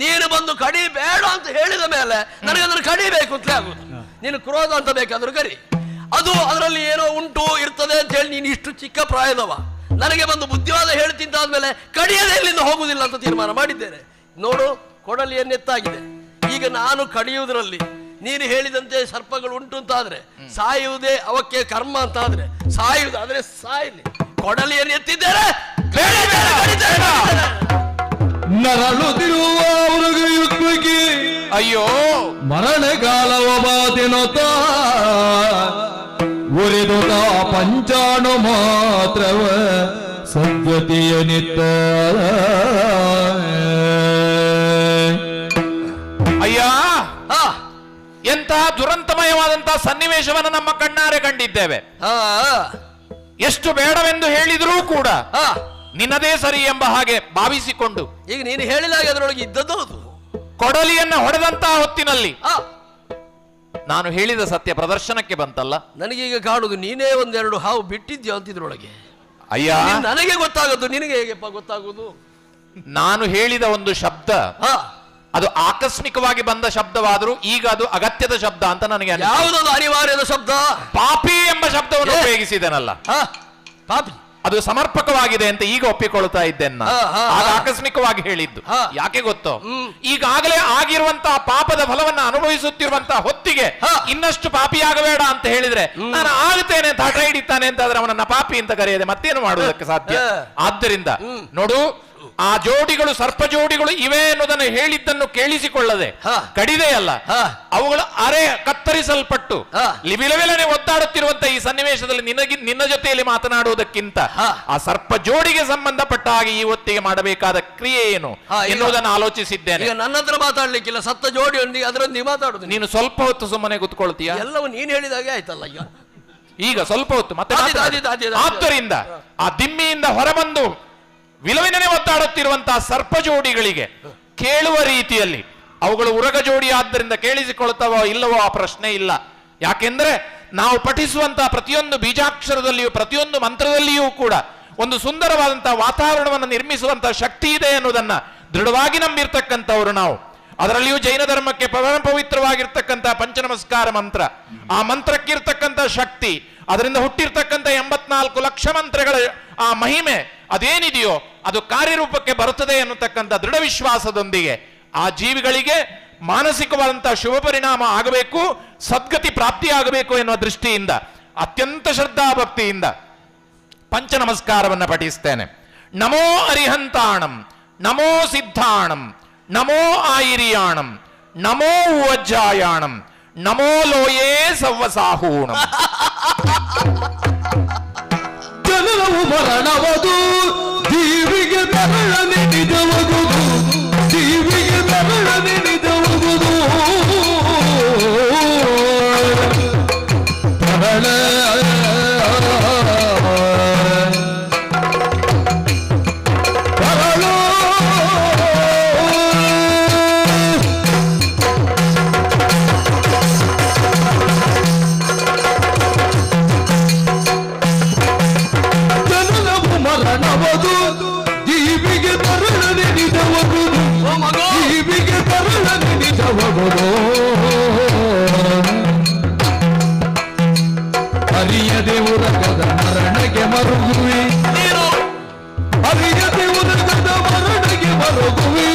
ನೀನು ಬಂದು ಕಡಿ ಬೇಡ ಅಂತ ಹೇಳಿದ ಮೇಲೆ ನನಗೆ ಅದನ್ನು ಕಡಿಬೇಕು ಅಂತಲೇ ಆಗುದು. ನೀನು ಕ್ರೋಧ ಅಂತ ಬೇಕಾದ್ರೂ ಕರಿ, ಅದು ಅದರಲ್ಲಿ ಏನೋ ಉಂಟು ಇರ್ತದೆ ಅಂತ ಹೇಳಿ ನೀನು ಇಷ್ಟು ಚಿಕ್ಕ ಪ್ರಾಯದವ ನನಗೆ ಬಂದು ಬುದ್ಧಿವಾದ ಹೇಳ್ತಿದ್ದಾದ್ಮೇಲೆ ಕಡಿಯದೆ ಇಲ್ಲಿಂದ ಹೋಗುದಿಲ್ಲ ಅಂತ ತೀರ್ಮಾನ ಮಾಡಿದ್ದೇನೆ. ನೋಡು, ಕೊಡಲಿಯನ್ನೆತ್ತಾಗಿದೆ. ಈಗ ನಾನು ಕಡಿಯುವುದರಲ್ಲಿ ನೀನು ಹೇಳಿದಂತೆ ಸರ್ಪಗಳು ಉಂಟು ಅಂತಾದ್ರೆ, ಸಾಯುವುದೇ ಅವಕ್ಕೆ ಕರ್ಮ ಅಂತಾದ್ರೆ, ಸಾಯುವುದಾದ್ರೆ ಸಾಯಲಿ. ಕೊಡಲಿಯನ್ನು ಎತ್ತಿದ್ದಾರೆ, ನರಳುತ್ತಿರುವ ಯುಕ್ತಿಗೆ ಅಯ್ಯೋ ಮರಣಗಾಲವ ಬಾತಿನೊತ್ತ ಉರಿದುತ ಪಂಚಾಣು ಮಾತ್ರವ ಸದ್ಯತೆಯ ನಿತ್ತ. ಅಯ್ಯ, ಎಂತಹ ದುರಂತಮಯವಾದಂತಹ ಸನ್ನಿವೇಶವನ್ನು ನಮ್ಮ ಕಣ್ಣಾರೆ ಕಂಡಿದ್ದೇವೆ. ಎಷ್ಟು ಬೇಡವೆಂದು ಹೇಳಿದರೂ ಕೂಡ ನಿನ್ನದೇ ಸರಿ ಎಂಬ ಹಾಗೆ ಭಾವಿಸಿಕೊಂಡು ಈಗ ನೀನು ಹೇಳಿದಾಗ ಅದರೊಳಗೆ ಇದ್ದದ್ದು ಅದು. ಕೊಡಲಿಯನ್ನ ಹೊಡೆದಂತಹ ಹೊತ್ತಿನಲ್ಲಿ ನಾನು ಹೇಳಿದ ಸತ್ಯ ಪ್ರದರ್ಶನಕ್ಕೆ ಬಂತಲ್ಲ. ನನಗೀಗ ಕಾಣುದು ನೀನೇ ಒಂದೆರಡು ಹಾವು ಬಿಟ್ಟಿದ್ಯೋ ಅಂತಿದ್ರೊಳಗೆ. ಅಯ್ಯ, ನನಗೆ ಗೊತ್ತಾಗದ್ದು, ನಿನಗೆ ಹೇಗೆಪ್ಪ ಗೊತ್ತಾಗುವುದು? ನಾನು ಹೇಳಿದ ಒಂದು ಶಬ್ದ ಅದು ಆಕಸ್ಮಿಕವಾಗಿ ಬಂದ ಶಬ್ದವಾದರೂ ಈಗ ಅದು ಅಗತ್ಯದ ಶಬ್ದ ಅಂತ ನನಗೆ. ಯಾವುದದು ಅನಿವಾರ್ಯದ ಶಬ್ದ? ಪಾಪಿ ಎಂಬ ಶಬ್ದವನ್ನು ಉಪಯೋಗಿಸಿದನಲ್ಲ, ಪಾಪಿ ಅದು ಸಮರ್ಪಕವಾಗಿದೆ ಅಂತ ಈಗ ಒಪ್ಪಿಕೊಳ್ತಾ ಇದ್ದೇನೆ. ಆಗ ಆಕಸ್ಮಿಕವಾಗಿ ಹೇಳಿದ್ದು ಯಾಕೆ ಗೊತ್ತೋ, ಈಗಾಗಲೇ ಆಗಿರುವಂತಹ ಪಾಪದ ಫಲವನ್ನ ಅನುಭವಿಸುತ್ತಿರುವಂತಹ ಹೊತ್ತಿಗೆ ಇನ್ನಷ್ಟು ಪಾಪಿಯಾಗಬೇಡ ಅಂತ ಹೇಳಿದ್ರೆ ನಾನು ಆಗುತ್ತೇನೆ ಅಂತ ಹಠ ಹಿಡಿತಾನೆ ಅಂತ ಆದ್ರೆ ಅವನನ್ನ ಪಾಪಿ ಅಂತ ಕರೆಯದೆ ಮತ್ತೇನು ಮಾಡುವುದಕ್ಕೆ ಸಾಧ್ಯ? ಆದ್ದರಿಂದ ನೋಡು, ಆ ಜೋಡಿಗಳು ಸರ್ಪ ಜೋಡಿಗಳು ಇವೆ ಎನ್ನುವುದನ್ನು ಹೇಳಿದ್ದನ್ನು ಕೇಳಿಸಿಕೊಳ್ಳದೆ ಕಡಿದೆಯಲ್ಲ, ಅವುಗಳು ಅರೆ ಕತ್ತರಿಸಲ್ಪಟ್ಟು ಲಿಬಿಲವಿಲನೆ ಒದ್ದಾಡುತ್ತಿರುವಂತ ಈ ಸನ್ನಿವೇಶದಲ್ಲಿ ನಿನ್ನ ಜೊತೆಯಲ್ಲಿ ಮಾತನಾಡುವುದಕ್ಕಿಂತ ಆ ಸರ್ಪ ಜೋಡಿಗೆ ಸಂಬಂಧಪಟ್ಟ ಹಾಗೆ ಈ ಹೊತ್ತಿಗೆ ಮಾಡಬೇಕಾದ ಕ್ರಿಯೆ ಏನು ಎನ್ನುವುದನ್ನು ಆಲೋಚಿಸಿದ್ದೇನೆ. ಈಗ ನನ್ನ ಹತ್ರ ಮಾತಾಡ್ಲಿಕ್ಕಿಲ್ಲ, ಸತ್ತ ಜೋಡಿಯೊಂದಿಗೆ ಅದರೊಂದಿಗೆ ಮಾತಾಡುದು. ನೀನು ಸ್ವಲ್ಪ ಹೊತ್ತು ಸುಮ್ಮನೆ ಕೂತ್ಕೊಳ್ತೀಯ? ಎಲ್ಲವೂ ನೀನು ಹೇಳಿದಾಗೆ ಆಯ್ತಲ್ಲ. ಈಗ ಸ್ವಲ್ಪ ಹೊತ್ತು ಮತ್ತೆ ಆದ್ದರಿಂದ ಆ ದಿಮ್ಮಿಯಿಂದ ಹೊರಬಂದು ವಿಲವಿಲನೆ ಒತ್ತಾಡುತ್ತಿರುವಂತಹ ಸರ್ಪ ಜೋಡಿಗಳಿಗೆ ಕೇಳುವ ರೀತಿಯಲ್ಲಿ, ಅವುಗಳು ಉರಗ ಜೋಡಿ ಆದ್ದರಿಂದ ಕೇಳಿಸಿಕೊಳ್ತಾವೋ ಇಲ್ಲವೋ ಆ ಪ್ರಶ್ನೆ ಇಲ್ಲ. ಯಾಕೆಂದ್ರೆ ನಾವು ಪಠಿಸುವಂತಹ ಪ್ರತಿಯೊಂದು ಬೀಜಾಕ್ಷರದಲ್ಲಿಯೂ ಪ್ರತಿಯೊಂದು ಮಂತ್ರದಲ್ಲಿಯೂ ಕೂಡ ಒಂದು ಸುಂದರವಾದಂತಹ ವಾತಾವರಣವನ್ನು ನಿರ್ಮಿಸುವಂತಹ ಶಕ್ತಿ ಇದೆ ಎನ್ನುವುದನ್ನ ದೃಢವಾಗಿ ನಂಬಿರ್ತಕ್ಕಂಥವ್ರು ನಾವು. ಅದರಲ್ಲಿಯೂ ಜೈನ ಧರ್ಮಕ್ಕೆ ಪರಮ ಪವಿತ್ರವಾಗಿರ್ತಕ್ಕಂತಹ ಪಂಚನಮಸ್ಕಾರ ಮಂತ್ರ, ಆ ಮಂತ್ರಕ್ಕಿರ್ತಕ್ಕಂಥ ಶಕ್ತಿ, ಅದರಿಂದ ಹುಟ್ಟಿರ್ತಕ್ಕಂಥ 84 ಲಕ್ಷ ಮಂತ್ರಗಳ ಆ ಮಹಿಮೆ ಅದೇನಿದೆಯೋ ಅದು ಕಾರ್ಯರೂಪಕ್ಕೆ ಬರುತ್ತದೆ ಎನ್ನತಕ್ಕಂಥ ದೃಢ ವಿಶ್ವಾಸದೊಂದಿಗೆ ಆ ಜೀವಿಗಳಿಗೆ ಮಾನಸಿಕವಾದಂತಹ ಶುಭ ಪರಿಣಾಮ ಆಗಬೇಕು, ಸದ್ಗತಿ ಪ್ರಾಪ್ತಿಯಾಗಬೇಕು ಎನ್ನುವ ದೃಷ್ಟಿಯಿಂದ ಅತ್ಯಂತ ಶ್ರದ್ಧಾಭಕ್ತಿಯಿಂದ ಪಂಚ ನಮಸ್ಕಾರವನ್ನು ಪಠಿಸ್ತೇನೆ. ನಮೋ ಅರಿಹಂತಾಣಂ, ನಮೋ ಸಿದ್ಧಾಣಂ, ನಮೋ ಆಯಿರಿಯಾಣಂ, ನಮೋ ಉವಜ್ಜಾಯಾಣಂ, ನಮೋ ಲೋಯೇ ಸವ್ವಸಾಹೂಣಂ. ಜನನವು ಮರಣವದು, ಜೀವಿಗೆ ಮರಣನೆ ನಿಜವಗುದು, ಜೀವಿಗೆ ಮರಣನೆ ನಿಜವಗುದು. ಮರಣ ಅರಿಯದೆ ಉರಗದ ಮರಣಗೆ ಮರುಗುವಿ, ಅರಿಯದೆ ಉರಗದ ಮರಣಗೆ ಮರುಗುವಿ.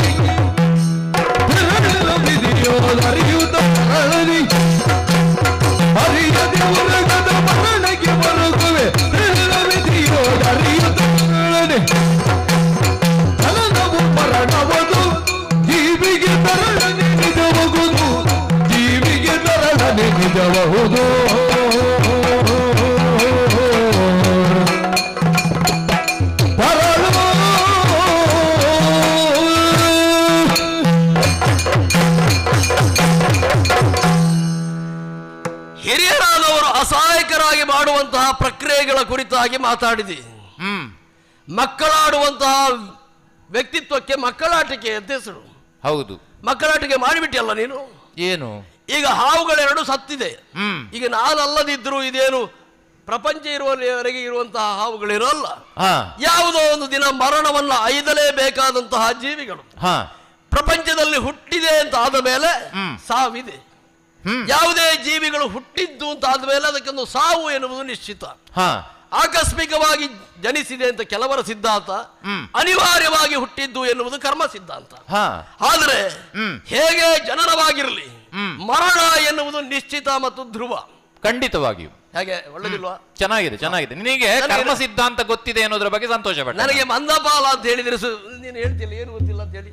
ಕುರಿತಾಗಿ ಮಾತಾಡಿದಿ. ಮಕ್ಕಳಾಡುವಂತಹ ವ್ಯಕ್ತಿತ್ವಕ್ಕೆ ಮಕ್ಕಳಾಟಿಕೆ ಅಂತ ಹೆಸರು. ಹೌದು, ಮಕ್ಕಳಾಟಿಕೆ ಮಾಡಿಬಿಟ್ಟಿಯಲ್ಲ ನೀನು. ಏನು ಈಗ ಹಾವುಗಳೆರಡು ಸತ್ತಿದೆ. ಈಗ ನಾನಲ್ಲದಿದ್ರು ಇದೇನು ಪ್ರಪಂಚ ಇರುವವರೆಗೆ ಇರುವಂತಹ ಹಾವುಗಳಿರೋಲ್ಲ. ಯಾವುದೋ ಒಂದು ದಿನ ಮರಣವನ್ನ ಐದಲೇಬೇಕಾದಂತಹ ಜೀವಿಗಳು ಪ್ರಪಂಚದಲ್ಲಿ ಹುಟ್ಟಿದೆ ಅಂತ ಆದ ಮೇಲೆ ಸಾವಿದೆ. ಯಾವುದೇ ಜೀವಿಗಳು ಹುಟ್ಟಿದ್ದು ಅಂತ ಆದ್ಮೇಲೆ ಅದಕ್ಕೊಂದು ಸಾವು ಎನ್ನುವುದು ನಿಶ್ಚಿತ. ಆಕಸ್ಮಿಕವಾಗಿ ಜನಿಸಿದೆ ಅಂತ ಕೆಲವರ ಸಿದ್ಧಾಂತ, ಅನಿವಾರ್ಯವಾಗಿ ಹುಟ್ಟಿದ್ದು ಎನ್ನುವುದು ಕರ್ಮ ಸಿದ್ಧಾಂತ. ಆದರೆ ಹೇಗೆ ಜನನವಾಗಿರಲಿ ಮರಣ ಎನ್ನುವುದು ನಿಶ್ಚಿತ ಮತ್ತು ಧ್ರುವ. ಖಂಡಿತವಾಗಿಯೂ ಹಾಗೆ ಒಳ್ಳೆದಿಲ್ವಾ? ಚೆನ್ನಾಗಿದೆ, ಚೆನ್ನಾಗಿದೆ. ನಿನಗೆ ಕರ್ಮ ಸಿದ್ಧಾಂತ ಗೊತ್ತಿದೆ ಅನ್ನೋದ್ರ ಬಗ್ಗೆ ಸಂತೋಷ ಪಡ್ಡ. ನನಗೆ ಮಂದಪಾಲ ಅಂತ ಹೇಳಿದ್ರೆ ನೀನು ಹೇಳ್ತಿಲ್ಲ, ಏನು ಗೊತ್ತಿಲ್ಲ ಅಂತ ಹೇಳಿ.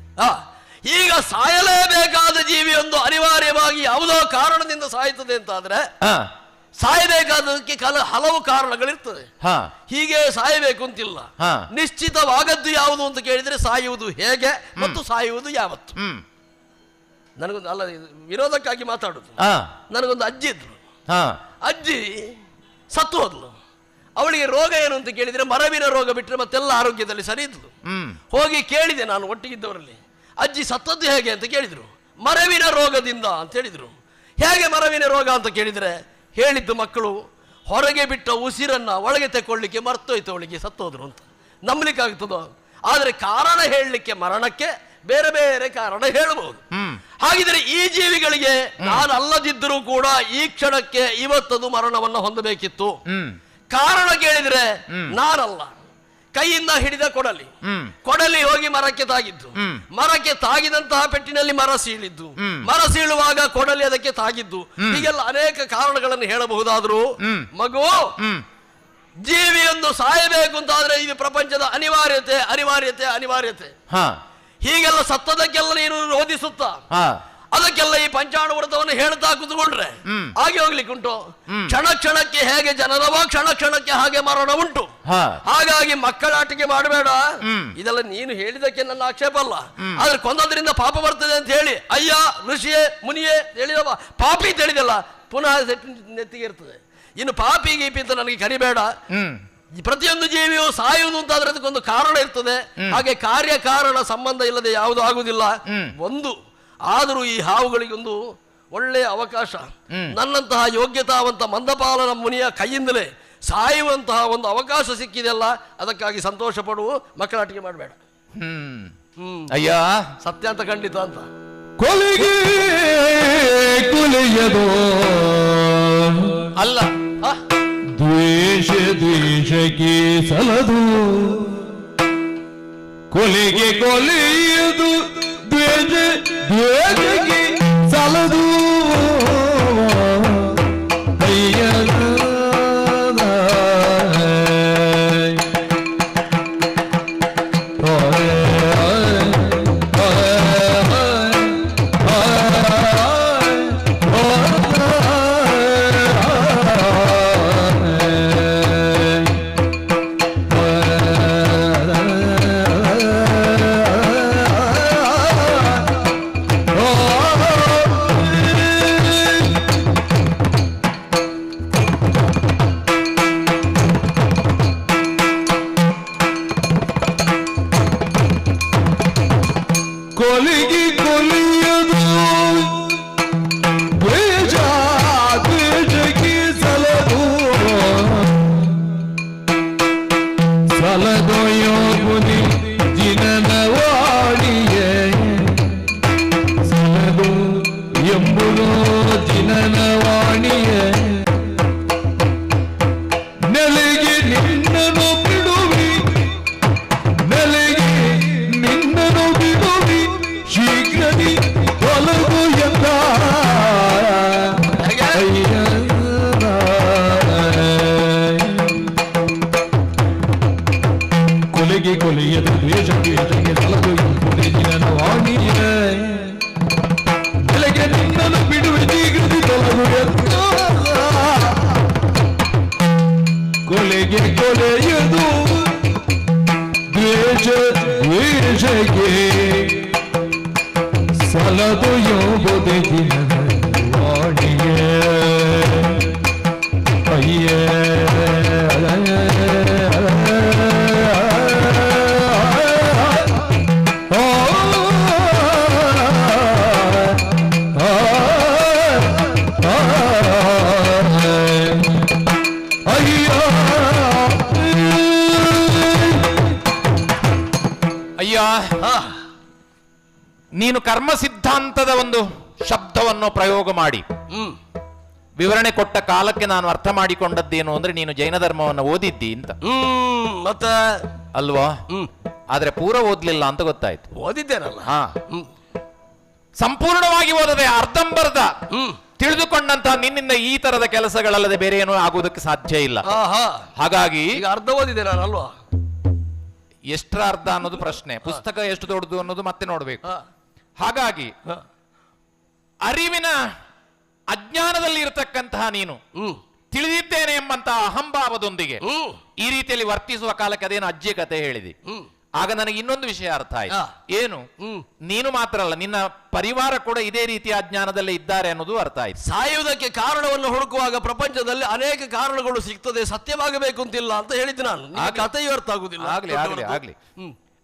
ಈಗ ಸಾಯಲೇಬೇಕಾದ ಜೀವಿಯೊಂದು ಅನಿವಾರ್ಯವಾಗಿ ಯಾವುದೋ ಕಾರಣದಿಂದ ಸಾಯ್ತದೆ ಅಂತ ಆದ್ರೆ ಸಾಯಬೇಕಾದದಕ್ಕೆ ಹಲವು ಕಾರಣಗಳಿರ್ತದೆ. ಹೀಗೆ ಸಾಯಬೇಕು ಅಂತಿಲ್ಲ. ನಿಶ್ಚಿತವಾಗದ್ದು ಯಾವುದು ಅಂತ ಕೇಳಿದ್ರೆ ಸಾಯುವುದು ಹೇಗೆ ಮತ್ತು ಸಾಯುವುದು ಯಾವತ್ತು. ನನಗೊಂದು ಅಲ್ಲ, ವಿರೋಧಕ್ಕಾಗಿ ಮಾತಾಡುದು. ನನಗೊಂದು ಅಜ್ಜಿ ಇದ್ರು. ಅಜ್ಜಿ ಸತ್ತು ಹೋದ್ಲು. ಅವಳಿಗೆ ರೋಗ ಏನು ಅಂತ ಕೇಳಿದ್ರೆ ಮರವಿನ ರೋಗ ಬಿಟ್ಟರೆ ಮತ್ತೆಲ್ಲ ಆರೋಗ್ಯದಲ್ಲಿ ಸರಿ ಇದ್ಲು. ಹೋಗಿ ಕೇಳಿದೆ ನಾನು ಒಟ್ಟಿಗಿದ್ದವರಲ್ಲಿ, ಅಜ್ಜಿ ಸತ್ತದ್ದು ಹೇಗೆ ಅಂತ ಕೇಳಿದ್ರು. ಮರವಿನ ರೋಗದಿಂದ ಅಂತ ಹೇಳಿದ್ರು. ಹೇಗೆ ಮರವಿನ ರೋಗ ಅಂತ ಕೇಳಿದ್ರೆ ಹೇಳಿದ್ದು ಮಕ್ಕಳು ಹೊರಗೆ ಬಿಟ್ಟ ಉಸಿರನ್ನ ಒಳಗೆ ತಗೊಳ್ಳಿಕ್ಕೆ ಮರ್ತೋಯ್ತು ಅವಳಿಗೆ, ಸತ್ತೋದ್ರು ಅಂತ. ನಂಬಲಿಕ್ಕಾಗ್ತದೋ? ಆದರೆ ಕಾರಣ ಹೇಳಲಿಕ್ಕೆ ಮರಣಕ್ಕೆ ಬೇರೆ ಬೇರೆ ಕಾರಣ ಹೇಳಬಹುದು. ಹಾಗಿದ್ರೆ ಈ ಜೀವಿಗಳಿಗೆ ನಾನು ಅಲ್ಲದಿದ್ದರೂ ಕೂಡ ಈ ಕ್ಷಣಕ್ಕೆ ಇವತ್ತದು ಮರಣವನ್ನು ಹೊಂದಬೇಕಿತ್ತು. ಕಾರಣ ಕೇಳಿದ್ರೆ ನಾನಲ್ಲ, ಕೈಯಿಂದ ಹಿಡಿದ ಕೊಡಲಿ ಹೋಗಿ ಮರಕ್ಕೆ ತಾಗಿದ್ದು, ಮರಕ್ಕೆ ತಾಗಿದಂತಹ ಪೆಟ್ಟಿನಲ್ಲಿ ಮರ ಸೀಳಿದ್ದು, ಮರ ಸೀಳುವಾಗ ಕೊಡಲಿ ಅದಕ್ಕೆ ತಾಗಿದ್ದು, ಹೀಗೆಲ್ಲ ಅನೇಕ ಕಾರಣಗಳನ್ನು ಹೇಳಬಹುದಾದ್ರೂ ಮಗು ಜೀವಿಯೊಂದು ಸಾಯಬೇಕು ಅಂತಾದ್ರೆ ಇದು ಪ್ರಪಂಚದ ಅನಿವಾರ್ಯತೆ ಅನಿವಾರ್ಯತೆ ಅನಿವಾರ್ಯತೆ. ಹೀಗೆಲ್ಲ ಸತ್ತದಕ್ಕೆಲ್ಲ ನೀನು ರೋಧಿಸುತ್ತ ಅದಕ್ಕೆಲ್ಲ ಈ ಪಂಚಾಣು ವ್ರತವನ್ನು ಹೇಳ್ತಾ ಕೂತ್ಕೊಂಡ್ರೆ ಹಾಗೆ ಹೋಗ್ಲಿಕ್ಕೆ ಉಂಟು. ಕ್ಷಣ ಕ್ಷಣಕ್ಕೆ ಹೇಗೆ ಜನನವೋ ಕ್ಷಣ ಕ್ಷಣಕ್ಕೆ ಹಾಗೆ ಮರಣ ಉಂಟು. ಹಾಗಾಗಿ ಮಕ್ಕಳಾಟಿಕೆ ಮಾಡಬೇಡ. ಇದೆಲ್ಲ ನೀನು ಹೇಳಿದಕ್ಕೆ ನನ್ನ ಆಕ್ಷೇಪ ಅಲ್ಲ, ಆದ್ರೆ ಕೊಂದದ್ರಿಂದ ಪಾಪ ಬರ್ತದೆ ಅಂತ ಹೇಳಿ ಅಯ್ಯ ಋಷಿಯೇ ಮುನಿಯೇ ಹೇಳಿದವ ಪಾಪಿ ತಿಳಿದಲ್ಲ ಪುನಃ ನೆತ್ತಿಗೆ ಇರ್ತದೆ. ಇನ್ನು ಪಾಪಿ ಗೀಪಿ ಅಂತ ನನಗೆ ಕರಿಬೇಡ. ಪ್ರತಿಯೊಂದು ಜೀವಿಯು ಸಾಯುವುದು ಅಂತ ಆದ್ರೆ ಅದಕ್ಕೊಂದು ಕಾರಣ ಇರ್ತದೆ. ಹಾಗೆ ಕಾರ್ಯ ಕಾರಣ ಸಂಬಂಧ ಇಲ್ಲದೆ ಯಾವುದು ಆಗುವುದಿಲ್ಲ. ಒಂದು ಆದರೂ ಈ ಹಾವುಗಳಿಗೊಂದು ಒಳ್ಳೆಯ ಅವಕಾಶ, ನನ್ನಂತಹ ಯೋಗ್ಯತಾವಂತ ಮಂದಪಾಲನ ಮುನಿಯ ಕೈಯಿಂದಲೇ ಸಾಯುವಂತಹ ಒಂದು ಅವಕಾಶ ಸಿಕ್ಕಿದೆಯಲ್ಲ, ಅದಕ್ಕಾಗಿ ಸಂತೋಷ ಪಡುವು. ಮಕ್ಕಳಾಟಿಕೆ ಮಾಡಬೇಡ. ಅಯ್ಯ ಸತ್ಯ ಅಂತ ಖಂಡಿತ ಅಂತ ಕೊಲಿಗೆ ಕುಲಿಯದು ಅಲ್ಲ, ದ್ವೇಷಕ್ಕೆ ಸಲದು. ಕೊಲೆಗೆ ಕೊಲೆಯದು ದ್ವೇಷಕ್ಕೆ ಸಲದು. ಕೊಲಿಗೆ ಕೊಲಿಯದು ದ್ವೇಷಕ್ಕೆ ಸಲದು. ಸಲದೊಯ್ಯೋ ಮುನಿ ಜಿನನವಾಣಿಯೇ ಸಲದು ಎಂಬುದು ಜಿನನವಾಣಿಯೇ. ನೆಲೆಗೆ ನಿನ್ನನು ಬಿಡುವಿ, ನೆಲೆಗೆ ನಿನ್ನನು ಬಿಡುವಿ, ಶೀಘ್ರದಿ ತೊಲಗು ಎಂದ ಕೊಲೆಗೆ ಕೊಲೆಯದು ದ್ವೇಷಕ್ಕೆ ತೊಲಗು ಎಂಬುದೇ ಜಿನನವಾಣಿಯೇ. ನೆಲೆಗೆ ನಿನ್ನನು ಬಿಡುವಿ, ಶೀಘ್ರದಿ ತೊಲಗು ಎಂದ ಕೊಲೆಗೆ ಕೊಲೆಯದು ದ್ವೇಷಕ್ಕೆ ಸಲದು ಯೋಗದೆ ಜಿನನವಾಣಿಯೇ. ಅಯ್ಯೇ ನೀನು ಕರ್ಮ ಸಿದ್ಧಾಂತದ ಒಂದು ಶಬ್ದವನ್ನು ಪ್ರಯೋಗ ಮಾಡಿ ವಿವರಣೆ ಕೊಟ್ಟ ಕಾಲಕ್ಕೆ ನಾನು ಅರ್ಥ ಮಾಡಿಕೊಂಡದ್ದೇನು ಅಂದ್ರೆ ನೀನು ಜೈನ ಧರ್ಮವನ್ನು ಓದಿದ್ದಿ ಅಂತ. ಮತ್ತೆ ಅಲ್ವಾ? ಆದ್ರೆ ಪೂರ ಓದ್ಲಿಲ್ಲ ಅಂತ ಗೊತ್ತಾಯ್ತು. ಓದಿದ್ದೇನಲ್ಲ. ಸಂಪೂರ್ಣವಾಗಿ ಓದದೆ ಅರ್ಧಂಬರ್ಧ ತಿಳಿದುಕೊಂಡಂತಹ ನಿನ್ನಿಂದ ಈ ತರದ ಕೆಲಸಗಳಲ್ಲದೆ ಬೇರೆ ಏನೂ ಆಗುವುದಕ್ಕೆ ಸಾಧ್ಯ ಇಲ್ಲ. ಹಾಗಾಗಿ ಈಗ ಅರ್ಧ ಓದಿದೆ ನಾನಲ್ವಾ? ಎಷ್ಟರ ಅರ್ಧ ಅನ್ನೋದು ಪ್ರಶ್ನೆ, ಪುಸ್ತಕ ಎಷ್ಟು ದೊಡ್ಡದು ಅನ್ನೋದು ಮತ್ತೆ ನೋಡ್ಬೇಕು. ಹಾಗಾಗಿ ಅರಿವಿನ ಅಜ್ಞಾನದಲ್ಲಿ ಇರತಕ್ಕಂತಹ ನೀನು ತಿಳಿದಿದ್ದೇನೆ ಎಂಬಂತಹ ಅಹಂಭಾವದೊಂದಿಗೆ ಈ ರೀತಿಯಲ್ಲಿ ವರ್ತಿಸುವ ಕಾಲಕ್ಕೆ ಅದೇನು ಅಜ್ಜಿ ಕತೆ ಹೇಳಿದಿ. ಆಗ ನನಗೆ ಇನ್ನೊಂದು ವಿಷಯ ಅರ್ಥ ಆಯ್ತು. ಏನು? ನೀನು ಮಾತ್ರ ಅಲ್ಲ, ನಿನ್ನ ಪರಿವಾರ ಕೂಡ ಇದೇ ರೀತಿಯ ಅಜ್ಞಾನದಲ್ಲೇ ಇದ್ದಾರೆ ಅನ್ನೋದು ಅರ್ಥ ಆಯ್ತು. ಸಾಯುವುದಕ್ಕೆ ಕಾರಣವನ್ನು ಹುಡುಕುವಾಗ ಪ್ರಪಂಚದಲ್ಲಿ ಅನೇಕ ಕಾರಣಗಳು ಸಿಗ್ತದೆ, ಸತ್ಯವಾಗಬೇಕು ಅಂತಿಲ್ಲ ಅಂತ ಹೇಳಿದ್ದೆ ನಾನು. ಕಥೆಯೂ ಅರ್ಥ ಆಗುದಿಲ್ಲ. ಆಗ್ಲಿ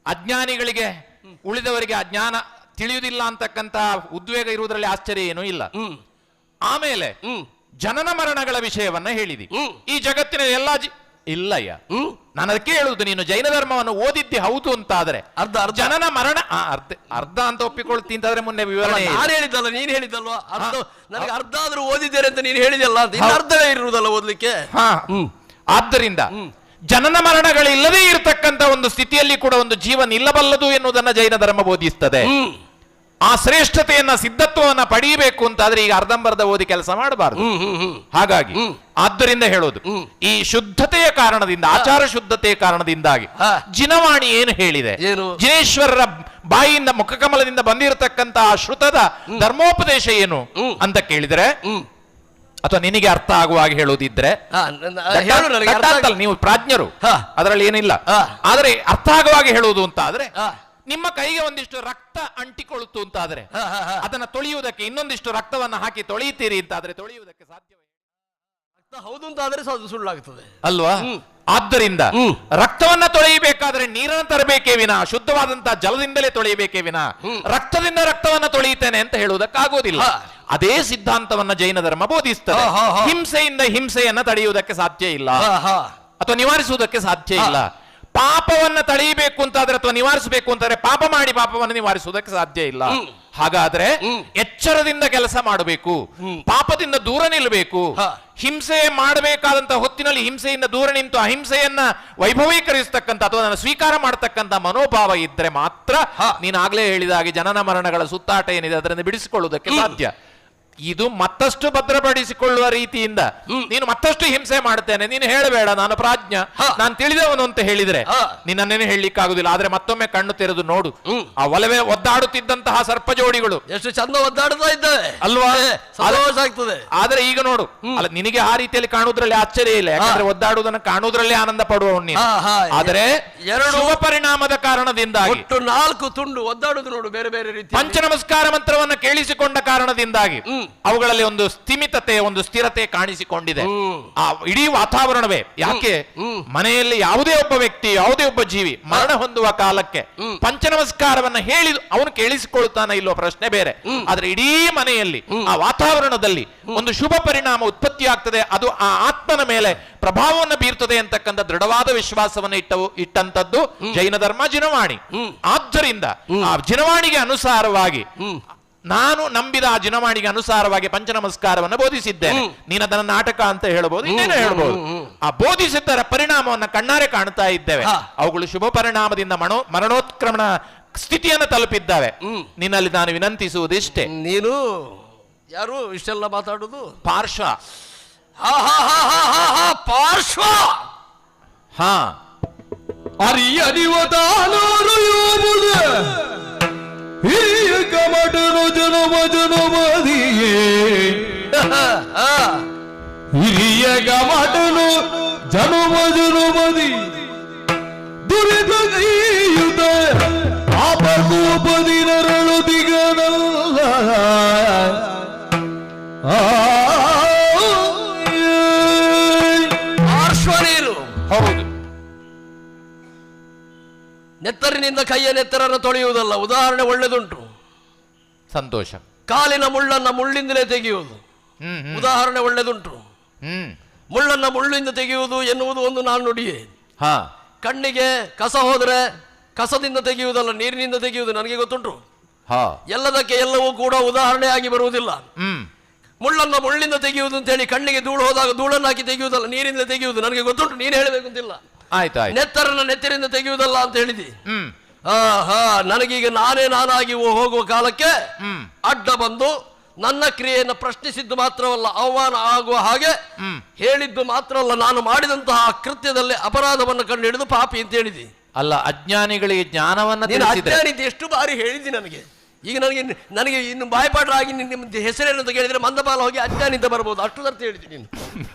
ಅಜ್ಞಾನಿಗಳಿಗೆ, ಉಳಿದವರಿಗೆ ಅಜ್ಞಾನ ತಿಳಿಯುವುದಿಲ್ಲ ಅಂತಕ್ಕಂತ ಉದ್ವೇಗ ಇರುವುದರಲ್ಲಿ ಆಶ್ಚರ್ಯ ಏನೂ ಇಲ್ಲ. ಆಮೇಲೆ ಜನನ ಮರಣಗಳ ವಿಷಯವನ್ನ ಹೇಳಿದಿ. ಈ ಜಗತ್ತಿನ ಎಲ್ಲಾ ಇಲ್ಲಯ್ಯ, ನಾನು ಅದಕ್ಕೆ ಹೇಳುವುದು, ನೀನು ಜೈನ ಧರ್ಮವನ್ನು ಓದಿದ್ದೆ ಹೌದು ಅಂತಾದ್ರೆ ಜನನ ಮರಣ ಅರ್ಧ ಅಂತ ಒಪ್ಪಿಕೊಳ್ತೀನಿ ಅಂತಾದ್ರೆ ಮುನ್ನೆ ವಿವರಣೆ ನಾನು ಹೇಳಿದ್ದಲ್ಲ, ನೀನು ಹೇಳಿದ್ದಲ್ವಾ? ನನಗೆ ಅರ್ಧ ಆದ್ರೂ ಓದಿದ್ದೇನೆ ಅಂತ ನೀನು ಹೇಳಿದಲ್ಲ, ಅರ್ಧವೇ ಇರುವುದಲ್ಲ ಓದ್ಲಿಕ್ಕೆ. ಆದ್ದರಿಂದ ಜನನ ಮರಣಗಳಿಲ್ಲದೆ ಇರತಕ್ಕಂತ ಒಂದು ಸ್ಥಿತಿಯಲ್ಲಿ ಕೂಡ ಒಂದು ಜೀವ ನಿಲ್ಲಬಲ್ಲದು ಎನ್ನುವುದನ್ನ ಜೈನ ಧರ್ಮ ಬೋಧಿಸ್ತದೆ. ಆ ಶ್ರೇಷ್ಠತೆಯನ್ನ, ಸಿದ್ಧತ್ವವನ್ನ ಪಡೆಯಬೇಕು ಅಂತಾದ್ರೆ ಈಗ ಅರ್ಧಂಬರ್ಧ ಓದಿ ಕೆಲಸ ಮಾಡಬಾರದು. ಹಾಗಾಗಿ ಆದ್ದರಿಂದ ಹೇಳೋದು, ಈ ಶುದ್ಧತೆಯ ಕಾರಣದಿಂದ, ಆಚಾರ ಶುದ್ಧತೆಯ ಕಾರಣದಿಂದಾಗಿ ಜಿನವಾಣಿ ಏನು ಹೇಳಿದೆ, ಜಿನೇಶ್ವರರ ಬಾಯಿಯಿಂದ ಮುಖಕಮಲದಿಂದ ಬಂದಿರತಕ್ಕಂತಹ ಶ್ರುತದ ಧರ್ಮೋಪದೇಶ ಏನು ಅಂತ ಕೇಳಿದರೆ, ಅಥವಾ ನಿನಗೆ ಅರ್ಥ ಆಗುವಾಗ ಹೇಳುವುದಿದ್ರೆ, ನೀವು ಪ್ರಾಜ್ಞರು, ಅದರಲ್ಲಿ ಏನಿಲ್ಲ, ಆದರೆ ಅರ್ಥ ಆಗುವಾಗ ಹೇಳುವುದು ಅಂತ ಆದ್ರೆ, ನಿಮ್ಮ ಕೈಗೆ ಒಂದಿಷ್ಟು ರಕ್ತ ಅಂಟಿಕೊಳ್ಳುತ್ತು ಅಂತಾದ್ರೆ ಅದನ್ನ ತೊಳೆಯುವುದಕ್ಕೆ ಇನ್ನೊಂದಿಷ್ಟು ರಕ್ತವನ್ನ ಹಾಕಿ ತೊಳೆಯುತ್ತೀರಿ ಅಂತಾದ್ರೆ ತೊಳೆಯುವುದಕ್ಕೆ ಸಾಧ್ಯವೇ? ಹೌದು ಅಂತಾದ್ರೆ ಸುಳ್ಳಾಗ್ತದೆ ಅಲ್ವಾ? ಆದ್ದರಿಂದ ರಕ್ತವನ್ನ ತೊಳೆಯಬೇಕಾದ್ರೆ ನೀರನ್ನು ತರಬೇಕೇ ವಿನ, ಶುದ್ಧವಾದಂತಹ ಜಲದಿಂದಲೇ ತೊಳೆಯಬೇಕೇ ವಿನ ರಕ್ತದಿಂದ ರಕ್ತವನ್ನ ತೊಳೆಯುತ್ತೇನೆ ಅಂತ ಹೇಳುವುದಕ್ಕಾಗೋದಿಲ್ಲ. ಅದೇ ಸಿದ್ಧಾಂತವನ್ನ ಜೈನ ಧರ್ಮ ಬೋಧಿಸ್ತದೆ. ಹಿಂಸೆಯಿಂದ ಹಿಂಸೆಯನ್ನ ತಡೆಯುವುದಕ್ಕೆ ಸಾಧ್ಯ ಇಲ್ಲ, ಅಥವಾ ನಿವಾರಿಸುವುದಕ್ಕೆ ಸಾಧ್ಯ ಇಲ್ಲ. ಪಾಪವನ್ನ ತಡೆಯಬೇಕು ಅಂತಾದ್ರೆ ಅಥವಾ ನಿವಾರಿಸಬೇಕು ಅಂತಾದ್ರೆ ಪಾಪ ಮಾಡಿ ಪಾಪವನ್ನು ನಿವಾರಿಸುವುದಕ್ಕೆ ಸಾಧ್ಯ ಇಲ್ಲ. ಹಾಗಾದ್ರೆ ಎಚ್ಚರದಿಂದ ಕೆಲಸ ಮಾಡಬೇಕು, ಪಾಪದಿಂದ ದೂರ ನಿಲ್ಲಬೇಕು. ಹಿಂಸೆ ಮಾಡಬೇಕಾದಂತ ಹೊತ್ತಿನಲ್ಲಿ ಹಿಂಸೆಯಿಂದ ದೂರ ನಿಂತು ಅಹಿಂಸೆಯನ್ನ ವೈಭವೀಕರಿಸತಕ್ಕಂಥ ಅಥವಾ ಅದನ್ನು ಸ್ವೀಕಾರ ಮಾಡತಕ್ಕಂಥ ಮನೋಭಾವ ಇದ್ರೆ ಮಾತ್ರ ನೀನಾಗ್ಲೇ ಹೇಳಿದ ಹಾಗೆ ಜನನ ಮರಣಗಳ ಸುತ್ತಾಟ ಏನಿದೆ ಅದರಿಂದ ಬಿಡಿಸಿಕೊಳ್ಳುವುದಕ್ಕೆ ಸಾಧ್ಯ. ಇದು ಮತ್ತಷ್ಟು ಭದ್ರಪಡಿಸಿಕೊಳ್ಳುವ ರೀತಿಯಿಂದ ನೀನು ಮತ್ತಷ್ಟು ಹಿಂಸೆ ಮಾಡ್ತೇನೆ, ನೀನು ಹೇಳಬೇಡ ನಾನು ಪ್ರಾಜ್ಞ, ನಾನು ತಿಳಿದವನು ಅಂತ ಹೇಳಿದ್ರೆ ನಿನ್ನನ್ನೇನು ಹೇಳಲಿಕ್ಕಾಗುದಿಲ್ಲ. ಆದ್ರೆ ಮತ್ತೊಮ್ಮೆ ಕಣ್ಣು ತೆರೆದು ನೋಡು, ಆ ಒಲವೇ ಒದ್ದಾಡುತ್ತಿದ್ದಂತಹ ಸರ್ಪ ಜೋಡಿಗಳು ಎಷ್ಟು ಚಂದ ಒದ್ದಾಡುತ್ತಾ ಇದ್ದಾವೆ ಅಲ್ವಾ? ಆಗ್ತದೆ. ಆದ್ರೆ ಈಗ ನೋಡು, ಅಲ್ಲ ನಿನಗೆ ಆ ರೀತಿಯಲ್ಲಿ ಕಾಣುವುದ್ರಲ್ಲಿ ಆಶ್ಚರ್ಯ ಇಲ್ಲ, ಯಾಕಂದ್ರೆ ಒದ್ದಾಡುವುದನ್ನು ಕಾಣುವುದರಲ್ಲಿ ಆನಂದ ಪಡುವವನು ನೀನು. ಆದರೆ ಎರಡು ಪರಿಣಾಮದ ಕಾರಣದಿಂದಾಗಿ 4 ತುಂಡು ಒದ್ದಾಡುವುದು ನೋಡು, ಬೇರೆ ಬೇರೆ ರೀತಿ ಪಂಚ ನಮಸ್ಕಾರ ಮಂತ್ರವನ್ನ ಕೇಳಿಸಿಕೊಂಡ ಕಾರಣದಿಂದಾಗಿ ಅವುಗಳಲ್ಲಿ ಒಂದು ಸ್ಥಿಮಿತತೆ, ಒಂದು ಸ್ಥಿರತೆ ಕಾಣಿಸಿಕೊಂಡಿದೆ. ಆ ಇಡೀ ವಾತಾವರಣವೇ, ಯಾಕೆ ಮನೆಯಲ್ಲಿ ಯಾವುದೇ ಒಬ್ಬ ವ್ಯಕ್ತಿ, ಯಾವುದೇ ಒಬ್ಬ ಜೀವಿ ಮರಣ ಹೊಂದುವ ಕಾಲಕ್ಕೆ ಪಂಚ ನಮಸ್ಕಾರವನ್ನ ಹೇಳಿ ಅವನು ಕೇಳಿಸಿಕೊಳ್ತಾನ ಇಲ್ಲೋ ಪ್ರಶ್ನೆ ಬೇರೆ. ಆದ್ರೆ ಇಡೀ ಮನೆಯಲ್ಲಿ ಆ ವಾತಾವರಣದಲ್ಲಿ ಒಂದು ಶುಭ ಪರಿಣಾಮ ಉತ್ಪತ್ತಿ ಆಗ್ತದೆ, ಅದು ಆ ಆತ್ಮನ ಮೇಲೆ ಪ್ರಭಾವವನ್ನು ಬೀರ್ತದೆ ಅಂತಕ್ಕಂಥ ದೃಢವಾದ ವಿಶ್ವಾಸವನ್ನು ಇಟ್ಟಂತದ್ದು ಜೈನ ಧರ್ಮ, ಜಿನವಾಣಿ. ಆದ್ದರಿಂದ ಆ ಜಿನವಾಣಿಗೆ ಅನುಸಾರವಾಗಿ ನಾನು ನಂಬಿದ ಆ ಜಿನವಾಣಿಗೆ ಅನುಸಾರವಾಗಿ ಪಂಚ ನಮಸ್ಕಾರವನ್ನು ಬೋಧಿಸಿದ್ದೇನೆ. ನೀನು ಅದನ್ನ ನಾಟಕ ಅಂತ ಹೇಳಬಹುದು, ಇನ್ನೇನು ಹೇಳಬಹುದು. ಆ ಬೋಧಿಸಿದ್ದರ ಪರಿಣಾಮವನ್ನು ಕಣ್ಣಾರೆ ಕಾಣ್ತಾ ಇದ್ದೇವೆ. ಅವುಗಳು ಶುಭ ಪರಿಣಾಮದಿಂದ ಮರಣೋತ್ಕ್ರಮಣ ಸ್ಥಿತಿಯನ್ನು ತಲುಪಿದ್ದಾವೆ. ನಿನ್ನಲ್ಲಿ ನಾನು ವಿನಂತಿಸುವುದಿಷ್ಟೇ, ನೀನು ಯಾರು ಇಷ್ಟೆಲ್ಲ ಮಾತಾಡುದು? ಪಾರ್ಶ್ವ. ಪಾರ್ಶ್ವ ಹಿರಿಯ ಕಮಟನು ಜನಮದಿಯೇ, ಹಿರಿಯ ಕಮಟನು ಜನಮದಿ ದುರಿತ ಆಪಕೋಪದಿ ನರಳು ದಿಗನಲ್ಲ. ಪಾರ್ಶ್ವನೀರು ಹೌದು. ನೆತ್ತರಿನಿಂದ ಕೈಯ ನೆತ್ತರನ್ನು ತೊಳೆಯುವುದಲ್ಲ. ಉದಾಹರಣೆ ಒಳ್ಳೆದುಂಟು, ಸಂತೋಷ. ಕಾಲಿನ ಮುಳ್ಳನ್ನ ಮುಳ್ಳಿಂದಲೇ ತೆಗೆಯುವುದು, ಉದಾಹರಣೆ ಒಳ್ಳೆದುಂಟು. ಮುಳ್ಳನ್ನ ಮುಳ್ಳಿಂದ ತೆಗೆಯುವುದು ಎನ್ನುವುದು ಒಂದು ನಾಣ್ಣುಡಿಯೇ. ಕಣ್ಣಿಗೆ ಕಸ ಹೋದ್ರೆ ಕಸದಿಂದ ತೆಗೆಯುವುದಲ್ಲ, ನೀರಿನಿಂದ ತೆಗೆಯುವುದು ನನಗೆ ಗೊತ್ತುಂಟು. ಎಲ್ಲದಕ್ಕೆ ಎಲ್ಲವೂ ಕೂಡ ಉದಾಹರಣೆಯಾಗಿ ಬರುವುದಿಲ್ಲ. ಮುಳ್ಳನ್ನು ಮುಳ್ಳಿಂದ ತೆಗೆಯುವುದು ಅಂತ ಹೇಳಿ ಕಣ್ಣಿಗೆ ಧೂಳು ಹೋದಾಗ ಧೂಳನ್ನು ಹಾಕಿ ತೆಗೆಯುವುದಲ್ಲ, ನೀರಿನಿಂದ ತೆಗೆಯುವುದು ನನಗೆ ಗೊತ್ತುಂಟು, ನೀನು ಹೇಳಬೇಕು ಅಂತಿಲ್ಲ. ನೆತ್ತರನ್ನ ನೆತ್ತರಿಂದ ತೆಗೆಯುವುದಲ್ಲ ಅಂತ ಹೇಳಿದಿ. ನನಗೀಗ ನಾನಾಗಿ ಹೋಗುವ ಕಾಲಕ್ಕೆ ಅಡ್ಡ ಬಂದು ನನ್ನ ಕ್ರಿಯೆಯನ್ನು ಪ್ರಶ್ನಿಸಿದ್ದು ಮಾತ್ರವಲ್ಲ, ಅವಮಾನ ಆಗುವ ಹಾಗೆ ಹೇಳಿದ್ದು ಮಾತ್ರವಲ್ಲ, ನಾನು ಮಾಡಿದಂತಹ ಕೃತ್ಯದಲ್ಲಿ ಅಪರಾಧವನ್ನು ಕಂಡು ಹಿಡಿದು ಪಾಪಿ ಅಂತ ಹೇಳಿದಿ. ಅಲ್ಲ, ಅಜ್ಞಾನಿಗಳಿಗೆ ಜ್ಞಾನವನ್ನು ಅಜ್ಞಾನಿ ಎಷ್ಟು ಬಾರಿ ಹೇಳಿದ್ದಿ ನನಗೆ. ಈಗ ನನಗೆ ಇನ್ನು ಬಾಯ್ಪಾಡ್ರಾಗಿ ನಿಮ್ಮ ಹೆಸರೇನು ಅಂತ ಕೇಳಿದ್ರೆ ಮಂದಪಾಲ ಹೋಗಿ ಅಜ್ಞಾನಿ ಅಂತ ಬರ್ಬೋದು, ಅಷ್ಟು ಸರ್ತಿ ಹೇಳಿದ್ದೀನಿ ನೀನು.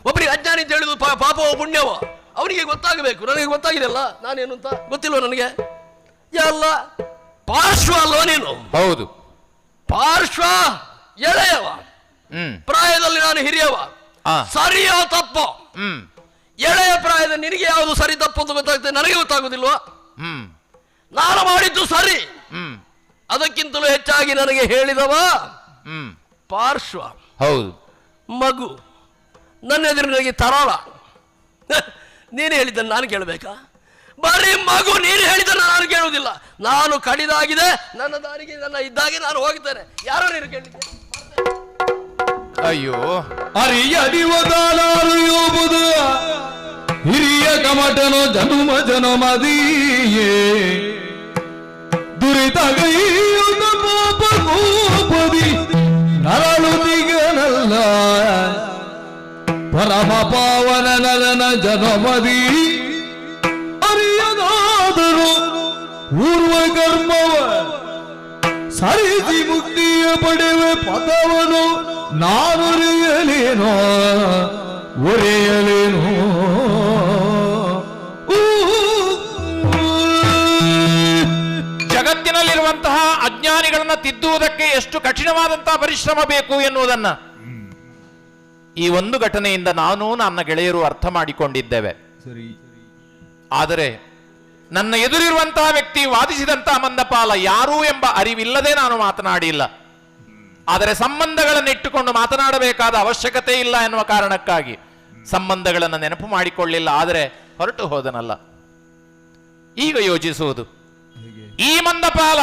ಒಬ್ಬರಿಗೆ ಅಜ್ಞಾನಿ ಅಂತ ಹೇಳಿದ್ರು ಪಾಪವೋ ಪುಣ್ಯವೋ ಅವನಿಗೆ ಗೊತ್ತಾಗಬೇಕು. ನನಗೆ ಗೊತ್ತಾಗಿದೆಯಲ್ಲ ನಾನೇನು ಅಂತ ಗೊತ್ತಿಲ್ವ ನನಗೆ? ಎಲ್ಲ ಪಾರ್ಶ್ವ ಅಲ್ವ ನೀನು? ಹೌದು, ಪಾರ್ಶ್ವ ಎಳೆಯವ, ಪ್ರಾಯದಲ್ಲಿ ನಾನು ಹಿರಿಯವ. ಸರಿಯೋ ತಪ್ಪೋ? ಎಳೆಯ ಪ್ರಾಯದ ನಿನಗೆ ಯಾವುದು ಸರಿ ತಪ್ಪು ಅಂತ ಗೊತ್ತಾಗ್ತದೆ, ನನಗೆ ಗೊತ್ತಾಗುದಿಲ್ವಾ? ನಾನು ಮಾಡಿದ್ದು ಸರಿ, ಅದಕ್ಕಿಂತಲೂ ಹೆಚ್ಚಾಗಿ ನನಗೆ ಹೇಳಿದವ ಪಾರ್ಶ್ವ. ಹೌದು, ಮಗು ನನ್ನ ಎದುರಿನಲ್ಲಿ ತರಾಳ. ನೀನು ಹೇಳಿದ್ದನ್ನು ನಾನು ಕೇಳಬೇಕಾ? ಬರೀ ಮಗು ನೀನು ಹೇಳಿದ್ದನ್ನು ನಾನು ಕೇಳುವುದಿಲ್ಲ. ನಾನು ಕಡಿದಾಗಿದೆ, ನನ್ನ ದಾರಿಗೆ ನನ್ನ ಇದ್ದಾಗೆ ನಾನು ಹೋಗ್ತೇನೆ. ಯಾರೋ ನೀನು ಕೇಳಿದ್ದೆ? ಅಯ್ಯೋ, ಅರಿಯದಿವದಾಲಾರುವುದು ಹಿರಿಯ ಕಮಟನೋ ಜನುಮ ಜನಮದಿಯೇ ದುರಿತಗೈಯುತ ಪಾಪ ಕೋಪದಿ ನರಳುದಿಗನಲ್ಲ ಪರಮ ಪಾವನ ನರನ ಜನಮದಿ ಅರಿಯದಾದರೂ ಪೂರ್ವ ಕರ್ಮವ ಸರಿಸಿ ಮುಕ್ತಿಯ ಪಡೆವೆ ಪದವನು ನಾನೊರೆಯಲೇನೋ ಒರೆಯಲೇನೋ. ಜಗತ್ತಿನಲ್ಲಿರುವಂತಹ ಅಜ್ಞಾನಿಗಳನ್ನ ತಿದ್ದುವುದಕ್ಕೆ ಎಷ್ಟು ಕಠಿಣವಾದಂತಹ ಪರಿಶ್ರಮ ಬೇಕು ಎನ್ನುವುದನ್ನ ಈ ಒಂದು ಘಟನೆಯಿಂದ ನಾನು ನನ್ನ ಗೆಳೆಯರು ಅರ್ಥ ಮಾಡಿಕೊಂಡಿದ್ದೇವೆ. ಆದರೆ ನನ್ನ ಎದುರಿರುವಂತಹ ವ್ಯಕ್ತಿ ವಾದಿಸಿದಂತಹ ಮಂದಪಾಲ ಯಾರು ಎಂಬ ಅರಿವಿಲ್ಲದೆ ನಾನು ಮಾತನಾಡಿಲ್ಲ. ಆದರೆ ಸಂಬಂಧಗಳನ್ನು ಇಟ್ಟುಕೊಂಡು ಮಾತನಾಡಬೇಕಾದ ಅವಶ್ಯಕತೆ ಇಲ್ಲ ಎನ್ನುವ ಕಾರಣಕ್ಕಾಗಿ ಸಂಬಂಧಗಳನ್ನು ನೆನಪು ಮಾಡಿಕೊಳ್ಳಿಲ್ಲ. ಆದರೆ ಹೊರಟು ಹೋದನಲ್ಲ. ಈಗ ಯೋಚಿಸುವುದು, ಈ ಮಂದಪಾಲ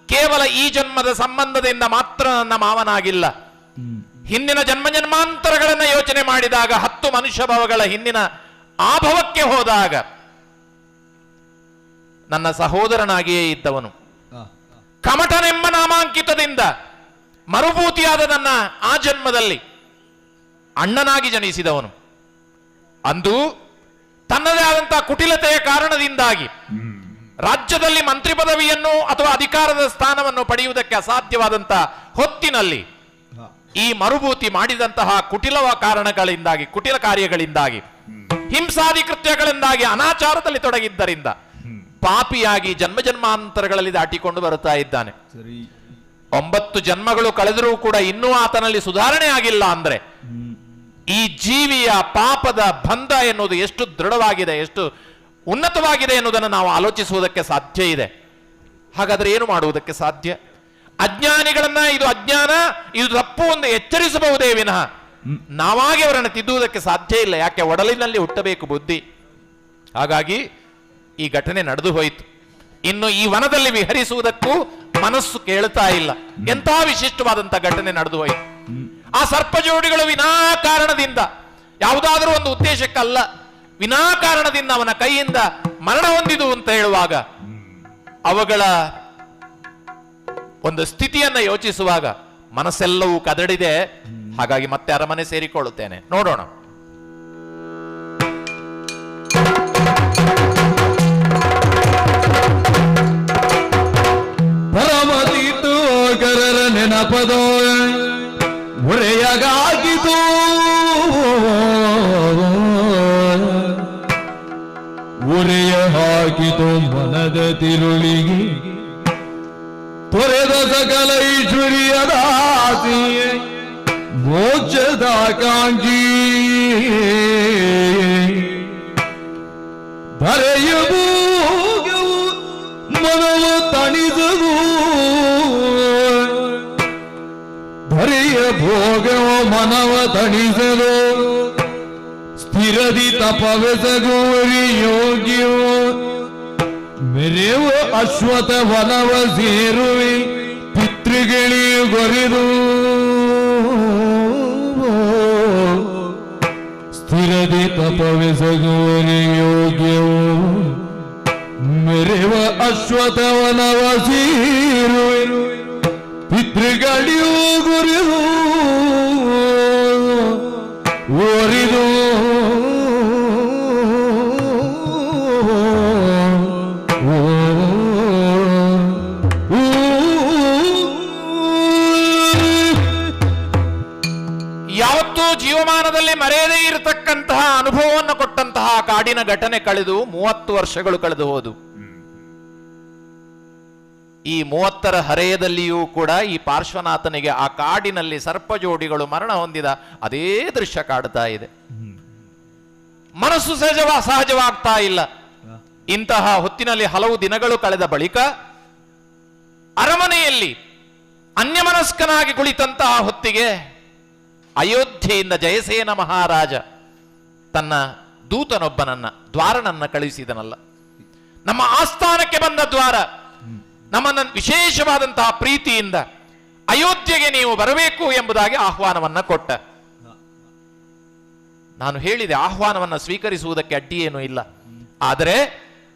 ಕೇವಲ ಈ ಜನ್ಮದ ಸಂಬಂಧದಿಂದ ಮಾತ್ರ ನನ್ನ ಮಾವನಾಗಿಲ್ಲ. ಹಿಂದಿನ ಜನ್ಮ ಜನ್ಮಾಂತರಗಳನ್ನು ಯೋಚನೆ ಮಾಡಿದಾಗ 10 ಮನುಷ್ಯ ಭವಗಳ ಹಿಂದಿನ ಆ ಭವಕ್ಕೆ ಹೋದಾಗ ನನ್ನ ಸಹೋದರನಾಗಿಯೇ ಇದ್ದವನು. ಕಮಟನೆಂಬ ನಾಮಾಂಕಿತದಿಂದ ಮರುಭೂತಿಯಾದ ನನ್ನ ಆ ಜನ್ಮದಲ್ಲಿ ಅಣ್ಣನಾಗಿ ಜನಿಸಿದವನು. ಅಂದು ತನ್ನದೇ ಆದಂತಹ ಕುಟಿಲತೆಯ ಕಾರಣದಿಂದಾಗಿ ರಾಜ್ಯದಲ್ಲಿ ಮಂತ್ರಿ ಪದವಿಯನ್ನು ಅಥವಾ ಅಧಿಕಾರದ ಸ್ಥಾನವನ್ನು ಪಡೆಯುವುದಕ್ಕೆ ಅಸಾಧ್ಯವಾದಂತಹ ಹೊತ್ತಿನಲ್ಲಿ ಈ ಮರುಭೂತಿ ಮಾಡಿದಂತಹ ಕುಟಿಲ ಕಾರಣಗಳಿಂದಾಗಿ, ಕುಟಿಲ ಕಾರ್ಯಗಳಿಂದಾಗಿ, ಹಿಂಸಾದಿ ಕೃತ್ಯಗಳಿಂದಾಗಿ, ಅನಾಚಾರದಲ್ಲಿ ತೊಡಗಿದ್ದರಿಂದ ಪಾಪಿಯಾಗಿ ಜನ್ಮ ಜನ್ಮಾಂತರಗಳಲ್ಲಿ ದಾಟಿಕೊಂಡು ಬರುತ್ತಾ ಇದ್ದಾನೆ. 9 ಜನ್ಮಗಳು ಕಳೆದರೂ ಕೂಡ ಇನ್ನೂ ಆತನಲ್ಲಿ ಸುಧಾರಣೆ ಆಗಿಲ್ಲ. ಅಂದ್ರೆ ಈ ಜೀವಿಯ ಪಾಪದ ಬಂಧ ಎನ್ನುವುದು ಎಷ್ಟು ದೃಢವಾಗಿದೆ, ಎಷ್ಟು ಉನ್ನತವಾಗಿದೆ ಎನ್ನುವುದನ್ನು ನಾವು ಆಲೋಚಿಸುವುದಕ್ಕೆ ಸಾಧ್ಯ ಇದೆ. ಹಾಗಾದ್ರೆ ಏನು ಮಾಡುವುದಕ್ಕೆ ಸಾಧ್ಯ? ಅಜ್ಞಾನಿಗಳನ್ನ ಇದು ಅಜ್ಞಾನ, ಇದು ತಪ್ಪು ಎಂದು ಎಚ್ಚರಿಸಬಹುದೇ ವಿನಃ ನಾವಾಗಿ ಅವರನ್ನು ತಿದ್ದುವುದಕ್ಕೆ ಸಾಧ್ಯ ಇಲ್ಲ. ಯಾಕೆ? ಒಡಲಿನಲ್ಲಿ ಹುಟ್ಟಬೇಕು ಬುದ್ಧಿ. ಹಾಗಾಗಿ ಈ ಘಟನೆ ನಡೆದು ಹೋಯಿತು. ಇನ್ನು ಈ ವನದಲ್ಲಿ ವಿಹರಿಸುವುದಕ್ಕೂ ಮನಸ್ಸು ಕೇಳ್ತಾ ಇಲ್ಲ. ಎಂತಹ ವಿಶಿಷ್ಟವಾದಂತಹ ಘಟನೆ ನಡೆದು ಹೋಯಿತು. ಆ ಸರ್ಪ ಜೋಡಿಗಳು ವಿನಾಕಾರಣದಿಂದ, ಯಾವುದಾದ್ರೂ ಒಂದು ಉದ್ದೇಶಕ್ಕಲ್ಲ, ವಿನಾಕಾರಣದಿಂದ ಅವನ ಕೈಯಿಂದ ಮರಣ ಹೊಂದಿದು ಅಂತ ಹೇಳುವಾಗ ಅವುಗಳ ಒಂದು ಸ್ಥಿತಿಯನ್ನ ಯೋಚಿಸುವಾಗ ಮನಸ್ಸೆಲ್ಲವೂ ಕದಡಿದೆ. ಹಾಗಾಗಿ ಮತ್ತೆ ಅರಮನೆ ಸೇರಿಕೊಳ್ಳುತ್ತೇನೆ. ನೋಡೋಣ. ಪರಮತೀರ್ಥೋಗರರ ನೆನಪದೋ ಒರೆಯಗಾಗಿತು ಒರೆಯ ಹಾಕಿತು ಮನದ ತಿರುಳಿಗೆ ತೊರೆದ ಸಕಲ ಐಶ್ವರ್ಯದಾಸಿ ಮೋಕ್ಷದ ಕಾಂಕ್ಷಿ ಧರೆಯ ಭೋಗವು ಮನವ ತಣಿಸದು ಧರೆಯ ಭೋಗವು ಮನವ ತಣಿಸದು ಸ್ಥಿರದಿ ತಪವೆಸಗೋರಿ ಯೋಗ್ಯೋ ಮೆರೆವ ಅಶ್ವಥ ವನವ ಸೇರುವೆ ಪಿತೃಗಳಿಗೆ ಗೊರೆದು ಸ್ಥಿರದಿ ತಪವೆಸಗುವನೆ ಯೋಗ್ಯವು ಮೆರೆವ ಅಶ್ವಥವನವ ಸೇರುವೆ ಪಿತೃಗಳಿಯೂ ಗುರಿದು ಒರಿದು ಯಾವತ್ತೂ ಜೀವಮಾನದಲ್ಲಿ ಮರೆಯದೇ ಇರತಕ್ಕಂತಹ ಅನುಭವವನ್ನು ಕೊಟ್ಟಂತಹ ಕಾಡಿನ ಘಟನೆ ಕಳೆದು 30 ವರ್ಷಗಳು ಕಳೆದು ಹೋದು. ಈ 30ರ ಹರೆಯದಲ್ಲಿಯೂ ಕೂಡ ಈ ಪಾರ್ಶ್ವನಾಥನಿಗೆ ಆ ಕಾಡಿನಲ್ಲಿ ಸರ್ಪ ಜೋಡಿಗಳು ಮರಣ ಹೊಂದಿದ ಅದೇ ದೃಶ್ಯ ಕಾಡ್ತಾ ಇದೆ. ಮನಸ್ಸು ಸಹಜವಾಗ್ತಾ ಇಲ್ಲ. ಇಂತಹ ಹೊತ್ತಿನಲ್ಲಿ ಹಲವು ದಿನಗಳು ಕಳೆದ ಬಳಿಕ ಅರಮನೆಯಲ್ಲಿ ಅನ್ಯಮನಸ್ಕನಾಗಿ ಕುಳಿತಂತಹ ಹೊತ್ತಿಗೆ ಅಯೋಧ್ಯೆಯಿಂದ ಜಯಸೇನ ಮಹಾರಾಜ ತನ್ನ ದೂತನೊಬ್ಬನನ್ನ ದ್ವಾರನನ್ನ ಕಳುಹಿಸಿದನಲ್ಲ. ನಮ್ಮ ಆಸ್ಥಾನಕ್ಕೆ ಬಂದ ದ್ವಾರ ನಮ್ಮನ್ನು ವಿಶೇಷವಾದಂತಹ ಪ್ರೀತಿಯಿಂದ ಅಯೋಧ್ಯೆಗೆ ನೀವು ಬರಬೇಕು ಎಂಬುದಾಗಿ ಆಹ್ವಾನವನ್ನ ಕೊಟ್ಟ. ನಾನು ಹೇಳಿದೆ ಆಹ್ವಾನವನ್ನ ಸ್ವೀಕರಿಸುವುದಕ್ಕೆ ಅಡ್ಡಿ ಏನೂ ಇಲ್ಲ. ಆದರೆ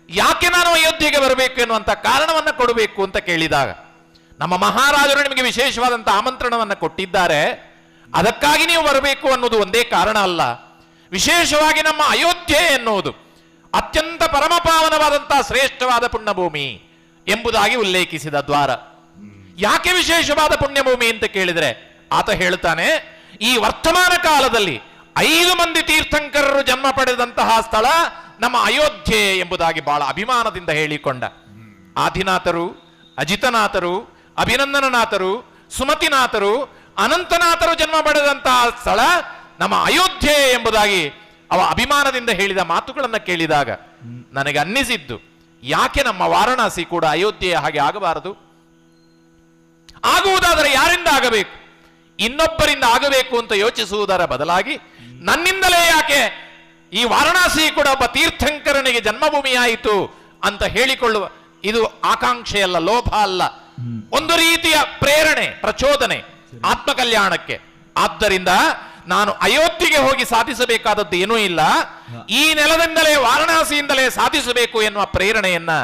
ಯಾಕೆ ನಾನು ಅಯೋಧ್ಯೆಗೆ ಬರಬೇಕು ಎನ್ನುವಂತ ಕಾರಣವನ್ನ ಕೊಡಬೇಕು ಅಂತ ಕೇಳಿದಾಗ ನಮ್ಮ ಮಹಾರಾಜರು ನಿಮಗೆ ವಿಶೇಷವಾದಂತಹ ಆಮಂತ್ರಣವನ್ನ ಕೊಟ್ಟಿದ್ದಾರೆ, ಅದಕ್ಕಾಗಿ ನೀವು ಬರಬೇಕು ಅನ್ನೋದು ಒಂದೇ ಕಾರಣ ಅಲ್ಲ. ವಿಶೇಷವಾಗಿ ನಮ್ಮ ಅಯೋಧ್ಯೆ ಎನ್ನುವುದು ಅತ್ಯಂತ ಪರಮಪಾವನವಾದಂತಹ ಶ್ರೇಷ್ಠವಾದ ಪುಣ್ಯಭೂಮಿ ಎಂಬುದಾಗಿ ಉಲ್ಲೇಖಿಸಿದ ದ್ವಾರ. ಯಾಕೆ ವಿಶೇಷವಾದ ಪುಣ್ಯಭೂಮಿ ಅಂತ ಕೇಳಿದ್ರೆ ಆತ ಹೇಳ್ತಾನೆ, ಈ ವರ್ತಮಾನ ಕಾಲದಲ್ಲಿ 5 ಮಂದಿ ತೀರ್ಥಂಕರರು ಜನ್ಮ ಪಡೆದಂತಹ ಸ್ಥಳ ನಮ್ಮ ಅಯೋಧ್ಯೆ ಎಂಬುದಾಗಿ ಬಹಳ ಅಭಿಮಾನದಿಂದ ಹೇಳಿಕೊಂಡ. ಆದಿನಾಥರು, ಅಜಿತನಾಥರು, ಅಭಿನಂದನನಾಥರು, ಸುಮತಿನಾಥರು, ಅನಂತನಾಥರು ಜನ್ಮ ಪಡೆದಂತಹ ಸ್ಥಳ ನಮ್ಮ ಅಯೋಧ್ಯೆ ಎಂಬುದಾಗಿ ಅವ ಅಭಿಮಾನದಿಂದ ಹೇಳಿದ ಮಾತುಗಳನ್ನು ಕೇಳಿದಾಗ ನನಗೆ ಅನ್ನಿಸಿದ್ದು, ಯಾಕೆ ನಮ್ಮ ವಾರಣಾಸಿ ಕೂಡ ಅಯೋಧ್ಯೆಯ ಹಾಗೆ ಆಗಬಾರದು? ಆಗುವುದಾದರೆ ಯಾರಿಂದ ಆಗಬೇಕು? ಇನ್ನೊಬ್ಬರಿಂದ ಆಗಬೇಕು ಅಂತ ಯೋಚಿಸುವುದರ ಬದಲಾಗಿ ನನ್ನಿಂದಲೇ ಯಾಕೆ ಈ ವಾರಣಾಸಿ ಕೂಡ ಒಬ್ಬ ತೀರ್ಥಂಕರನಿಗೆ ಜನ್ಮಭೂಮಿಯಾಯಿತು ಅಂತ ಹೇಳಿಕೊಳ್ಳುವ ಇದು ಆಕಾಂಕ್ಷೆಯಲ್ಲ, ಲೋಭ ಅಲ್ಲ, ಒಂದು ರೀತಿಯ ಪ್ರೇರಣೆ, ಪ್ರಚೋದನೆ ಆತ್ಮಕಲ್ಯಾಣಕ್ಕೆ. ಆದ್ದರಿಂದ ನಾನು ಅಯೋಧ್ಯೆಗೆ ಹೋಗಿ ಸಾಧಿಸಬೇಕಾದದ್ದು ಏನೂ ಇಲ್ಲ, ಈ ನೆಲದಿಂದಲೇ ವಾರಣಾಸಿಯಿಂದಲೇ ಸಾಧಿಸಬೇಕು ಎನ್ನುವ ಪ್ರೇರಣೆಯನ್ನ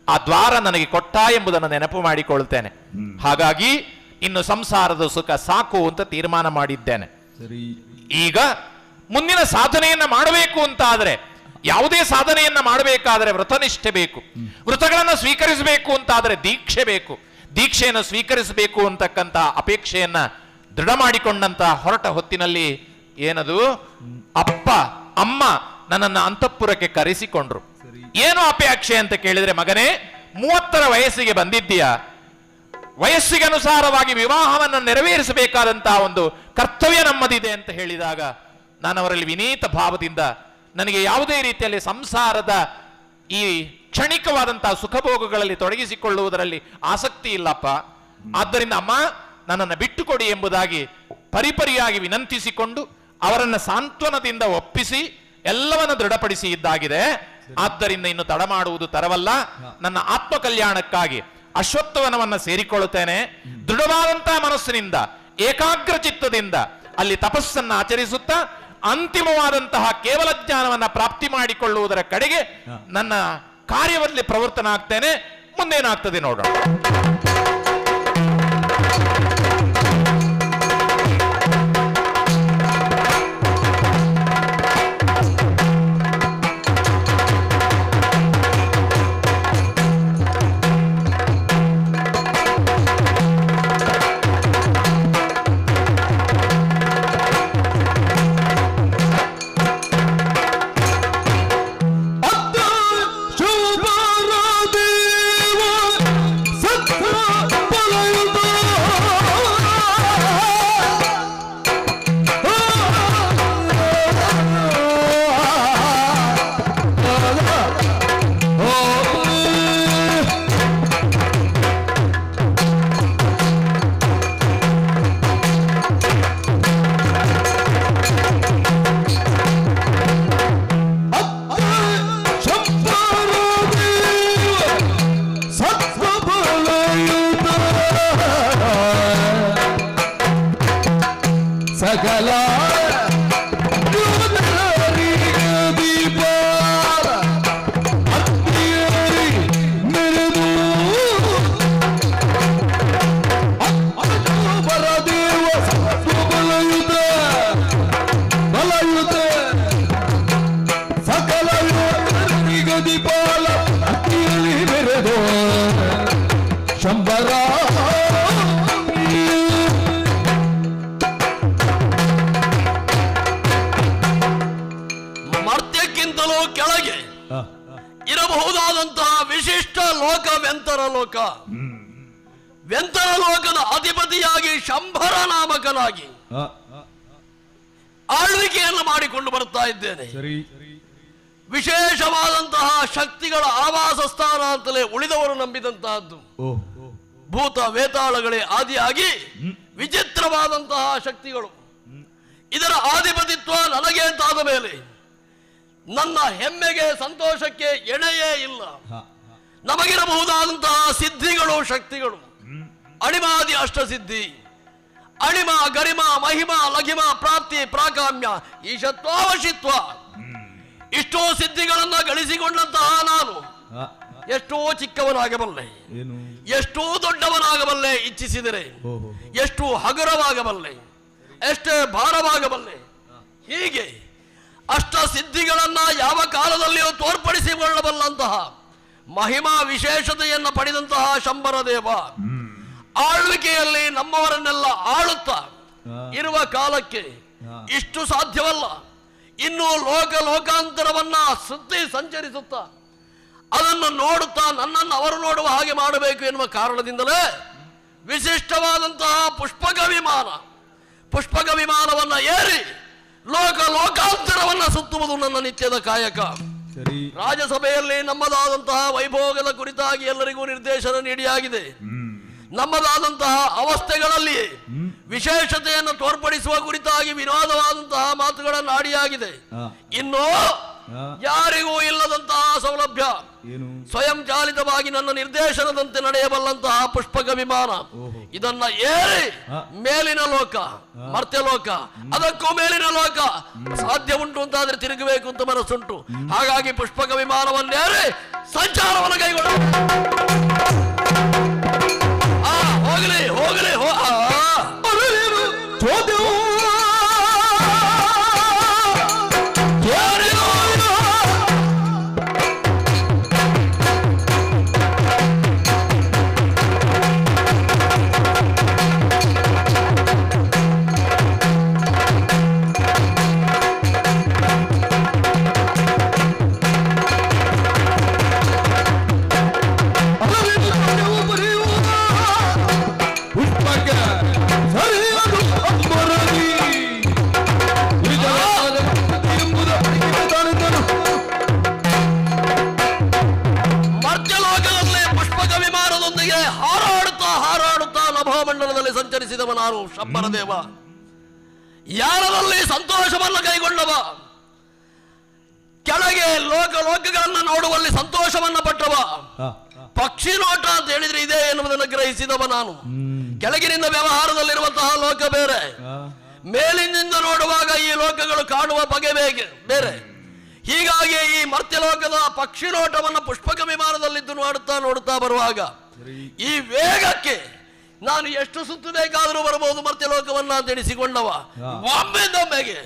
ಆ ದ್ವಾರ ನನಗೆ ಕೊಟ್ಟ ಎಂಬುದನ್ನು ನೆನಪು ಮಾಡಿಕೊಳ್ತೇನೆ. ಹಾಗಾಗಿ ಇನ್ನು ಸಂಸಾರದ ಸುಖ ಸಾಕು ಅಂತ ತೀರ್ಮಾನ ಮಾಡಿದ್ದೇನೆ. ಈಗ ಮುಂದಿನ ಸಾಧನೆಯನ್ನ ಮಾಡಬೇಕು ಅಂತ ಆದ್ರೆ, ಯಾವುದೇ ಸಾಧನೆಯನ್ನ ಮಾಡಬೇಕಾದ್ರೆ ವ್ರತನಿಷ್ಠೆ ಬೇಕು. ವ್ರತಗಳನ್ನು ಸ್ವೀಕರಿಸಬೇಕು ಅಂತಾದ್ರೆ ದೀಕ್ಷೆ ಬೇಕು. ದೀಕ್ಷೆಯನ್ನು ಸ್ವೀಕರಿಸಬೇಕು ಅಂತಕ್ಕಂಥ ಅಪೇಕ್ಷೆಯನ್ನ ದೃಢ ಮಾಡಿಕೊಂಡಂತ ಹೊರಟ ಹೊತ್ತಿನಲ್ಲಿ ಏನದು, ಅಪ್ಪ ಅಮ್ಮ ನನ್ನನ್ನು ಅಂತಃಪುರಕ್ಕೆ ಕರೆಸಿಕೊಂಡ್ರು. ಏನು ಅಪೇಕ್ಷೆ ಅಂತ ಕೇಳಿದ್ರೆ, ಮಗನೇ 30ರ ವಯಸ್ಸಿಗೆ ಬಂದಿದ್ದೀಯಾ, ವಯಸ್ಸಿಗೆ ಅನುಸಾರವಾಗಿ ವಿವಾಹವನ್ನು ನೆರವೇರಿಸಬೇಕಾದಂತಹ ಒಂದು ಕರ್ತವ್ಯ ನಮ್ಮದಿದೆ ಅಂತ ಹೇಳಿದಾಗ ನಾನು ಅವರಲ್ಲಿ ವಿನೀತ ಭಾವದಿಂದ, ನನಗೆ ಯಾವುದೇ ರೀತಿಯಲ್ಲಿ ಸಂಸಾರದ ಈ ಕ್ಷಣಿಕವಾದಂತಹ ಸುಖಭೋಗಗಳಲ್ಲಿ ತೊಡಗಿಸಿಕೊಳ್ಳುವುದರಲ್ಲಿ ಆಸಕ್ತಿ ಇಲ್ಲಪ್ಪ, ಆದ್ದರಿಂದ ಅಮ್ಮ ನನ್ನನ್ನು ಬಿಟ್ಟುಕೊಡಿ ಎಂಬುದಾಗಿ ಪರಿಪರಿಯಾಗಿ ವಿನಂತಿಸಿಕೊಂಡು ಅವರನ್ನು ಸಾಂತ್ವನದಿಂದ ಒಪ್ಪಿಸಿ ಎಲ್ಲವನ್ನ ದೃಢಪಡಿಸಿ ಇದ್ದಾಗಿದೆ. ಆದ್ದರಿಂದ ಇನ್ನು ತಡ ಮಾಡುವುದು ತರವಲ್ಲ. ನನ್ನ ಆತ್ಮ ಕಲ್ಯಾಣಕ್ಕಾಗಿ ಅಶ್ವತ್ಥವನವನ್ನ ಸೇರಿಕೊಳ್ಳುತ್ತೇನೆ. ದೃಢವಾದಂತಹ ಮನಸ್ಸಿನಿಂದ ಏಕಾಗ್ರ ಚಿತ್ತದಿಂದ ಅಲ್ಲಿ ತಪಸ್ಸನ್ನ ಆಚರಿಸುತ್ತಾ ಅಂತಿಮವಾದಂತಹ ಕೇವಲ ಜ್ಞಾನವನ್ನ ಪ್ರಾಪ್ತಿ ಮಾಡಿಕೊಳ್ಳುವುದರ ಕಡೆಗೆ ನನ್ನ ಕಾರ್ಯದಲ್ಲಿ ಪ್ರವರ್ತನ ಆಗ್ತೇನೆ. ಮುಂದೇನಾಗ್ತದೆ ನೋಡೋಣ. ಶುಭ ದೇವ ಸತ್ಯ ಸಕಲ ದೀಪಾಲ ಅತ್ತಿಯರಿ ಮೆರೆದು ಬರದೇವ ಬಲಯುತ ಬಲಯುತ ಸಕಲ ದೀಪಾಲ ಅತ್ತಿಯರಿ ಮೆರೆದು ಶಂಬರ ಮರ್ತ್ಯಕ್ಕಿಂತಲೂ ಕೆಳಗೆ ಇರಬಹುದಾದಂತಹ ವಿಶಿಷ್ಟ ಲೋಕ ವೆಂತರ ಲೋಕ. ವೆಂತರ ಲೋಕದ ಅಧಿಪತಿಯಾಗಿ ಶಂಭರ ನಾಮಕನಾಗಿ ಆಳ್ವಿಕೆಯನ್ನು ಮಾಡಿಕೊಂಡು ಬರ್ತಾ ಇದ್ದೇನೆ. ವಿಶೇಷವಾದಂತಹ ಶಕ್ತಿಗಳ ಆವಾಸ ಸ್ಥಾನ ಅಂತಲೇ ಉಳಿದವರು ನಂಬಿದಂತಹದ್ದು. ಭೂತ ವೇತಾಳಗಳೇ ಆದಿಯಾಗಿ ವಿಚಿತ್ರವಾದಂತಹ ಶಕ್ತಿಗಳು. ಇದರ ಆಧಿಪತ್ಯತ್ವ ನನಗೆ ಅಂತಾದ ಮೇಲೆ ನನ್ನ ಹೆಮ್ಮೆಗೆ ಸಂತೋಷಕ್ಕೆ ಎಣೆಯೇ ಇಲ್ಲ. ನಮಗಿರಬಹುದಾದಂತಹ ಸಿದ್ಧಿಗಳು ಶಕ್ತಿಗಳು ಅಣಿಮಾದಿ ಅಷ್ಟಸಿದ್ಧಿ, ಅಣಿಮ ಗರಿಮ ಮಹಿಮ ಲಘಿಮ ಪ್ರಾಪ್ತಿ ಪ್ರಾಕಾಮ್ಯ ಈಶತ್ವಾವಶಿತ್ವ, ಇಷ್ಟೋ ಸಿದ್ಧಿಗಳನ್ನ ಗಳಿಸಿಕೊಂಡಂತಹ ನಾನು ಎಷ್ಟೋ ಚಿಕ್ಕವನಾಗಬಲ್ಲೆ, ಎಷ್ಟೋ ದೊಡ್ಡವನಾಗಬಲ್ಲೆ ಇಚ್ಛಿಸಿದರೆ, ಎಷ್ಟು ಹಗುರವಾಗಬಲ್ಲೆ, ಎಷ್ಟೇ ಭಾರವಾಗಬಲ್ಲೆ. ಹೀಗೆ ಅಷ್ಟ ಸಿದ್ಧಿಗಳನ್ನ ಯಾವ ಕಾಲದಲ್ಲಿಯೂ ತೋರ್ಪಡಿಸಿಕೊಳ್ಳಬಲ್ಲಂತಹ ಮಹಿಮಾ ವಿಶೇಷತೆಯನ್ನು ಪಡೆದಂತಹ ಶಂಬರ ದೇವ ಆಳ್ವಿಕೆಯಲ್ಲಿ ನಮ್ಮವರನ್ನೆಲ್ಲ ಆಳುತ್ತಾ ಇರುವ ಕಾಲಕ್ಕೆ ಇಷ್ಟು ಸಾಧ್ಯವಲ್ಲ. ಇನ್ನು ಲೋಕಾಂತರವನ್ನ ಸುತ್ತಿ ಸಂಚರಿಸುತ್ತಾ ಅದನ್ನು ನೋಡುತ್ತಾ ನನ್ನನ್ನು ಅವರು ನೋಡುವ ಹಾಗೆ ಮಾಡಬೇಕು ಎನ್ನುವ ಕಾರಣದಿಂದಲೇ ವಿಶಿಷ್ಟವಾದಂತಹ ಪುಷ್ಪಕ ವಿಮಾನವನ್ನ ಏರಿ ಲೋಕಾಂತರವನ್ನ ಸುತ್ತುವುದು ನನ್ನ ನಿತ್ಯದ ಕಾಯಕ. ರಾಜ್ಯಸಭೆಯಲ್ಲಿ ನಮ್ಮದಾದಂತಹ ವೈಭೋಗದ ಕುರಿತಾಗಿ ಎಲ್ಲರಿಗೂ ನಿರ್ದೇಶನ ನೀಡಿಯಾಗಿದೆ. ನಮ್ಮದಾದಂತಹ ಅವಸ್ಥೆಗಳಲ್ಲಿ ವಿಶೇಷತೆಯನ್ನು ತೋರ್ಪಡಿಸುವ ಕುರಿತಾಗಿ ವಿನೋದವಾದಂತಹ ಮಾತುಗಳನ್ನು ಆಡಿಯಾಗಿದೆ. ಇನ್ನು ಯಾರಿಗೂ ಇಲ್ಲದಂತಹ ಸೌಲಭ್ಯ ಸ್ವಯಂ ಚಾಲಿತವಾಗಿ ನನ್ನ ನಿರ್ದೇಶನದಂತೆ ನಡೆಯಬಲ್ಲಂತಹ ಪುಷ್ಪಕ ವಿಮಾನ ಇದನ್ನ ಏರಿ ಮೇಲಿನ ಲೋಕ ಮರ್ತ್ಯಲೋಕ ಅದಕ್ಕೂ ಮೇಲಿನ ಲೋಕ ಸಾಧ್ಯ ಉಂಟು ಅಂತಾದ್ರೆ ತಿರುಗಬೇಕು ಅಂತ ಮನಸ್ಸುಂಟು. ಹಾಗಾಗಿ ಪುಷ್ಪಕ ವಿಮಾನವನ್ನೇರಿ ಸಂಚಾರವನ್ನು ಕೈಗೊಳ್ಳ ಹೋಗಲಿ ಸಂಚರಿಸಿದವ ನಾನು ಶಂಬರ ದೇವ. ಯಾರದಲ್ಲಿ ಸಂತೋಷವನ್ನು ಕೈಗೊಂಡವ, ಕೆಳಗೆ ಲೋಕಗಳನ್ನು ನೋಡುವಲ್ಲಿ ಸಂತೋಷವನ್ನ ಪಟ್ಟವ, ಪಕ್ಷಿ ನೋಟ ಅಂತ ಹೇಳಿದ್ರೆ ಇದೆ ಎನ್ನುವುದನ್ನು ಗ್ರಹಿಸಿದವ ನಾನು. ಕೆಳಗಿನಿಂದ ವ್ಯವಹಾರದಲ್ಲಿರುವಂತಹ ಲೋಕ ಬೇರೆ, ಮೇಲಿನಿಂದ ನೋಡುವಾಗ ಈ ಲೋಕಗಳು ಕಾಣುವ ಬಗೆ ಬೇರೆ. ಹೀಗಾಗಿ ಈ ಮರ್ತ್ಯಲೋಕದ ಪಕ್ಷಿ ನೋಟವನ್ನು ಪುಷ್ಪಕ ವಿಮಾನದಲ್ಲಿದ್ದು ನೋಡುತ್ತಾ ಬರುವಾಗ ಈ ವೇಗಕ್ಕೆ ನಾನು ಎಷ್ಟು ಸುತ್ತು ಬೇಕಾದರೂ ಬರಬಹುದು ಮರ್ತ್ಯಲೋಕವನ್ನ ಅಂತ ಎಣಿಸಿಕೊಂಡವ. ಒಮ್ಮೆಗೆ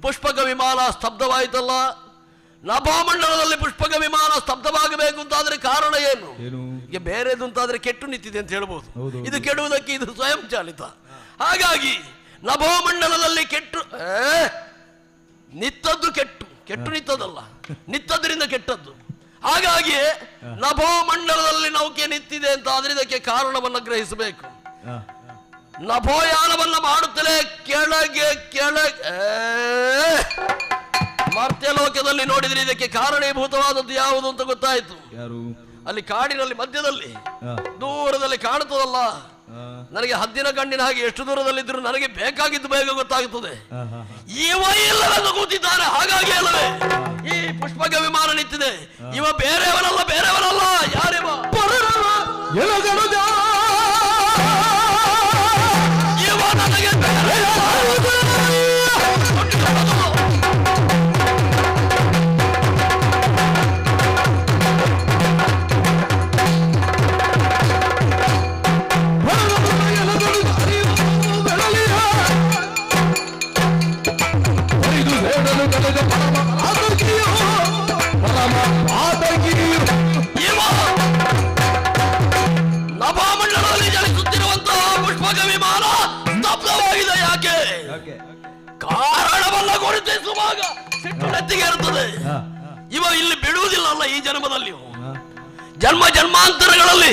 ಪುಷ್ಪಕ ವಿಮಾನ ಸ್ತಬ್ಧವಾಯಿತಲ್ಲ. ನಭೋಮಂಡಲದಲ್ಲಿ ಪುಷ್ಪಕ ವಿಮಾನ ಸ್ತಬ್ಧವಾಗಬೇಕು ಅಂತಾದ್ರೆ ಕಾರಣ ಏನು? ಈಗ ಬೇರೆದು ಅಂತಾದ್ರೆ ಕೆಟ್ಟು ನಿಂತಿದೆ ಅಂತ ಹೇಳ್ಬೋದು. ಇದು ಕೆಡುವುದಕ್ಕೆ ಇದು ಸ್ವಯಂ ಚಾಲಿತ. ಹಾಗಾಗಿ ನಭೋಮಂಡಲದಲ್ಲಿ ನಿತ್ತದ್ದು ಕೆಟ್ಟು ನಿತ್ತದಲ್ಲ, ನಿತ್ತದ್ರಿಂದ ಕೆಟ್ಟದ್ದು. ಹಾಗಾಗಿ ನಭೋಮಂಡಲದಲ್ಲಿ ನೌಕೆ ನಿಂತಿದೆ ಅಂತ ಆದ್ರೆ ಇದಕ್ಕೆ ಕಾರಣವನ್ನು ಗ್ರಹಿಸಬೇಕು. ನಭೋಯಾನವನ್ನ ಮಾಡುತ್ತಲೇ ಕೆಳಗೆ ಮರ್ತ್ಯಲೋಕದಲ್ಲಿ ನೋಡಿದ್ರೆ ಇದಕ್ಕೆ ಕಾರಣೀಭೂತವಾದದ್ದು ಯಾವುದು ಅಂತ ಗೊತ್ತಾಯ್ತು. ಅಲ್ಲಿ ಕಾಡಿನಲ್ಲಿ ಮಧ್ಯದಲ್ಲಿ ದೂರದಲ್ಲಿ ಕಾಣುತ್ತದಲ್ಲ, ನನಗೆ ಹದ್ದಿನ ಕಣ್ಣಿನ ಹಾಗೆ ಎಷ್ಟು ದೂರದಲ್ಲಿದ್ರು ನನಗೆ ಬೇಕಾಗಿದ್ದು ಬೇಗ ಗೊತ್ತಾಗುತ್ತದೆ. ಇವ ಇಲ್ಲವೆಂದು ಕೂತಿದ್ದಾನೆ. ಹಾಗಾಗಿ ಅಲ್ಲವೇ ಈ ಪುಷ್ಪಕ ವಿಮಾನ ನಿಂತಿದೆ. ಇವ ಬೇರೆಯವರಲ್ಲ ಯಾರಿವ? ಇವ ನನಗೆ ಇವ ನಭಾಮಂಡಲದಲ್ಲಿ ಚಲಿಸುತ್ತಿರುವಂತಹ ಪುಷ್ಪಕ ವಿಮಾನ ಸ್ತಬ್ಧವಾಗಿದೆ. ಯಾಕೆ? ಕಾರಣವನ್ನ ಗುರುತಿಸುವಾಗ ಸಿಟ್ಟು ನೆತ್ತಿಗೆ ಇರುತ್ತದೆ. ಇವ ಇಲ್ಲಿ ಬಿಡುವುದಿಲ್ಲ ಈ ಜನ್ಮದಲ್ಲಿಯೂ. ಜನ್ಮ ಜನ್ಮಾಂತರಗಳಲ್ಲಿ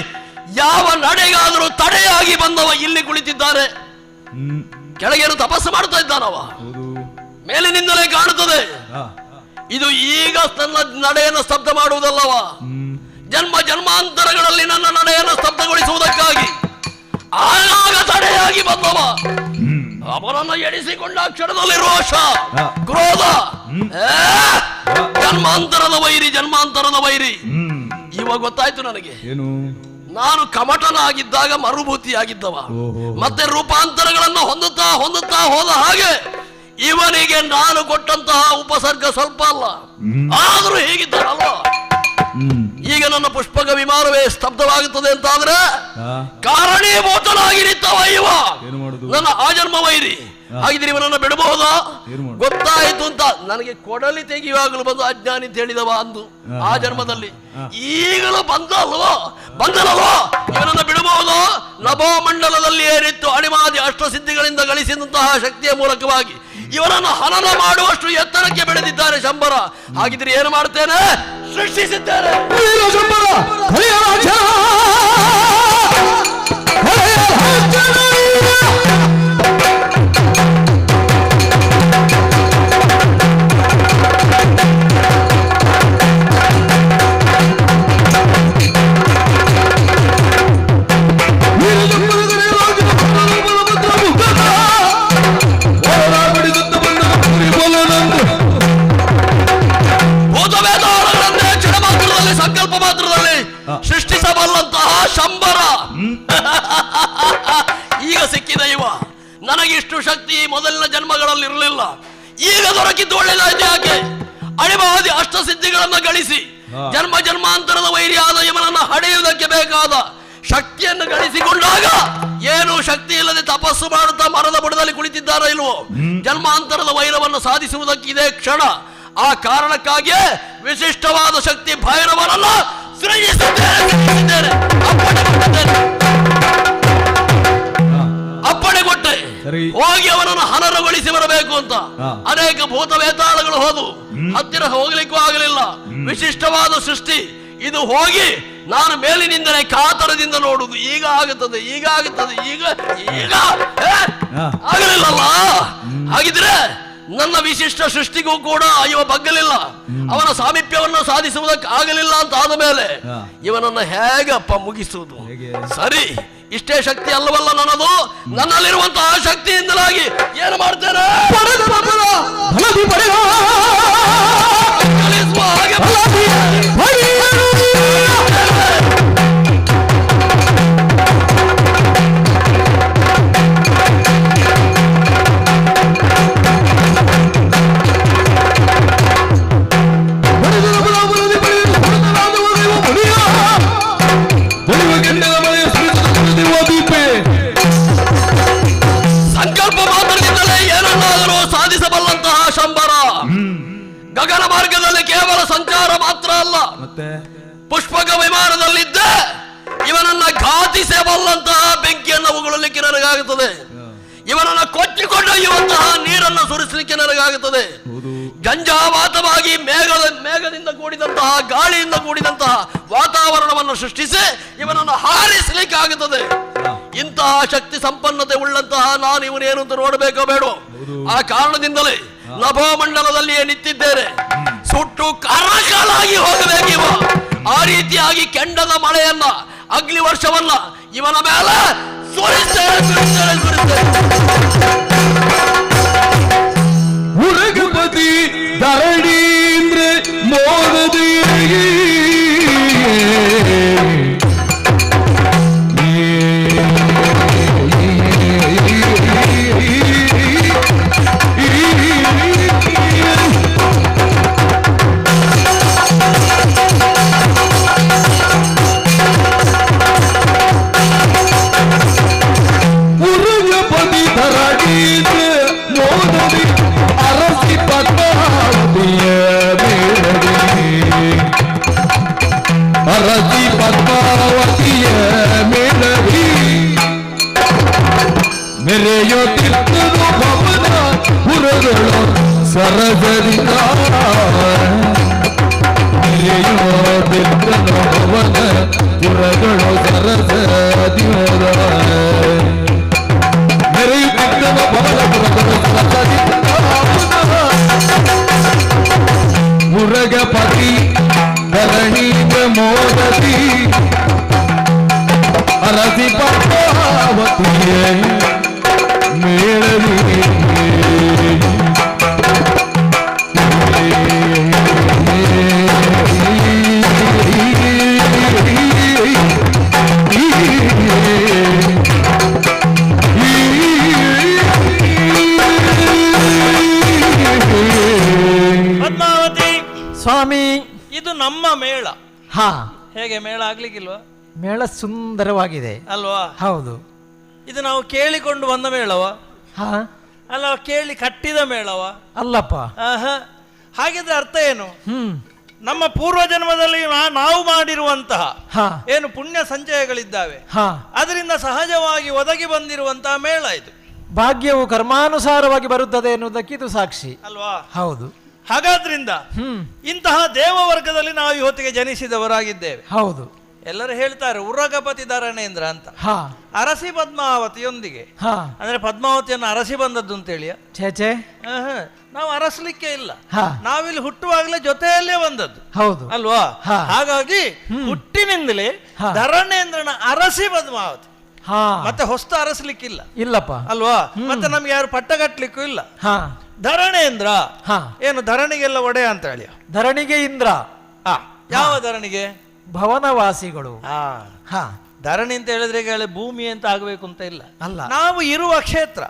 ಯಾವ ನಡೆಗಾದರೂ ತಡೆಯಾಗಿ ಬಂದವ ಇಲ್ಲಿ ಕುಳಿತಿದ್ದಾರೆ. ಕೆಳಗೇನು ತಪಸ್ಸು ಮಾಡ್ತಾ ಇದ್ದಾನವ, ಮೇಲಿನಿಂದಲೇ ಕಾಣುತ್ತದೆ. ಇದು ಈಗ ತನ್ನ ನಡೆಯನ್ನು ಸ್ತಬ್ಧ ಮಾಡುವುದಲ್ಲವ, ಜನ್ಮ ಜನ್ಮಾಂತರಗಳಲ್ಲಿ ನನ್ನ ನಡೆಯನ್ನು ಸ್ತಬ್ಧಗೊಳಿಸುವುದಕ್ಕಾಗಿ ಆಗಾಗ ತಡೆಯಾಗಿ ಬಂದವ. ಅವನನ್ನು ಎಣಿಸಿಕೊಂಡ ಕ್ಷಣದಲ್ಲಿ ರೋಷ, ಕ್ರೋಧ, ಜನ್ಮಾಂತರದ ವೈರಿ, ಜನ್ಮಾಂತರದ ವೈರಿ. ಇವಾಗ ಗೊತ್ತಾಯ್ತು ನನಗೆ. ನಾನು ಕಮಟನಾಗಿದ್ದಾಗ ಮರುಭೂತಿಯಾಗಿದ್ದವ, ಮತ್ತೆ ರೂಪಾಂತರಗಳನ್ನು ಹೊಂದುತ್ತಾ ಹೊಂದುತ್ತಾ ಹೋದ ಹಾಗೆ ಇವನಿಗೆ ನಾನು ಕೊಟ್ಟಂತಹ ಉಪಸರ್ಗ ಸ್ವಲ್ಪ ಅಲ್ಲ, ಆದರೂ ಹೀಗಿದ್ದಾನಲ್ಲ. ಈಗ ನನ್ನ ಪುಷ್ಪಕ ವಿಮಾನವೇ ಸ್ತಬ್ಧವಾಗುತ್ತದೆ ಅಂತಾದ್ರೆ ಕಾರಣೀಭೂತನಾಗಿ ನಿಂತವ ಇವ ನನ್ನ ಆಜನ್ಮ ವೈರಿ. ಹಾಗಿದ್ರೆ ಇವನನ್ನು ಬಿಡಬಹುದಾ? ಗೊತ್ತಾಯಿತು ಅಂತ ನನಗೆ ಕೊಡಲಿ ತೆಗೆಯುವಾಗಲೂ ಬಂದು ಅಜ್ಞಾನಿ ಅಂತ ಹೇಳಿದವ ಅಂದು ಆ ಜನ್ಮದಲ್ಲಿ. ಈಗಲೂ ಬಂದಲ್ವೋ ಇವನನ್ನು ಬಿಡಬಹುದು? ನಭೋಮಂಡಲದಲ್ಲಿ ಏರಿತ್ತು ಅಣಿಮಾದಿ ಅಷ್ಟಸಿದ್ಧಿಗಳಿಂದ ಗಳಿಸಿದಂತಹ ಶಕ್ತಿಯ ಮೂಲಕವಾಗಿ ಇವನನ್ನು ಹನನ ಮಾಡುವಷ್ಟು ಎತ್ತರಕ್ಕೆ ಬೆಳೆದಿದ್ದಾರೆ ಶಂಬರ. ಹಾಗಿದ್ರೆ ಏನು ಮಾಡ್ತೇನೆ? ಸೃಷ್ಟಿಸಿದ್ದೇನೆ. ಸಂಕಲ್ಪ ಮಾತ್ರದಲ್ಲಿ ಸೃಷ್ಟಿಸಬಲ್ಲಂತಹ ಶಂಬರ ಈಗ ಸಿಕ್ಕಿದ ಇವ. ನನಗಿಷ್ಟು ಶಕ್ತಿ ಮೊದಲಿನ ಜನ್ಮಗಳಲ್ಲಿ ಇರಲಿಲ್ಲ, ಈಗ ದೊರಕಿದ್ದು ಒಳ್ಳೆಯದಾಯ್ತು. ಯಾಕೆ? ಅಣಿಮಾದಿ ಅಷ್ಟಸಿದ್ಧಿಗಳನ್ನು ಗಳಿಸಿ ಜನ್ಮ ಜನ್ಮಾಂತರದ ವೈರಿಯಾದ ಇವನನ್ನು ಹಡೆಯುವುದಕ್ಕೆ ಬೇಕಾದ ಶಕ್ತಿಯನ್ನು ಗಳಿಸಿಕೊಂಡಾಗ ಏನು ಶಕ್ತಿ ಇಲ್ಲದೆ ತಪಸ್ಸು ಮಾಡುತ್ತಾ ಮರದ ಬುಡದಲ್ಲಿ ಕುಳಿತಿದ್ದಾರೋ ಇಲ್ವೋ, ಜನ್ಮಾಂತರದ ವೈರವನ್ನು ಸಾಧಿಸುವುದಕ್ಕೆ ಇದೇ ಕ್ಷಣ. ಆ ಕಾರಣಕ್ಕಾಗಿಯೇ ವಿಶಿಷ್ಟವಾದ ಶಕ್ತಿ ಭೈರವನನ್ನ ಸೃಜಿಸಿದ್ದೇನೆ. ಅಪ್ಪಣೆ ಕೊಟ್ಟೆ, ಹೋಗಿ ಅವನನ್ನು ಹನನಗೊಳಿಸಿ ಬರಬೇಕು ಅಂತ. ಅನೇಕ ಭೂತ ವೇತಾಳಗಳು ಹೋದವು, ಹತ್ತಿರ ಹೋಗ್ಲಿಕ್ಕೂ ಆಗಲಿಲ್ಲ. ವಿಶಿಷ್ಟವಾದ ಸೃಷ್ಟಿ ಇದು. ಹೋಗಿ ನಾನು ಮೇಲಿನಿಂದಲೇ ಕಾತರದಿಂದ ನೋಡುವುದು. ಈಗ ಆಗುತ್ತದೆ, ಈಗ ಆಗುತ್ತದೆ, ಈಗ ಈಗ ಆಗಲಿಲ್ಲಲ್ಲ. ಹಾಗಿದ್ರೆ ನನ್ನ ವಿಶಿಷ್ಟ ಸೃಷ್ಟಿಗೂ ಕೂಡ ಇವ ಬಗ್ಗಲಿಲ್ಲ, ಅವನ ಸಾಮೀಪ್ಯವನ್ನು ಸಾಧಿಸುವುದಕ್ಕೆ ಆಗಲಿಲ್ಲ ಅಂತ ಆದ ಮೇಲೆ ಇವನನ್ನು ಹೇಗಪ್ಪ ಮುಗಿಸುವುದು? ಸರಿ, ಇಷ್ಟೇ ಶಕ್ತಿ ಅಲ್ಲವಲ್ಲ ನನ್ನದು. ನನ್ನಲ್ಲಿರುವಂತಹ ಶಕ್ತಿಯಿಂದಲಾಗಿ ಏನು ಮಾಡ್ತೇನೆ? ಸಂಕಲ್ಪ ಮಾತ್ರದಿಂದಲೇ ಏನನ್ನಾದರೂ ಸಾಧಿಸಬಲ್ಲಂತಹ ಶಂಬರ. ಗಗನ ಮಾರ್ಗದಲ್ಲಿ ಕೇವಲ ಸಂಚಾರ ಮಾತ್ರ ಅಲ್ಲ, ಪುಷ್ಪಕ ವಿಮಾನದಲ್ಲಿದ್ದ ಇವನನ್ನ ಘಾತಿಸಬಲ್ಲಂತಹ ಬೆಂಕಿಯನ್ನು ಉಗುಳಲಿಕ್ಕೆ ನನಗಾಗುತ್ತದೆ. ಇವನನ್ನ ಕೊಚ್ಚಿಕೊಂಡೊಯ್ಯುವಂತಹ ನೀರನ್ನು ಸುರಿಸಲಿಕ್ಕೆ ನನಗಾಗುತ್ತದೆ. ಜಂಜಾವಾತವಾಗಿ ಮೇಘದಿಂದ ಕೂಡಿದಂತಹ ಗಾಳಿಯಿಂದ ಕೂಡಿದಂತಹ ವಾತಾವರಣವನ್ನು ಸೃಷ್ಟಿಸಿ ಇವನನ್ನು ಹಾರಿಸಲಿಕ್ಕೆ ಆಗುತ್ತದೆ. ಇಂತಹ ಶಕ್ತಿ ಸಂಪನ್ನತೆ ಉಳ್ಳಂತಹ ನಾನು ಇವನೇನು ಅಂತ ನೋಡಬೇಕೋ ಬೇಡ. ಆ ಕಾರಣದಿಂದಲೇ ನಭೋಮಂಡಲದಲ್ಲಿಯೇ ನಿಂತಿದ್ದೇನೆ. ಸುಟ್ಟು ಕರಕಲಾಗಿ ಹೋಗಬೇಕಿವ. ಆ ರೀತಿಯಾಗಿ ಕೆಂಡದ ಮಳೆಯನ್ನ, ಅಗ್ನಿ ವರ್ಷವನ್ನ ಇವನ ಮೇಲೆ ಉರಗಪತಿ ಧರಣೀಂದ್ರ ಮೋದದಿ ಅರಸಿ ಪದ್ಮಾವತಿಯ ಬೇಡದಿ ಅರಸಿ ಪದ್ಮಾವತಿಯ ಮೇಳವಿ ಮೆರೆಯುತ್ತಿದ್ದನು ಭವನ ಪುರಗಳು ಸರಸರಿದ ಮೆರೆಯುತ್ತಿದ್ದನು ಭವನ ಪುರಗಳು ಸರಸರಿದ ಮೆರೆಯುತ್ತಿದ್ದನು ಭವನ ಪುರಗಳು ಸರಸರಿದ ಮುರಗಪತಿ ಧರಣೀಗ ಮೋದತಿ ಅರಸಿ ಪದ್ಮಾವತಿಯ ಮೇಳವಿ ಪದ್ಮಾವತಿ ಸ್ವಾಮಿ, ಇದು ನಮ್ಮ ಮೇಳ. ಹಾ, ಹೇಗೆ ಮೇಳ ಆಗ್ಲಿಕ್ಕಿಲ್ವಾ? ಮೇಳ ಸುಂದರವಾಗಿದೆ ಅಲ್ವಾ? ಹೌದು. ಇದು ನಾವು ಕೇಳಿಕೊಂಡು ಬಂದ ಮೇಳವ? ಹಾ, ಅಲ್ಲ, ಕೇಳಿ ಕಟ್ಟಿದ ಮೇಳವ? ಅಲ್ಲಪ್ಪ. ಹಾಗಿದ್ರೆ ಅರ್ಥ ಏನು? ನಮ್ಮ ಪೂರ್ವ ಜನ್ಮದಲ್ಲಿ ನಾವು ಮಾಡಿರುವಂತಹ ಏನು ಪುಣ್ಯ ಸಂಚಯಗಳಿದ್ದಾವೆ, ಅದರಿಂದ ಸಹಜವಾಗಿ ಒದಗಿ ಬಂದಿರುವಂತಹ ಮೇಳ ಇದು. ಭಾಗ್ಯವು ಕರ್ಮಾನುಸಾರವಾಗಿ ಬರುತ್ತದೆ ಎನ್ನುವುದಕ್ಕೆ ಇದು ಸಾಕ್ಷಿ ಅಲ್ವಾ? ಹೌದು. ಹಾಗಾದ್ರಿಂದ ಇಂತಹ ದೇವವರ್ಗದಲ್ಲಿ ನಾವು ಇವತ್ತಿಗೆ ಜನಿಸಿದವರಾಗಿದ್ದೇವೆ. ಹೌದು. ಎಲ್ಲರೂ ಹೇಳ್ತಾರೆ ಉರಗಪತಿ ಧರಣೇಂದ್ರ ಅಂತ. ಅರಸಿ ಪದ್ಮಾವತಿಯೊಂದಿಗೆ, ಅಂದ್ರೆ ಪದ್ಮಾವತಿಯನ್ನು ಅರಸಿ ಬಂದದ್ದು ಅಂತೇಳಿಯ? ಛೇ, ನಾವು ಅರಸಲಿಕ್ಕೆ ಇಲ್ಲ, ನಾವಿಲ್ಲಿ ಹುಟ್ಟುವಾಗಲೇ ಜೊತೆಯಲ್ಲೇ ಬಂದದ್ದು. ಹೌದು ಅಲ್ವಾ? ಹಾಗಾಗಿ ಹುಟ್ಟಿನಿಂದಲೇ ಧರಣೇಂದ್ರನ ಅರಸಿ ಪದ್ಮಾವತಿ, ಮತ್ತೆ ಹೊಸ್ತ ಅರಸಲಿಕ್ಕಿಲ್ಲ. ಇಲ್ಲಪ್ಪ. ಅಲ್ವಾ? ಮತ್ತೆ ನಮ್ಗೆ ಯಾರು ಪಟ್ಟ ಕಟ್ಟಲಿಕ್ಕೂ ಇಲ್ಲ. ಧರಣೇಂದ್ರ ಏನು ಧರಣಿಗೆಲ್ಲ ಒಡೆಯ ಅಂತ ಹೇಳಿ. ಧರಣಿಗೆ ಇಂದ್ರ. ಯಾವ ಧರಣಿಗೆ? ಭವನವಾಸಿಗಳು. ಧರಣಿ ಅಂತ ಹೇಳಿದ್ರೆ ಈಗ ಭೂಮಿ ಅಂತ ಆಗಬೇಕು ಅಂತ ಇಲ್ಲ, ಅಲ್ಲ, ನಾವು ಇರುವ ಕ್ಷೇತ್ರ.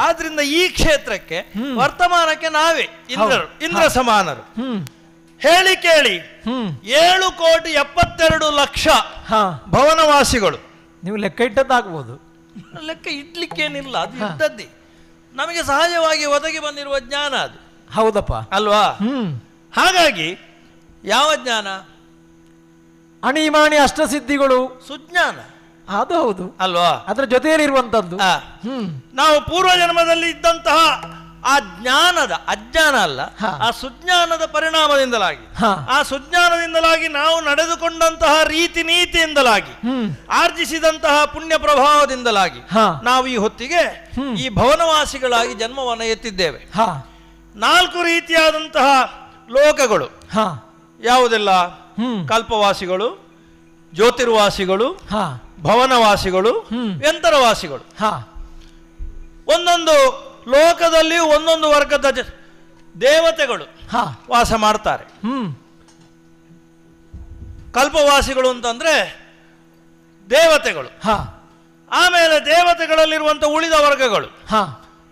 ಆದ್ರಿಂದ ಈ ಕ್ಷೇತ್ರಕ್ಕೆ ವರ್ತಮಾನಕ್ಕೆ ನಾವೇ ಇಂದ್ರರು, ಇಂದ್ರ ಸಮಾನರು. ಹೇಳಿ ಕೇಳಿ 7,72,00,000 ಭವನವಾಸಿಗಳು. ನೀವು ಲೆಕ್ಕ ಇಟ್ಟದ್ದಾಗ್ಬೋದು. ಲೆಕ್ಕ ಇಡ್ಲಿಕ್ಕೇನಿಲ್ಲ, ಅದು ಇದ್ದದ್ದೇ ನಮಗೆ ಸಹಜವಾಗಿ ಒದಗಿ ಬಂದಿರುವ ಜ್ಞಾನ ಅದು. ಹೌದಪ್ಪ. ಅಲ್ವಾ? ಹಾಗಾಗಿ ಯಾವ ಜ್ಞಾನ? ಅಣಿಮಾಣಿ ಅಷ್ಟಸಿದ್ಧಿಗಳು, ಸುಜ್ಞಾನ. ಅದು ಹೌದು ಅಲ್ವಾ? ಅದರ ಜೊತೆಯಲ್ಲಿ ಇರುವಂತದ್ದು. ನಾವು ಪೂರ್ವ ಜನ್ಮದಲ್ಲಿ ಇದ್ದಂತಹ ಆ ಜ್ಞಾನದ, ಅಜ್ಞಾನ ಅಲ್ಲ, ಆ ಸುಜ್ಞಾನದ ಪರಿಣಾಮದಿಂದಲಾಗಿ, ಆ ಸುಜ್ಞಾನದಿಂದಲಾಗಿ ನಾವು ನಡೆದುಕೊಂಡಂತಹ ರೀತಿ ನೀತಿಯಿಂದಲಾಗಿ, ಆರ್ಜಿಸಿದಂತಹ ಪುಣ್ಯ ಪ್ರಭಾವದಿಂದಲಾಗಿ ನಾವು ಈ ಹೊತ್ತಿಗೆ ಈ ಭವನವಾಸಿಗಳಾಗಿ ಜನ್ಮವನ್ನು ಎತ್ತಿದ್ದೇವೆ. 4 ರೀತಿಯಾದಂತಹ ಲೋಕಗಳು ಯಾವುದೆಲ್ಲ? ಕಲ್ಪವಾಸಿಗಳು, ಜ್ಯೋತಿರ್ವಾಸಿಗಳು, ಭವನವಾಸಿಗಳು, ಯಂತ್ರವಾಸಿಗಳು. ಒಂದೊಂದು ಲೋಕದಲ್ಲಿ ಒಂದೊಂದು ವರ್ಗದ ದೇವತೆಗಳು ವಾಸ ಮಾಡ್ತಾರೆ. ಕಲ್ಪವಾಸಿಗಳು ಅಂತಂದ್ರೆ ದೇವತೆಗಳು. ಆಮೇಲೆ ದೇವತೆಗಳಲ್ಲಿರುವಂತ ಉಳಿದ ವರ್ಗಗಳು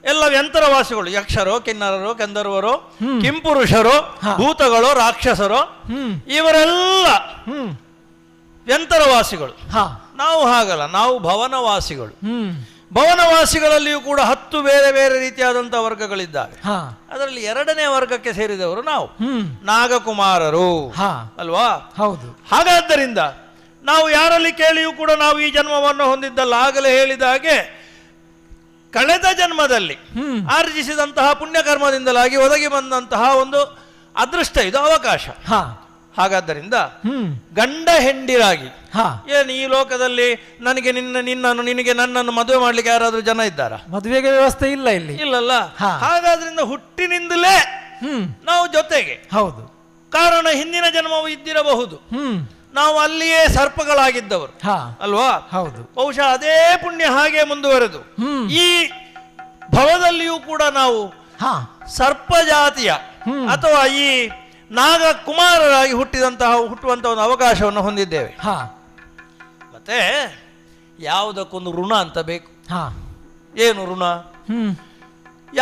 ಎಲ್ಲ ಯಂತ್ರವಾಸಿಗಳು, ಯಕ್ಷರು, ಕಿನ್ನರರು, ಗಂಧರ್ವರು, ಕಿಂಪುರುಷರು, ಭೂತಗಳು, ರಾಕ್ಷಸರು, ಇವರೆಲ್ಲ ಯಂತ್ರವಾಸಿಗಳು. ನಾವು ಹಾಗಲ್ಲ, ನಾವು ಭವನವಾಸಿಗಳು. ಭವನವಾಸಿಗಳಲ್ಲಿಯೂ ಕೂಡ 10 ಬೇರೆ ಬೇರೆ ರೀತಿಯಾದಂತಹ ವರ್ಗಗಳಿದ್ದಾವೆ. ಅದರಲ್ಲಿ 2ನೇ ವರ್ಗಕ್ಕೆ ಸೇರಿದವರು ನಾವು ನಾಗಕುಮಾರರು. ಅಲ್ವಾ? ಹೌದು. ಹಾಗಾದ್ದರಿಂದ ನಾವು ಯಾರಲ್ಲಿ ಕೇಳಿಯೂ ಕೂಡ ನಾವು ಈ ಜನ್ಮವನ್ನು ಹೊಂದಿದ್ದಲ್ಲ. ಆಗಲೇ ಹೇಳಿದ ಹಾಗೆ ಕಳೆದ ಜನ್ಮದಲ್ಲಿ ಆರ್ಜಿಸಿದಂತಹ ಪುಣ್ಯಕರ್ಮದಿಂದಲಾಗಿ ಒದಗಿ ಬಂದಂತಹ ಒಂದು ಅದೃಷ್ಟ, ಇದು ಅವಕಾಶ. ಹಾಗಾದ್ದರಿಂದ ಗಂಡ ಹೆಂಡಿರಾಗಿ ಏನು ಈ ಲೋಕದಲ್ಲಿ ನನಗೆ ನಿನಗೆ ನನ್ನನ್ನು ಮದುವೆ ಮಾಡ್ಲಿಕ್ಕೆ ಯಾರಾದ್ರೂ ಜನ ಇದ್ದಾರಾ? ಮದುವೆಗೆ ವ್ಯವಸ್ಥೆ ಇಲ್ಲ ಇಲ್ಲಿ. ಇಲ್ಲಲ್ಲ. ಹಾಗಾದ್ರಿಂದ ಹುಟ್ಟಿನಿಂದಲೇ ನಾವು ಜೊತೆಗೆ. ಹೌದು. ಕಾರಣ ಹಿಂದಿನ ಜನ್ಮವು ಇದ್ದಿರಬಹುದು, ನಾವು ಅಲ್ಲಿಯೇ ಸರ್ಪಗಳಾಗಿದ್ದವರು. ಅಲ್ವಾ? ಹೌದು. ಬಹುಶಃ ಅದೇ ಪುಣ್ಯ ಹಾಗೆ ಮುಂದುವರೆದು ಈ ಭವದಲ್ಲಿಯೂ ಕೂಡ ನಾವು ಸರ್ಪ ಜಾತಿಯ ಅಥವಾ ಈ ನಾಗ ಕುಮಾರರಾಗಿ ಹುಟ್ಟುವಂತಹ ಒಂದು ಅವಕಾಶವನ್ನು ಹೊಂದಿದ್ದೇವೆ. ಮತ್ತೆ ಯಾವುದಕ್ಕೊಂದು ಋಣ ಅಂತ ಬೇಕು. ಏನು ಋಣ?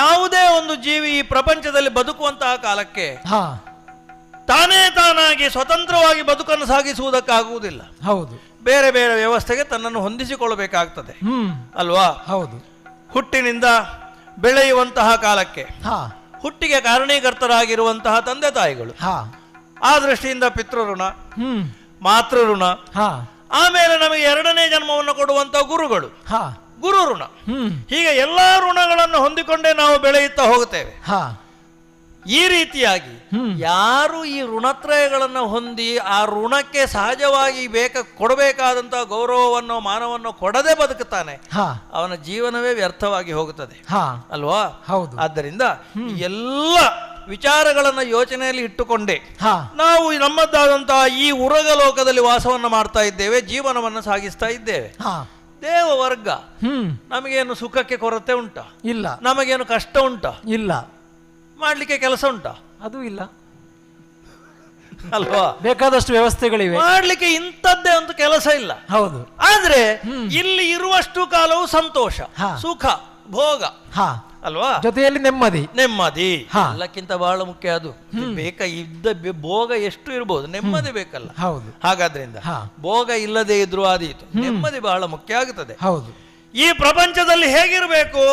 ಯಾವುದೇ ಒಂದು ಜೀವಿ ಈ ಪ್ರಪಂಚದಲ್ಲಿ ಬದುಕುವಂತಹ ಕಾಲಕ್ಕೆ ತಾನೇ ತಾನಾಗಿ ಸ್ವತಂತ್ರವಾಗಿ ಬದುಕನ್ನು ಸಾಗಿಸುವುದಕ್ಕಾಗುವುದಿಲ್ಲ. ಹೌದು. ಬೇರೆ ಬೇರೆ ವ್ಯವಸ್ಥೆಗೆ ತನ್ನನ್ನು ಹೊಂದಿಸಿಕೊಳ್ಳಬೇಕಾಗ್ತದೆ. ಅಲ್ವಾ? ಹೌದು. ಹುಟ್ಟಿನಿಂದ ಬೆಳೆಯುವಂತಹ ಕಾಲಕ್ಕೆ ಹುಟ್ಟಿಗೆ ಕಾರಣೀಕರ್ತರಾಗಿರುವಂತಹ ತಂದೆ ತಾಯಿಗಳು, ಆ ದೃಷ್ಟಿಯಿಂದ ಪಿತೃಋಣ. ಮಾತೃ ಋಣ. ಹಾ, ಆಮೇಲೆ ನಮಗೆ ಎರಡನೇ ಜನ್ಮವನ್ನು ಕೊಡುವಂತ ಗುರುಗಳು, ಹಾ, ಗುರು ಋಣ. ಹೀಗೆ ಎಲ್ಲಾ ಋಣಗಳನ್ನು ಹೊಂದಿಕೊಂಡೇ ನಾವು ಬೆಳೆಯುತ್ತಾ ಹೋಗುತ್ತೇವೆ. ಹಾ, ಈ ರೀತಿಯಾಗಿ ಯಾರು ಈ ಋಣತ್ರಯಗಳನ್ನು ಹೊಂದಿ ಆ ಋಣಕ್ಕೆ ಸಹಜವಾಗಿ ಕೊಡಬೇಕಾದಂತಹ ಗೌರವವನ್ನು ಮಾನವನ್ನು ಕೊಡದೆ ಬದುಕುತ್ತಾನೆ, ಅವನ ಜೀವನವೇ ವ್ಯರ್ಥವಾಗಿ ಹೋಗುತ್ತದೆ ಅಲ್ವಾ? ಹೌದು. ಆದ್ದರಿಂದ ಎಲ್ಲ ವಿಚಾರಗಳನ್ನು ಯೋಚನೆಯಲ್ಲಿ ಇಟ್ಟುಕೊಂಡೇ ನಾವು ನಮ್ಮದಾದಂತಹ ಈ ಉರಗ ಲೋಕದಲ್ಲಿ ವಾಸವನ್ನು ಮಾಡ್ತಾ ಇದ್ದೇವೆ, ಜೀವನವನ್ನು ಸಾಗಿಸ್ತಾ ಇದ್ದೇವೆ. ದೇವ ವರ್ಗ ನಮಗೇನು ಸುಖಕ್ಕೆ ಕೊರತೆ ಉಂಟಾ? ಇಲ್ಲ. ನಮಗೇನು ಕಷ್ಟ ಉಂಟಾ? ಇಲ್ಲ. ಮಾಡ್ಲಿಕ್ಕೆ ಕೆಲಸ ಉಂಟಾ? ಅದು ಇಲ್ಲ ಅಲ್ವಾ? ಬೇಕಾದಷ್ಟು ವ್ಯವಸ್ಥೆಗಳಿವೆ, ಮಾಡ್ಲಿಕ್ಕೆ ಇಂಥದ್ದೇ ಒಂದು ಕೆಲಸ ಇಲ್ಲ. ಹೌದು. ಆದ್ರೆ ಇಲ್ಲಿ ಇರುವಷ್ಟು ಕಾಲವು ಸಂತೋಷ, ಸುಖ, ಭೋಗ ಅಲ್ವಾ? ಜೊತೆಯಲ್ಲಿ ನೆಮ್ಮದಿ. ನೆಮ್ಮದಿ ಎಲ್ಲಕ್ಕಿಂತ ಬಹಳ ಮುಖ್ಯ. ಅದು ಭೋಗ ಎಷ್ಟು ಇರಬಹುದು, ನೆಮ್ಮದಿ ಬೇಕಲ್ಲ? ಹೌದು. ಹಾಗಾದ್ರಿಂದ ಭೋಗ ಇಲ್ಲದೆ ಇದ್ರೂ ಆದೀತು, ನೆಮ್ಮದಿ ಬಹಳ ಮುಖ್ಯ ಆಗುತ್ತದೆ. ಹೌದು. ಈ ಪ್ರಪಂಚದಲ್ಲಿ ಹೇಗಿರಬೇಕು?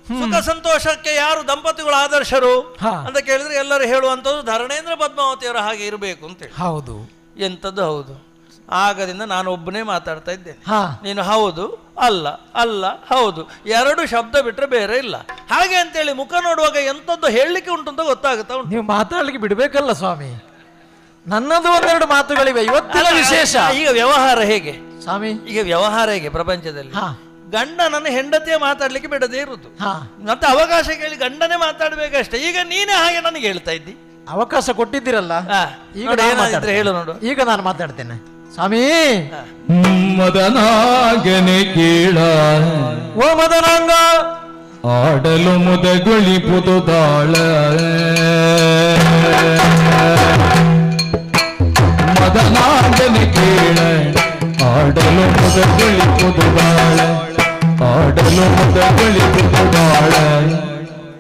ಸುಖ ಸಂತೋಷಕ್ಕೆ ಯಾರು ದಂಪತಿಗಳು ಆದರ್ಶರು ಅಂತ ಕೇಳಿದ್ರೆ ಎಲ್ಲರೂ ಹೇಳುವಂಥದ್ದು ಧರಣೇಂದ್ರ ಪದ್ಮಾವತಿಯವರ ಹಾಗೆ ಇರಬೇಕು ಅಂತೇಳಿ. ಹೌದು. ಎಂಥದ್ದು ಹೌದು? ಆಗದಿಂದ ನಾನು ಒಬ್ಬನೇ ಮಾತಾಡ್ತಾ ಇದ್ದೇನೆ, ನೀನು ಹೌದು ಅಲ್ಲ ಅಲ್ಲ ಹೌದು ಎರಡು ಶಬ್ದ ಬಿಟ್ರೆ ಬೇರೆ ಇಲ್ಲ. ಹಾಗೆ ಅಂತೇಳಿ ಮುಖ ನೋಡುವಾಗ ಎಂಥದ್ದು ಹೇಳಲಿಕ್ಕೆ ಉಂಟು ಅಂತ ಗೊತ್ತಾಗುತ್ತಾ ಉಂಟು. ನೀವು ಮಾತಾಡ್ಲಿಕ್ಕೆ ಬಿಡ್ಬೇಕಲ್ಲ ಸ್ವಾಮಿ, ನನ್ನದು ಒಂದೆರಡು ಮಾತುಗಳಿವೆ ಇವತ್ತಿನ ವಿಶೇಷ. ಈಗ ವ್ಯವಹಾರ ಹೇಗೆ ಸ್ವಾಮಿ? ಈಗ ವ್ಯವಹಾರ ಹೇಗೆ ಪ್ರಪಂಚದಲ್ಲಿ? ಗಂಡನನ್ನು ಹೆಂಡತಿಯ ಮಾತಾಡ್ಲಿಕ್ಕೆ ಬಿಡದೇ ಇರುವುದು, ಮತ್ತೆ ಅವಕಾಶ ಕೇಳಿ ಗಂಡನೇ ಮಾತಾಡ್ಬೇಕಷ್ಟೇ. ಈಗ ನೀನೇ ಹಾಗೆ ನನಗೆ ಹೇಳ್ತಾ ಇದ್ದಿ, ಅವಕಾಶ ಕೊಟ್ಟಿದ್ದೀರಲ್ಲ, ಈಗ ಏನಾದ್ರೆ ಹೇಳು ನೋಡು. ಈಗ ನಾನು ಮಾತಾಡ್ತೇನೆ ಸ್ವಾಮಿ. ಮದನಾಗನೆ ಕೇಳ ಓ ಮದನಾಂಗ, ಆಡಲು ಮುದಗೊಳಿಪುದು ತಾಳ. ಮದನಾಗನೆ ಕೇಳ ಆಡಲು ಮುದಗೊಳಿಪುದು ತಾಳ. ಆಡಲು ಮುದಗೊಳಿಪುದು ತಾಳ.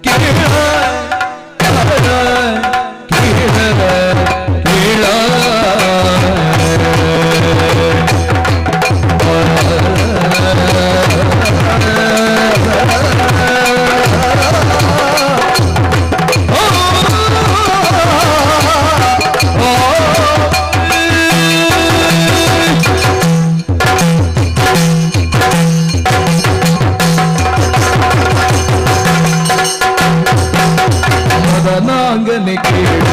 ಕೇಳ ಕೇಳ ಕೇಳ ಕೇಳ ಮದನಾಂಗನೆ ಕೇಳ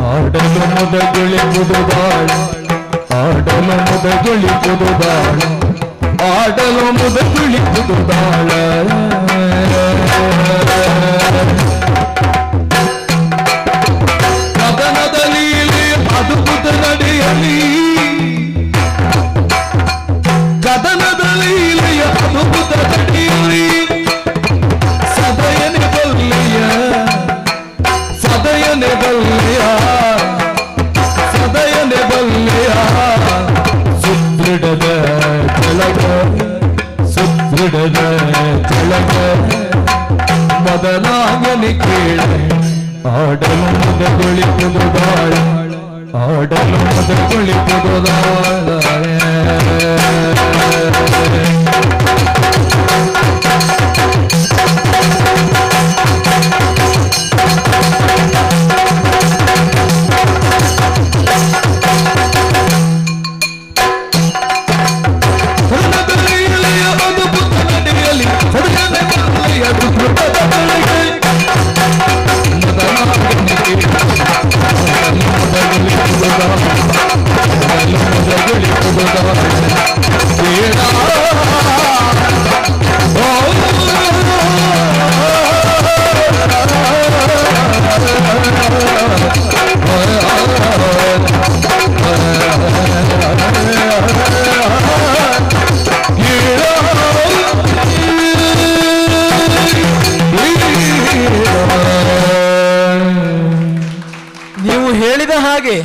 ಆಡಲು ಮುದಗೊಳಿಪುದು ಬಾಳ. ಆಡಲು ಮುದಗೊಳಿಪುದು ಬಾಳ. ಆಡಲು ಮುದಗೊಳಿಪುದು ಬಾಳ. ಕದನದಲ್ಲಿ ಅದ್ಭುತ ನಡೆಯಲಿ. ಕದನದಲ್ಲಿ ಅದ್ಭುತ ನಡೆಯಲಿ. ಸದಯನೆ ಬಲ್ಲಿಯ ಸದಯನೆ ಬಲ್ಲಿಯ ಸದಯನೆ ಬಲ್ಲಿಯ. ಸುದೃಢದ ಕೆಳಗ ಸುದೃಢದ ಕೆಳಗ ಮದನಾಗನೆ ಕೇಳ ಆಡಲು ಮುದಗೊಳಿಪುದು ಬಾಳ. ಆಡಲು ಮುದಗೊಳಿಪುದು ಬಾಳ.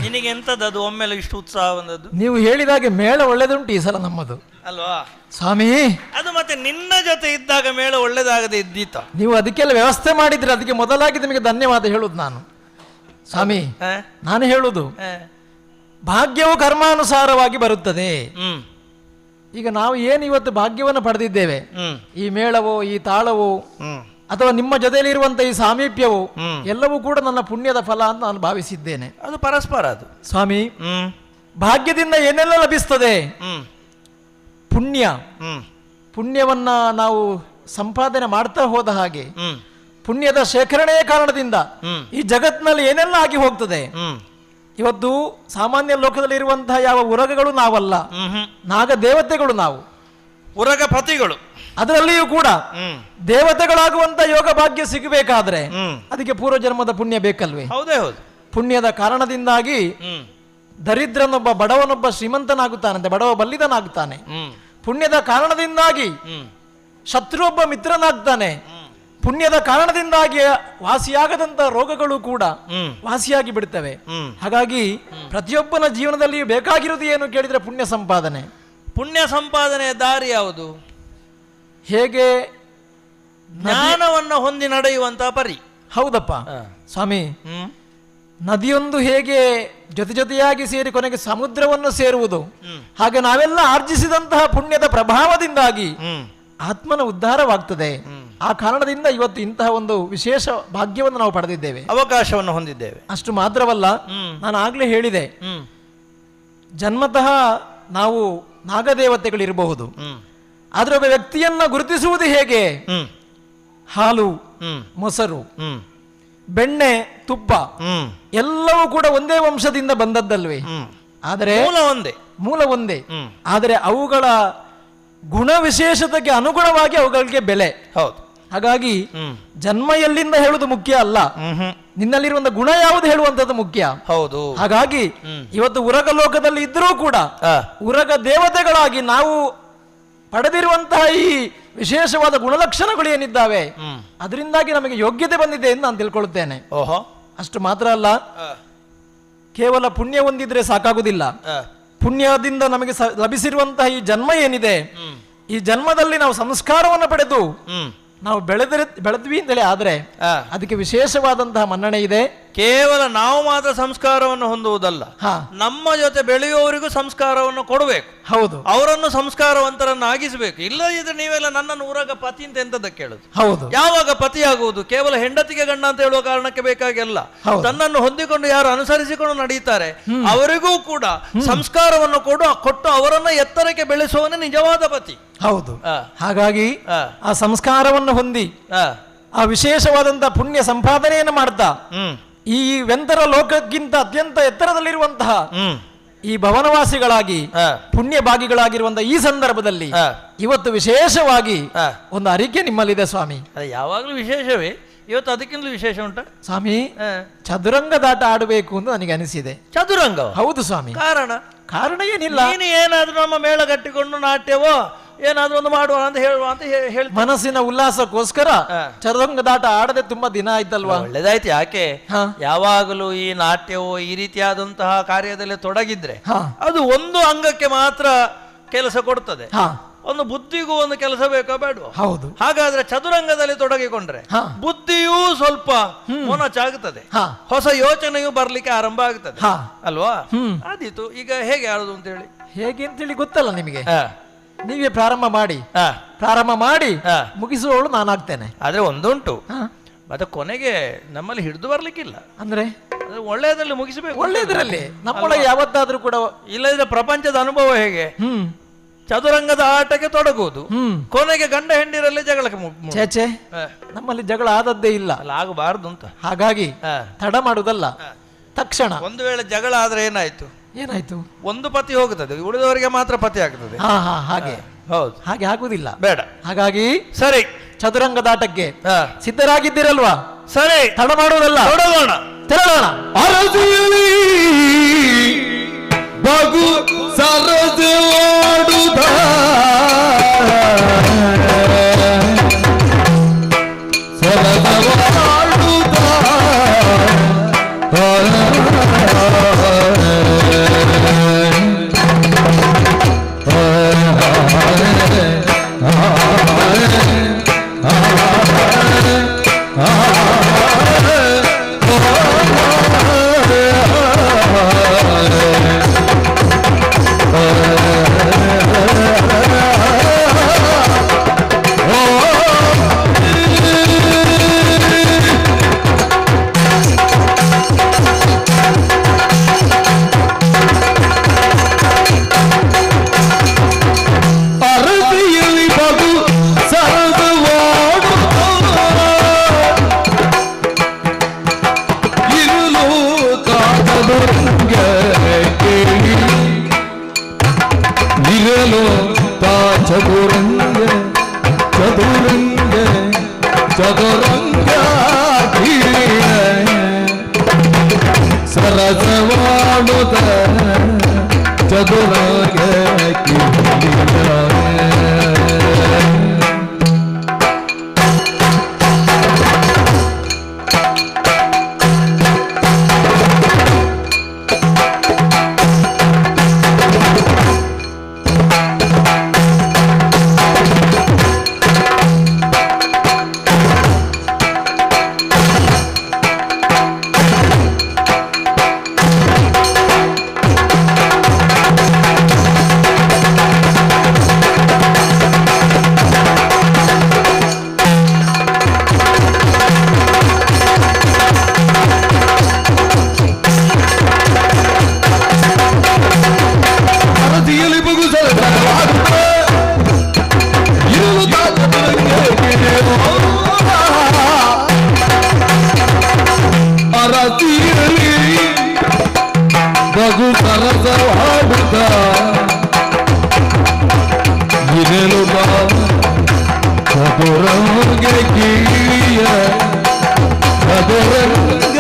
ನಿನಗೆ ಎಂತದ್ದು ಒಮ್ಮೆಲೆ ಇಷ್ಟು ಉತ್ಸಾಹ ಬಂದದ್ದು? ನೀವು ಹೇಳಿದಾಗೆ ಮೇಳ ಒಳ್ಳೆದುಂಟು ಈ ಸಲ ನಮ್ಮದು ಅಲ್ವಾ ಸ್ವಾಮಿ? ಅದು ಮತ್ತೆ ನಿನ್ನ ಜೊತೆ ಇದ್ದಾಗ ಮೇಳ ಒಳ್ಳೆದಾಗದೆ ಇದ್ದೀತ. ನೀವು ಅದಕ್ಕೆಲ್ಲ ವ್ಯವಸ್ಥೆ ಮಾಡಿದ್ರೆ ಅದಕ್ಕೆ ಮೊದಲಾಗಿ ನಿಮಗೆ ಧನ್ಯವಾದ ಹೇಳುದು ನಾನು ಸ್ವಾಮಿ. ನಾನು ಹೇಳುದು ಭಾಗ್ಯವು ಕರ್ಮಾನುಸಾರವಾಗಿ ಬರುತ್ತದೆ. ಈಗ ನಾವು ಏನು ಇವತ್ತು ಭಾಗ್ಯವನ್ನು ಪಡೆದಿದ್ದೇವೆ, ಈ ಮೇಳವೋ ಈ ತಾಳವೋ ಅಥವಾ ನಿಮ್ಮ ಜೊತೆಯಲ್ಲಿ ಇರುವಂತಹ ಈ ಸಾಮೀಪ್ಯವು ಎಲ್ಲವೂ ಕೂಡ ನನ್ನ ಪುಣ್ಯದ ಫಲ ಅಂತ ನಾನು ಭಾವಿಸಿದ್ದೇನೆ. ಅದು ಪರಸ್ಪರ ಅದು ಸ್ವಾಮಿ. ಭಾಗ್ಯದಿಂದ ಏನೆಲ್ಲ ಲಭಿಸ್ತದೆ? ಪುಣ್ಯ. ಪುಣ್ಯವನ್ನ ನಾವು ಸಂಪಾದನೆ ಮಾಡ್ತಾ ಹೋದ ಹಾಗೆ ಪುಣ್ಯದ ಶೇಖರಣೆಯ ಕಾರಣದಿಂದ ಈ ಜಗತ್ತಿನಲ್ಲಿ ಏನೆಲ್ಲ ಆಗಿ ಹೋಗ್ತದೆ. ಇವತ್ತು ಸಾಮಾನ್ಯ ಲೋಕದಲ್ಲಿ ಇರುವಂತಹ ಯಾವ ಉರಗಗಳು ನಾವಲ್ಲ, ನಾಗ ದೇವತೆಗಳು ನಾವು, ಉರಗಪತಿಗಳು. ಅದರಲ್ಲಿಯೂ ಕೂಡ ದೇವತೆಗಳಾಗುವಂತ ಯೋಗ ಭಾಗ್ಯ ಸಿಗಬೇಕಾದ್ರೆ ಅದಕ್ಕೆ ಪೂರ್ವಜನ್ಮದ ಪುಣ್ಯ ಬೇಕಲ್ವೇ? ಹೌದೇ ಹೌದು. ಪುಣ್ಯದ ಕಾರಣದಿಂದಾಗಿ ದರಿದ್ರನೊಬ್ಬ ಬಡವನೊಬ್ಬ ಶ್ರೀಮಂತನಾಗುತ್ತಾನಂತೆ, ಬಡವ ಬಲ್ಲಿದನಾಗುತ್ತಾನೆ. ಪುಣ್ಯದ ಕಾರಣದಿಂದಾಗಿ ಶತ್ರು ಒಬ್ಬ ಮಿತ್ರನಾಗ್ತಾನೆ. ಪುಣ್ಯದ ಕಾರಣದಿಂದಾಗಿ ವಾಸಿಯಾಗದಂತ ರೋಗಗಳು ಕೂಡ ವಾಸಿಯಾಗಿ ಬಿಡ್ತವೆ. ಹಾಗಾಗಿ ಪ್ರತಿಯೊಬ್ಬನ ಜೀವನದಲ್ಲಿಯೂ ಬೇಕಾಗಿರುವುದು ಏನು ಕೇಳಿದ್ರೆ ಪುಣ್ಯ ಸಂಪಾದನೆ. ಪುಣ್ಯ ಸಂಪಾದನೆಯ ದಾರಿ ಯಾವುದು? ಹೇಗೆ ಜ್ಞಾನವನ್ನು ಹೊಂದಿ ನಡೆಯುವಂತಹ ಪರಿ. ಹೌದಪ್ಪ ಸ್ವಾಮಿ. ನದಿಯೊಂದು ಹೇಗೆ ಜೊತೆ ಜೊತೆಯಾಗಿ ಸೇರಿ ಕೊನೆಗೆ ಸಮುದ್ರವನ್ನು ಸೇರುವುದು, ಹಾಗೆ ನಾವೆಲ್ಲ ಆರ್ಜಿಸಿದಂತಹ ಪುಣ್ಯದ ಪ್ರಭಾವದಿಂದಾಗಿ ಆತ್ಮನ ಉದ್ಧಾರವಾಗ್ತದೆ. ಆ ಕಾರಣದಿಂದ ಇವತ್ತು ಇಂತಹ ಒಂದು ವಿಶೇಷ ಭಾಗ್ಯವನ್ನು ನಾವು ಪಡೆದಿದ್ದೇವೆ, ಅವಕಾಶವನ್ನು ಹೊಂದಿದ್ದೇವೆ. ಅಷ್ಟು ಮಾತ್ರವಲ್ಲ, ನಾನು ಆಗ್ಲೇ ಹೇಳಿದೆ, ಜನ್ಮತಃ ನಾವು ನಾಗದೇವತೆಗಳಿರಬಹುದು, ಆದ್ರೆ ಒಬ್ಬ ವ್ಯಕ್ತಿಯನ್ನ ಗುರುತಿಸುವುದು ಹೇಗೆ? ಹಾಲು, ಮೊಸರು, ಬೆಣ್ಣೆ, ತುಪ್ಪ ಎಲ್ಲವೂ ಕೂಡ ಒಂದೇ ವಂಶದಿಂದ ಬಂದದ್ದಲ್ವೇ? ಆದರೆ ಮೂಲ ಒಂದೇ. ಆದರೆ ಅವುಗಳ ಗುಣ ವಿಶೇಷತೆಗೆ ಅನುಗುಣವಾಗಿ ಅವುಗಳಿಗೆ ಬೆಲೆ. ಹೌದು. ಹಾಗಾಗಿ ಜನ್ಮ ಎಲ್ಲಿಂದ ಹೇಳುವುದು ಮುಖ್ಯ ಅಲ್ಲ, ನಿನ್ನಲ್ಲಿರುವಂತ ಗುಣ ಯಾವುದು ಹೇಳುವಂತದ್ದು ಮುಖ್ಯ. ಹೌದು. ಹಾಗಾಗಿ ಇವತ್ತು ಉರಗ ಲೋಕದಲ್ಲಿ ಇದ್ರೂ ಕೂಡ ಉರಗ ದೇವತೆಗಳಾಗಿ ನಾವು ಪಡೆದಿರುವಂತಹ ಈ ವಿಶೇಷವಾದ ಗುಣಲಕ್ಷಣಗಳು ಏನಿದ್ದಾವೆ ಅದರಿಂದಾಗಿ ನಮಗೆ ಯೋಗ್ಯತೆ ಬಂದಿದೆ ಎಂದು ನಾನು ತಿಳ್ಕೊಳ್ಳುತ್ತೇನೆ. ಓಹೋ. ಅಷ್ಟು ಮಾತ್ರ ಅಲ್ಲ, ಕೇವಲ ಪುಣ್ಯ ಹೊಂದಿದ್ರೆ ಸಾಕಾಗುವುದಿಲ್ಲ. ಪುಣ್ಯದಿಂದ ನಮಗೆ ಲಭಿಸಿರುವಂತಹ ಈ ಜನ್ಮ ಏನಿದೆ, ಈ ಜನ್ಮದಲ್ಲಿ ನಾವು ಸಂಸ್ಕಾರವನ್ನು ಪಡೆದು ನಾವು ಬೆಳೆದ್ವಿ ಅಂತೇಳಿ ಆದ್ರೆ ಅದಕ್ಕೆ ವಿಶೇಷವಾದಂತಹ ಮನ್ನಣೆ ಇದೆ. ಕೇವಲ ನಾವು ಮಾತ್ರ ಸಂಸ್ಕಾರವನ್ನು ಹೊಂದುವುದಲ್ಲ, ನಮ್ಮ ಜೊತೆ ಬೆಳೆಯುವವರಿಗೂ ಸಂಸ್ಕಾರವನ್ನು ಕೊಡಬೇಕು. ಹೌದು. ಅವರನ್ನು ಸಂಸ್ಕಾರವಂತರನ್ನಾಗಿಸಬೇಕು. ಇಲ್ಲದಿದ್ರೆ ನೀವೆಲ್ಲ ನನ್ನನ್ನು ಊರಾಗ ಪತಿ ಅಂತ ಎಂತದಕ್ಕೆ ಕೇಳುದು? ಹೌದು. ಯಾವಾಗ ಪತಿಯಾಗುವುದು? ಕೇವಲ ಹೆಂಡತಿಗೆ ಗಂಡ ಅಂತ ಹೇಳುವ ಕಾರಣಕ್ಕೆ ಬೇಕಾಗಿಲ್ಲ. ತನ್ನನ್ನು ಹೊಂದಿಕೊಂಡು ಯಾರು ಅನುಸರಿಸಿಕೊಂಡು ನಡೆಯುತ್ತಾರೆ ಅವರಿಗೂ ಕೂಡ ಸಂಸ್ಕಾರವನ್ನು ಕೊಟ್ಟು ಅವರನ್ನ ಎತ್ತರಕ್ಕೆ ಬೆಳೆಸುವವನೇ ನಿಜವಾದ ಪತಿ. ಹೌದು. ಹಾಗಾಗಿ ಆ ಸಂಸ್ಕಾರವನ್ನು ಹೊಂದಿ ಆ ವಿಶೇಷವಾದಂತಹ ಪುಣ್ಯ ಸಂಪಾದನೆಯನ್ನು ಮಾಡ್ತಾ ಈ ವೆಂತರ ಲೋಕಕ್ಕಿಂತ ಅತ್ಯಂತ ಎತ್ತರದಲ್ಲಿರುವಂತಹ ಈ ಭವನವಾಸಿಗಳಾಗಿ ಪುಣ್ಯ ಭಾಗಿಗಳಾಗಿರುವಂತಹ ಈ ಸಂದರ್ಭದಲ್ಲಿ ಇವತ್ತು ವಿಶೇಷವಾಗಿ ಒಂದು ಅರಿಕೆ ನಿಮ್ಮಲ್ಲಿದೆ ಸ್ವಾಮಿ. ಯಾವಾಗಲೂ ವಿಶೇಷವೇ, ಇವತ್ತು ಅದಕ್ಕಿಂತಲೂ ವಿಶೇಷ ಉಂಟ ಸ್ವಾಮಿ. ಚದುರಂಗದಾಟ ಆಡಬೇಕು ಅಂತ ನನಗೆ ಅನಿಸಿದೆ. ಚದುರಂಗ? ಹೌದು ಸ್ವಾಮಿ. ಕಾರಣ ಏನಿಲ್ಲ, ನೀನು ಏನಾದ್ರೂ ನಮ್ಮ ಮೇಳ ಕಟ್ಟಿಕೊಂಡು ನಾಟ್ಯವೋ ಏನಾದ್ರೂ ಒಂದು ಮಾಡುವ ಅಂತ ಹೇಳುವ ಅಂತ ಹೇಳಿ ಮನಸ್ಸಿನ ಉಲ್ಲಾಸಕ್ಕೋಸ್ಕರ ಚದುರಂಗದಾಟ ಆಡದೆ ತುಂಬಾ ದಿನ ಆಯ್ತಲ್ವಾ? ಒಳ್ಳೇದಾಯ್ತು. ಯಾಕೆ ಯಾವಾಗಲೂ ಈ ನಾಟ್ಯವೋ ಈ ರೀತಿಯಾದಂತಹ ಕಾರ್ಯದಲ್ಲಿ ತೊಡಗಿದ್ರೆ ಅದು ಒಂದು ಅಂಗಕ್ಕೆ ಮಾತ್ರ ಕೆಲಸ ಕೊಡ್ತದೆ, ಒಂದು ಬುದ್ಧಿಗೂ ಒಂದು ಕೆಲಸ ಬೇಕೋ ಬೇಡ? ಹೌದು. ಹಾಗಾದ್ರೆ ಚದುರಂಗದಲ್ಲಿ ತೊಡಗಿಕೊಂಡ್ರೆ ಬುದ್ಧಿಯೂ ಸ್ವಲ್ಪ ಮೊನಚಾಗುತ್ತದೆ, ಹೊಸ ಯೋಚನೆಯೂ ಬರ್ಲಿಕ್ಕೆ ಆರಂಭ ಆಗ್ತದೆ ಅಲ್ವಾ? ಆದೀತು. ಈಗ ಹೇಗೆ ಆಡುದು ಅಂತ ಹೇಳಿ ಹೇಗೆ ಅಂತೇಳಿ ಗೊತ್ತಲ್ಲ ನಿಮಗೆ? ನೀವೇ ಪ್ರಾರಂಭ ಮಾಡಿ ಮುಗಿಸುವವಳು ನಾನಾಗ್ತೇನೆ. ಆದ್ರೆ ಒಂದುಂಟು, ಮತ್ತೆ ಕೊನೆಗೆ ನಮ್ಮಲ್ಲಿ ಹಿಡಿದು ಬರ್ಲಿಕ್ಕಿಲ್ಲ. ಅಂದ್ರೆ ಒಳ್ಳೆಯದ್ರಲ್ಲಿ ಮುಗಿಸಬೇಕು. ಒಳ್ಳೆಯದ್ರಲ್ಲಿ ನಮ್ಮೊಳಗೆ ಯಾವತ್ತಾದ್ರೂ ಕೂಡ ಇಲ್ಲದ್ರೆ ಪ್ರಪಂಚದ ಅನುಭವ ಹೇಗೆ? ಚದುರಂಗದ ಆಟಕ್ಕೆ ತೊಡಗುವುದು, ಕೊನೆಗೆ ಗಂಡ ಹೆಂಡಿರಲ್ಲಿ ಜಗಳಕ್ಕೆ. ಚೇಚೆ, ನಮ್ಮಲ್ಲಿ ಜಗಳ ಆದದ್ದೇ ಇಲ್ಲ, ಆಗಬಾರದು ಅಂತ. ಹಾಗಾಗಿ ತಡ ಮಾಡುವುದಲ್ಲ, ತಕ್ಷಣ. ಒಂದು ವೇಳೆ ಜಗಳ ಆದ್ರೆ ಏನಾಯ್ತು? ಒಂದು ಪತಿ ಹೋಗುತ್ತದೆ, ಉಳಿದವರಿಗೆ ಮಾತ್ರ ಪತಿ ಆಗ್ತದೆ. ಹಾಗೆ. ಹೌದು. ಹಾಗೆ ಆಗುದಿಲ್ಲ, ಬೇಡ. ಹಾಗಾಗಿ ಸರಿ, ಚದುರಂಗದಾಟಕ್ಕೆ ಸಿದ್ಧರಾಗಿದ್ದೀರಲ್ವಾ? ಸರಿ, ತಡ ಮಾಡುವುದಲ್ಲ, ತೆರಳೋಣ. ಅರಸಿಯಲಿ ಬಗು ಸರಜವಾಡುತ್ತ ಈಗಲೋ ತಾ ಚದುರಂಗ ಚದುರಂಗ ಚದುರಂಗ ಕ್ರೀಡ ಸರಸವಾಡುತ್ತ ಚದುರಂಗ ಕ್ರೀಡ ಬಗು ಸರಸವಾಡುತ್ತ ಇರಲು ಚದುರಂಗ ಕೀಳಿಯ ಚದುರಂಗ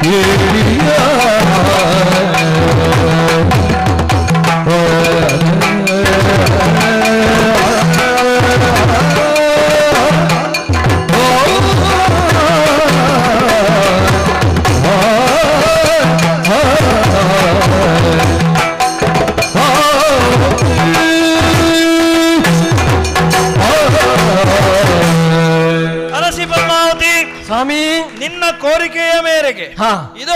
ಕೇಳಿಯ ಸ್ವಾಮಿ, ನಿನ್ನ ಕೋರಿಕೆಯ ಮೇರೆಗೆ ಇದು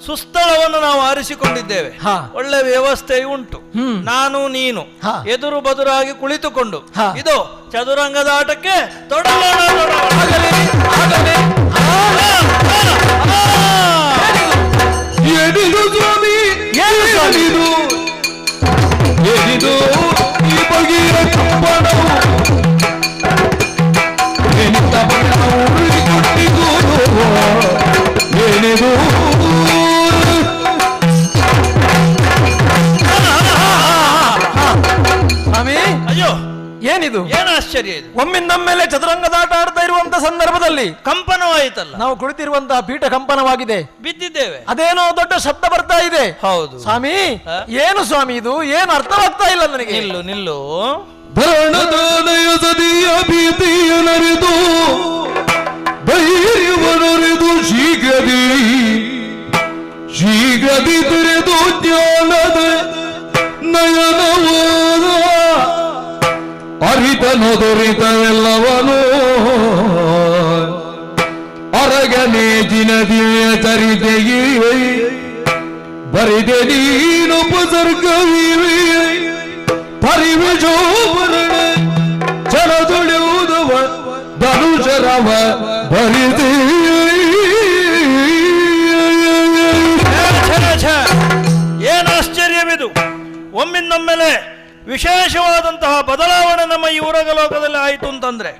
ಸುಸ್ಥಳವನ್ನು ನಾವು ಆರಿಸಿಕೊಂಡಿದ್ದೇವೆ. ಒಳ್ಳೆ ವ್ಯವಸ್ಥೆ ಉಂಟು. ನಾನು ನೀನು ಎದುರು ಬದುರಾಗಿ ಕುಳಿತುಕೊಂಡು ಇದು ಚದುರಂಗದ ಆಟಕ್ಕೆ ತೊಡಗೋಣ. ಏನಿದು ಈ ಬಗೆಯ ಕಂಪನವು ಏನಿದ್ದ ಉಳಿದುಕೊಂಡಿದ್ದು ಏನಿದು ಸ್ವಾಮಿ, ಅಯ್ಯೋ ಏನಿದು? ಏನು ಆಶ್ಚರ್ಯ ಇದು! ಒಮ್ಮಿಂದೊಮ್ಮೆಲೆ ಚದುರಂಗದಾಟ ಆಡ್ತಾ ಇರುವಂತ ಸಂದರ್ಭದಲ್ಲಿ ಕಂಪನವಾಯಿತಲ್ಲ. ನಾವು ಕುಳಿತಿರುವಂತಹ ಪೀಠ ಕಂಪನವಾಗಿದೆ, ಬಿದ್ದಿದ್ದೇವೆ. ಅದೇನೋ ದೊಡ್ಡ ಶಬ್ದ ಬರ್ತಾ ಇದೆ. ಹೌದು ಸ್ವಾಮಿ, ಏನು ಸ್ವಾಮಿ ಇದು? ಏನು ಅರ್ಥವಾಗ್ತಾ ಇಲ್ಲ ನನಗೆ. ನಿಲ್ಲು ನಿಲ್ಲು. ಭರಣದಾನಯ ಸದಿಯ ಭೀತಿಯನರಿದು ಧೈರ್ಯವನರಿದು ಶೀಘ್ರದಿ ಶೀಘ್ರದಿ ತೆರೆದು ಜ್ಞಾನದ ನಯನವಾದ ಅರಿತನು ದೊರೆತವೆಲ್ಲವನು ಅರಗನೇ ದಿನದಿಯ ಚರಿತೆಗೆ ಬರಿದೆ ನೀನುಪಸರ್ಗವಿವೆ ಪರಿವಿಜೋಪರಣ ಚಲದೊಳೆಯುವುದವ ಧನುಷರವ ಬರಿದೆ. ಏನು ಆಶ್ಚರ್ಯವಿದು! ಒಮ್ಮಿಂದೊಮ್ಮೆಲೆ ವಿಶೇಷವಾದಂತಹ ಬದಲಾವಣೆ ನಮ್ಮ ಈ ಉರಗಲೋಕದಲ್ಲಿ ಆಯಿತು ಅಂತಂದ್ರೆ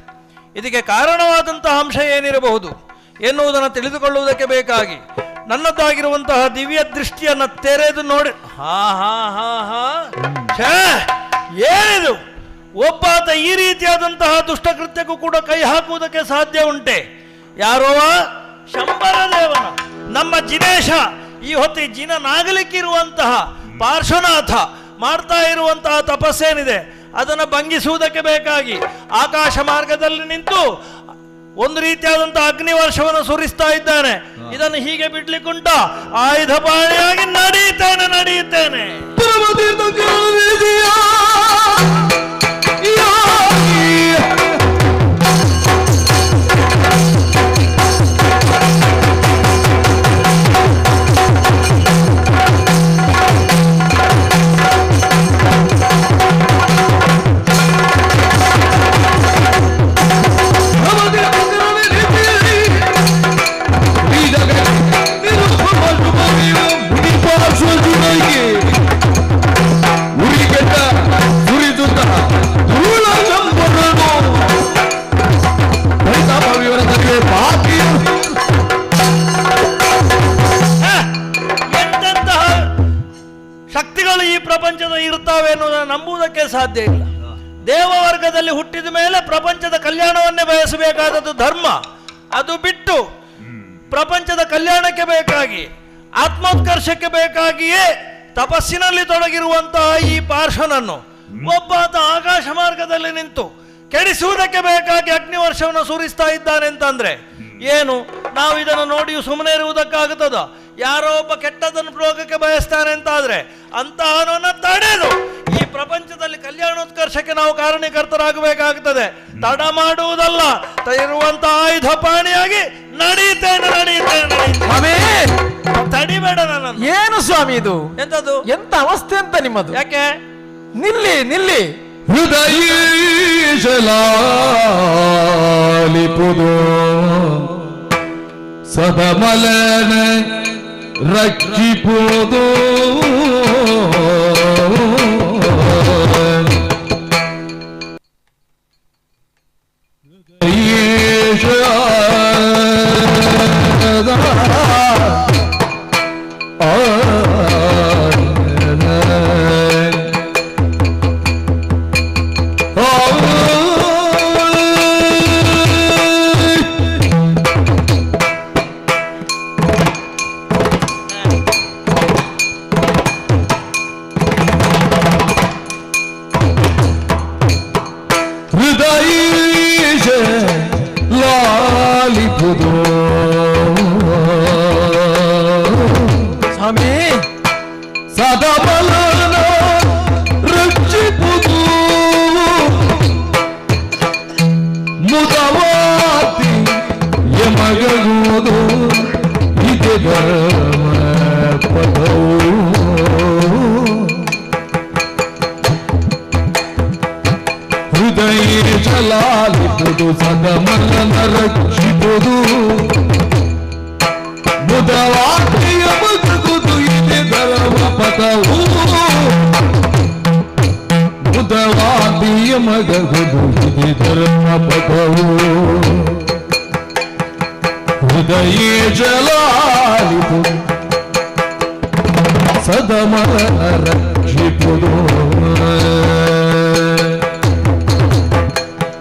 ಇದಕ್ಕೆ ಕಾರಣವಾದಂತಹ ಅಂಶ ಏನಿರಬಹುದು ಎನ್ನುವುದನ್ನು ತಿಳಿದುಕೊಳ್ಳುವುದಕ್ಕೆ ಬೇಕಾಗಿ ನನ್ನದಾಗಿರುವಂತಹ ದಿವ್ಯ ದೃಷ್ಟಿಯನ್ನು ತೆರೆದು ನೋಡಿ. ಏನಿದು? ಒಬ್ಬಾತ ಈ ರೀತಿಯಾದಂತಹ ದುಷ್ಟಕೃತ್ಯಕ್ಕೂ ಕೂಡ ಕೈ ಹಾಕುವುದಕ್ಕೆ ಸಾಧ್ಯ ಉಂಟೆ? ಯಾರೋವ? ಶಂಬರ ದೇವನ ನಮ್ಮ ಜಿನೇಶ ಈ ಹೊತ್ತಿಗೆ ಜಿನನಾಗಲಿಕ್ಕಿರುವಂತಹ ಪಾರ್ಶ್ವನಾಥ ಮಾಡ್ತಾ ಇರುವಂತಹ ತಪಸ್ಸೇನಿದೆ ಅದನ್ನು ಭಂಗಿಸುವುದಕ್ಕೆ ಬೇಕಾಗಿ ಆಕಾಶ ಮಾರ್ಗದಲ್ಲಿ ನಿಂತು ಒಂದು ರೀತಿಯಾದಂತಹ ಅಗ್ನಿವರ್ಷವನ್ನು ಸುರಿಸ್ತಾ ಇದ್ದಾನೆ. ಇದನ್ನು ಹೀಗೆ ಬಿಡ್ಲಿಕ್ಕುಂಟ? ಆಯುಧ ಪಾಣಿಯಾಗಿ ನಡೆಯುತ್ತೇನೆ. ಪ್ರಪಂಚದ ಇರ್ತಾವೆ ಎನ್ನುವುದನ್ನು ನಂಬುವುದಕ್ಕೆ ಸಾಧ್ಯ ಇಲ್ಲ. ದೇವವರ್ಗದಲ್ಲಿ ಹುಟ್ಟಿದ ಮೇಲೆ ಪ್ರಪಂಚದ ಕಲ್ಯಾಣವನ್ನೇ ಬಯಸಬೇಕಾದದ್ದು ಧರ್ಮ. ಅದು ಬಿಟ್ಟು ಪ್ರಪಂಚದ ಕಲ್ಯಾಣಕ್ಕೆ ಬೇಕಾಗಿ, ಆತ್ಮೋತ್ಕರ್ಷಕ್ಕೆ ಬೇಕಾಗಿಯೇ ತಪಸ್ಸಿನಲ್ಲಿ ತೊಡಗಿರುವಂತಹ ಈ ಪಾರ್ಶ್ವನನ್ನು ಒಬ್ಬಾತ ಆಕಾಶ ಮಾರ್ಗದಲ್ಲಿ ನಿಂತು ಕೆಡಿಸುವುದಕ್ಕೆ ಬೇಕಾಗಿ ಅಗ್ನಿವರ್ಷವನ್ನು ಸುರಿಸ್ತಾ ಇದ್ದಾನೆ ಅಂತಂದ್ರೆ ಏನು? ನಾವು ಇದನ್ನು ನೋಡಿಯೂ ಸುಮ್ಮನೆ ಇರುವುದಕ್ಕಾಗುತ್ತದ? ಯಾರೋ ಒಬ್ಬ ಕೆಟ್ಟದನ್ನು ಪ್ರಯೋಗಕ್ಕೆ ಬಯಸ್ತಾನೆ ಅಂತಾದ್ರೆ ಅಂತಹನನ್ನು ತಡೆದು ಈ ಪ್ರಪಂಚದಲ್ಲಿ ಕಲ್ಯಾಣೋತ್ಕರ್ಷಕ್ಕೆ ನಾವು ಕಾರಣೀಕರ್ತರಾಗಬೇಕಾಗುತ್ತದೆ. ತಡ ಮಾಡುವುದಲ್ಲ, ಇರುವಂತಹ ಆಯುಧ ಪಾಣಿಯಾಗಿ ನಡೀತೇನೆ. ತಡಿಬೇಡ ನನ್ನನ್ನು. ಏನು ಸ್ವಾಮಿ ಇದು? ಎಂತದು? ಎಂತ ಅವಸ್ಥೆ ಅಂತ ನಿಮ್ಮದು? ಯಾಕೆ? ನಿಲ್ಲಿ ಹೃದಯೀಶಲಾಲಿಪುದು ಸದಮಲನ ರಕ್ಷಿಪುದು ಸ್ವಾಮಿ ಸದಬಲನ ರಕ್ಷಿಪುದು ಮುದವಾತಿ ಯಮಗಗುವುದು ಇದೆ ಧರ್ಮ ಪದವು ಹೃದಯ ಜಲಾಲಿಪುದು ಸದಮಲನ ರಕ್ಷಿಪುದು ಮುದವಾತಿ ಯಮಗಗುವುದು ಇದೆ ಧರ್ಮ ಪದವು ಮುದವಾತಿ ಯಮಗಗುವುದು ಇದೆ ಧರ್ಮ ಪದವು ಹೃದಯ ಜಲಾಲಿಪುದು ಸದಮಲನ ರಕ್ಷಿಪುದು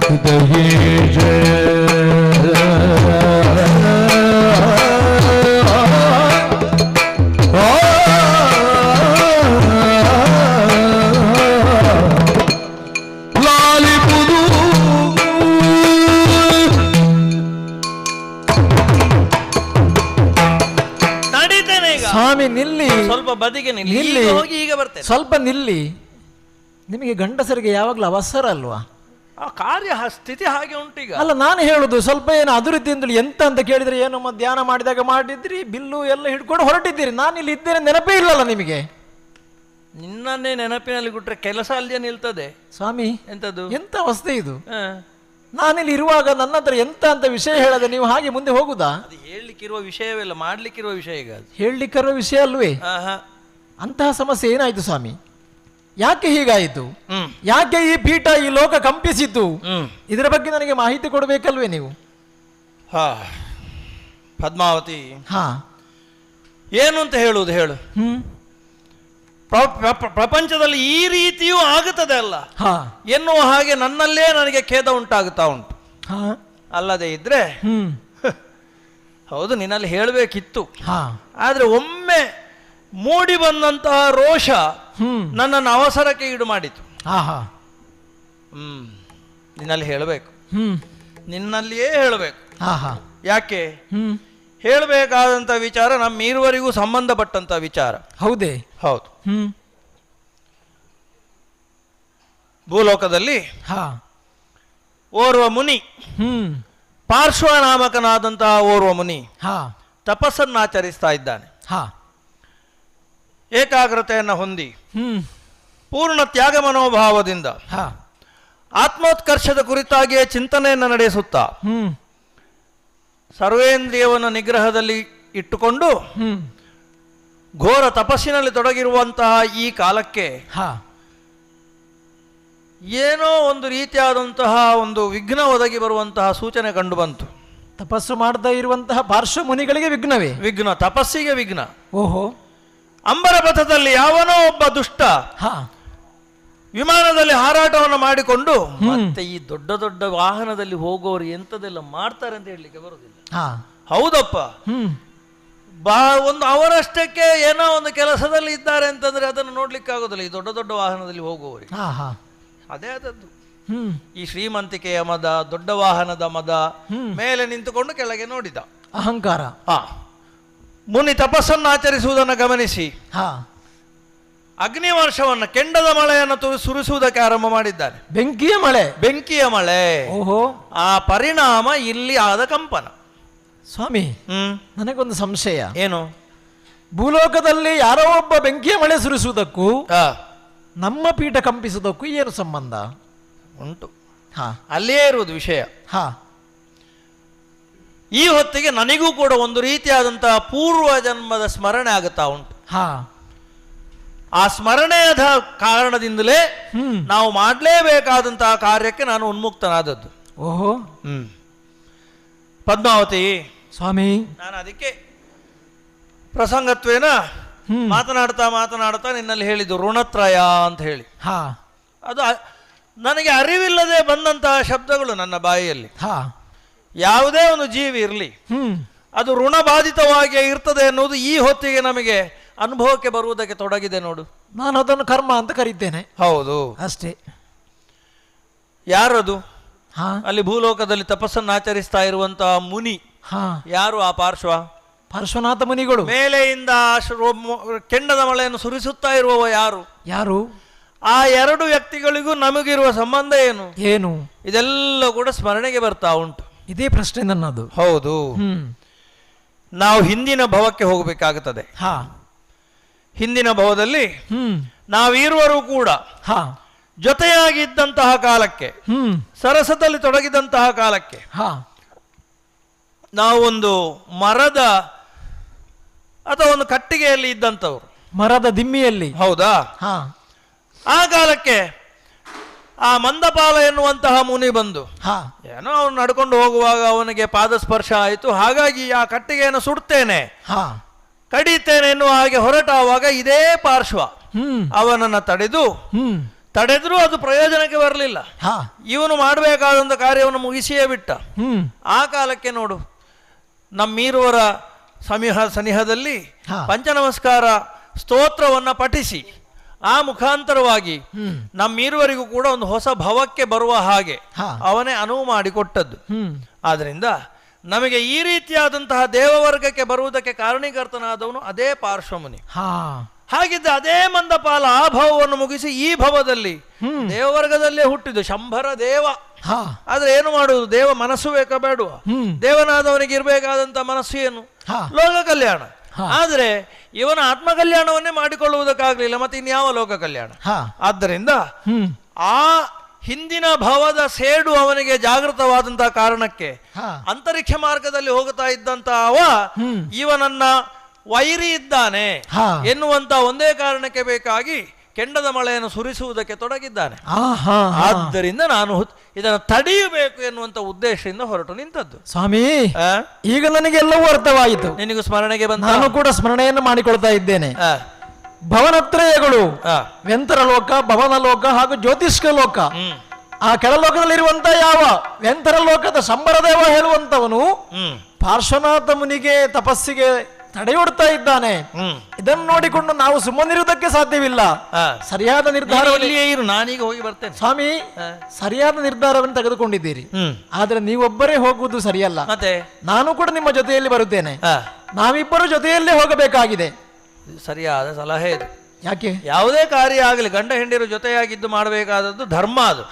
ಹೃದಯ ಲಾಲಿಪುದು ನಡೀತೇನೆ ಈಗ. ಸ್ವಾಮಿ ನಿಲ್ಲಿ, ಸ್ವಲ್ಪ ಬದಿಗೆ ನಿಲ್ಲಿ. ನಿಲ್ಲಿ. ಈಗ ಹೋಗಿ ಈಗ ಬರ್ತೇನೆ. ಸ್ವಲ್ಪ ನಿಲ್ಲಿ. ನಿಮಗೆ ಗಂಡಸರಿಗೆ ಯಾವಾಗಲೂ ಅವಸರ ಅಲ್ವಾ? ಆ ಕಾರ್ಯ ಸ್ಥಿತಿ ಹಾಗೆ ಉಂಟೀಗ. ಅಲ್ಲ, ನಾನು ಹೇಳುದು ಸ್ವಲ್ಪ ಏನು ಅಭಿವೃದ್ಧಿ ಅಂತೇಳಿ ಎಂತ ಅಂತ ಕೇಳಿದ್ರೆ ಏನು ಧ್ಯಾನ ಮಾಡಿದಾಗ ಮಾಡಿದ್ರಿ, ಬಿಲ್ಲು ಎಲ್ಲ ಹಿಡ್ಕೊಂಡು ಹೊರಟಿದ್ದೀರಿ. ನಾನು ಇಲ್ಲಿ ಇದ್ದೇನೆ ನೆನಪೇ ಇಲ್ಲಲ್ಲ ನಿಮಗೆ? ನಿನ್ನನ್ನೇ ನೆನಪಿನಲ್ಲಿ ಬಿಟ್ರೆ ಕೆಲಸ ಅಲ್ಲಿಯೇ ನಿಲ್ತದೆ ಸ್ವಾಮಿ. ಎಂತದು? ಎಂತ ಅವಸ್ಥೆ ಇದು? ನಾನಿಲ್ಲಿ ಇರುವಾಗ ನನ್ನ ಹತ್ರ ಎಂತ ಅಂತ ವಿಷಯ ಹೇಳದೆ ನೀವು ಹಾಗೆ ಮುಂದೆ ಹೋಗುದಾ? ಅದು ಹೇಳಲಿಕ್ಕಿರುವ ವಿಷಯವಿಲ್ಲ, ಮಾಡ್ಲಿಕ್ಕಿರುವ ವಿಷಯ ಈಗ. ಹೇಳಲಿಕ್ಕಿರುವ ವಿಷಯ ಅಲ್ವೇ? ಅಂತಹ ಸಮಸ್ಯೆ ಏನಾಯ್ತು ಸ್ವಾಮಿ? ಯಾಕೆ ಹೀಗಾಯಿತು? ಯಾಕೆ ಈ ಪೀಠ ಈ ಲೋಕ ಕಂಪಿಸಿದ್ದು? ಇದರ ಬಗ್ಗೆ ನನಗೆ ಮಾಹಿತಿ ಕೊಡಬೇಕಲ್ವೇ ನೀವು? ಪದ್ಮಾವತಿ, ಏನು ಅಂತ ಹೇಳುವುದು ಹೇಳು. ಪ್ರಪಂಚದಲ್ಲಿ ಈ ರೀತಿಯೂ ಆಗುತ್ತದೆ ಅಲ್ಲ ಎನ್ನುವ ಹಾಗೆ ನನ್ನಲ್ಲೇ ನನಗೆ ಖೇದ ಉಂಟಾಗುತ್ತಾ ಉಂಟು. ಅಲ್ಲದೆ ಇದ್ರೆ ಹೌದು ನಿನ್ನಲ್ಲಿ ಹೇಳಬೇಕಿತ್ತು, ಆದ್ರೆ ಒಮ್ಮೆ ಮೂಡಿ ಬಂದಂತಹ ರೋಷ ನನ್ನನ್ನು ಅವಸರಕ್ಕೆ ಈಡು ಮಾಡಿತು. ನಿನ್ನಲ್ಲಿ ಹೇಳಬೇಕು, ನಿನ್ನಲ್ಲಿಯೇ ಹೇಳಬೇಕು. ಯಾಕೆ ಹೇಳಬೇಕಾದಂತ ವಿಚಾರ ನಮ್ಮ ಇರುವರಿಗೂ ಸಂಬಂಧಪಟ್ಟಂತ ವಿಚಾರ. ಹೌದೇ? ಹೌದು. ಭೂಲೋಕದಲ್ಲಿ ಓರ್ವ ಮುನಿ, ಪಾರ್ಶ್ವನಾಮಕನಾದಂತಹ ಓರ್ವ ಮುನಿ ತಪಸ್ಸನ್ನಾಚರಿಸ್ತಾ ಇದ್ದಾನೆ. ಏಕಾಗ್ರತೆಯನ್ನು ಹೊಂದಿ ಪೂರ್ಣ ತ್ಯಾಗ ಮನೋಭಾವದಿಂದ ಆತ್ಮೋತ್ಕರ್ಷದ ಕುರಿತಾಗಿಯೇ ಚಿಂತನೆಯನ್ನು ನಡೆಸುತ್ತಾ ಸರ್ವೇಂದ್ರಿಯವನ್ನು ನಿಗ್ರಹದಲ್ಲಿ ಇಟ್ಟುಕೊಂಡು ಘೋರ ತಪಸ್ಸಿನಲ್ಲಿ ತೊಡಗಿರುವಂತಹ ಈ ಕಾಲಕ್ಕೆ ಏನೋ ಒಂದು ರೀತಿಯಾದಂತಹ ಒಂದು ವಿಘ್ನ ಒದಗಿ ಬರುವಂತಹ ಸೂಚನೆ ಕಂಡು ಬಂತು. ತಪಸ್ಸು ಮಾಡದೇ ಇರುವಂತಹ ಪಾರ್ಶ್ವ ಮುನಿಗಳಿಗೆ ವಿಘ್ನವೇ? ವಿಘ್ನ, ತಪಸ್ಸಿಗೆ ವಿಘ್ನ. ಓಹೋ. ಅಂಬರ ಪಥದಲ್ಲಿ ಯಾವನೋ ಒಬ್ಬ ದುಷ್ಟ ವಿಮಾನದಲ್ಲಿ ಹಾರಾಟವನ್ನು ಮಾಡಿಕೊಂಡು ಮತ್ತೆ ಈ ದೊಡ್ಡ ದೊಡ್ಡ ವಾಹನದಲ್ಲಿ ಹೋಗೋರು ಎಂತದೆಲ್ಲ ಮಾಡ್ತಾರೆ ಅಂತ ಹೇಳಲಿಕ್ಕೆ ಬರುದಿಲ್ಲ. ಹೌದಪ್ಪ, ಒಂದು ಅವರಷ್ಟಕ್ಕೆ ಏನೋ ಒಂದು ಕೆಲಸದಲ್ಲಿ ಇದ್ದಾರೆ ಅಂತಂದ್ರೆ ಅದನ್ನು ನೋಡ್ಲಿಕ್ಕೆ ಆಗೋದಿಲ್ಲ ಈ ದೊಡ್ಡ ದೊಡ್ಡ ವಾಹನದಲ್ಲಿ ಹೋಗುವವರಿಗೆ. ಅದೇ ಆದದ್ದು ಈ ಶ್ರೀಮಂತಿಕೆಯ ಮದ, ದೊಡ್ಡ ವಾಹನದ ಮದ, ಮೇಲೆ ನಿಂತುಕೊಂಡು ಕೆಳಗೆ ನೋಡಿದ ಅಹಂಕಾರ. ಮುನಿ ತಪಸ್ಸನ್ನು ಆಚರಿಸುವುದನ್ನು ಗಮನಿಸಿ ಅಗ್ನಿ ವರ್ಷವನ್ನು, ಕೆಂಡದ ಮಳೆಯನ್ನು ಸುರಿಸುವುದಕ್ಕೆ ಆರಂಭ ಮಾಡಿದ್ದಾನೆ. ಬೆಂಕಿಯ ಮಳೆ. ಓಹೋ, ಆ ಪರಿಣಾಮ ಇಲ್ಲಿ ಆದ ಕಂಪನ. ಸ್ವಾಮಿ, ನನಗೊಂದು ಸಂಶಯ. ಏನು? ಭೂಲೋಕದಲ್ಲಿ ಯಾರೋ ಒಬ್ಬ ಬೆಂಕಿಯ ಮಳೆ ಸುರಿಸುವುದಕ್ಕೂ ನಮ್ಮ ಪೀಠ ಕಂಪಿಸುವುದಕ್ಕೂ ಏನು ಸಂಬಂಧ ಉಂಟು? ಅಲ್ಲೇ ಇರುವುದು ವಿಷಯ. ಈ ಹೊತ್ತಿಗೆ ನನಗೂ ಕೂಡ ಒಂದು ರೀತಿಯಾದಂತಹ ಪೂರ್ವ ಜನ್ಮದ ಸ್ಮರಣೆ ಆಗುತ್ತಾ ಉಂಟು. ಆ ಸ್ಮರಣೆಯಾದ ಕಾರಣದಿಂದಲೇ ನಾವು ಮಾಡಲೇಬೇಕಾದಂತಹ ಕಾರ್ಯಕ್ಕೆ ನಾನು ಉನ್ಮುಕ್ತನಾದದ್ದು. ಓಹೋ. ಪದ್ಮಾವತಿ ಸ್ವಾಮಿ, ನಾನು ಅದಕ್ಕೆ ಪ್ರಸಂಗತ್ವೇನ ಮಾತನಾಡ್ತಾ ನಿನ್ನಲ್ಲಿ ಹೇಳಿದ್ದು ಋಣತ್ರಯ ಅಂತ ಹೇಳಿ. ಅದು ನನಗೆ ಅರಿವಿಲ್ಲದೆ ಬಂದಂತಹ ಶಬ್ದಗಳು ನನ್ನ ಬಾಯಿಯಲ್ಲಿ. ಯಾವುದೇ ಒಂದು ಜೀವಿ ಇರಲಿ, ಅದು ಋಣಬಾಧಿತವಾಗಿ ಇರ್ತದೆ ಎನ್ನುವುದು ಈ ಹೊತ್ತಿಗೆ ನಮಗೆ ಅನುಭವಕ್ಕೆ ಬರುವುದಕ್ಕೆ ತೊಡಗಿದೆ ನೋಡು. ನಾನು ಅದನ್ನು ಕರ್ಮ ಅಂತ ಕರೀತೇನೆ. ಹೌದು, ಅಷ್ಟೇ. ಯಾರದು? ಅಲ್ಲಿ ಭೂಲೋಕದಲ್ಲಿ ತಪಸ್ಸನ್ನು ಆಚರಿಸ್ತಾ ಇರುವಂತಹ ಮುನಿ ಯಾರು? ಆ ಪಾರ್ಶ್ವನಾಥ ಮುನಿಗಳು. ಮೇಲೆಯಿಂದ ಕೆಂಡದ ಮಳೆಯನ್ನು ಸುರಿಸುತ್ತಾ ಇರುವವ ಯಾರು? ಆ ಎರಡು ವ್ಯಕ್ತಿಗಳಿಗೂ ನಮಗಿರುವ ಸಂಬಂಧ ಏನು? ಇದೆಲ್ಲ ಕೂಡ ಸ್ಮರಣೆಗೆ ಬರ್ತಾ ಉಂಟು. ಇದೇ ಪ್ರಶ್ನೆ ನನ್ನದು. ಹೌದು, ನಾವು ಹಿಂದಿನ ಭವಕ್ಕೆ ಹೋಗಬೇಕಾಗುತ್ತದೆ. ಹಿಂದಿನ ಭವದಲ್ಲಿ ನಾವಿರುವರು ಕೂಡ ಜೊತೆಯಾಗಿದ್ದಂತಹ ಕಾಲಕ್ಕೆ, ಸರಸದಲ್ಲಿ ತೊಡಗಿದಂತಹ ಕಾಲಕ್ಕೆ, ನಾವೊಂದು ಮರದ ಅಥವಾ ಒಂದು ಕಟ್ಟಿಗೆಯಲ್ಲಿ ಇದ್ದಂಥವ್ರು, ಮರದ ದಿಮ್ಮಿಯಲ್ಲಿ. ಹೌದಾ? ಆ ಕಾಲಕ್ಕೆ ಆ ಮಂದಪಾಲ ಎನ್ನುವಂತಹ ಮುನಿ ಬಂದು ಏನೋ ಅವನು ನಡ್ಕೊಂಡು ಹೋಗುವಾಗ ಅವನಿಗೆ ಪಾದಸ್ಪರ್ಶ ಆಯಿತು, ಹಾಗಾಗಿ ಆ ಕಟ್ಟಿಗೆಯನ್ನು ಸುಡ್ತೇನೆ, ಕಡಿತೇನೆ ಎನ್ನುವ ಹಾಗೆ ಹೊರಟಾವಾಗ ಇದೇ ಪಾರ್ಶ್ವ ಅವನನ್ನು ತಡೆದ್ರೂ ಅದು ಪ್ರಯೋಜನಕ್ಕೆ ಬರಲಿಲ್ಲ. ಇವನು ಮಾಡಬೇಕಾದಂಥ ಕಾರ್ಯವನ್ನು ಮುಗಿಸಿಯೇ ಬಿಟ್ಟ. ಆ ಕಾಲಕ್ಕೆ ನೋಡು, ನಮ್ಮೀರುವರ ಸನಿಹದಲ್ಲಿ ಪಂಚನಮಸ್ಕಾರ ಸ್ತೋತ್ರವನ್ನು ಪಠಿಸಿ ಆ ಮುಖಾಂತರವಾಗಿ ನಮ್ಮೀರುವರಿಗೂ ಕೂಡ ಒಂದು ಹೊಸ ಭವಕ್ಕೆ ಬರುವ ಹಾಗೆ ಅವನೇ ಅನುವು ಮಾಡಿಕೊಟ್ಟದ್ದು. ಆದ್ರಿಂದ ನಮಗೆ ಈ ರೀತಿಯಾದಂತಹ ದೇವವರ್ಗಕ್ಕೆ ಬರುವುದಕ್ಕೆ ಕಾರಣೀಕರ್ತನಾದವನು ಅದೇ ಪಾರ್ಶ್ವಮುನಿ. ಹಾಗಿದ್ದ ಅದೇ ಮಂದಪಾಲ ಆ ಭವವನ್ನು ಮುಗಿಸಿ ಈ ಭವದಲ್ಲಿ ದೇವವರ್ಗದಲ್ಲೇ ಹುಟ್ಟಿದ್ದು ಶಂಭರ ದೇವ. ಆದ್ರೆ ಏನು ಮಾಡುವುದು? ದೇವ ಮನಸ್ಸು ಬೇಕಾ ಬೇಡುವ? ದೇವನಾದವನಿಗೆ ಇರಬೇಕಾದಂತ ಮನಸ್ಸು ಏನು? ಲೋಕ ಕಲ್ಯಾಣ. ಆದ್ರೆ ಇವನ ಆತ್ಮ ಕಲ್ಯಾಣವನ್ನೇ ಮಾಡಿಕೊಳ್ಳುವುದಕ್ಕಾಗ್ಲಿಲ್ಲ, ಮತ್ತೆ ಇನ್ಯಾವ ಲೋಕ ಕಲ್ಯಾಣ? ಆದ್ದರಿಂದ ಆ ಹಿಂದಿನ ಭವದ ಸೇಡು ಅವನಿಗೆ ಜಾಗೃತವಾದಂತಹ ಕಾರಣಕ್ಕೆ ಅಂತರಿಕ್ಷ ಮಾರ್ಗದಲ್ಲಿ ಹೋಗುತ್ತಾ ಇದ್ದಂತ ಇವನನ್ನ ವೈರಿ ಇದ್ದಾನೆ ಎನ್ನುವಂತ ಒಂದೇ ಕಾರಣಕ್ಕೆ ಬೇಕಾಗಿ ಕೆಂಡದ ಮಳೆಯನ್ನು ಸುರಿಸುವುದಕ್ಕೆ ತೊಡಗಿದ್ದಾನೆ. ಆದ್ದರಿಂದ ನಾನು ಇದನ್ನು ತಡೆಯಬೇಕು ಎನ್ನುವಂತ ಉದ್ದೇಶದಿಂದ ಹೊರಟು ನಿಂತದ್ದು. ಸ್ವಾಮಿ, ಈಗ ನನಗೆ ಎಲ್ಲವೂ ಅರ್ಥವಾಯಿತು. ನಿನಗೂ ಸ್ಮರಣೆಗೆ ಬಂದ? ನಾನು ಕೂಡ ಸ್ಮರಣೆಯನ್ನು ಮಾಡಿಕೊಳ್ತಾ ಇದ್ದೇನೆ. ಭವನತ್ರಯಗಳು, ವ್ಯಂತರ ಲೋಕ, ಭವನ ಲೋಕ ಹಾಗೂ ಜ್ಯೋತಿಷ್ಕ ಲೋಕ. ಆ ಕೆಳಲೋಕದಲ್ಲಿರುವಂತ ಯಾವ ವ್ಯಂತರ ಲೋಕದ ಶಂಬರದೇವ ಹೇಳುವಂತವನು ಪಾರ್ಶ್ವನಾಥ ಮುನಿಗೆ ತಪಸ್ಸಿಗೆ ತಡೆಯೊಡ್ತಾ ಇದ್ದಾನೆ. ಇದನ್ನು ನೋಡಿಕೊಂಡು ನಾವು ಸುಮ್ಮನಿರುವುದಕ್ಕೆ ಸಾಧ್ಯವಿಲ್ಲ. ಸರಿಯಾದ ನಿರ್ಧಾರ. ನಾನೀಗ ಹೋಗಿ ಬರ್ತೇನೆ. ಸ್ವಾಮಿ, ಸರಿಯಾದ ನಿರ್ಧಾರವನ್ನು ತೆಗೆದುಕೊಂಡಿದ್ದೀರಿ. ಆದ್ರೆ ನೀವೊಬ್ಬರೇ ಹೋಗುವುದು ಸರಿಯಲ್ಲ. ಮತ್ತೆ ನಾನು ಕೂಡ ನಿಮ್ಮ ಜೊತೆಯಲ್ಲಿ ಬರುತ್ತೇನೆ. ನಾವಿಬ್ಬರು ಜೊತೆಯಲ್ಲೇ ಹೋಗಬೇಕಾಗಿದೆ. ಸರಿಯಾದ ಸಲಹೆ ಇದು. ಯಾಕೆ? ಯಾವುದೇ ಕಾರ್ಯ ಆಗಲಿ ಗಂಡ ಹೆಂಡಿರು ಜೊತೆಯಾಗಿದ್ದು ಮಾಡಬೇಕಾದದ್ದು ಧರ್ಮ. ಅದು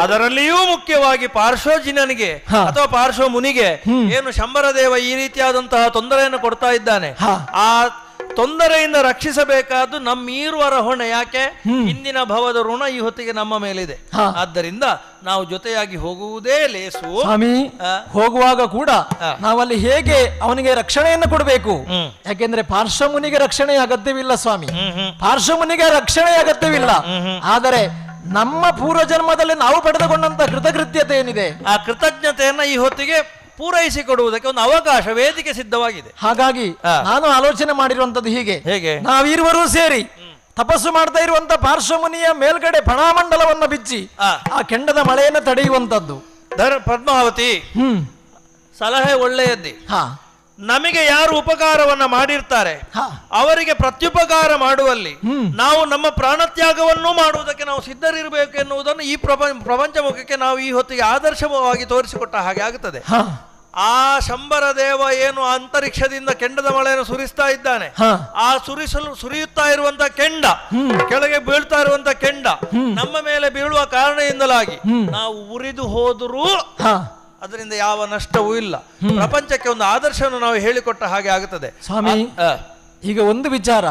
ಅದರಲ್ಲಿಯೂ ಮುಖ್ಯವಾಗಿ ಪಾರ್ಶ್ವಜಿನನಿಗೆ ಅಥವಾ ಪಾರ್ಶ್ವ ಮುನಿಗೆ ಏನು ಶಂಬರದೇವ ಈ ರೀತಿಯಾದಂತಹ ತೊಂದರೆಯನ್ನು ಕೊಡ್ತಾ ಇದ್ದಾನೆ, ಆ ತೊಂದರೆಯಿಂದ ರಕ್ಷಿಸಬೇಕಾದ್ದು ನಮ್ಮೀರುವರ ಹೊಣೆ. ಯಾಕೆ? ಹಿಂದಿನ ಭವದ ಋಣ ಈ ಹೊತ್ತಿಗೆ ನಮ್ಮ ಮೇಲಿದೆ. ಆದ್ದರಿಂದ ನಾವು ಜೊತೆಯಾಗಿ ಹೋಗುವುದೇ ಲೇಸು. ಸ್ವಾಮಿ, ಹೋಗುವಾಗ ಕೂಡ ನಾವಲ್ಲಿ ಹೇಗೆ ಅವನಿಗೆ ರಕ್ಷಣೆಯನ್ನು ಕೊಡಬೇಕು? ಯಾಕೆಂದ್ರೆ ಪಾರ್ಶ್ವಮುನಿಗೆ ರಕ್ಷಣೆ ಅಗತ್ಯವಿಲ್ಲ ಸ್ವಾಮಿ, ಪಾರ್ಶ್ವಮುನಿಗೆ ರಕ್ಷಣೆ ಅಗತ್ಯವಿಲ್ಲ. ಆದರೆ ನಮ್ಮ ಪೂರ್ವ ಜನ್ಮದಲ್ಲಿ ನಾವು ಪಡೆದುಕೊಂಡಂತ ಕೃತಕೃತ್ಯತೆ ಏನಿದೆ, ಆ ಕೃತಜ್ಞತೆಯನ್ನ ಈ ಹೊತ್ತಿಗೆ ಪೂರೈಸಿಕೊಡುವುದಕ್ಕೆ ಒಂದು ಅವಕಾಶ, ವೇದಿಕೆ ಸಿದ್ಧವಾಗಿದೆ. ಹಾಗಾಗಿ ನಾನು ಆಲೋಚನೆ ಮಾಡಿರುವಂತದ್ದು ಹೀಗೆ, ಹೇಗೆ ನಾವಿರುವರು ಸೇರಿ ತಪಸ್ಸು ಮಾಡ್ತಾ ಇರುವಂತ ಪಾರ್ಶ್ವಮುನಿಯ ಮೇಲ್ಗಡೆ ಫಣಾಮಂಡಲವನ್ನು ಬಿಚ್ಚಿ ಆ ಕೆಂಡದ ಮಳೆಯನ್ನು ತಡೆಯುವಂತದ್ದು. ಪದ್ಮಾವತಿ, ಸಲಹೆ ಒಳ್ಳೆಯದ್ದೇ. ನಮಗೆ ಯಾರು ಉಪಕಾರವನ್ನ ಮಾಡಿರ್ತಾರೆ ಅವರಿಗೆ ಪ್ರತ್ಯುಪಕಾರ ಮಾಡುವಲ್ಲಿ ನಾವು ನಮ್ಮ ಪ್ರಾಣತ್ಯಾಗವನ್ನೂ ಮಾಡುವುದಕ್ಕೆ ನಾವು ಸಿದ್ಧರಿರಬೇಕು ಎನ್ನುವುದನ್ನು ಈ ಪ್ರಪಂಚ ಮುಖಕ್ಕೆ ನಾವು ಈ ಹೊತ್ತಿಗೆ ಆದರ್ಶವಾಗಿ ತೋರಿಸಿಕೊಟ್ಟ ಹಾಗೆ ಆಗುತ್ತದೆ. ಆ ಶಂಬರ ದೇವ ಏನು ಅಂತರಿಕ್ಷದಿಂದ ಕೆಂಡದ ಮಳೆಯನ್ನು ಸುರಿಸ್ತಾ ಇದ್ದಾನೆ, ಆ ಸುರಿಯುತ್ತಾ ಇರುವಂತ ಕೆಂಡ, ಕೆಳಗೆ ಬೀಳ್ತಾ ಇರುವಂತ ಕೆಂಡ ನಮ್ಮ ಮೇಲೆ ಬೀಳುವ ಕಾರಣದಿಂದಲಾಗಿ ನಾವು ಉರಿದು ಹೋದರೂ ಅದರಿಂದ ಯಾವ ನಷ್ಟವೂ ಇಲ್ಲ. ಪ್ರಪಂಚಕ್ಕೆ ಒಂದು ಆದರ್ಶವನ್ನು ನಾವು ಹೇಳಿಕೊಟ್ಟ ಹಾಗೆ ಆಗುತ್ತದೆ. ಸ್ವಾಮಿ, ಈಗ ಒಂದು ವಿಚಾರ,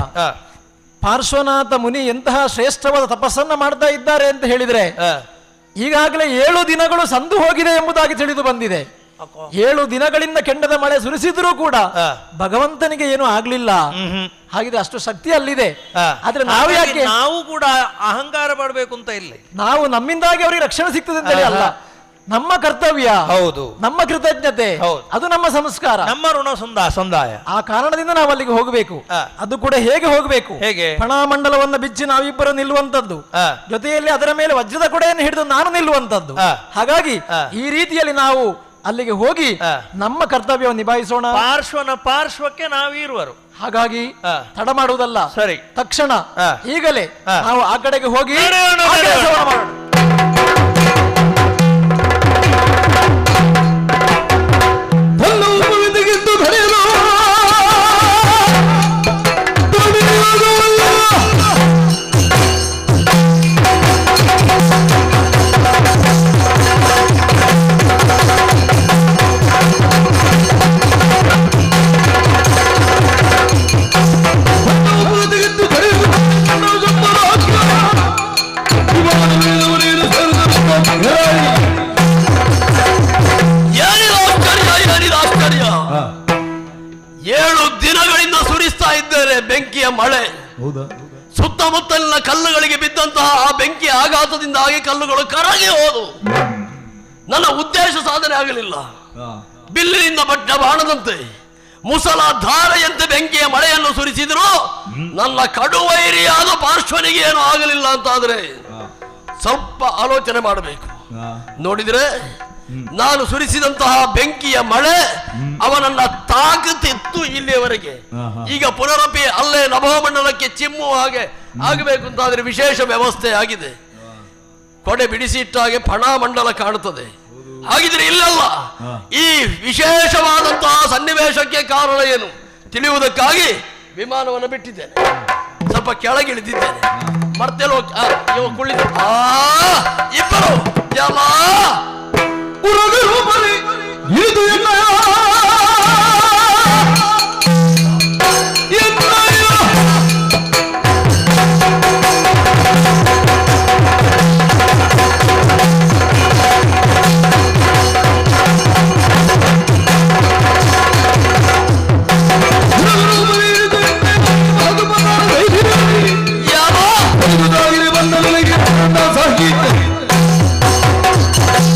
ಪಾರ್ಶ್ವನಾಥ ಮುನಿ ಎಂತಹ ಶ್ರೇಷ್ಠವಾದ ತಪಸ್ಸನ್ನ ಮಾಡ್ತಾ ಇದ್ದಾರೆ ಅಂತ ಹೇಳಿದ್ರೆ ಈಗಾಗಲೇ 7 ದಿನಗಳು ಸಂದು ಹೋಗಿದೆ ಎಂಬುದಾಗಿ ತಿಳಿದು ಬಂದಿದೆ. 7 ದಿನಗಳಿಂದ ಕೆಂಡದ ಮಳೆ ಸುರಿಸಿದ್ರೂ ಕೂಡ ಭಗವಂತನಿಗೆ ಏನು ಆಗ್ಲಿಲ್ಲ. ಹಾಗಿದ್ರೆ ಅಷ್ಟು ಶಕ್ತಿ ಅಲ್ಲಿದೆ. ಆದ್ರೆ ನಾವು ಯಾಕೆ, ನಾವು ಕೂಡ ಅಹಂಕಾರ ಪಡಬೇಕು ಅಂತ ಇಲ್ಲ. ನಾವು ನಮ್ಮಿಂದಾಗಿ ಅವರಿಗೆ ರಕ್ಷಣೆ ಸಿಗ್ತದೆ ಅಂತ ಹೇಳಿ ಅಲ್ಲ, ನಮ್ಮ ಕರ್ತವ್ಯ, ಹೌದು, ನಮ್ಮ ಕೃತಜ್ಞತೆ, ಅದು ನಮ್ಮ ಸಂಸ್ಕಾರ, ನಮ್ಮ ಋಣ ಸಂದಾಯ. ಆ ಕಾರಣದಿಂದ ನಾವು ಅಲ್ಲಿಗೆ ಹೋಗಬೇಕು. ಅದು ಕೂಡ ಹೇಗೆ ಹೋಗಬೇಕು? ಹೇಗೆ? ಫಣಾಮಂಡಲವನ್ನು ಬಿಚ್ಚಿ ನಾವಿಬ್ಬರು ನಿಲ್ಲುವಂತದ್ದು, ಜೊತೆಯಲ್ಲಿ ಅದರ ಮೇಲೆ ವಜ್ರದ ಕೊಡೆಯನ್ನು ಹಿಡಿದು ನಾನು ನಿಲ್ಲುವಂತದ್ದು. ಹಾಗಾಗಿ ಈ ರೀತಿಯಲ್ಲಿ ನಾವು ಅಲ್ಲಿಗೆ ಹೋಗಿ ನಮ್ಮ ಕರ್ತವ್ಯವನ್ನು ನಿಭಾಯಿಸೋಣ. ಪಾರ್ಶ್ವನ ಪಾರ್ಶ್ವಕ್ಕೆ ನಾವಿರುವರು. ಹಾಗಾಗಿ ತಡ ಮಾಡುವುದಲ್ಲ, ಸರಿ, ತಕ್ಷಣ ಈಗಲೇ ನಾವು ಆ ಕಡೆಗೆ ಹೋಗಿ ಮಾಡೋಣ. ಬೆಂಕಿಯ ಮಳೆ, ಸುತ್ತಮುತ್ತಲಿನ ಕಲ್ಲುಗಳಿಗೆ ಬಿದ್ದಂತಹ ಆ ಬೆಂಕಿ ಆಘಾತದಿಂದಾಗಿ ಕಲ್ಲುಗಳು ಕರಗಿ ಹೋದವು. ನನ್ನ ಉದ್ದೇಶ ಸಾಧನೆ ಆಗಲಿಲ್ಲ. ಬಿಲ್ಲಿನಿಂದ ಬಡ್ಡ ಬಾಣದಂತೆ, ಮುಸಲ ಧಾರೆಯಂತೆ ಬೆಂಕಿಯ ಮಳೆಯನ್ನು ಸುರಿಸಿದ್ರು ನನ್ನ ಕಡುವೈರಿಯಾದ ಪಾರ್ಶ್ವನಿಗೆ ಏನು ಆಗಲಿಲ್ಲ ಅಂತಾದ್ರೆ ಸ್ವಲ್ಪ ಆಲೋಚನೆ ಮಾಡಬೇಕು. ನೋಡಿದ್ರೆ ನಾನು ಸುರಿಸಿದಂತಹ ಬೆಂಕಿಯ ಮಳೆ ಅವನನ್ನ ತಾಕುತ್ತಿತ್ತು ಇಲ್ಲಿಯವರೆಗೆ. ಈಗ ಪುನರಪಿ ಅಲ್ಲೇ ನಭೋಮಂಡಲಕ್ಕೆ ಚಿಮ್ಮುವ ಹಾಗೆ ಆಗಬೇಕು ಅಂತಾದ್ರೆ ವಿಶೇಷ ವ್ಯವಸ್ಥೆ ಆಗಿದೆ. ಕೊಡೆ ಬಿಡಿಸಿಟ್ಟ ಹಾಗೆ ಫಣಾಮಂಡಲ ಕಾಣುತ್ತದೆ. ಹಾಗಿದ್ರೆ ಇಲ್ಲಲ್ಲ, ಈ ವಿಶೇಷವಾದಂತಹ ಸನ್ನಿವೇಶಕ್ಕೆ ಕಾರಣ ಏನು ತಿಳಿಯುವುದಕ್ಕಾಗಿ ವಿಮಾನವನ್ನು ಬಿಟ್ಟಿದ್ದೇನೆ, ಸ್ವಲ್ಪ ಕೆಳಗಿಳಿದಿದ್ದೇನೆ. ಮರ್ತೆಲೋ ಕುಳಿತ ಇಬ್ಬರು ಎಲ್ಲ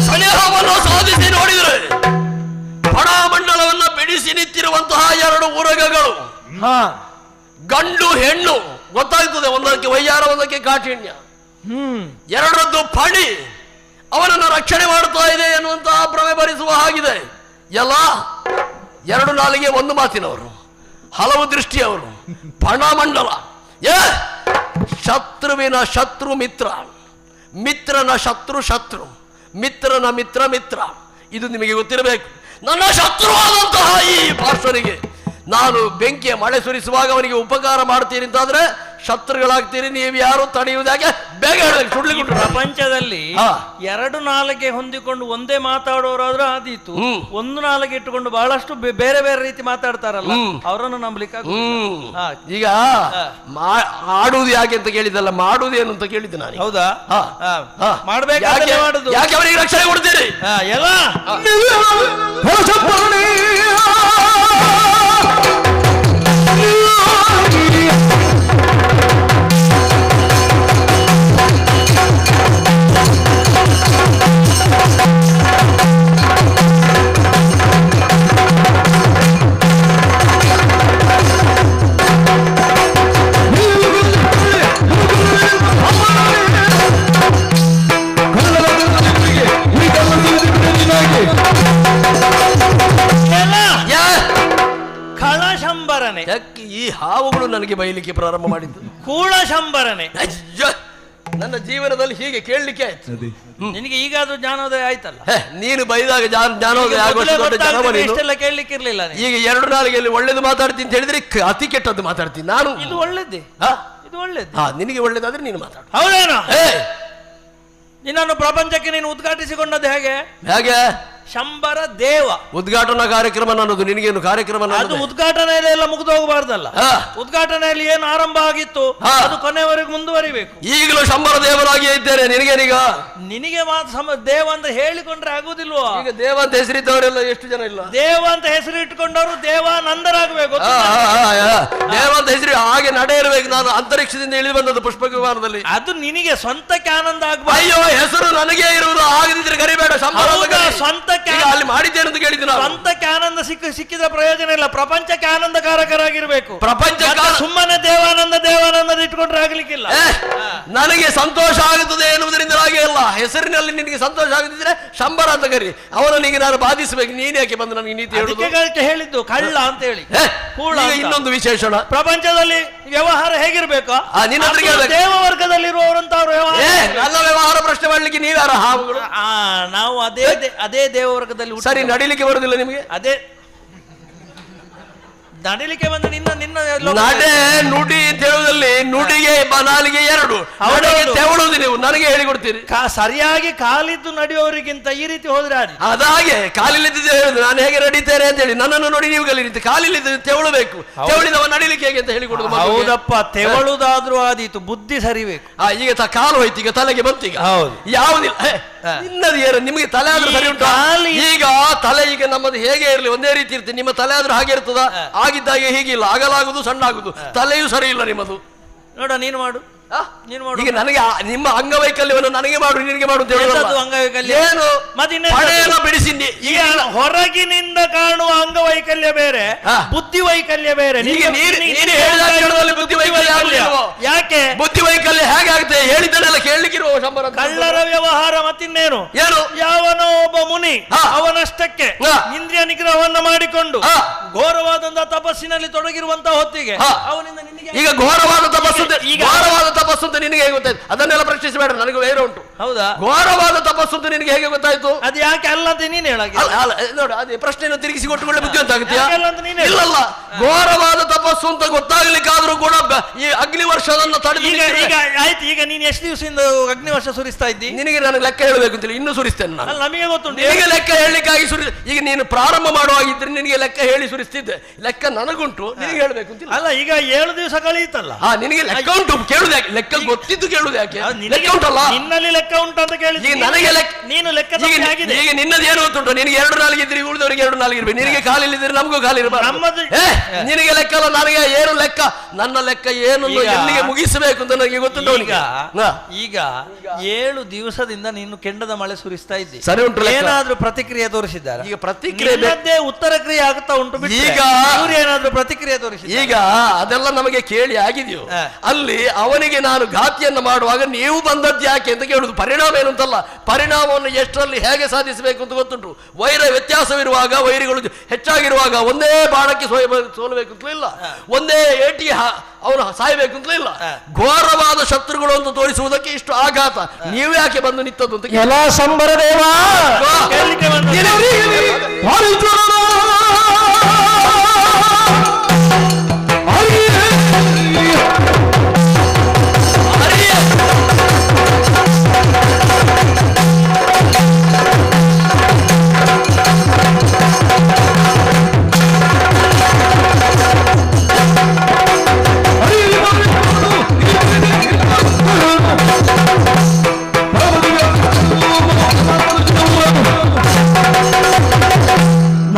ಸನೇಹವನ್ನು ಸಾಧಿಸಿ ನೋಡಿದರೆ ಫಣಾಮಂಡಲವನ್ನು ಬಿಡಿಸಿ ನಿಂತಿರುವಂತಹ 2 ಉರಗಗಳು, ಗಂಡು ಹೆಣ್ಣು ಗೊತ್ತಾಗ್ತದೆ. ಒಂದಕ್ಕೆ ವೈಯಾರ, ಒಂದಕ್ಕೆ ಕಾಠಿಣ್ಯ. ಎರಡರದ್ದು ಫಣಿ ಅವನನ್ನು ರಕ್ಷಣೆ ಮಾಡುತ್ತಾ ಇದೆ ಎನ್ನುವಂತಹ ಭ್ರಮೆ ಭರಿಸುವ ಹಾಗಿದೆ. ಎಲ್ಲ 2 ನಾಲಿಗೆ 1 ಮಾತಿನವರು, ಹಲವು ದೃಷ್ಟಿಯವರು. ಫಣಾಮಂಡಲ ಶತ್ರುವಿನ ಶತ್ರು ಮಿತ್ರ, ಮಿತ್ರನ ಶತ್ರು ಶತ್ರು, ಮಿತ್ರನ ಮಿತ್ರ ಮಿತ್ರ. ಇದು ನಿಮಗೆ ಗೊತ್ತಿರಬೇಕು. ನನ್ನ ಶತ್ರುವಾದಂತಹ ಈ ಪಾರ್ಶ್ವನಿಗೆ ನಾನು ಬೆಂಕಿಯ ಮಳೆ ಸುರಿಸುವಾಗ ಅವನಿಗೆ ಉಪಕಾರ ಮಾಡ್ತೀರಿ ಅಂತಾದ್ರೆ ಶತ್ರುಗಳಾಗ್ತೀರಿ. ನೀವು ಯಾರು ತಡೆಯುವುದಾಗೆ ಬೇಗ ಹೇಳಬೇಕು. ಸುಡ್ಲಿಕ್ಕೆ ಪ್ರಪಂಚದಲ್ಲಿ 2 ನಾಲಿಗೆ ಹೊಂದಿಕೊಂಡು ಒಂದೇ ಮಾತಾಡೋರಾದ್ರೂ ಆದೀತು. 1 ನಾಲಿಗೆ ಇಟ್ಟುಕೊಂಡು ಬಹಳಷ್ಟು ಬೇರೆ ಬೇರೆ ರೀತಿ ಮಾತಾಡ್ತಾರಲ್ಲ, ಅವರನ್ನು ನಂಬಲಿಕ್ಕೆ ಈಗ ಆಡುವುದು ಯಾಕೆ ಅಂತ ಕೇಳಿದಲ್ಲ, ಮಾಡುವುದೇನು ಅಂತ ಕೇಳಿದ್ದೆ ನಾನು. ಹೌದಾ? ಮಾಡ್ಬೇಕು. ಯಾಕೆ ಅವರಿಗೆ ರಕ್ಷಣೆ ಕೊಡ್ತೀರಿ? ಎಲ್ಲ ಹಾವುಗಳು ನನಗೆ ಬೈಲಿಕ್ಕೆ ಪ್ರಾರಂಭ ಮಾಡಿದ್ದು. ಕೂಳ ಶಂಬರನೆ. ಅಯ್ಯ, ನನ್ನ ಜೀವನದಲ್ಲಿ ಹೀಗೆ ಕೇಳಲಿಕ್ಕೆ ಆಯ್ತು. ನಿನಗೆ ಈಗಾದ್ರೂ ಜ್ಞಾನೋದಯ ಆಯ್ತಲ್ಲ. ನೀನು ಬೈದಾಗ ಜ್ಞಾನೋದಯ ಆಗುವಷ್ಟು ದೊಡ್ಡ ಜನವ ನೀನು. ಇಷ್ಟೆಲ್ಲ ಕೇಳಲಿಕ್ಕೆ ಇರ್ಲಿಲ್ಲ. ಈಗ 2 ನಾಲಿಗೆಯಲ್ಲಿ ಒಳ್ಳೇದು ಮಾತಾಡ್ತೀನಿ ಅಂತ ಹೇಳಿದ್ರೆ ಅತಿ ಕೆಟ್ಟದ್ದು ಮಾತಾಡ್ತೀನಿ ನಾನು. ಇದು ಒಳ್ಳೇದೇ, ಇದು ಒಳ್ಳೇದು. ನಿನಗೆ ಒಳ್ಳೇದಾದ್ರೆ ನೀನು ಮಾತಾಡು. ಹೌದೇನೋ? ನಿನ್ನನ್ನು ಪ್ರಪಂಚಕ್ಕೆ ನೀನು ಉದ್ಘಾಟಿಸಿಕೊಂಡದ್ದು ಹೇಗೆ? ಶಂಬರ ದೇವ ಉದ್ಘಾಟನಾ ಕಾರ್ಯಕ್ರಮ ಅನ್ನೋದು ನಿನಗೇನು ಕಾರ್ಯಕ್ರಮ? ಅದು ಉದ್ಘಾಟನೆಯಲ್ಲಿ ಎಲ್ಲ ಮುಗಿದು ಹೋಗಬಾರ್ದಲ್ಲ. ಉದ್ಘಾಟನೆಯಲ್ಲಿ ಏನು ಆರಂಭ ಆಗಿತ್ತು ಅದು ಕೊನೆವರೆಗೂ ಮುಂದುವರಿಬೇಕು. ಈಗಲೂ ಶಂಬರ ದೇವರಾಗಿಯೇ ಇದ್ದೇನೆ. ನಿನಗೇನೀಗ? ನಿನಗೆ ಮಾತ್ರ ದೇವ ಅಂತ ಹೇಳಿಕೊಂಡ್ರೆ ಆಗುದಿಲ್ವಾ? ಈಗ ದೇವ ಅಂತ ಹೆಸರಿದ್ದವರೆಲ್ಲ ಎಷ್ಟು ಜನ ಇಲ್ಲ? ದೇವ ಅಂತ ಹೆಸರು ಇಟ್ಕೊಂಡವರು ದೇವಾನಂದರಾಗಬೇಕು. ದೇವ ಅಂತ ಹೆಸರು ಹಾಗೆ ನಡೆ ಇರಬೇಕು. ನಾನು ಅಂತರಿಕ್ಷದಿಂದ ಇಳಿದು ಬಂದದ್ದು ಪುಷ್ಪ ವಿಮಾನದಲ್ಲಿ. ಅದು ನಿನಗೆ ಸ್ವಂತಕ್ಕೆ ಆನಂದ ಆಗ್ಬೇಕು. ಅಯ್ಯೋ, ಹೆಸರು ನನಗೆ ಇರುವುದು, ಆಗದಿದ್ರೆ ಕರಿಬೇಡ. ಸ್ವಂತ ಅಲ್ಲಿ ಮಾಡಿದ್ದೇನೆ ಅಂತ ಕೇಳಿದ್ದೀನಿ. ಸ್ವಂತಕ್ಕೆ ಆನಂದ ಸಿಕ್ಕಿದ ಪ್ರಯೋಜನ ಇಲ್ಲ. ಪ್ರಪಂಚಕ್ಕೆ ಆನಂದಕಾರಕರಾಗಿರ್ಬೇಕು. ಪ್ರಪಂಚ ಸುಮ್ಮನೆ ದೇವಾನಂದ ಇಟ್ಕೊಂಡ್ರೆ ಆಗ್ಲಿಕ್ಕಿಲ್ಲ. ನನಗೆ ಸಂತೋಷ ಆಗುತ್ತದೆ ಎನ್ನುವುದರಿಂದಲಾಗಿ ಅಲ್ಲ. ಹೆಸರಿನಲ್ಲಿ ನಿನಗೆ ಸಂತೋಷ ಆಗದಿದ್ರೆ ಶಂಬರ ಅಂತ ಕರಿ. ಅವನಿಗೆ ನಾನು ಬಾಧಿಸಬೇಕು. ನೀನ್ ಯಾಕೆ ಬಂದು ನನಗೆ ನೀತಿ ಹೇಳಿದ್ದು ಕಳ್ಳ ಅಂತ ಹೇಳಿ. ಇನ್ನೊಂದು ವಿಶೇಷಣ, ಪ್ರಪಂಚದಲ್ಲಿ ವ್ಯವಹಾರ ಹೇಗಿರ್ಬೇಕು? ದೇವ ವರ್ಗದಲ್ಲಿರುವವರಂತವ್ರು ನನ್ನ ವ್ಯವಹಾರ ಪ್ರಶ್ನೆ ಮಾಡ್ಲಿಕ್ಕೆ ನೀವ್ಯಾರ ಹಾವುಗಳು? ನಾವು ಅದೇ ದೇವ ವರ್ಗದಲ್ಲಿ. ಸರಿ, ನಡಿಲಿಕ್ಕೆ ಬರುದಿಲ್ಲ ನಿಮಗೆ? ಅದೇ ನಡಿಲಿಕ್ಕೆ ಬಂದ ನಿನ್ನ ನಡೆ ನುಡಿ ಅಂತ ಹೇಳುವುದಲ್ಲಿ ನುಡಿಗೆ ನಾಲಿಗೆ 2 ತೆವಳುದು. ನೀವು ನನಗೆ ಹೇಳಿಕೊಡ್ತೀರಿ. ಸರಿಯಾಗಿ ಕಾಲಿದ್ದು ನಡೆಯುವವರಿಗಿಂತ ಈ ರೀತಿ ಹೋದ್ರೆ ಅದಾಗೆ ಕಾಲಿಲ್ಲಿದ್ದ ಹೇಳುದು ನಾನು ಹೇಗೆ ನಡೀತೇನೆ ಅಂತ ಹೇಳಿ ನನ್ನನ್ನು ನೋಡಿ ನೀವು ಕಲೀರಿ. ಕಾಲಿಲ್ಲಿದ್ದು ತೆವಳಬೇಕು. ತೆವಳಿದವ ನಡಿಲಿಕ್ಕೆ ಹೇಗೆ ಅಂತ ಹೇಳಿಕೊಡುದು. ಹೌದಪ್ಪ, ತೆವಳುದಾದ್ರೂ ಆದೀತು, ಬುದ್ಧಿ ಸರಿಬೇಕು. ಈಗ ಕಾಲು ಹೋಯ್ತು, ಈಗ ತಲೆಗೆ ಬಂತು. ಈಗ ಯಾವುದಿಲ್ಲ ನಿನ್ನದು ಏನು? ನಿಮಗೆ ತಲೆ ಆದ್ರೂ ಸರಿ ಉಂಟು. ಈಗ ತಲೆ ಈಗ ನಮ್ಮದು ಹೇಗೆ ಇರಲಿ ಒಂದೇ ರೀತಿ ಇರ್ತದೆ. ನಿಮ್ಮ ತಲೆ ಆದ್ರೂ ಹಾಗೆ ಇರ್ತದ? ಆಗಿದ್ದಾಗೆ ಹೀಗಿಲ್ಲ, ಆಗಲಾಗುದು, ಸಣ್ಣ ಆಗುದು. ತಲೆಯೂ ಸರಿ ಇಲ್ಲ ನಿಮ್ಮದು. ನೋಡ, ನೀನು ಮಾಡು. ಈಗ ನನಗೆ ನಿಮ್ಮ ಅಂಗವೈಕಲ್ಯವನ್ನು ನನಗೆ ಮಾಡು, ನಿನಗೆ ಮಾಡು ಅಂತ ಅಂಗವೈಕಲ್ಯ ಏನು? ಬಿಡಿಸಿ ಈಗ ಹೊರಗಿನಿಂದ ಕಾಣುವ ಅಂಗವೈಕಲ್ಯ ಬೇರೆ, ಬುದ್ಧಿ ವೈಕಲ್ಯ ಬೇರೆ. ಬುದ್ಧಿ ವೈಕಲ್ಯ ಯಾಕೆ? ಬುದ್ಧಿ ವೈಕಲ್ಯ ಹೇಗೆ ಆಗುತ್ತೆ? ಹೇಳಿದ್ದನ್ನೆಲ್ಲ ಕೇಳಲಿಕ್ಕಿರುವ ಶಂಬರ. ಕಳ್ಳರ ವ್ಯವಹಾರ ಮತ್ತಿನ್ನೇನು? ಏನು? ಯಾವನೋ ಒಬ್ಬ ಮುನಿ ಅವನಷ್ಟಕ್ಕೆ ಇಂದ್ರಿಯ ನಿಗ್ರಹವನ್ನು ಮಾಡಿಕೊಂಡು ಘೋರವಾದಂತಹ ತಪಸ್ಸಿನಲ್ಲಿ ತೊಡಗಿರುವಂತಹ ಹೊತ್ತಿಗೆ ಅವನಿಂದ ಈಗ ಘೋರವಾದ ತಪಸ್ಸು ಅಂತ ನಿನಗೆ ಹೇಗೆ ಗೊತ್ತಾಯ್ತು? ಅದನ್ನೆಲ್ಲ ಪ್ರಶ್ನಿಸಬೇಡ, ನನಗೆ ಬೇರೆ ಉಂಟು. ಹೌದಾ? ಘೋರವಾದ ತಪಸ್ಸು ಅಂತ ನಿನಗೆ ಹೇಗೆ ಗೊತ್ತಾಯ್ತು? ಅದು ಯಾಕೆ ಅಲ್ಲ ಅಂತ ನೀನು ಹೇಳ. ನೋಡು, ಅದೇ ಪ್ರಶ್ನೆಯನ್ನು ತಿರುಗಿಸಿ ಕೊಟ್ಟುಕೊಳ್ಳೆ ಬುದ್ಧಿವಂತ ಆಗುತ್ತೀಯಾ? ಇಲ್ಲಲ್ಲ, ಘೋರವಾದ ತಪಸ್ಸು ಅಂತ ಗೊತ್ತಾಗ್ಲಿಕ್ಕಾದ್ರೂ ಕೂಡ ಈ ಅಗ್ನಿ ವರ್ಷವನ್ನು ತಡೆದು. ಈಗ ಆಯ್ತು, ಈಗ ನೀನು ಎಷ್ಟು ದಿವಸದಿಂದ ಅಗ್ನಿ ವರ್ಷ ಸುರಿಸ್ತಾ ಇದ್ದಿ? ನಿನಗೆ ನನಗೆ ಲೆಕ್ಕ ಹೇಳಬೇಕು ಅಂತಿಲ್ಲ, ಇನ್ನೂ ಸುರಿಸ್ತೇನೆ ನಾನು. ನಮಗೆ ಗೊತ್ತುಂಟು. ಈಗ ಲೆಕ್ಕ ಹೇಳಲಿಕ್ಕಾಗಿ ಈಗ ನೀನು ಪ್ರಾರಂಭ ಮಾಡುವಾಗಿದ್ರೆ ನಿನಗೆ ಲೆಕ್ಕ ಹೇಳಿ ಸುರಿಸ್ತಿದ್ದೆ. ಲೆಕ್ಕ ನನಗುಂಟು, ನಿನಗೆ ಹೇಳಬೇಕು ಅಂತಿಲ್ಲ. ಅಲ್ಲ, ಈಗ 7 ದಿವಸ ಕಳೆಯಿತಲ್ಲ. ನಿನಗೆ ಲೆಕ್ಕ ಉಂಟು, ಕೇಳುದು ಯಾಕೆ? ಲೆಕ್ಕ ಗೊತ್ತಿದ್ದು ಕೇಳುದು ಯಾಕೆ? ಲೆಕ್ಕ ಉಂಟಲ್ಲ, ನಿನ್ನಲ್ಲಿ ಲೆಕ್ಕ ಉಂಟು ಅಂತ ಕೇಳಿ. ಈಗ ನನಗೆ ಲೆಕ್ಕ, ನೀನು ಲೆಕ್ಕ ಈಗ ನಿನ್ನದು ಏನು ಗೊತ್ತುಂಟು? ನಿನಗೆ 2 ನಾಲಿಗೆ ಇದ್ರೆ ಉಳಿದವರಿಗೆ 2 ನಾಲಿಗೆ ಇರ್ಬೇಕು. ನಿನಗೆ ಕಾಲಿಲ್ಲಿದ್ರೆ ನಮಗೂ ಕಾಲಿರಬಾರ್ದು. ನಿನಗೆ ಲೆಕ್ಕ ಅಲ್ಲ, ನನಗೆ ಏನು ಲೆಕ್ಕ? ನನ್ನ ಲೆಕ್ಕ ಏನು ಎಲ್ಲಿಗೆ ಮುಗಿಸಬೇಕು ಅಂತ ನನಗೆ ಗೊತ್ತುಂಟು. ಈಗ 7 ದಿವಸದಿಂದ ನೀನು ಕೆಂಡದ ಮಳೆ ಸುರಿಸ್ತಾ ಇದ್ದಿ. ಸರಿ ಉಂಟು. ಏನಾದ್ರೂ ಪ್ರತಿಕ್ರಿಯೆ ತೋರಿಸಿದ್ದಾರೆ? ಈಗ ಪ್ರತಿಕ್ರಿಯೆ ಉತ್ತರ ಕ್ರಿಯೆ ಆಗ್ತಾ ಉಂಟು. ಈಗ ಏನಾದ್ರೂ ಪ್ರತಿಕ್ರಿಯೆ ತೋರಿಸಿ? ಈಗ ಅದೆಲ್ಲ ನಮಗೆ ಕೇಳಿ ಆಗಿದೆಯೋ? ಅಲ್ಲಿ ಅವನಿಗೆ ನಾನು ಘಾತಿಯನ್ನು ಮಾಡುವಾಗ ನೀವು ಬಂದದ್ದು ಯಾಕೆ ಅಂತ ಕೇಳುದು. ಪರಿಣಾಮ ಏನು ಅಂತಲ್ಲ, ಪರಿಣಾಮವನ್ನು ಎಷ್ಟರಲ್ಲಿ ಹೇಗೆ ಸಾಧಿಸಬೇಕು ಅಂತ ಗೊತ್ತುಂಟು. ವೈರ ವ್ಯತ್ಯಾಸವಿರುವಾಗ, ವೈರಿಗಳು ಹೆಚ್ಚಾಗಿರುವಾಗ ಒಂದೇ ಬಾಣಕ್ಕೆ ಸೋಲಬೇಕು ಅಂತಲೂ ಇಲ್ಲ, ಒಂದೇ ಏಟಿಗೆ ಅವನು ಸಾಯಬೇಕು ಅಂತಲೂ ಇಲ್ಲ. ಘೋರವಾದ ಶತ್ರುಗಳು ಅಂತ ತೋರಿಸುವುದಕ್ಕೆ ಇಷ್ಟು ಆಘಾತ. ನೀವು ಯಾಕೆ ಬಂದು ನಿಂತದ್ದು ಅಂತ ಎಲ್ಲ ಶಂಬರ ದೇವ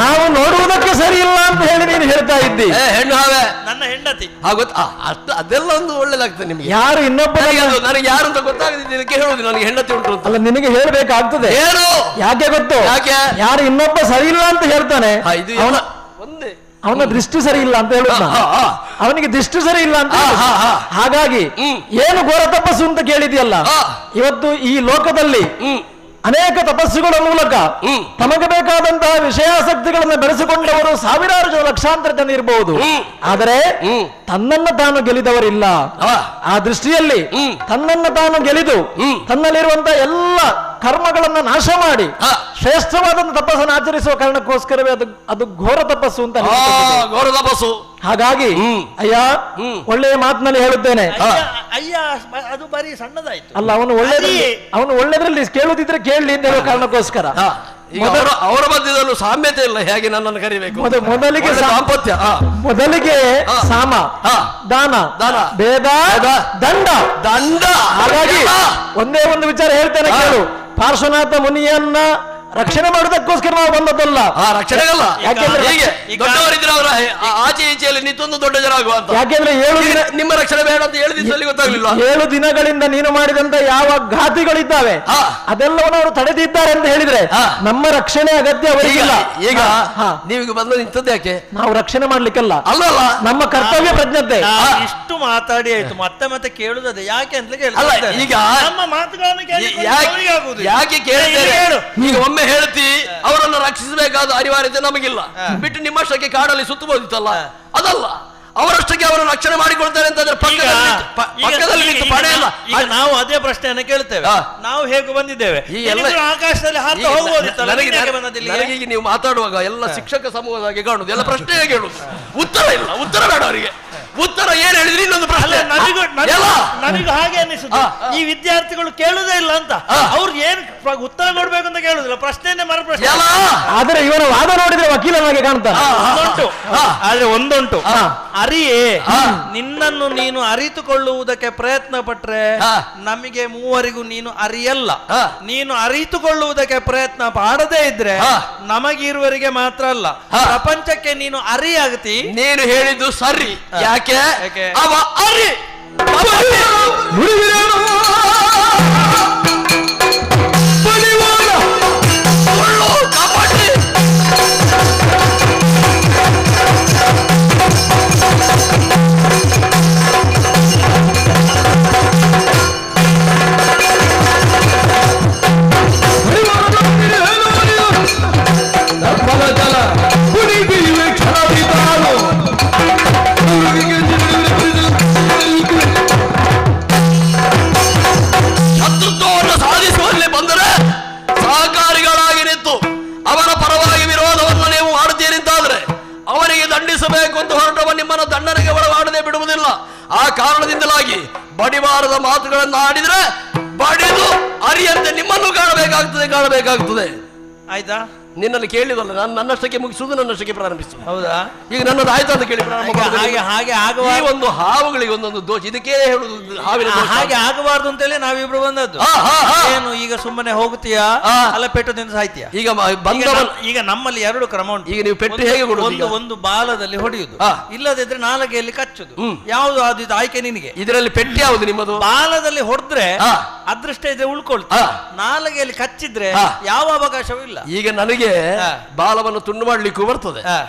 ನಾವು ನೋಡುವುದಕ್ಕೆ ಸರಿ ಇಲ್ಲ ಅಂತ ಹೇಳಿ ನೀನು ಹೇಳ್ತಾ ಇದ್ದಿ. ಹೆಣ್ಣು ಹಾವೆ ನನ್ನ ಹೆಂಡತಿ ಅದೆಲ್ಲ ಒಂದು ಒಳ್ಳೇದಾಗ್ತದೆ ನಿಮಗೆ. ಯಾರು ಇನ್ನೊಬ್ಬ ನನಗೆ ಯಾರು ಅಂತ ಗೊತ್ತಾಗದಿದ್ದಕ್ಕೆ ಹೇಳುದು ನನಗೆ ಹೆಂಡತಿ ಉಂಟು ಅಂತ. ಅಲ್ಲ, ನಿನಗೆ ಹೇಳ್ಬೇಕಾಗ್ತದೆ. ಏನು? ಯಾಕೆ ಗೊತ್ತು? ಯಾಕೆ? ಯಾರು ಇನ್ನೊಬ್ಬ ಸರಿ ಇಲ್ಲ ಅಂತ ಹೇಳ್ತಾನೆ, ಒಂದೇ ಅವನ ದೃಷ್ಟಿ ಸರಿ ಇಲ್ಲ ಅಂತ ಹೇಳುದ. ಅವನಿಗೆ ದೃಷ್ಟಿ ಸರಿ ಇಲ್ಲ ಅಂತ. ಹಾಗಾಗಿ ಏನು ಘೋರ ತಪಸ್ಸು ಅಂತ ಕೇಳಿದ್ಯಲ್ಲ, ಇವತ್ತು ಈ ಲೋಕದಲ್ಲಿ ಅನೇಕ ತಪಸ್ಸುಗಳ ಮೂಲಕ ತಮಗೆ ಬೇಕಾದಂತಹ ವಿಷಯಾಸಕ್ತಿಗಳನ್ನು ಬೆಳೆಸಿಕೊಂಡವರು ಸಾವಿರಾರು ಜನ, ಲಕ್ಷಾಂತರ ಜನ ಇರಬಹುದು. ಆದರೆ ತನ್ನನ್ನು ತಾನು ಗೆಲ್ಲಿದವರಿಲ್ಲ. ಆ ದೃಷ್ಟಿಯಲ್ಲಿ ತನ್ನನ್ನು ತಾನು ಗೆಲ್ಲಿದು ತನ್ನಲ್ಲಿರುವಂತಹ ಎಲ್ಲ ಕರ್ಮಗಳನ್ನ ನಾಶ ಮಾಡಿ ಶ್ರೇಷ್ಠವಾದಂತಹ ತಪಸ್ಸನ್ನು ಆಚರಿಸುವ ಕಾರಣಕ್ಕೋಸ್ಕರವೇ ಅದು ಘೋರ ತಪಸ್ಸು ಅಂತ. ಘೋರ ತಪಸ್ಸು. ಹಾಗಾಗಿ ಅಯ್ಯ, ಒಳ್ಳೆಯ ಮಾತಿನಲ್ಲಿ ಹೇಳುತ್ತೇನೆ. ಅಯ್ಯ, ಅದು ಬರೀ ಸಣ್ಣದಾಯ್ತು. ಅಲ್ಲ, ಅವನು ಒಳ್ಳೆದ್ರಲ್ಲಿ ಕೇಳುದಿದ್ರೆ ಕೇಳಲಿ ಅಂತ ಹೇಳುವ ಕಾರಣಕ್ಕೋಸ್ಕರ ಅವರ ಮಧ್ಯದಲ್ಲೂ ಸಾಮ್ಯತೆ ಇಲ್ಲ. ಹೇಗೆ ನನ್ನನ್ನು ಕರಿಬೇಕು? ಮೊದಲಿಗೆ ದಾಂಪತ್ಯ, ಮೊದಲಿಗೆ ಸಾಮ, ದಾನ, ಭೇದ, ದಂಡ. ಹಾಗಾಗಿ ಒಂದೇ ಒಂದು ವಿಚಾರ ಹೇಳ್ತೇನೆ ಕೇಳು. ಪಾರ್ಶ್ವನಾಥ ಮುನಿಯನ್ನ ರಕ್ಷಣೆ ಮಾಡೋದಕ್ಕೋಸ್ಕರ ನಾವು ಬಂದದ್ದಲ್ಲ. ರಕ್ಷಣೆಗಲ್ಲ. ದೊಡ್ಡವರಿದ್ರೆ ಅವರ ಆಚೆ ಈಚೆಯಲ್ಲಿ ನಿಂತೊಂದು ದೊಡ್ಡ ಜನ ಆಗುವ ಅಂತ. ಯಾಕೆಂದ್ರೆ ನಿಮ್ಮ ರಕ್ಷಣೆ ಬೇಡ ಅಂತ 7 ದಿನದಲ್ಲಿ ಗೊತ್ತಾಗ್ಲಿಲ್ಲ. 7 ದಿನಗಳಿಂದ ನೀನು ಮಾಡಿದಂತ ಯಾವ ಘಾತಿಗಳಿದ್ದಾವೆ ಅದೆಲ್ಲವನ್ನು ಅವರು ತಡೆದಿದ್ದಾರೆ ಅಂತ ಹೇಳಿದ್ರೆ ನಮ್ಮ ರಕ್ಷಣೆ ಅಗತ್ಯ ಅವರಿಗಿಲ್ಲ. ಈಗ ನೀವೀಗ ಬಂದು ನಿಂತದ್ದು ಯಾಕೆ? ನಾವು ರಕ್ಷಣೆ ಮಾಡ್ಲಿಕ್ಕಲ್ಲ, ಅಲ್ಲಲ್ಲ, ನಮ್ಮ ಕರ್ತವ್ಯ ಪ್ರಜ್ಞತೆ. ಇಷ್ಟು ಮಾತಾಡಿ ಆಯ್ತು, ಮತ್ತೆ ಕೇಳುತ್ತದೆ ಯಾಕೆ ಅಂತ ಅಲ್ಲ. ಈಗ ನಮ್ಮ ಮಾತುಗಳನ್ನು ಯಾಕೆ ಕೇಳಿದ್ದೇನೆ? ಈಗ ಒಮ್ಮೆ ಹೇಳ್ತಿ ಅವರನ್ನು ರಕ್ಷಿಸಬೇಕಾದ ಅನಿವಾರ್ಯತೆ ನಮಗಿಲ್ಲ. ಬಿಟ್ಟು ನಿಮ್ಮಷ್ಟಕ್ಕೆ ಕಾಡಲ್ಲಿ ಸುತ್ತಬಹುದಿತ್ತಲ್ಲ, ಅದಲ್ಲ. ಅವರಷ್ಟಕ್ಕೆ ಅವರು ರಕ್ಷಣೆ ಮಾಡಿಕೊಳ್ತಾರೆ ಅಂತಂದ್ರೆ ಪಕ್ಕದಲ್ಲಿ ನಿಂತು ಪಡೆಯಲ್ಲ. ಈಗ ನಾವು ಅದೇ ಪ್ರಶ್ನೆಯನ್ನು ಕೇಳ್ತೇವೆ. ನಾವು ಹೇಗೆ ಬಂದಿದ್ದೇವೆ? ಈ ಎಲ್ಲ ಆಕಾಶದಲ್ಲಿ ಹಾರ್ತಾ ಹೋಗ್ಬೋದಿತ್ತಲ್ಲ. ನನಗೆ ನೀವು ಮಾತಾಡುವಾಗ ಎಲ್ಲ ಶಿಕ್ಷಕ ಸಮೂಹದಾಗಿ ಕಾಣುದು, ಎಲ್ಲ ಪ್ರಶ್ನೆ ಕೇಳುದು, ಉತ್ತರ ಇಲ್ಲ. ಉತ್ತರ ಬೇಡ ಅವರಿಗೆ. ಉತ್ತರ ಏನ್ ಹೇಳಿದ್ರಿ? ಇನ್ನೊಂದು ಪ್ರಶ್ನೆ. ನನಗೂ ಹಾಗೆ ಅನ್ನಿಸುದು, ಈ ವಿದ್ಯಾರ್ಥಿಗಳು ಕೇಳುದೇ ಇಲ್ಲ ಅಂತ. ಅವ್ರು ಏನ್ ಉತ್ತರ ಕೊಡ್ಬೇಕು ಅಂತ ಕೇಳುದಿಲ್ಲ, ಪ್ರಶ್ನೆಯನ್ನೇ ಮರ ಪ್ರಶ್ನೆ. ಆದ್ರೆ ಇವನ ವಾದ ನೋಡಿದ್ರೆ ವಕೀಲನಾಗೆ ಕಾಣ್ತಾನೆ. ಆದ್ರೆ ಒಂದುಂಟು, ಅರಿಯೇ ನಿನ್ನನ್ನು ನೀನು ಅರಿತುಕೊಳ್ಳುವುದಕ್ಕೆ ಪ್ರಯತ್ನ ಪಟ್ರೆ ನಮಗೆ ಮೂವರಿಗೂ ನೀನು ಅರಿಯಲ್ಲ. ನೀನು ಅರಿತುಕೊಳ್ಳುವುದಕ್ಕೆ ಪ್ರಯತ್ನ ಮಾಡದೇ ಇದ್ರೆ ನಮಗಿರುವರಿಗೆ ಮಾತ್ರ ಅಲ್ಲ, ಪ್ರಪಂಚಕ್ಕೆ ನೀನು ಅರಿಯಾಗತಿ. ನೀನು ಹೇಳಿದ್ದು ಸರಿ. ಯಾಕೆ? ಅವ ಅರಿ ನಿಮ್ಮನ್ನು ದಂಡನೆಗೆ ಒಳಗಾಡದೆ ಬಿಡುವುದಿಲ್ಲ. ಆ ಕಾರಣದಿಂದಲಾಗಿ ಬಡಿವಾರದ ಮಾತುಗಳನ್ನು ಆಡಿದ್ರೆ ಬಡಿದು ಅರಿಯಂತೆ ನಿಮ್ಮನ್ನು ಕಾಣಬೇಕಾಗ್ತದೆ. ಆಯ್ತಾ? ನಿನ್ನಲ್ಲಿ ಕೇಳಿದಲ್ಲ, ನಾನು ನನ್ನಷ್ಟಕ್ಕೆ ಮುಗಿಸುವುದು, ನನ್ನಷ್ಟಕ್ಕೆ ಪ್ರಾರಂಭಿಸುವುದು. ಹೌದಾ? ಈಗ ನನ್ನದು ಆಯ್ತಾ ಅಂತ ಕೇಳಿ ಹಾಗೆ ಈ ಒಂದು ಹಾವುಗಳಿಗೆ ಒಂದೊಂದು ದೋಷ. ಇದಕ್ಕೆ ಹೇಳುದು ಹಾವಿನ ಹಾಗೆ ಆಗಬಾರ್ದು ಅಂತೇಳಿ ನಾವಿಬ್ರು ಬಂದದ್ದು. ಏನು ಈಗ ಸುಮ್ಮನೆ ಹೋಗ್ತೀಯಾ ಅಲ್ಲ ಪೆಟ್ಟದಿಂದ ಸಾಯ್ತೀಯಾ? ಈಗ ನಮ್ಮಲ್ಲಿ 2 ಕ್ರಮ ಉಂಟು. ಈಗ ನೀವು ಪೆಟ್ಟು ಹೇಗೆ ಕೊಡುವುದು? ಒಂದು ಬಾಲದಲ್ಲಿ ಹೊಡೆಯುದು, ಇಲ್ಲದಿದ್ರೆ ನಾಲಗೆಯಲ್ಲಿ ಕಚ್ಚುದು. ಯಾವುದು ಅದು ಆಯ್ಕೆ ನಿನಗೆ? ಇದರಲ್ಲಿ ಪೆಟ್ಟು ಯಾವುದು ನಿಮ್ಮದು? ಬಾಲದಲ್ಲಿ ಹೊಡೆದ್ರೆ ಅದೃಷ್ಟ ಇದ್ರೆ ಉಳ್ಕೊಳ್ತು, ನಾಲಗೆಯಲ್ಲಿ ಕಚ್ಚಿದ್ರೆ ಯಾವ ಅವಕಾಶವೂ ಇಲ್ಲ. ಈಗ ನನಗೆ ಬಾಲವನ್ನು ತುಂಡು ಮಾಡ್ಲಿಕ್ಕೂ ಬರ್ತದೆ,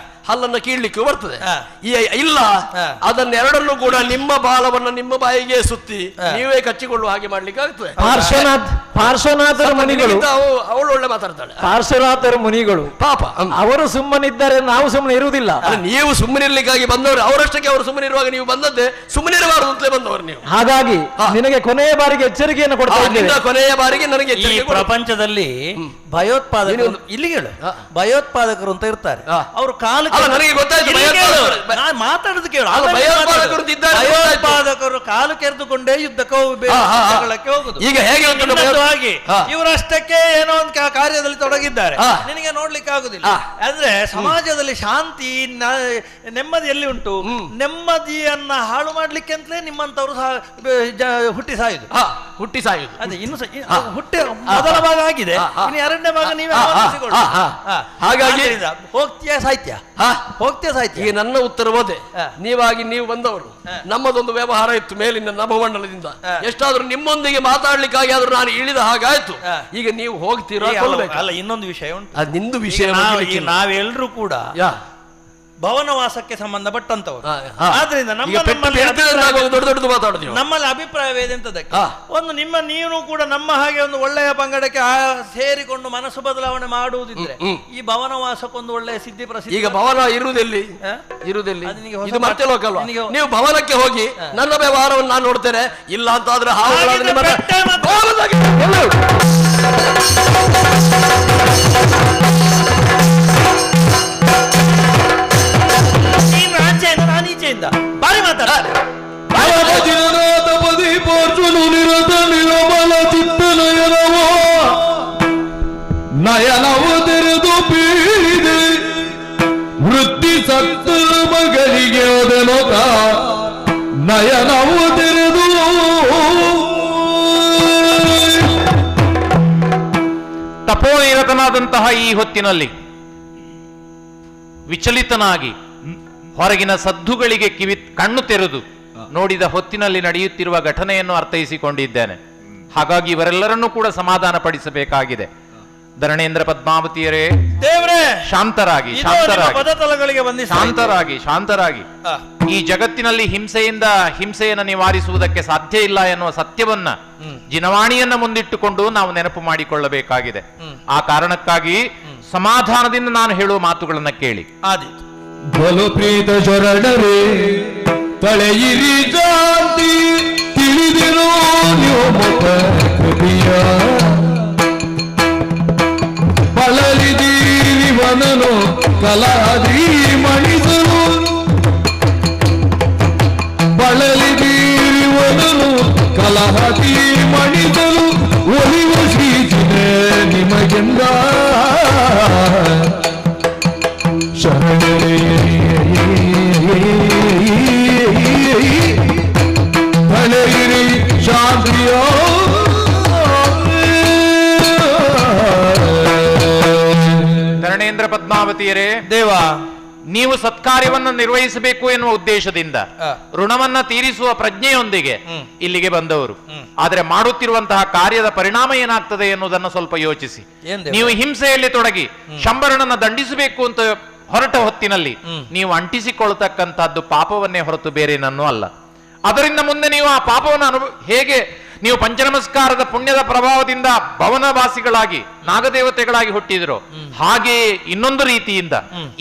ಹಲ್ಲನ್ನು ಕೀಳ್ಲಿಕ್ಕೂ ಬರ್ತದೆ. ಇಲ್ಲ, ಅದನ್ನೆರಡನ್ನು ಕೂಡ ನಿಮ್ಮ ಬಾಲವನ್ನು ನಿಮ್ಮ ಬಾಯಿಗೆ ಸುತ್ತಿ ನೀವೇ ಕಚ್ಚಿಕೊಳ್ಳುವ ಹಾಗೆ ಮಾಡ್ಲಿಕ್ಕೆ ಆಗ್ತದೆ. ಪಾರ್ಶ್ವನಾಥರ ಮುನಿಗಳು, ಅವಳು ಒಳ್ಳೆ ಮಾತಾಡ್ತಾಳೆ. ಪಾರ್ಶ್ವನಾಥರ ಮುನಿಗಳು ಪಾಪ ಅವರು ಸುಮ್ಮನಿದ್ದಾರೆ, ನಾವು ಸುಮ್ಮನೆ ಇರುವುದಿಲ್ಲ. ನೀವು ಸುಮ್ಮನಿರ್ಲಿಕ್ಕಾಗಿ ಬಂದವರು, ಅವರಷ್ಟಕ್ಕೆ ಅವರು ಸುಮ್ಮನೆ ಇರುವಾಗ ನೀವು ಬಂದದ್ದೇ ಸುಮ್ಮನಿರಬಾರದು ಅಂತಲೇ ಬಂದವರು ನೀವು. ಹಾಗಾಗಿ ನಿನಗೆ ಕೊನೆಯ ಬಾರಿಗೆ ಎಚ್ಚರಿಕೆಯನ್ನು ಕೊಡ್ತಾ ಇದ್ದೇವೆ. ಕೊನೆಯ ಬಾರಿಗೆ ನನಗೆ ಈ ಪ್ರಪಂಚದಲ್ಲಿ ಭಯೋತ್ಪಾದಕರು, ಇಲ್ಲಿ ಹೇಳು, ಭಯೋತ್ಪಾದಕರು ಅಂತ ಇರ್ತಾರೆ. ಅವರು ಕಾಲು ನನಗೆ ಗೊತ್ತಾಯ್ತು, ಮಾತಾಡುದು ಕೇಳು. ಭಯೋತ್ಪಾದಕರು ಕಾಲು ಕೆರೆದುಕೊಂಡೇ ಯುದ್ಧಕ್ಕೆ ಹೋಗುದು. ಈಗ ಹೇಗೆ ಹಾಗೆ ಇವರಷ್ಟಕ್ಕೆ ಏನೋ ಒಂದು ಕಾರ್ಯದಲ್ಲಿ ತೊಡಗಿದ್ದಾರೆ, ನಿನಗೆ ನೋಡ್ಲಿಕ್ಕೆ ಆಗುದಿಲ್ಲ. ಅಂದ್ರೆ ಸಮಾಜದಲ್ಲಿ ಶಾಂತಿ ನೆಮ್ಮದಿ ಎಲ್ಲಿ ಉಂಟು? ನೆಮ್ಮದಿಯನ್ನ ಹಾಳು ಮಾಡ್ಲಿಕ್ಕೆ ಅಂತಲೇ ನಿಮ್ಮಂತವ್ರು ಹುಟ್ಟಿ ಸಾಯುದು. ಅದೇ ಇನ್ನು ಹುಟ್ಟಿ ಮೊದಲ ಭಾಗ ಆಗಿದೆ, ಇನ್ನು 2ನೇ ಭಾಗ ನೀವೇ ಹಾಗಾಗಿ ಹೋಗ್ತೀಯ ಸಾಹಿತ್ಯ. ಈಗ ನನ್ನ ಉತ್ತರ ಹೋದೆ, ನೀವಾಗಿ ನೀವು ಬಂದವರು, ನಮ್ಮದೊಂದು ವ್ಯವಹಾರ ಇತ್ತು ಮೇಲಿನ ನಭಮಂಡಲದಿಂದ. ಎಷ್ಟಾದ್ರೂ ನಿಮ್ಮೊಂದಿಗೆ ಮಾತಾಡ್ಲಿಕ್ಕಾಗಿ ಆದ್ರೂ ನಾನು ಇಳಿದ ಹಾಗಾಯ್ತು. ಈಗ ನೀವು ಹೋಗ್ತೀರಾ? ಅಲ್ಲ, ಇನ್ನೊಂದು ವಿಷಯ ಉಂಟು. ನಿಂದು ವಿಷಯ. ನಾವೆಲ್ಲರೂ ಕೂಡ ಭವನವಾಸಕ್ಕೆ ಸಂಬಂಧಪಟ್ಟಂತವರು. ಆದ್ರಿಂದ ನಮ್ಮಲ್ಲಿ ಅಭಿಪ್ರಾಯವೇನೆಂತದಕ್ಕೆ ಒಂದು ನೀವು ಕೂಡ ನಮ್ಮ ಹಾಗೆ ಒಂದು ಒಳ್ಳೆಯ ಪಂಗಡಕ್ಕೆ ಸೇರಿಕೊಂಡು ಮನಸ್ಸು ಬದಲಾವಣೆ ಮಾಡುವುದಿದ್ರೆ ಈ ಭವನವಾಸಕ್ಕೊಂದು ಒಳ್ಳೆಯ ಸಿದ್ಧಿ ಪ್ರಸಿದ್ಧಿ. ಈಗ ಭವನ ಇರುವುದೆಲ್ಲಿ ಇದು ಮತ್ತೆ ಲೋಕಲ್ವಾ? ನೀವು ಭವನಕ್ಕೆ ಹೋಗಿ ನನ್ನ ವ್ಯವಹಾರವನ್ನು ನಾನು ನೋಡ್ತೇನೆ, ಇಲ್ಲ ಅಂತಾದ್ರೆ ಆಚೆಯಿಂದ ಬಾರಿ ಮಾತಾಡ ನಯನವು ತೆರೆದು ಬೀಳಿದೆ ವೃತ್ತಿ ಸತ್ತ ಮಗಳಿಗೆ ಒದನೋಕ ನಯನವು ತೆರೆದು ತಪೋನಿರತನಾದಂತಹ ಈ ಹೊತ್ತಿನಲ್ಲಿ ವಿಚಲಿತನಾಗಿ ಹೊರಗಿನ ಸದ್ದುಗಳಿಗೆ ಕಣ್ಣು ತೆರೆದು ನೋಡಿದ ಹೊತ್ತಿನಲ್ಲಿ ನಡೆಯುತ್ತಿರುವ ಘಟನೆಯನ್ನು ಅರ್ಥೈಸಿಕೊಂಡಿದ್ದೇನೆ. ಹಾಗಾಗಿ ಇವರೆಲ್ಲರನ್ನೂ ಕೂಡ ಸಮಾಧಾನ ಪಡಿಸಬೇಕಾಗಿದೆ. ಧರಣೇಂದ್ರ ಪದ್ಮಾವತಿಯರೇ, ದೇವರೇ, ಶಾಂತರಾಗಿ ಈ ಜಗತ್ತಿನಲ್ಲಿ ಹಿಂಸೆಯನ್ನು ನಿವಾರಿಸುವುದಕ್ಕೆ ಸಾಧ್ಯ ಇಲ್ಲ ಎನ್ನುವ ಸತ್ಯವನ್ನ ಜಿನವಾಣಿಯನ್ನ ಮುಂದಿಟ್ಟುಕೊಂಡು ನಾವು ನೆನಪು ಮಾಡಿಕೊಳ್ಳಬೇಕಾಗಿದೆ. ಆ ಕಾರಣಕ್ಕಾಗಿ ಸಮಾಧಾನದಿಂದ ನಾನು ಹೇಳುವ ಮಾತುಗಳನ್ನ ಕೇಳಿ. ಬಲು ಪ್ರೀತ ಶರಣರೇ, ತಳೆಯಿರಿ ಜಾತಿ ತಿಳಿದಿರೋ ನೀವು ಮುಖ ಕೃತಿಯ ಬಳಲಿದೀರಿ ವನನು ಕಲಾದಿ ಮಣಿಸಲು ಬಳಲಿದೀರಿ ವನನು ಕಲಹದಿ ಮಣಿಸಲು ಒಲಿವ ಶ್ರೀಜಿನೆ ನಿಮಗೆಂದ ಶರಣರೇ ತಳೆಯಿರಿ ಶಾಂತಿಯ ಧರಣೇಂದ್ರ ಪದ್ಮಾವತಿಯರೇ, ದೇವ, ನೀವು ಸತ್ಕಾರ್ಯವನ್ನು ನಿರ್ವಹಿಸಬೇಕು ಎನ್ನುವ ಉದ್ದೇಶದಿಂದ ಋಣವನ್ನ ತೀರಿಸುವ ಪ್ರಜ್ಞೆಯೊಂದಿಗೆ ಇಲ್ಲಿಗೆ ಬಂದವರು. ಆದರೆ ಮಾಡುತ್ತಿರುವಂತಹ ಕಾರ್ಯದ ಪರಿಣಾಮ ಏನಾಗ್ತದೆ ಎನ್ನುವುದನ್ನು ಸ್ವಲ್ಪ ಯೋಚಿಸಿ. ನೀವು ಹಿಂಸೆಯಲ್ಲಿ ತೊಡಗಿ ಶಂಬರನನ್ನ ದಂಡಿಸಬೇಕು ಅಂತ ಹೊರಟ ಹೊತ್ತಿನಲ್ಲಿ ನೀವು ಅಂಟಿಸಿಕೊಳ್ತಕ್ಕಂಥದ್ದು ಪಾಪವನ್ನೇ ಹೊರತು ಬೇರೇನನ್ನೂ ಅಲ್ಲ. ಅದರಿಂದ ಮುಂದೆ ನೀವು ಆ ಪಾಪವನ್ನು ಹೇಗೆ ನೀವು ಪಂಚನಮಸ್ಕಾರದ ಪುಣ್ಯದ ಪ್ರಭಾವದಿಂದ ಭವನವಾಸಿಗಳಾಗಿ ನಾಗದೇವತೆಗಳಾಗಿ ಹುಟ್ಟಿದ್ರು, ಹಾಗೆಯೇ ಇನ್ನೊಂದು ರೀತಿಯಿಂದ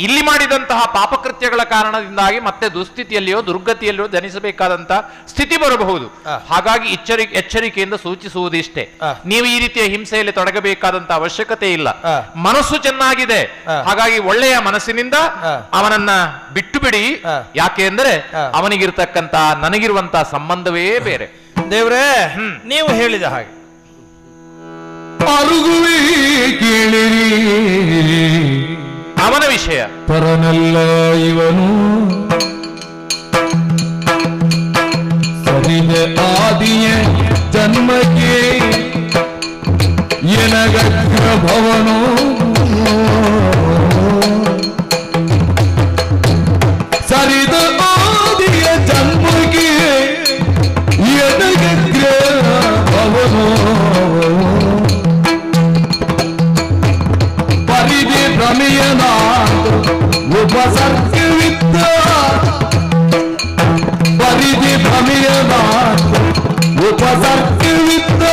ಇಲ್ಲಿ ಮಾಡಿದಂತಹ ಪಾಪಕೃತ್ಯಗಳ ಕಾರಣದಿಂದಾಗಿ ಮತ್ತೆ ದುಸ್ಥಿತಿಯಲ್ಲಿಯೋ ದುರ್ಗತಿಯಲ್ಲಿಯೋ ಜನಿಸಬೇಕಾದಂತಹ ಸ್ಥಿತಿ ಬರಬಹುದು. ಹಾಗಾಗಿ ಎಚ್ಚರಿಕೆಯಿಂದ ಸೂಚಿಸುವುದಿಷ್ಟೇ, ನೀವು ಈ ರೀತಿಯ ಹಿಂಸೆಯಲ್ಲಿ ತೊಡಗಬೇಕಾದಂತಹ ಅವಶ್ಯಕತೆ ಇಲ್ಲ. ಮನಸ್ಸು ಚೆನ್ನಾಗಿದೆ, ಹಾಗಾಗಿ ಒಳ್ಳೆಯ ಮನಸ್ಸಿನಿಂದ ಅವನನ್ನ ಬಿಟ್ಟು ಬಿಡಿ. ಯಾಕೆ ಅಂದರೆ ಅವನಿಗಿರ್ತಕ್ಕಂತಹ ನನಗಿರುವಂತಹ ಸಂಬಂಧವೇ ಬೇರೆ. ದೇವ್ರೇ, ನೀವು ಹೇಳಿದ ಹಾಗೆ ಅರುಗುವಿ ಕೇಳಿರಿ, ಅವನ ವಿಷಯ ಪರನಲ್ಲ ಇವನು ಸರಿದ ಆದಿಯ ಜನ್ಮಕ್ಕೆ ಎನಗಗ್ರ ಭವನೋ ಸರಿದ ಆದಿಯ ಜನ್ಮಕ್ಕೆ ಎನಗಗ್ರ ಭವನೋ ಪರಿಧಿ ಭ್ರಮೆಯನಾದ ಉಪಸರ್ಗವಿದ್ದ ಪರಿಧಿ ಭ್ರಮೆಯನಾದ ಉಪಸರ್ಗವಿದ್ದ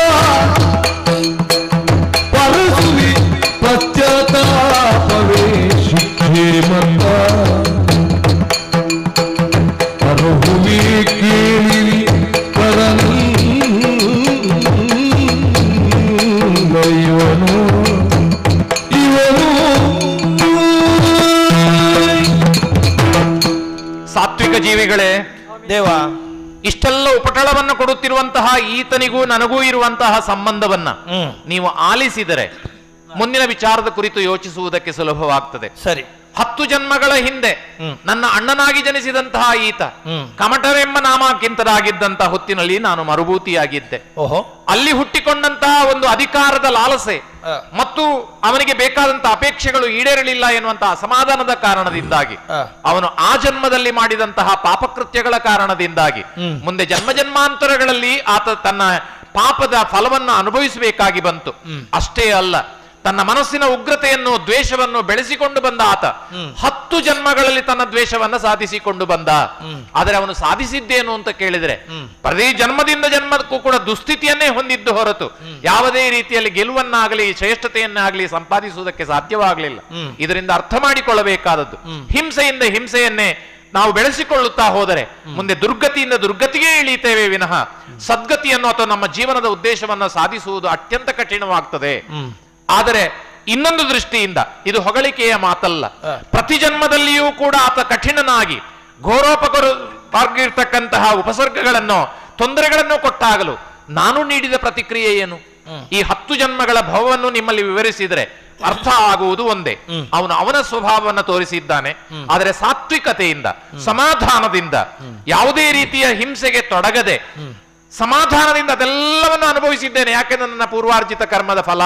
ಪರಸುವಿ ಪಶ್ಚಾತ್ತಾಪವೇ ಶಿಕ್ಷೆ ಮಂದ ಅರುಹುವಿ ಕೇಳಿ ಇವನು ಸಾತ್ವಿಕ ಜೀವಿಗಳೇ, ದೇವ, ಇಷ್ಟೆಲ್ಲ ಉಪಟಳವನ್ನು ಕೊಡುತ್ತಿರುವಂತಹ ಈತನಿಗೂ ನನಗೂ ಇರುವಂತಹ ಸಂಬಂಧವನ್ನ ನೀವು ಆಲಿಸಿದರೆ ಮುಂದಿನ ವಿಚಾರದ ಕುರಿತು ಯೋಚಿಸುವುದಕ್ಕೆ ಸುಲಭವಾಗ್ತದೆ. ಸರಿ, 10 ಜನ್ಮಗಳ ಹಿಂದೆ ನನ್ನ ಅಣ್ಣನಾಗಿ ಜನಿಸಿದಂತಹ ಈತ ಕಮಟರೆಂಬ ನಾಮಕ್ಕಿಂತರಾಗಿದ್ದಂತಹ ಹೊತ್ತಿನಲ್ಲಿ ನಾನು ಮರುಭೂತಿಯಾಗಿದ್ದೆ. ಅಲ್ಲಿ ಹುಟ್ಟಿಕೊಂಡಂತಹ ಒಂದು ಅಧಿಕಾರದ ಲಾಲಸೆ ಮತ್ತು ಅವನಿಗೆ ಬೇಕಾದಂತಹ ಅಪೇಕ್ಷೆಗಳು ಈಡೇರಲಿಲ್ಲ ಎನ್ನುವಂತಹ ಅಸಮಾಧಾನದ ಕಾರಣದಿಂದಾಗಿ ಅವನು ಆ ಜನ್ಮದಲ್ಲಿ ಮಾಡಿದಂತಹ ಪಾಪಕೃತ್ಯಗಳ ಕಾರಣದಿಂದಾಗಿ ಮುಂದೆ ಜನ್ಮ ಜನ್ಮಾಂತರಗಳಲ್ಲಿ ಆತ ತನ್ನ ಪಾಪದ ಫಲವನ್ನು ಅನುಭವಿಸಬೇಕಾಗಿ ಬಂತು. ಅಷ್ಟೇ ಅಲ್ಲ, ತನ್ನ ಮನಸ್ಸಿನ ಉಗ್ರತೆಯನ್ನು ದ್ವೇಷವನ್ನು ಬೆಳೆಸಿಕೊಂಡು ಬಂದ ಆತ 10 ಜನ್ಮಗಳಲ್ಲಿ ತನ್ನ ದ್ವೇಷವನ್ನ ಸಾಧಿಸಿಕೊಂಡು ಬಂದ. ಆದರೆ ಅವನು ಸಾಧಿಸಿದ್ದೇನು ಅಂತ ಕೇಳಿದ್ರೆ ಪ್ರತಿ ಜನ್ಮದಿಂದ ಜನ್ಮಕ್ಕೂ ಕೂಡ ದುಸ್ಥಿತಿಯನ್ನೇ ಹೊಂದಿದ್ದು ಹೊರತು ಯಾವುದೇ ರೀತಿಯಲ್ಲಿ ಗೆಲುವನ್ನಾಗಲಿ ಶ್ರೇಷ್ಠತೆಯನ್ನಾಗಲಿ ಸಂಪಾದಿಸುವುದಕ್ಕೆ ಸಾಧ್ಯವಾಗಲಿಲ್ಲ. ಇದರಿಂದ ಅರ್ಥ ಮಾಡಿಕೊಳ್ಳಬೇಕಾದದ್ದು, ಹಿಂಸೆಯಿಂದ ಹಿಂಸೆಯನ್ನೇ ನಾವು ಬೆಳೆಸಿಕೊಳ್ಳುತ್ತಾ ಹೋದರೆ ಮುಂದೆ ದುರ್ಗತಿಯಿಂದ ದುರ್ಗತಿಗೆ ಇಳಿತೇವೆ ವಿನಃ ಸದ್ಗತಿಯನ್ನು ಅಥವಾ ನಮ್ಮ ಜೀವನದ ಉದ್ದೇಶವನ್ನು ಸಾಧಿಸುವುದು ಅತ್ಯಂತ ಕಠಿಣವಾಗ್ತದೆ. ಆದರೆ ಇನ್ನೊಂದು ದೃಷ್ಟಿಯಿಂದ ಇದು ಹೊಗಳಿಕೆಯ ಮಾತಲ್ಲ. ಪ್ರತಿ ಜನ್ಮದಲ್ಲಿಯೂ ಕೂಡ ಆತ ಕಠಿಣನಾಗಿ ಘೋರೋಪಕರವಾಗಿರ್ತಕ್ಕಂತಹ ಉಪಸರ್ಗಗಳನ್ನು ತೊಂದರೆಗಳನ್ನು ಕೊಟ್ಟಾಗಲು ನಾನು ನೀಡಿದ ಪ್ರತಿಕ್ರಿಯೆ ಏನು? ಈ 10 ಜನ್ಮಗಳ ಭವವನ್ನು ನಿಮ್ಮಲ್ಲಿ ವಿವರಿಸಿದರೆ ಅರ್ಥ ಆಗುವುದು ಒಂದೇ. ಅವನ ಸ್ವಭಾವವನ್ನು ತೋರಿಸಿದ್ದಾನೆ. ಆದರೆ ಸಾತ್ವಿಕತೆಯಿಂದ ಸಮಾಧಾನದಿಂದ ಯಾವುದೇ ರೀತಿಯ ಹಿಂಸೆಗೆ ತೊಡಗದೆ ಸಮಾಧಾನದಿಂದ ಅದೆಲ್ಲವನ್ನು ಅನುಭವಿಸಿದ್ದೇನೆ, ಯಾಕೆಂದ್ರೆ ನನ್ನ ಪೂರ್ವಾರ್ಜಿತ ಕರ್ಮದ ಫಲ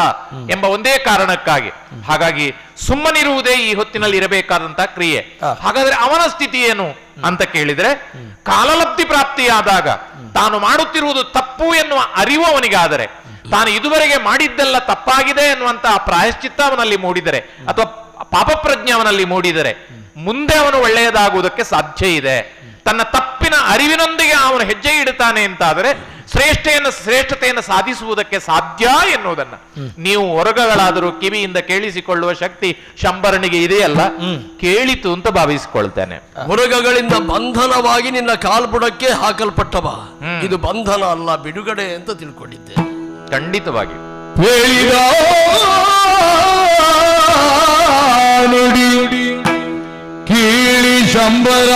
ಎಂಬ ಒಂದೇ ಕಾರಣಕ್ಕಾಗಿ. ಹಾಗಾಗಿ ಸುಮ್ಮನಿರುವುದೇ ಈ ಹೊತ್ತಿನಲ್ಲಿ ಇರಬೇಕಾದಂತಹ ಕ್ರಿಯೆ. ಹಾಗಾದ್ರೆ ಅವನ ಸ್ಥಿತಿ ಏನು ಅಂತ ಕೇಳಿದ್ರೆ, ಕಾಲಲಬ್ಧಿ ಪ್ರಾಪ್ತಿಯಾದಾಗ ತಾನು ಮಾಡುತ್ತಿರುವುದು ತಪ್ಪು ಎನ್ನುವ ಅರಿವು ಅವನಿಗಾದರೆ, ತಾನು ಇದುವರೆಗೆ ಮಾಡಿದ್ದೆಲ್ಲ ತಪ್ಪಾಗಿದೆ ಎನ್ನುವಂತಹ ಪ್ರಾಯಶ್ಚಿತ್ತ ಅವನಲ್ಲಿ ಮೂಡಿದರೆ ಅಥವಾ ಪಾಪಪ್ರಜ್ಞೆ ಅವನಲ್ಲಿ ಮೂಡಿದರೆ ಮುಂದೆ ಅವನು ಒಳ್ಳೆಯದಾಗುವುದಕ್ಕೆ ಸಾಧ್ಯ ಇದೆ. ತನ್ನ ತಪ್ಪಿನ ಅರಿವಿನೊಂದಿಗೆ ಅವನು ಹೆಜ್ಜೆ ಇಡುತ್ತಾನೆ ಅಂತಾದರೆ ಶ್ರೇಷ್ಠತೆಯನ್ನು ಸಾಧಿಸುವುದಕ್ಕೆ ಸಾಧ್ಯ ಎನ್ನುವುದನ್ನ ನೀವು ಹೊರಗಳಾದರೂ ಕಿವಿಯಿಂದ ಕೇಳಿಸಿಕೊಳ್ಳುವ ಶಕ್ತಿ ಶಂಬರನಿಗೆ ಇದೆಯಲ್ಲ, ಕೇಳಿತು ಅಂತ ಭಾವಿಸಿಕೊಳ್ತೇನೆ. ಹೊರಗಗಳಿಂದ ಬಂಧನವಾಗಿ ನಿನ್ನ ಕಾಲ್ಬುಡಕ್ಕೆ ಹಾಕಲ್ಪಟ್ಟವ, ಇದು ಬಂಧನ ಅಲ್ಲ, ಬಿಡುಗಡೆ ಅಂತ ತಿಳ್ಕೊಂಡಿದ್ದೆ. ಖಂಡಿತವಾಗಿ ನುಡಿ ಕೀಳಿ ಶಂಬರ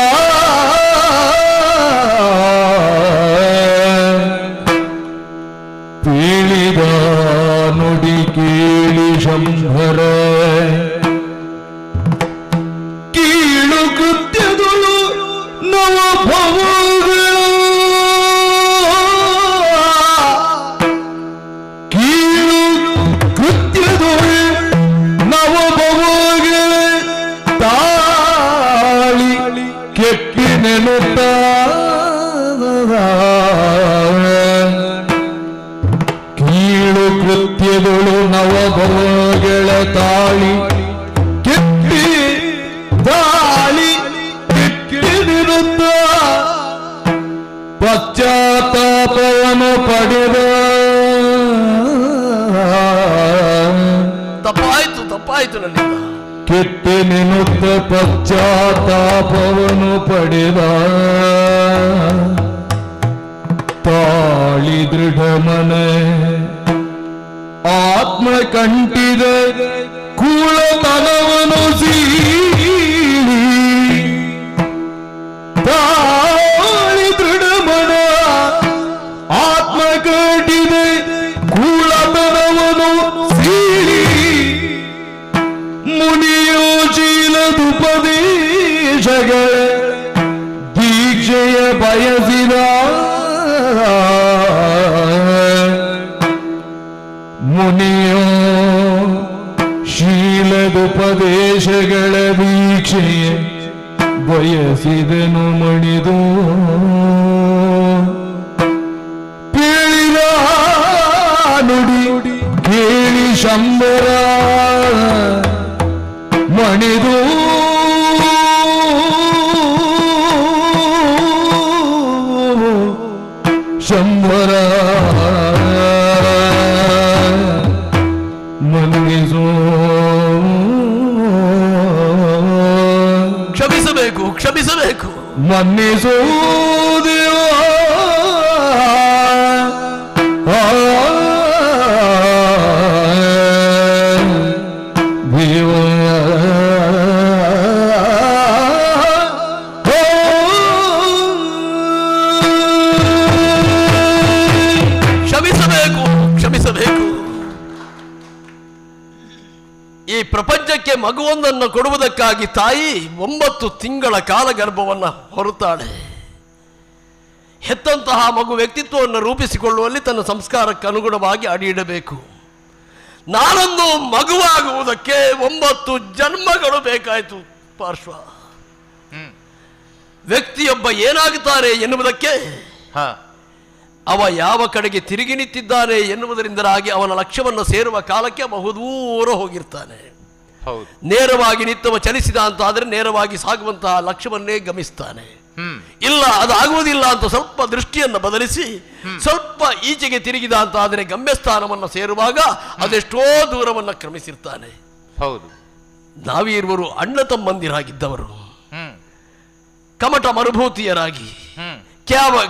ಪೀಳಿದ ನುಡಿ ಕೀಳಿ ಶಂಬರ ಕೀಳು ಕೃತ್ಯಗಳು ನವ ಭವಗಳು ಕೀಳು ಕೃತ್ಯಗಳು ನವ ಭವಗಳು ತಾಳಿ ಕೆಟ್ಟಿ ನೆನುತ್ತ ಕೀಳು ಕೃತ್ಯಗಳು ನವಭವಗಳ ತಾಳಿ ಕೆಟ್ಟಿ ತಾಳಿ ಕೆಟ್ಟಿರುತ್ತ ಪಶ್ಚಾತ್ತಾಪವನ್ನು ಪಡೆದ ತಪ್ಪಾಯ್ತು ನನ್ನಿಂದ. ಕೆಟ್ಟಿ ನೆನುತ್ತ ಪಶ್ಚಾತ್ತಾಪವನ್ನು ಪಡೆದ ತಾಳಿ ದೃಢ ಮನ ಆತ್ಮ ಕಂಠಿದ ಕೂಳತನವನು ಸೀಳಿ ತಾಳಿ ದೃಢ ಮನ ಆತ್ಮ ಕಂಠಿದ ಕೂಳತನವನು ಸೀಳಿ ಮುನಿಯೋಶೀಲದುಪದೇಶಗಳ ದೀಕ್ಷೆಯ ಬಯಸಿದ ಮುನಿಯೋ ಶೀಲದುಪದೇಶಗಳ ದೀಕ್ಷೆಯ ಬಯಸಿದನು ಮಣಿದು ಕೇಳಿದ ನುಡಿ ಕೇಳಿ ಶಂಬರ ಮಣಿದು ಶಂಬರ ಮನ್ನಿಸೋ ಕ್ಷಮಿಸಬೇಕು ಮನ್ನಿಸೋ ದೇವ ಕ್ಷಮಿಸಬೇಕು. ಈ ಪ್ರಪಂಚಕ್ಕೆ ಮಗುವೊಂದನ್ನು ಕೊಡುವುದಕ್ಕಾಗಿ ತಾಯಿ 9 ತಿಂಗಳ ಕಾಲ ಗರ್ಭವನ್ನು ಹೊರುತ್ತಾಳೆ. ಹೆತ್ತಂತಹ ಮಗು ವ್ಯಕ್ತಿತ್ವವನ್ನು ರೂಪಿಸಿಕೊಳ್ಳುವಲ್ಲಿ ತನ್ನ ಸಂಸ್ಕಾರಕ್ಕೆ ಅನುಗುಣವಾಗಿ ಅಡಿಯಿಡಬೇಕು. ನಾನೊಂದು ಮಗುವಾಗುವುದಕ್ಕೆ 9 ಜನ್ಮಗಳು ಬೇಕಾಯಿತು ಪಾರ್ಶ್ವ. ವ್ಯಕ್ತಿಯೊಬ್ಬ ಏನಾಗುತ್ತಾರೆ ಎನ್ನುವುದಕ್ಕೆ ಅವ ಯಾವ ಕಡೆಗೆ ತಿರುಗಿ ನಿಂತಿದ್ದಾನೆ ಎನ್ನುವುದರಿಂದಲಾಗಿ ಅವನ ಲಕ್ಷ್ಯವನ್ನು ಸೇರುವ ಕಾಲಕ್ಕೆ ಬಹುದೂರ ಹೋಗಿರ್ತಾನೆ. ನೇರವಾಗಿ ನಿತ್ತವ ಚಲಿಸಿದ ಅಂತ ಆದರೆ ನೇರವಾಗಿ ಸಾಗುವಂತಹ ಲಕ್ಷ್ಯವನ್ನೇ ಗಮಿಸ್ತಾನೆ. ಇಲ್ಲ ಅದು ಆಗುವುದಿಲ್ಲ ಅಂತ ಸ್ವಲ್ಪ ದೃಷ್ಟಿಯನ್ನು ಬದಲಿಸಿ ಸ್ವಲ್ಪ ಈಚೆಗೆ ತಿರುಗಿದ ಅಂತ ಆದರೆ ಗಮ್ಯಸ್ಥಾನವನ್ನು ಸೇರುವಾಗ ಅದೆಷ್ಟೋ ದೂರವನ್ನು ಕ್ರಮಿಸಿರ್ತಾನೆ. ಹೌದು, ನಾವೀರ್ವರು ಅಣ್ಣ ತಮ್ಮಂದಿರಾಗಿದ್ದವರು, ಕಮಟ ಮರುಭೂತಿಯರಾಗಿ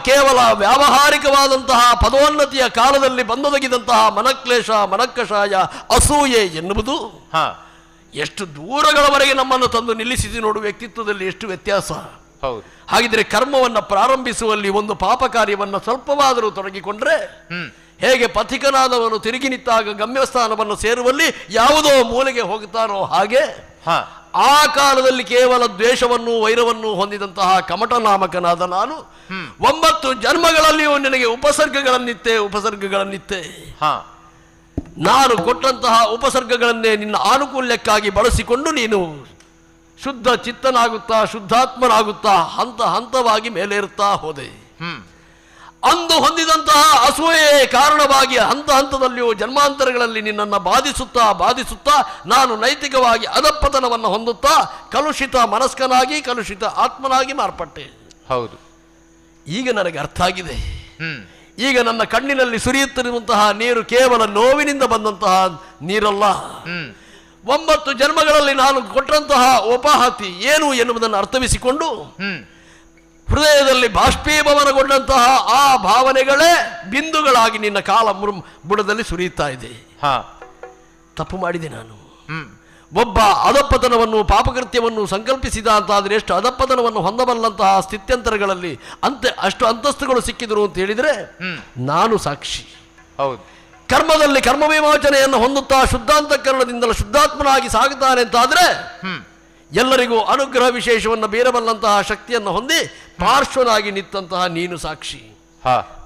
ಕೇವಲ ವ್ಯಾವಹಾರಿಕವಾದಂತಹ ಪದೋನ್ನತಿಯ ಕಾಲದಲ್ಲಿ ಬಂದೊದಗಿದಂತಹ ಮನಕ್ಲೇಶ, ಮನಕ್ಕಷಾಯ, ಅಸೂಯೆ ಎನ್ನುವುದು ಎಷ್ಟು ದೂರಗಳವರೆಗೆ ನಮ್ಮನ್ನು ತಂದು ನಿಲ್ಲಿಸಿಸಿ ನೋಡುವ ವ್ಯಕ್ತಿತ್ವದಲ್ಲಿ ಎಷ್ಟು ವ್ಯತ್ಯಾಸ. ಹಾಗಿದ್ರೆ ಕರ್ಮವನ್ನು ಪ್ರಾರಂಭಿಸುವಲ್ಲಿ ಒಂದು ಪಾಪ ಕಾರ್ಯವನ್ನು ಸ್ವಲ್ಪವಾದರೂ ತೊಡಗಿಕೊಂಡ್ರೆ ಹೇಗೆ ಪಥಿಕನಾದವನು ತಿರುಗಿ ನಿಂತಾಗ ಗಮ್ಯಸ್ಥಾನವನ್ನು ಸೇರುವಲ್ಲಿ ಯಾವುದೋ ಮೂಲೆಗೆ ಹೋಗುತ್ತಾನೋ ಹಾಗೆ ಆ ಕಾಲದಲ್ಲಿ ಕೇವಲ ದ್ವೇಷವನ್ನು ವೈರವನ್ನು ಹೊಂದಿದಂತಹ ಕಮಟ ನಾಮಕನಾದ ನಾನು 9 ಜನ್ಮಗಳಲ್ಲಿಯೂ ನಿನಗೆ ಉಪಸರ್ಗಗಳನ್ನಿತ್ತೆ. ನಾನು ಕೊಟ್ಟಂತಹ ಉಪಸರ್ಗಗಳನ್ನೇ ನಿನ್ನ ಆನುಕೂಲ್ಯಕ್ಕಾಗಿ ಬಳಸಿಕೊಂಡು ನೀನು ಶುದ್ಧ ಚಿತ್ತನಾಗುತ್ತಾ ಶುದ್ಧಾತ್ಮನಾಗುತ್ತಾ ಹಂತ ಹಂತವಾಗಿ ಮೇಲೇರುತ್ತಾ ಹೋದೆ. ಅಂದು ಹೊಂದಿದಂತಹ ಅಸೂಯೆ ಕಾರಣವಾಗಿ ಹಂತ ಹಂತದಲ್ಲಿಯೂ ಜನ್ಮಾಂತರಗಳಲ್ಲಿ ನಿನ್ನನ್ನು ಬಾಧಿಸುತ್ತಾ ನಾನು ನೈತಿಕವಾಗಿ ಅಧಪತನವನ್ನು ಹೊಂದುತ್ತಾ ಕಲುಷಿತ ಮನಸ್ಕನಾಗಿ ಕಲುಷಿತ ಆತ್ಮನಾಗಿ ಮಾರ್ಪಟ್ಟೆ. ಹೌದು, ಈಗ ನನಗೆ ಅರ್ಥ ಆಗಿದೆ. ಈಗ ನನ್ನ ಕಣ್ಣಿನಲ್ಲಿ ಸುರಿಯುತ್ತಿರುವಂತಹ ನೀರು ಕೇವಲ ನೋವಿನಿಂದ ಬಂದಂತಹ ನೀರಲ್ಲ. 9 ಜನ್ಮಗಳಲ್ಲಿ ನಾನು ಕೊಟ್ಟಂತಹ ಉಪಹಾತಿ ಏನು ಎನ್ನುವುದನ್ನು ಅರ್ಥವಿಸಿಕೊಂಡು ಹೃದಯದಲ್ಲಿ ಬಾಷ್ಪೀಭವನಗೊಂಡಂತಹ ಆ ಭಾವನೆಗಳೇ ಬಿಂದುಗಳಾಗಿ ನಿನ್ನ ಕಾಲ ಬುಡದಲ್ಲಿ ಸುರಿಯುತ್ತಾ ಇದೆ. ತಪ್ಪು ಮಾಡಿದೆ ನಾನು. ಒಬ್ಬ ಅಧಪತನವನ್ನು ಪಾಪಕೃತ್ಯವನ್ನು ಸಂಕಲ್ಪಿಸಿದ ಅಂತಾದರೆ ಎಷ್ಟು ಅಧಪತನವನ್ನು ಹೊಂದಬಲ್ಲಂತಹ ಸ್ಥಿತ್ಯಂತರಗಳಲ್ಲಿ ಅಷ್ಟು ಅಂತಸ್ತುಗಳು ಸಿಕ್ಕಿದರು ಅಂತ ಹೇಳಿದರೆ ನಾನು ಸಾಕ್ಷಿ. ಹೌದು, ಕರ್ಮದಲ್ಲಿ ಕರ್ಮ ವಿಮೋಚನೆಯನ್ನು ಹೊಂದುತ್ತಾ ಶುದ್ಧಾಂತಕರಣದಿಂದಲೂ ಶುದ್ಧಾತ್ಮನಾಗಿ ಸಾಗುತ್ತಾನೆ ಅಂತಾದರೆ ಎಲ್ಲರಿಗೂ ಅನುಗ್ರಹ ವಿಶೇಷವನ್ನು ಬೀರಬಲ್ಲಂತಹ ಶಕ್ತಿಯನ್ನು ಹೊಂದಿ ಪಾರ್ಶ್ವನಾಗಿ ನಿಂತಹ ನೀನು ಸಾಕ್ಷಿ.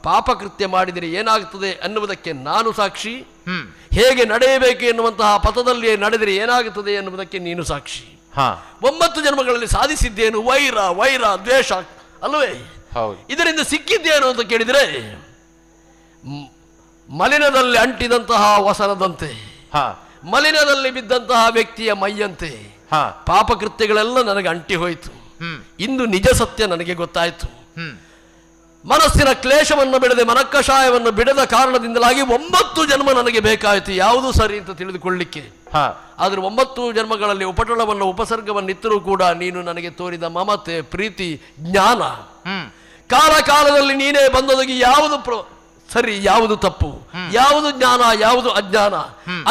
ಪಾಪಕೃತ್ಯ ಮಾಡಿದರೆ ಏನಾಗುತ್ತದೆ ಅನ್ನುವುದಕ್ಕೆ ನಾನು ಸಾಕ್ಷಿ. ಹೇಗೆ ನಡೆಯಬೇಕು ಎನ್ನುವಂತಹ ಪಥದಲ್ಲಿ ನಡೆದರೆ ಏನಾಗುತ್ತದೆ ಎನ್ನುವುದಕ್ಕೆ ನೀನು ಸಾಕ್ಷಿ. 9 ಜನ್ಮಗಳಲ್ಲಿ ಸಾಧಿಸಿದ್ದೇನು ವೈರ ದ್ವೇಷ ಅಲ್ಲವೇ? ಇದರಿಂದ ಸಿಕ್ಕಿದ್ದೇನು ಅಂತ ಕೇಳಿದರೆ ಮಲಿನದಲ್ಲಿ ಅಂಟಿದಂತಹ ವಸನದಂತೆ, ಮಲಿನದಲ್ಲಿ ಬಿದ್ದಂತಹ ವ್ಯಕ್ತಿಯ ಮೈಯಂತೆ ಪಾಪಕೃತ್ಯಗಳೆಲ್ಲ ನನಗೆ ಅಂಟಿ ಹೋಯಿತು. ಇಂದು ನಿಜ ಸತ್ಯ ನನಗೆ ಗೊತ್ತಾಯಿತು. ಮನಸ್ಸಿನ ಕ್ಲೇಶವನ್ನು ಬಿಡದೆ ಮನಕ್ಕಷಾಯವನ್ನು ಬಿಡದ ಕಾರಣದಿಂದಲಾಗಿ 9 ಜನ್ಮ ನನಗೆ ಬೇಕಾಯಿತು ಯಾವುದು ಸರಿ ಅಂತ ತಿಳಿದುಕೊಳ್ಳಿಕ್ಕೆ. ಆದ್ರೆ 9 ಜನ್ಮಗಳಲ್ಲಿ ಉಪಟಳವನ್ನು ಉಪಸರ್ಗವನ್ನಿತ್ತರೂ ಕೂಡ ನೀನು ನನಗೆ ತೋರಿದ ಮಮತೆ, ಪ್ರೀತಿ, ಜ್ಞಾನ, ಕಾಲದಲ್ಲಿ ನೀನೇ ಬಂದೊದಗಿ ಯಾವುದು ಸರಿ ಯಾವುದು ತಪ್ಪು, ಯಾವುದು ಜ್ಞಾನ, ಯಾವುದು ಅಜ್ಞಾನ.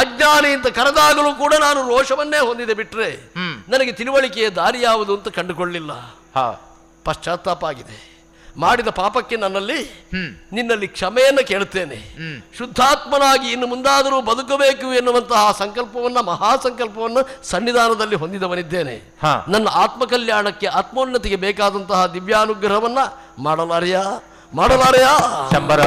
ಅಜ್ಞಾನಿ ಅಂತ ಕರೆದಾಗಲೂ ಕೂಡ ನಾನು ರೋಷವನ್ನೇ ಹೊಂದಿದೆ ಬಿಟ್ರೆ ನನಗೆ ತಿಳುವಳಿಕೆಯ ದಾರಿ ಯಾವುದು ಅಂತ ಕಂಡುಕೊಳ್ಳಿಲ್ಲ. ಪಶ್ಚಾತ್ತಾಪ ಆಗಿದೆ. ಮಾಡಿದ ಪಾಪಕ್ಕೆ ನಿನ್ನಲ್ಲಿ ಕ್ಷಮೆಯನ್ನು ಕೇಳುತ್ತೇನೆ. ಶುದ್ಧಾತ್ಮನಾಗಿ ಇನ್ನು ಮುಂದಾದರೂ ಬದುಕಬೇಕು ಎನ್ನುವಂತಹ ಸಂಕಲ್ಪವನ್ನ, ಮಹಾಸಂಕಲ್ಪವನ್ನು ಸನ್ನಿಧಾನದಲ್ಲಿ ಹೊಂದಿದವನಿದ್ದೇನೆ. ನನ್ನ ಆತ್ಮಕಲ್ಯಾಣಕ್ಕೆ, ಆತ್ಮೋನ್ನತಿಗೆ ಬೇಕಾದಂತಹ ದಿವ್ಯಾನುಗ್ರಹವನ್ನ ಮಾಡಲಾರೆಯಾ ಶಂಬರ?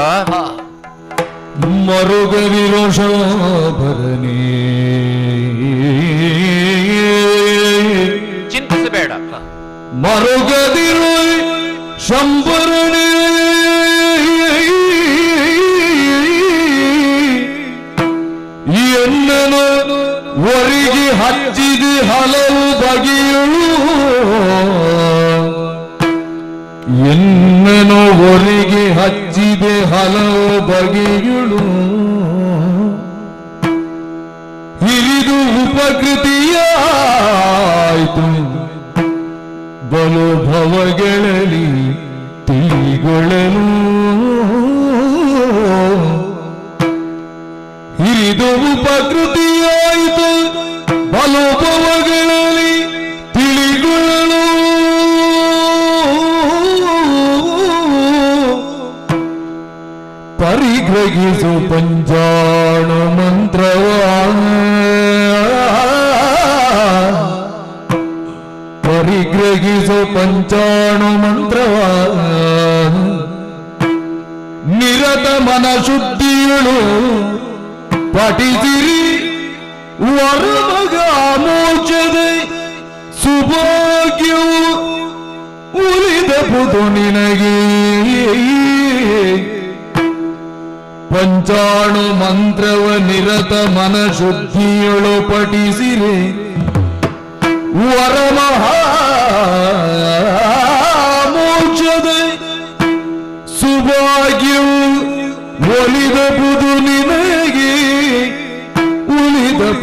ಮರುಗವಿರೋ ಶೋಭರನೇ ಚಿಂತಿಸಬೇಡ. ಮರುಗದಿರು ಶಂಬರನೇ ಎನ್ನನು ಒರಿಗೆ ಹಚ್ಚಿದೆ ಹಲವು ಬಗೆಯಳು, ಎನ್ನನು ಒರಿಗೆ ಹಚ್ಚಿದೆ ಹಲವು ಬಗೆಯಳು, ಹಿರಿದು ಉಪಕೃತಿಯಾಯಿತು ಬಲು ಭವಗಳಲ್ಲಿ ತಿಳಿಗೊಳ್ಳಲು, ಹಿರಿದು ಉಪಕೃತಿಯಾಯಿತು ಬಲು ಭವಗಳಲ್ಲಿ ತಿಳಿಗೊಳ್ಳಲು, ಪರಿಗ್ರಹಿಸು ಪಂಚಾಣು ಮಂತ್ರವ, ಪರಿಗ್ರಹಿಸು ಪಂಚಾಣು ಮಂತ್ರವ, ನಿರತ ಮನಶುದ್ಧಿಯಳು ಪಠಿಸಿರಿ ವರಮಗ ಮೋಚದೆ ಸುಭಾಗ್ಯವು ಉಳಿದಬಹುದು ನಿನಗೆ. ಪಂಚಾಣು ಮಂತ್ರವ ನಿರತ ಮನ ಶುದ್ಧಿಯೊಳು ಪಠಿಸಿರೆ ವರಮಹಾ ಮೋಕ್ಷದ ಸುಭಾಗ್ಯವು ಒಲಿದ ಪುದು ನಿನಗೆ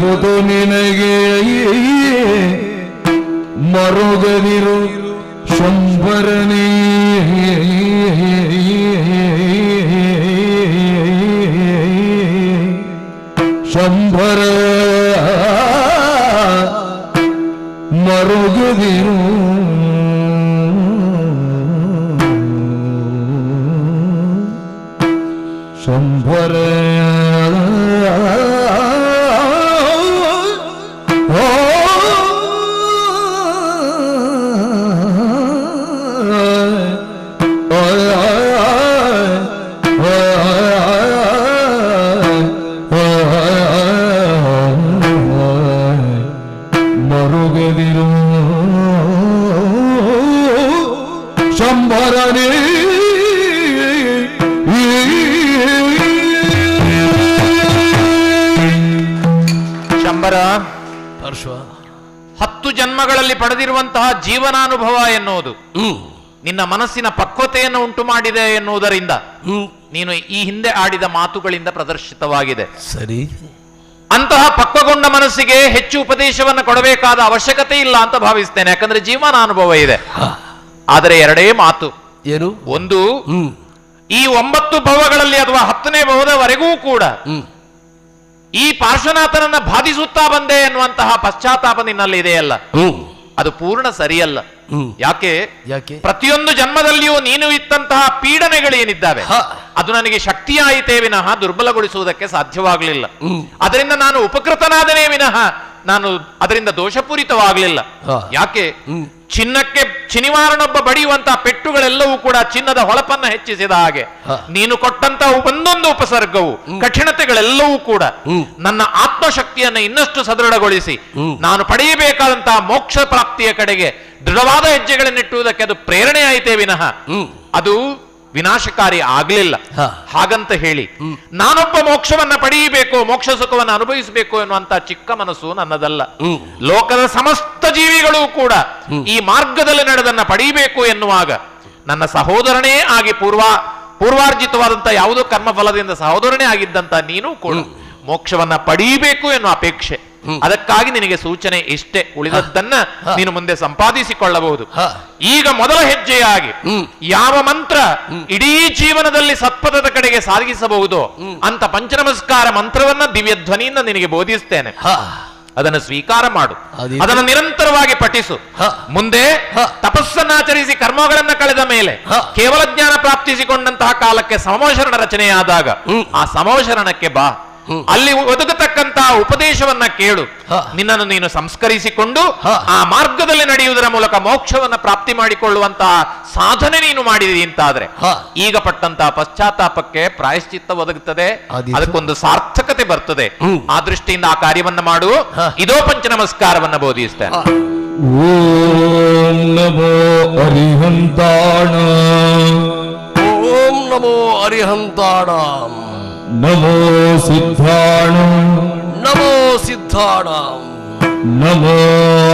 ಪುದು ನಿನಗೆ ಮರುಗದಿರು ಶಂಭರನೇ ಶಂಭರ ಮರುಗದಿರು ಶಂಭರ ಮರುಗದಿರು ಶಂಭರನೇ ಶಂಬರ ಪಾರ್ಶ್ವ 10 ಜನ್ಮಗಳಲ್ಲಿ ಪಡೆದಿರುವಂತಹ ಜೀವನಾನುಭವ ಎನ್ನುವುದು ನಿನ್ನ ಮನಸ್ಸಿನ ಪಕ್ವತೆಯನ್ನು ಉಂಟು ಮಾಡಿದೆ ಎನ್ನುವುದರಿಂದ ನೀನು ಈ ಹಿಂದೆ ಆಡಿದ ಮಾತುಗಳಿಂದ ಪ್ರದರ್ಶಿತವಾಗಿದೆ. ಸರಿ, ಅಂತಹ ಪಕ್ವಗೊಂಡ ಮನಸ್ಸಿಗೆ ಹೆಚ್ಚು ಉಪದೇಶವನ್ನು ಕೊಡಬೇಕಾದ ಅವಶ್ಯಕತೆ ಇಲ್ಲ ಅಂತ ಭಾವಿಸ್ತೇನೆ. ಯಾಕಂದ್ರೆ ಜೀವನಾನುಭವ ಇದೆ. ಆದರೆ ಎರಡೇ ಮಾತು. ಏನು? ಒಂದು, ಈ 9 ಭವಗಳಲ್ಲಿ ಅಥವಾ 10ನೇ ಭವದವರೆಗೂ ಕೂಡ ಈ ಪಾರ್ಶ್ವನಾಥನನ್ನ ಬಾಧಿಸುತ್ತಾ ಬಂದೆ ಎನ್ನುವಂತಹ ಪಶ್ಚಾತ್ತಾಪ ನಿನ್ನಲ್ಲಿ ಇದೆಯಲ್ಲ, ಅದು ಪೂರ್ಣ ಸರಿಯಲ್ಲ. ಯಾಕೆ? ಪ್ರತಿಯೊಂದು ಜನ್ಮದಲ್ಲಿಯೂ ನೀನು ಇತ್ತಂತಹ ಪೀಡನೆಗಳೇನಿದ್ದಾವೆ ಅದು ನನಗೆ ಶಕ್ತಿಯಾಯಿತೇ ವಿನಃ ದುರ್ಬಲಗೊಳಿಸುವುದಕ್ಕೆ ಸಾಧ್ಯವಾಗಲಿಲ್ಲ. ಅದರಿಂದ ನಾನು ಉಪಕೃತನಾದನೇ ವಿನಃ ನಾನು ಅದರಿಂದ ದೋಷಪೂರಿತವಾಗಲಿಲ್ಲ. ಯಾಕೆ? ಚಿನ್ನಕ್ಕೆ ಚಿನಿವಾರನೊಬ್ಬ ಬಡಿಯುವಂತಹ ಪೆಟ್ಟುಗಳೆಲ್ಲವೂ ಕೂಡ ಚಿನ್ನದ ಹೊಳಪನ್ನ ಹೆಚ್ಚಿಸಿದ ಹಾಗೆ ನೀನು ಕೊಟ್ಟಂತಹ ಒಂದೊಂದು ಉಪಸರ್ಗವು ಕಠಿಣತೆಗಳೆಲ್ಲವೂ ಕೂಡ ನನ್ನ ಆತ್ಮಶಕ್ತಿಯನ್ನು ಇನ್ನಷ್ಟು ಸದೃಢಗೊಳಿಸಿ ನಾನು ಪಡೆಯಬೇಕಾದಂತಹ ಮೋಕ್ಷ ಪ್ರಾಪ್ತಿಯ ಕಡೆಗೆ ದೃಢವಾದ ಹೆಜ್ಜೆಗಳನ್ನಿಟ್ಟುವುದಕ್ಕೆ ಅದು ಪ್ರೇರಣೆ ಆಯಿತೇ ವಿನಃ ಅದು ವಿನಾಶಕಾರಿ ಆಗ್ಲಿಲ್ಲ. ಹಾಗಂತ ಹೇಳಿ ನಾನೊಬ್ಬ ಮೋಕ್ಷವನ್ನ ಪಡೆಯಬೇಕು, ಮೋಕ್ಷ ಸುಖವನ್ನು ಅನುಭವಿಸಬೇಕು ಎನ್ನುವಂತ ಚಿಕ್ಕ ಮನಸ್ಸು ನನ್ನದಲ್ಲ. ಲೋಕದ ಸಮಸ್ತ ಜೀವಿಗಳು ಕೂಡ ಈ ಮಾರ್ಗದಲ್ಲಿ ನಡೆದನ್ನ ಪಡೆಯಬೇಕು ಎನ್ನುವಾಗ ನನ್ನ ಸಹೋದರನೇ ಆಗಿ ಪೂರ್ವಾರ್ಜಿತವಾದಂತ ಯಾವುದೋ ಕರ್ಮಫಲದಿಂದ ಸಹೋದರನೇ ಆಗಿದ್ದಂತ ನೀನು ಕೂಡ ಮೋಕ್ಷವನ್ನ ಪಡೆಯಬೇಕು ಎನ್ನುವ ಅಪೇಕ್ಷೆ. ಅದಕ್ಕಾಗಿ ನಿನಗೆ ಸೂಚನೆ ಇಷ್ಟೇ. ಉಳಿದದ್ದನ್ನ ನೀನು ಮುಂದೆ ಸಂಪಾದಿಸಿಕೊಳ್ಳಬಹುದು. ಈಗ ಮೊದಲ ಹೆಜ್ಜೆಯಾಗಿ ಯಾವ ಮಂತ್ರ ಇಡೀ ಜೀವನದಲ್ಲಿ ಸತ್ಪಥದ ಕಡೆಗೆ ಸಾಗಿಸಬಹುದು ಅಂತ ಪಂಚನಮಸ್ಕಾರ ಮಂತ್ರವನ್ನ ದಿವ್ಯ ಧ್ವನಿಯಿಂದ ನಿನಗೆ ಬೋಧಿಸ್ತೇನೆ. ಅದನ್ನು ಸ್ವೀಕಾರ ಮಾಡು, ಅದನ್ನು ನಿರಂತರವಾಗಿ ಪಠಿಸು. ಮುಂದೆ ತಪಸ್ಸನ್ನಾಚರಿಸಿ ಕರ್ಮಗಳನ್ನ ಕಳೆದ ಮೇಲೆ ಕೇವಲ ಜ್ಞಾನ ಪ್ರಾಪ್ತಿಸಿಕೊಂಡಂತಹ ಕಾಲಕ್ಕೆ ಸಮೋಶರಣ ರಚನೆಯಾದಾಗ ಆ ಸಮೋಶರಣಕ್ಕೆ ಬಾ. ಅಲ್ಲಿ ಒದಗತಕ್ಕಂತಹ ಉಪದೇಶವನ್ನ ಕೇಳು. ನಿನ್ನನ್ನು ನೀನು ಸಂಸ್ಕರಿಸಿಕೊಂಡು ಆ ಮಾರ್ಗದಲ್ಲಿ ನಡೆಯುವುದರ ಮೂಲಕ ಮೋಕ್ಷವನ್ನ ಪ್ರಾಪ್ತಿ ಮಾಡಿಕೊಳ್ಳುವಂತಹ ಸಾಧನೆ ನೀನು ಮಾಡಿದಿ ಅಂತಾದ್ರೆ ಈಗ ಪಟ್ಟಂತಹ ಪಶ್ಚಾತ್ತಾಪಕ್ಕೆ ಪ್ರಾಯಶ್ಚಿತ್ತ ಒದಗುತ್ತದೆ, ಅದಕ್ಕೊಂದು ಸಾರ್ಥಕತೆ ಬರ್ತದೆ. ಆ ದೃಷ್ಟಿಯಿಂದ ಆ ಕಾರ್ಯವನ್ನ ಮಾಡು. ಇದೋ ಪಂಚ ನಮಸ್ಕಾರವನ್ನ ಬೋಧಿಸ್ತೇನೆ. ಓಂ ನಮೋ ಅರಿಹಂತಾಣ, ಓಂ ನಮೋ ಅರಿಹಂತಾಣ, ನಮೋ ಸಿದ್ಧಾಣ, ನಮೋ ಸಿದ್ಧಾಣ, ನಮೋ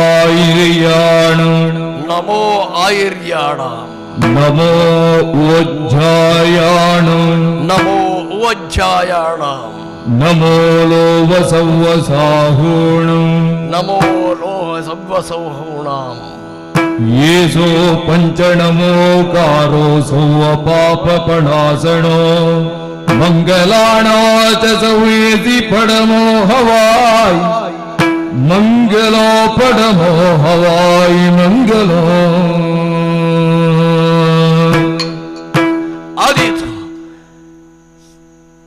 ಆಯಿರ್ಯಾಣ, ನಮೋ ಆಯುರ್ಯಾಣ, ನಮೋ ವಜ್ಜಾಯಾಣ, ನಮೋ ವಜ್ಜಾಯಾಣ, ನಮೋ ಲೋಭ ಸಂವಸಾಹೂಣ, ನಮೋ ಲೋಹ ಸಂವಸೌಹೂಣ, ಯೇಸೋ ಪಂಚನಮೋಕಾರೋ ಸೌವ ಪಾಪ ಪಣಾಸಣೋ ಮಂಗಲಾಣಾಚ ಸೌಯೇಸಿ ಪಡಮೋ ಹವಾಯ್, ಮಂಗಲೋ ಪಡಮೋ ಹವಾಯ್ ಮಂಗಲೋ. ಆದೀತು,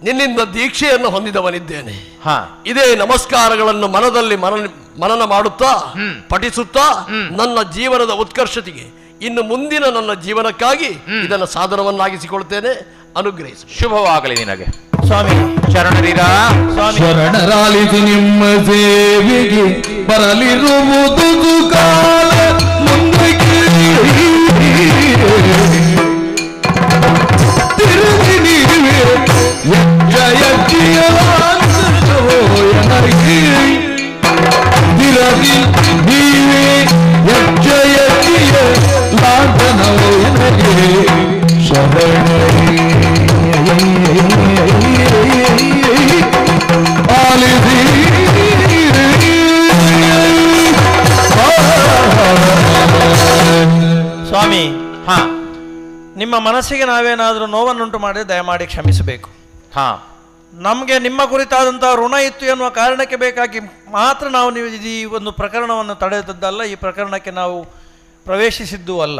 ನಿನ್ನಿಂದ ದೀಕ್ಷೆಯನ್ನು ಹೊಂದಿದವನಿದ್ದೇನೆ. ಇದೇ ನಮಸ್ಕಾರಗಳನ್ನು ಮನದಲ್ಲಿ ಮನನ ಮಾಡುತ್ತಾ ಪಠಿಸುತ್ತಾ ನನ್ನ ಜೀವನದ ಉತ್ಕರ್ಷತೆಗೆ ಇನ್ನು ಮುಂದಿನ ನನ್ನ ಜೀವನಕ್ಕಾಗಿ ಇದನ್ನು ಸಾಧನವನ್ನಾಗಿಸಿಕೊಳ್ತೇನೆ. ಅನುಗ್ರಹಿಸು. ಶುಭವಾಗಲಿ ನಿನಗೆ ಸ್ವಾಮಿ. ಶರಣರೀರ ಶರಣರಾಲಿಸಿ ನಿಮ್ಮ ಸೇವೆಗೆ ಬರಲಿರುವುದು ಕಾಲ ಮುಂದಕ್ಕೆ ತಿರುಗಿ ನೀವೇ ಸ್ವಾಮಿ, ನಿಮ್ಮ ಮನಸ್ಸಿಗೆ ನಾವೇನಾದರೂ ನೋವನ್ನುಂಟು ಮಾಡಿದ್ರೆ ದಯಮಾಡಿ ಕ್ಷಮಿಸಬೇಕು. ನಮಗೆ ನಿಮ್ಮ ಕುರಿತಾದಂತಹ ಋಣ ಇತ್ತು ಎನ್ನುವ ಕಾರಣಕ್ಕೆ ಬೇಕಾಗಿ ಮಾತ್ರ ನಾವು ಈ ಒಂದು ಪ್ರಕರಣವನ್ನು ತಡೆದದ್ದಲ್ಲ, ಈ ಪ್ರಕರಣಕ್ಕೆ ನಾವು ಪ್ರವೇಶಿಸಿದ್ದೂ ಅಲ್ಲ.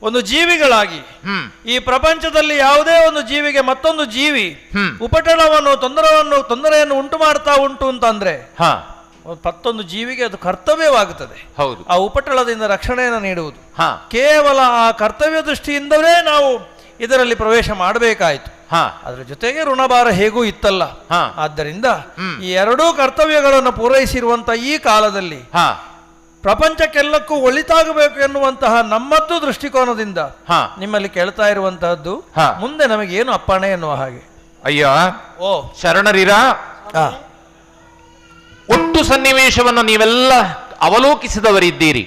ಒಂದು ಜೀವಿಗಳಾಗಿ ಈ ಪ್ರಪಂಚದಲ್ಲಿ ಯಾವುದೇ ಒಂದು ಜೀವಿಗೆ ಮತ್ತೊಂದು ಜೀವಿ ಉಪಟಳವನ್ನು ತೊಂದರೆಯನ್ನು ಉಂಟು ಮಾಡ್ತಾ ಉಂಟು ಅಂತಂದ್ರೆ ಮತ್ತೊಂದು ಜೀವಿಗೆ ಅದು ಕರ್ತವ್ಯವಾಗುತ್ತದೆ. ಹೌದು, ಆ ಉಪಟಳದಿಂದ ರಕ್ಷಣೆಯನ್ನು ನೀಡುವುದು. ಕೇವಲ ಆ ಕರ್ತವ್ಯ ದೃಷ್ಟಿಯಿಂದಲೇ ನಾವು ಇದರಲ್ಲಿ ಪ್ರವೇಶ ಮಾಡಬೇಕಾಯಿತು. ಅದರ ಜೊತೆಗೆ ಋಣಭಾರ ಹೇಗೂ ಇತ್ತಲ್ಲ. ಆದ್ದರಿಂದ ಈ ಎರಡೂ ಕರ್ತವ್ಯಗಳನ್ನು ಪೂರೈಸಿರುವಂತ ಈ ಕಾಲದಲ್ಲಿ ಪ್ರಪಂಚಕ್ಕೆಲ್ಲಕ್ಕೂ ಒಳಿತಾಗಬೇಕು ಎನ್ನುವಂತಹ ನಮ್ಮದ್ದು ದೃಷ್ಟಿಕೋನದಿಂದ ನಿಮ್ಮಲ್ಲಿ ಕೇಳ್ತಾ ಇರುವಂತಹದ್ದು, ಮುಂದೆ ನಮಗೇನು ಅಪ್ಪಣೆ ಎನ್ನುವ ಹಾಗೆ. ಅಯ್ಯ ಶರಣರಿರ, ಒಟ್ಟು ಸನ್ನಿವೇಶವನ್ನು ನೀವೆಲ್ಲ ಅವಲೋಕಿಸಿದವರಿದ್ದೀರಿ.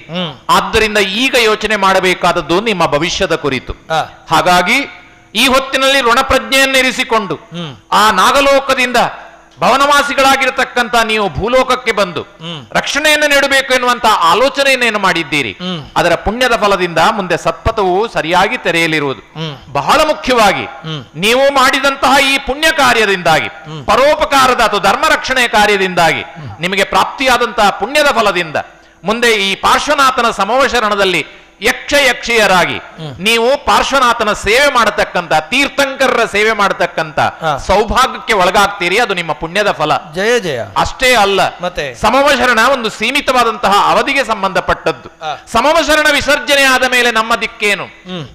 ಆದ್ದರಿಂದ ಈಗ ಯೋಚನೆ ಮಾಡಬೇಕಾದದ್ದು ನಿಮ್ಮ ಭವಿಷ್ಯದ ಕುರಿತು. ಹಾಗಾಗಿ ಈ ಹೊತ್ತಿನಲ್ಲಿ ಋಣಪ್ರಜ್ಞೆಯನ್ನಿರಿಸಿಕೊಂಡು ಆ ನಾಗಲೋಕದಿಂದ ಭವನವಾಸಿಗಳಾಗಿರತಕ್ಕಂತ ನೀವು ಭೂಲೋಕಕ್ಕೆ ಬಂದು ರಕ್ಷಣೆಯನ್ನು ನೀಡಬೇಕು ಎನ್ನುವಂತಹ ಆಲೋಚನೆಯನ್ನೇನು ಮಾಡಿದ್ದೀರಿ, ಅದರ ಪುಣ್ಯದ ಫಲದಿಂದ ಮುಂದೆ ಸತ್ಪಥವು ಸರಿಯಾಗಿ ತೆರೆಯಲಿರುವುದು. ಬಹಳ ಮುಖ್ಯವಾಗಿ ನೀವು ಮಾಡಿದಂತಹ ಈ ಪುಣ್ಯ ಕಾರ್ಯದಿಂದಾಗಿ, ಪರೋಪಕಾರದ ಅಥವಾ ಧರ್ಮ ರಕ್ಷಣೆಯ ಕಾರ್ಯದಿಂದಾಗಿ ನಿಮಗೆ ಪ್ರಾಪ್ತಿಯಾದಂತಹ ಪುಣ್ಯದ ಫಲದಿಂದ ಮುಂದೆ ಈ ಪಾರ್ಶ್ವನಾಥನ ಸಮವಶರಣದಲ್ಲಿ ಯಕ್ಷಯಕ್ಷಿಯರಾಗಿ ನೀವು ಪಾರ್ಶ್ವನಾಥನ ಸೇವೆ ಮಾಡತಕ್ಕಂತ, ತೀರ್ಥಂಕರರ ಸೇವೆ ಮಾಡತಕ್ಕಂತ ಸೌಭಾಗ್ಯಕ್ಕೆ ಒಳಗಾಗ್ತೀರಿ. ಅದು ನಿಮ್ಮ ಪುಣ್ಯದ ಫಲ. ಜಯ ಜಯ. ಅಷ್ಟೇ ಅಲ್ಲ, ಮತ್ತೆ ಸಮವಶರಣ ಒಂದು ಸೀಮಿತವಾದಂತಹ ಅವಧಿಗೆ ಸಂಬಂಧಪಟ್ಟದ್ದು. ಸಮವಶರಣ ವಿಸರ್ಜನೆ ಆದ ಮೇಲೆ ನಮ್ಮ ದಿಕ್ಕೇನು,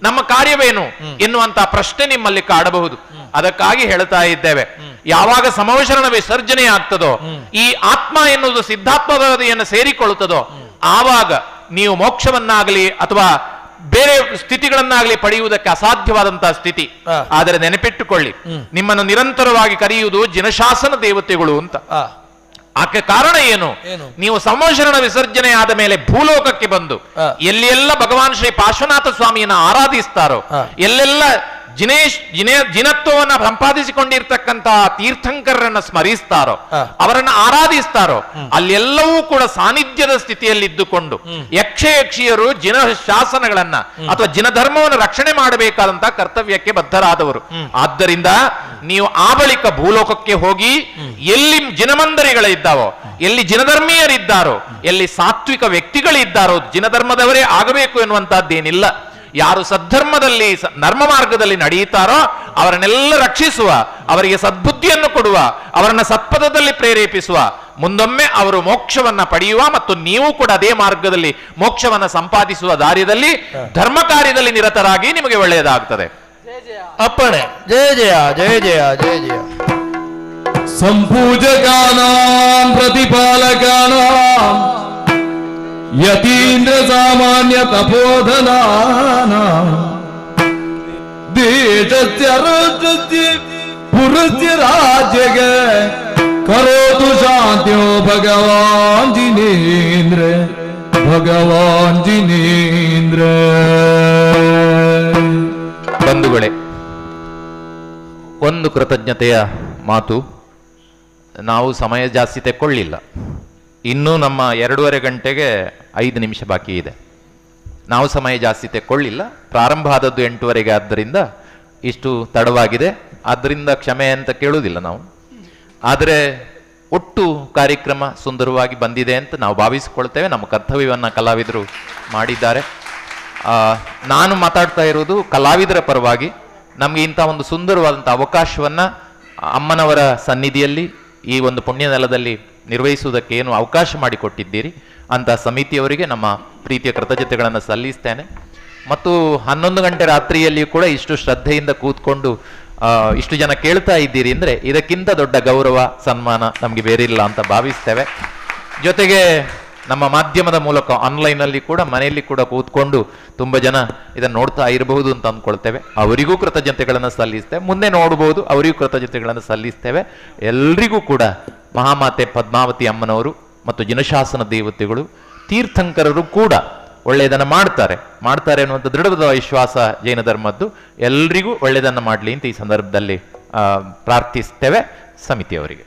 ನಮ್ಮ ಕಾರ್ಯವೇನು ಎನ್ನುವಂತಹ ಪ್ರಶ್ನೆ ನಿಮ್ಮಲ್ಲಿ ಕಾಡಬಹುದು. ಅದಕ್ಕಾಗಿ ಹೇಳ್ತಾ ಇದ್ದೇವೆ, ಯಾವಾಗ ಸಮವಶರಣ ವಿಸರ್ಜನೆ ಆಗ್ತದೋ, ಈ ಆತ್ಮ ಎನ್ನುವುದು ಸಿದ್ಧಾತ್ಮದವಧಿಯನ್ನು ಸೇರಿಕೊಳ್ಳುತ್ತದೋ, ಆವಾಗ ನೀವು ಮೋಕ್ಷವನ್ನಾಗಲಿ ಅಥವಾ ಬೇರೆ ಸ್ಥಿತಿಗಳನ್ನಾಗಲಿ ಪಡೆಯುವುದಕ್ಕೆ ಅಸಾಧ್ಯವಾದಂತಹ ಸ್ಥಿತಿ. ಆದರೆ ನೆನಪಿಟ್ಟುಕೊಳ್ಳಿ, ನಿಮ್ಮನ್ನು ನಿರಂತರವಾಗಿ ಕರೆಯುವುದು ಜಿನಶಾಸನ ದೇವತೆಗಳು ಅಂತ. ಆಕೆ ಕಾರಣ ಏನು? ನೀವು ಸಂವತ್ಸರಣ ವಿಸರ್ಜನೆ ಆದ ಮೇಲೆ ಭೂಲೋಕಕ್ಕೆ ಬಂದು ಎಲ್ಲೆಲ್ಲ ಭಗವಾನ್ ಶ್ರೀ ಪಾರ್ಶ್ವನಾಥ ಸ್ವಾಮಿಯನ್ನ ಆರಾಧಿಸ್ತಾರೋ, ಎಲ್ಲೆಲ್ಲ ಜಿನತ್ವವನ್ನು ಸಂಪಾದಿಸಿಕೊಂಡಿರ್ತಕ್ಕಂತಹ ತೀರ್ಥಂಕರರನ್ನ ಸ್ಮರಿಸ್ತಾರೋ, ಅವರನ್ನ ಆರಾಧಿಸ್ತಾರೋ, ಅಲ್ಲೆಲ್ಲವೂ ಕೂಡ ಸಾನ್ನಿಧ್ಯದ ಸ್ಥಿತಿಯಲ್ಲಿದ್ದುಕೊಂಡು ಯಕ್ಷಯಕ್ಷಿಯರು ಜಿನ ಶಾಸನಗಳನ್ನ ಅಥವಾ ಜಿನ ಧರ್ಮವನ್ನು ರಕ್ಷಣೆ ಮಾಡಬೇಕಾದಂತಹ ಕರ್ತವ್ಯಕ್ಕೆ ಬದ್ಧರಾದವರು. ಆದ್ದರಿಂದ ನೀವು ಆ ಬಳಿಕ ಭೂಲೋಕಕ್ಕೆ ಹೋಗಿ ಎಲ್ಲಿ ಜಿನಮಂದರಿಗಳಿದ್ದಾವೋ, ಎಲ್ಲಿ ಜಿನಧರ್ಮೀಯರಿದ್ದಾರೋ, ಎಲ್ಲಿ ಸಾತ್ವಿಕ ವ್ಯಕ್ತಿಗಳಿದ್ದಾರೋ, ಜಿನಧರ್ಮದವರೇ ಆಗಬೇಕು ಎನ್ನುವಂತಹದ್ದೇನಿಲ್ಲ. ಯಾರು ಸದ್ಧರ್ಮದಲ್ಲಿ ಧರ್ಮ ಮಾರ್ಗದಲ್ಲಿ ನಡೆಯುತ್ತಾರೋ ಅವರನ್ನೆಲ್ಲ ರಕ್ಷಿಸುವ, ಅವರಿಗೆ ಸದ್ಬುದ್ಧಿಯನ್ನು ಕೊಡುವ, ಅವರನ್ನ ಸತ್ಪಥದಲ್ಲಿ ಪ್ರೇರೇಪಿಸುವ, ಮುಂದೊಮ್ಮೆ ಅವರು ಮೋಕ್ಷವನ್ನ ಪಡೆಯುವ ಮತ್ತು ನೀವು ಕೂಡ ಅದೇ ಮಾರ್ಗದಲ್ಲಿ ಮೋಕ್ಷವನ್ನ ಸಂಪಾದಿಸುವ ದಾರಿಯಲ್ಲಿ ಧರ್ಮ ಕಾರ್ಯದಲ್ಲಿ ನಿರತರಾಗಿ ನಿಮಗೆ ಒಳ್ಳೆಯದಾಗ್ತದೆ. ಅಪ್ಪಣೆ. ಜಯ ಜಯ ಜಯ ಜಯ ಜಯ ಜಯ. ಸಂಪೂಜಕಾನಾಂ ಪ್ರತಿಪಾಲಕಾನಾಂ ಯತೀಂದ್ರ ಸಾಮಾನ್ಯ ತಪೋಧನಾನಾಂ ದೇಶಸ್ಯ ರಾಜ್ಯಸ್ಯ ಪುರಸ್ಯ ರಾಜ್ಯಗೆ ಕರೋತು ಶಾಂತ್ಯೋ ಭಗವಾನ್ ಜಿನೇಂದ್ರ ಭಗವಾನ್ ಜಿನೇಂದ್ರ. ಬಂಧುಗಳೇ, ಒಂದು ಕೃತಜ್ಞತೆಯ ಮಾತು. ನಾವು ಸಮಯ ಜಾಸ್ತಿ ತೆಕ್ಕೊಳ್ಳಿಲ್ಲ. ಇನ್ನೂ ನಮ್ಮ 2.5 ಗಂಟೆಗೆ 5 ನಿಮಿಷ ಬಾಕಿ ಇದೆ. ನಾವು ಸಮಯ ಜಾಸ್ತಿ ತೆಕ್ಕೊಳ್ಳಿಲ್ಲ. ಪ್ರಾರಂಭ ಆದದ್ದು 8:30 ಆದ್ದರಿಂದ ಇಷ್ಟು ತಡವಾಗಿದೆ. ಆದ್ದರಿಂದ ಕ್ಷಮೆ ಅಂತ ಕೇಳುವುದಿಲ್ಲ ನಾವು. ಆದರೆ ಒಟ್ಟು ಕಾರ್ಯಕ್ರಮ ಸುಂದರವಾಗಿ ಬಂದಿದೆ ಅಂತ ನಾವು ಭಾವಿಸಿಕೊಳ್ತೇವೆ. ನಮ್ಮ ಕರ್ತವ್ಯವನ್ನು ಕಲಾವಿದರು ಮಾಡಿದ್ದಾರೆ. ನಾನು ಮಾತಾಡ್ತಾ ಇರೋದು ಕಲಾವಿದರ ಪರವಾಗಿ. ನಮಗೆ ಇಂಥ ಒಂದು ಸುಂದರವಾದಂಥ ಅವಕಾಶವನ್ನು ಅಮ್ಮನವರ ಸನ್ನಿಧಿಯಲ್ಲಿ ಈ ಒಂದು ಪುಣ್ಯ ನೆಲದಲ್ಲಿ ನಿರ್ವಹಿಸುವುದಕ್ಕೆ ಏನು ಅವಕಾಶ ಮಾಡಿಕೊಟ್ಟಿದ್ದೀರಿ ಅಂತ ಸಮಿತಿಯವರಿಗೆ ನಮ್ಮ ಪ್ರೀತಿಯ ಕೃತಜ್ಞತೆಗಳನ್ನು ಸಲ್ಲಿಸ್ತೇನೆ. ಮತ್ತು 11 ಗಂಟೆ ರಾತ್ರಿಯಲ್ಲಿಯೂ ಕೂಡ ಇಷ್ಟು ಶ್ರದ್ಧೆಯಿಂದ ಕೂತ್ಕೊಂಡು ಇಷ್ಟು ಜನ ಕೇಳ್ತಾ ಇದ್ದೀರಿ ಅಂದರೆ ಇದಕ್ಕಿಂತ ದೊಡ್ಡ ಗೌರವ ಸನ್ಮಾನ ನಮಗೆ ಬೇರಿಲ್ಲ ಅಂತ ಭಾವಿಸ್ತೇವೆ. ಜೊತೆಗೆ ನಮ್ಮ ಮಾಧ್ಯಮದ ಮೂಲಕ ಆನ್ಲೈನಲ್ಲಿ ಕೂಡ ಮನೆಯಲ್ಲಿ ಕೂಡ ಕೂತ್ಕೊಂಡು ತುಂಬ ಜನ ಇದನ್ನು ನೋಡ್ತಾ ಇರಬಹುದು ಅಂತ ಅಂದ್ಕೊಳ್ತೇವೆ. ಅವರಿಗೂ ಕೃತಜ್ಞತೆಗಳನ್ನು ಸಲ್ಲಿಸ್ತೇವೆ. ಮುಂದೆ ನೋಡಬಹುದು, ಅವರಿಗೂ ಕೃತಜ್ಞತೆಗಳನ್ನು ಸಲ್ಲಿಸ್ತೇವೆ. ಎಲ್ರಿಗೂ ಕೂಡ ಮಹಾಮಾತೆ ಪದ್ಮಾವತಿ ಅಮ್ಮನವರು ಮತ್ತು ಜಿನಶಾಸನ ದೇವತೆಗಳು, ತೀರ್ಥಂಕರರು ಕೂಡ ಒಳ್ಳೆಯದನ್ನು ಮಾಡ್ತಾರೆ ಅನ್ನುವಂಥ ದೃಢವಾದ ವಿಶ್ವಾಸ ಜೈನ ಧರ್ಮದ್ದು. ಎಲ್ರಿಗೂ ಒಳ್ಳೆಯದನ್ನು ಮಾಡಲಿ ಅಂತ ಈ ಸಂದರ್ಭದಲ್ಲಿ ಪ್ರಾರ್ಥಿಸ್ತೇವೆ ಸಮಿತಿಯವರಿಗೆ.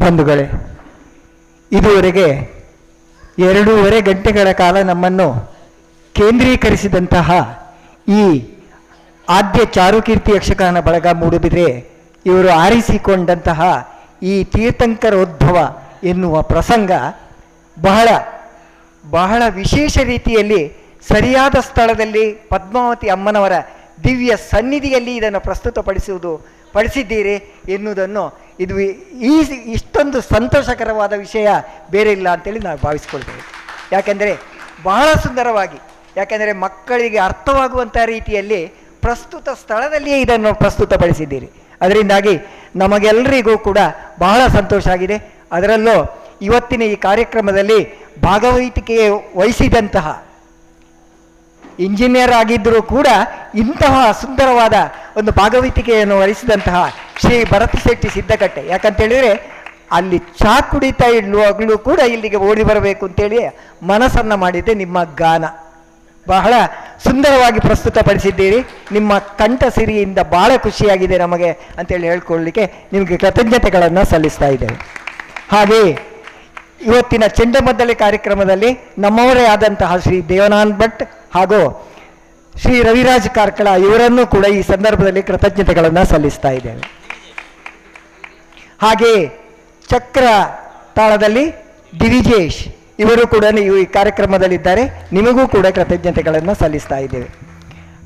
ಬಂಧುಗಳೇ, ಇದುವರೆಗೆ 2.5 ಗಂಟೆಗಳ ಕಾಲ ನಮ್ಮನ್ನು ಕೇಂದ್ರೀಕರಿಸಿದಂತಹ ಈ ಆದ್ಯ ಚಾರುಕೀರ್ತಿ ಯಕ್ಷಗಾನ ಬಳಗ ಮೂಡುಬಿದ್ರೆ ಇವರು ಆರಿಸಿಕೊಂಡಂತಹ ಈ ತೀರ್ಥಂಕರೋದ್ಭವ ಎನ್ನುವ ಪ್ರಸಂಗ ಬಹಳ ಬಹಳ ವಿಶೇಷ ರೀತಿಯಲ್ಲಿ ಸರಿಯಾದ ಸ್ಥಳದಲ್ಲಿ ಪದ್ಮಾವತಿ ಅಮ್ಮನವರ ದಿವ್ಯ ಸನ್ನಿಧಿಯಲ್ಲಿ ಇದನ್ನು ಪಡಿಸಿದ್ದೀರಿ ಎನ್ನುವುದನ್ನು ಇದು ಇಷ್ಟೊಂದು ಸಂತೋಷಕರವಾದ ವಿಷಯ ಬೇರೆ ಇಲ್ಲ ಅಂತೇಳಿ ನಾವು ಭಾವಿಸ್ಕೊಳ್ತೇವೆ. ಯಾಕೆಂದರೆ ಬಹಳ ಸುಂದರವಾಗಿ, ಯಾಕೆಂದರೆ ಮಕ್ಕಳಿಗೆ ಅರ್ಥವಾಗುವಂಥ ರೀತಿಯಲ್ಲಿ ಪ್ರಸ್ತುತ ಸ್ಥಳದಲ್ಲಿಯೇ ಇದನ್ನು ಪ್ರಸ್ತುತಪಡಿಸಿದ್ದೀರಿ. ಅದರಿಂದಾಗಿ ನಮಗೆಲ್ಲರಿಗೂ ಕೂಡ ಬಹಳ ಸಂತೋಷ ಆಗಿದೆ. ಅದರಲ್ಲೂ ಇವತ್ತಿನ ಈ ಕಾರ್ಯಕ್ರಮದಲ್ಲಿ ಭಾಗವಹಿಸಿಕೆ ವಹಿಸಿದಂತಹ ಇಂಜಿನಿಯರ್ ಆಗಿದ್ದರೂ ಕೂಡ ಇಂತಹ ಸುಂದರವಾದ ಒಂದು ಭಾಗವಹಿಸಿಕೆಯನ್ನು ವಹಿಸಿದಂತಹ ಶ್ರೀ ಭರತ ಶೆಟ್ಟಿ ಸಿದ್ದಕಟ್ಟೆ, ಯಾಕಂತೇಳಿದರೆ ಅಲ್ಲಿ ಚಹಾ ಕುಡಿತಾ ಇರುವಾಗಲೂ ಕೂಡ ಇಲ್ಲಿಗೆ ಓಡಿ ಬರಬೇಕು ಅಂತೇಳಿ ಮನಸ್ಸನ್ನು ಮಾಡಿದ್ದೆ. ನಿಮ್ಮ ಗಾನ ಬಹಳ ಸುಂದರವಾಗಿ ಪ್ರಸ್ತುತಪಡಿಸಿದ್ದೀರಿ. ನಿಮ್ಮ ಕಂಠ ಸಿರಿಯಿಂದ ಬಹಳ ಖುಷಿಯಾಗಿದೆ ನಮಗೆ ಅಂತೇಳಿ ಹೇಳ್ಕೊಳ್ಳಲಿಕ್ಕೆ ನಿಮಗೆ ಕೃತಜ್ಞತೆಗಳನ್ನು ಸಲ್ಲಿಸ್ತಾ ಇದ್ದೇವೆ. ಹಾಗೆಯೇ ಇವತ್ತಿನ ಚೆಂಡಮದ್ದಲೆ ಕಾರ್ಯಕ್ರಮದಲ್ಲಿ ನಮ್ಮವರೇ ಆದಂತಹ ಶ್ರೀ ದೇವನಾನ್ ಭಟ್ ಹಾಗೂ ಶ್ರೀ ರವಿರಾಜ್ ಕಾರ್ಕಳ ಇವರನ್ನು ಕೂಡ ಈ ಸಂದರ್ಭದಲ್ಲಿ ಕೃತಜ್ಞತೆಗಳನ್ನು ಸಲ್ಲಿಸ್ತಾ ಇದ್ದೇವೆ. ಹಾಗೆಯೇ ಚಕ್ರ ತಾಳದಲ್ಲಿ ದಿವಿಜೇಶ್ ಇವರು ಕೂಡ ಈ ಕಾರ್ಯಕ್ರಮದಲ್ಲಿದ್ದಾರೆ. ನಿಮಗೂ ಕೂಡ ಕೃತಜ್ಞತೆಗಳನ್ನು ಸಲ್ಲಿಸ್ತಾ ಇದ್ದೇವೆ.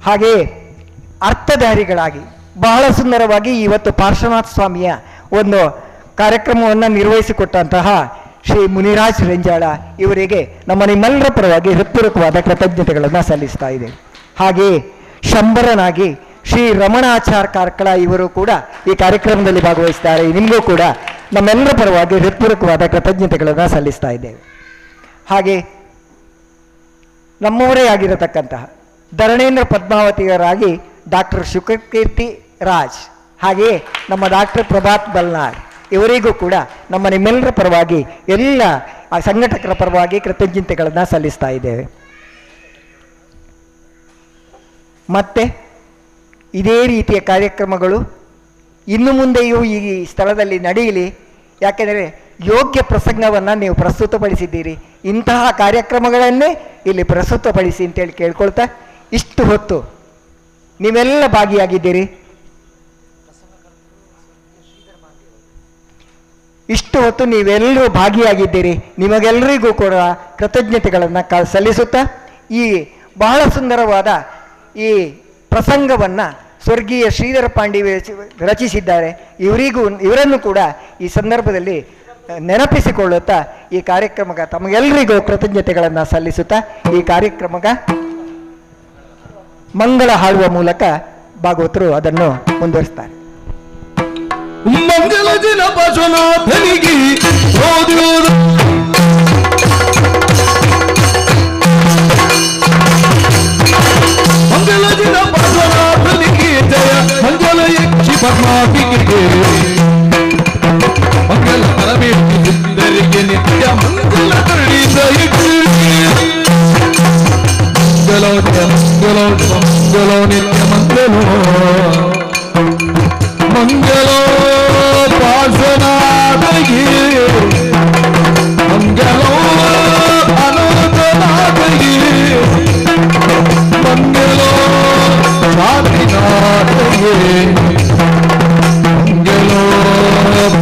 ಹಾಗೆಯೇ ಅರ್ಥಧಾರಿಗಳಾಗಿ ಬಹಳ ಸುಂದರವಾಗಿ ಇವತ್ತು ಪಾರ್ಶ್ವನಾಥ ಸ್ವಾಮಿಯ ಒಂದು ಕಾರ್ಯಕ್ರಮವನ್ನು ನಿರ್ವಹಿಸಿಕೊಟ್ಟಂತಹ ಶ್ರೀ ಮುನಿರಾಜ್ ರೆಂಜಾಳ ಇವರಿಗೆ ನಿಮ್ಮೆಲ್ಲರ ಪರವಾಗಿ ಹೃತ್ಪೂರ್ವಕವಾದ ಕೃತಜ್ಞತೆಗಳನ್ನು ಸಲ್ಲಿಸ್ತಾ ಇದ್ದೇವೆ. ಹಾಗೆಯೇ ಶಂಬರನಾಗಿ ಶ್ರೀ ರಮಣಾಚಾರ್ ಕಾರ್ಕಳ ಇವರು ಕೂಡ ಈ ಕಾರ್ಯಕ್ರಮದಲ್ಲಿ ಭಾಗವಹಿಸ್ತಾರೆ. ನಿಮಗೂ ಕೂಡ ನಮ್ಮೆಲ್ಲರ ಪರವಾಗಿ ಹೃತ್ಪೂರ್ವಕವಾದ ಕೃತಜ್ಞತೆಗಳನ್ನು ಸಲ್ಲಿಸ್ತಾ ಇದ್ದೇವೆ. ಹಾಗೆ ನಮ್ಮವರೇ ಆಗಿರತಕ್ಕಂತಹ ಧರಣೇಂದ್ರ ಪದ್ಮಾವತಿಯರಾಗಿ ಡಾಕ್ಟರ್ ಶುಕಕೀರ್ತಿ ರಾಜ್, ಹಾಗೆಯೇ ನಮ್ಮ ಡಾಕ್ಟರ್ ಪ್ರಭಾತ್ ಬಲ್ನಾಡ್ ಇವರಿಗೂ ಕೂಡ ನಿಮ್ಮೆಲ್ಲರ ಪರವಾಗಿ ಎಲ್ಲ ಸಂಘಟಕರ ಪರವಾಗಿ ಕೃತಜ್ಞತೆಗಳನ್ನು ಸಲ್ಲಿಸ್ತಾ ಇದ್ದೇವೆ. ಮತ್ತೆ ಇದೇ ರೀತಿಯ ಕಾರ್ಯಕ್ರಮಗಳು ಇನ್ನು ಮುಂದೆಯೂ ಈ ಸ್ಥಳದಲ್ಲಿ ನಡೆಯಲಿ. ಯಾಕೆಂದರೆ ಯೋಗ್ಯ ಪ್ರಸಂಗವನ್ನು ನೀವು ಪ್ರಸ್ತುತಪಡಿಸಿದ್ದೀರಿ. ಇಂತಹ ಕಾರ್ಯಕ್ರಮಗಳನ್ನೇ ಇಲ್ಲಿ ಪ್ರಸ್ತುತಪಡಿಸಿ ಅಂತೇಳಿ ಕೇಳ್ಕೊಳ್ತಾ, ಇಷ್ಟು ಹೊತ್ತು ನೀವೆಲ್ಲ ಭಾಗಿಯಾಗಿದ್ದೀರಿ. ಇಷ್ಟು ಹೊತ್ತು ನೀವೆಲ್ಲರೂ ಭಾಗಿಯಾಗಿದ್ದೀರಿ. ನಿಮಗೆಲ್ಲರಿಗೂ ಕೂಡ ಕೃತಜ್ಞತೆಗಳನ್ನು ಸಲ್ಲಿಸುತ್ತಾ, ಈ ಬಹಳ ಸುಂದರವಾದ ಈ ಪ್ರಸಂಗವನ್ನು ಸ್ವರ್ಗೀಯ ಶ್ರೀಧರ ಪಾಂಡಿ ರಚಿಸಿದ್ದಾರೆ. ಇವರನ್ನು ಕೂಡ ಈ ಸಂದರ್ಭದಲ್ಲಿ ನೆನಪಿಸಿಕೊಳ್ಳುತ್ತಾ ಈ ಕಾರ್ಯಕ್ರಮಕ್ಕೆ ತಮಗೆಲ್ಲರಿಗೂ ಕೃತಜ್ಞತೆಗಳನ್ನು ಸಲ್ಲಿಸುತ್ತಾ ಈ ಕಾರ್ಯಕ್ರಮಕ್ಕೆ ಮಂಗಳ ಹಾಡುವ ಮೂಲಕ ಭಾಗವತರು ಅದನ್ನು ಮುಂದುವರಿಸ್ತಾರೆ. ಮಂಗಲ ದಿನ ಪಾರ್ಶ್ವನಾಥನಿಗೆ ಓದಿಯೋದು ಮಂಗಲ ದಿನ ಪಾರ್ಶ್ವನಾಥನಿಗೆ ಜಯ ಮಂಗಲ ಯಕ್ಷಿ ಪದ್ಮಾವಿಗೆ ಮಂಗಲ ಪರಮೇಶ್ವರಿ ಸಿದ್ಧರಿಗೆ ನಿತ್ಯ ಮಂಗಲ ಕರುಣಿದ ಮಂಗಲೋ ಮಂಗಲೋ ಮಂಗಲೋ ನಿತ್ಯ ಮಂಗಲೋ ಮಂಗಲೋ ಪಾರ್ಶ್ವನಾಥನಿಗೆ ಮಂಗಲೋ ಅನಂತನಾಥನಿಗೆ ಮಂಗಲೋ ಶಾಂತಿನಾಥನಿಗೆ ಮಂಗಲೋ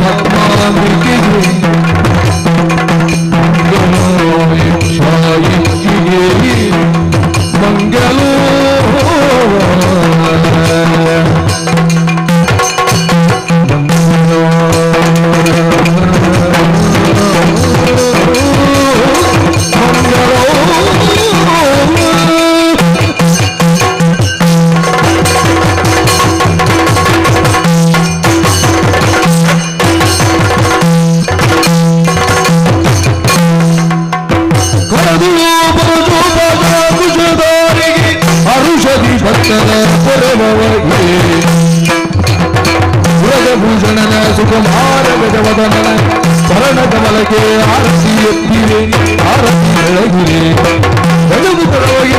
ಪದ್ಮಾಂಬಿಕೆಗೆ ಮಂಗಲೋ ಯಕ್ಷಾಯಿಗೆ ಮಂಗಲೋ ಮಂಗಲೋ ಭಕ್ತರ ಪೊರೆವಗೆ ಭೂಷಣನ ಸುಕುಮಾರ ಗಜವದನನ ಚರಣ ಕಮಲಕ್ಕೆ ಆರತಿ ಎತ್ತಿವೆ ಆರತಿ ಬೆಳಗಿರೆ ಬೆಳಗು ಪರವಾಗಿ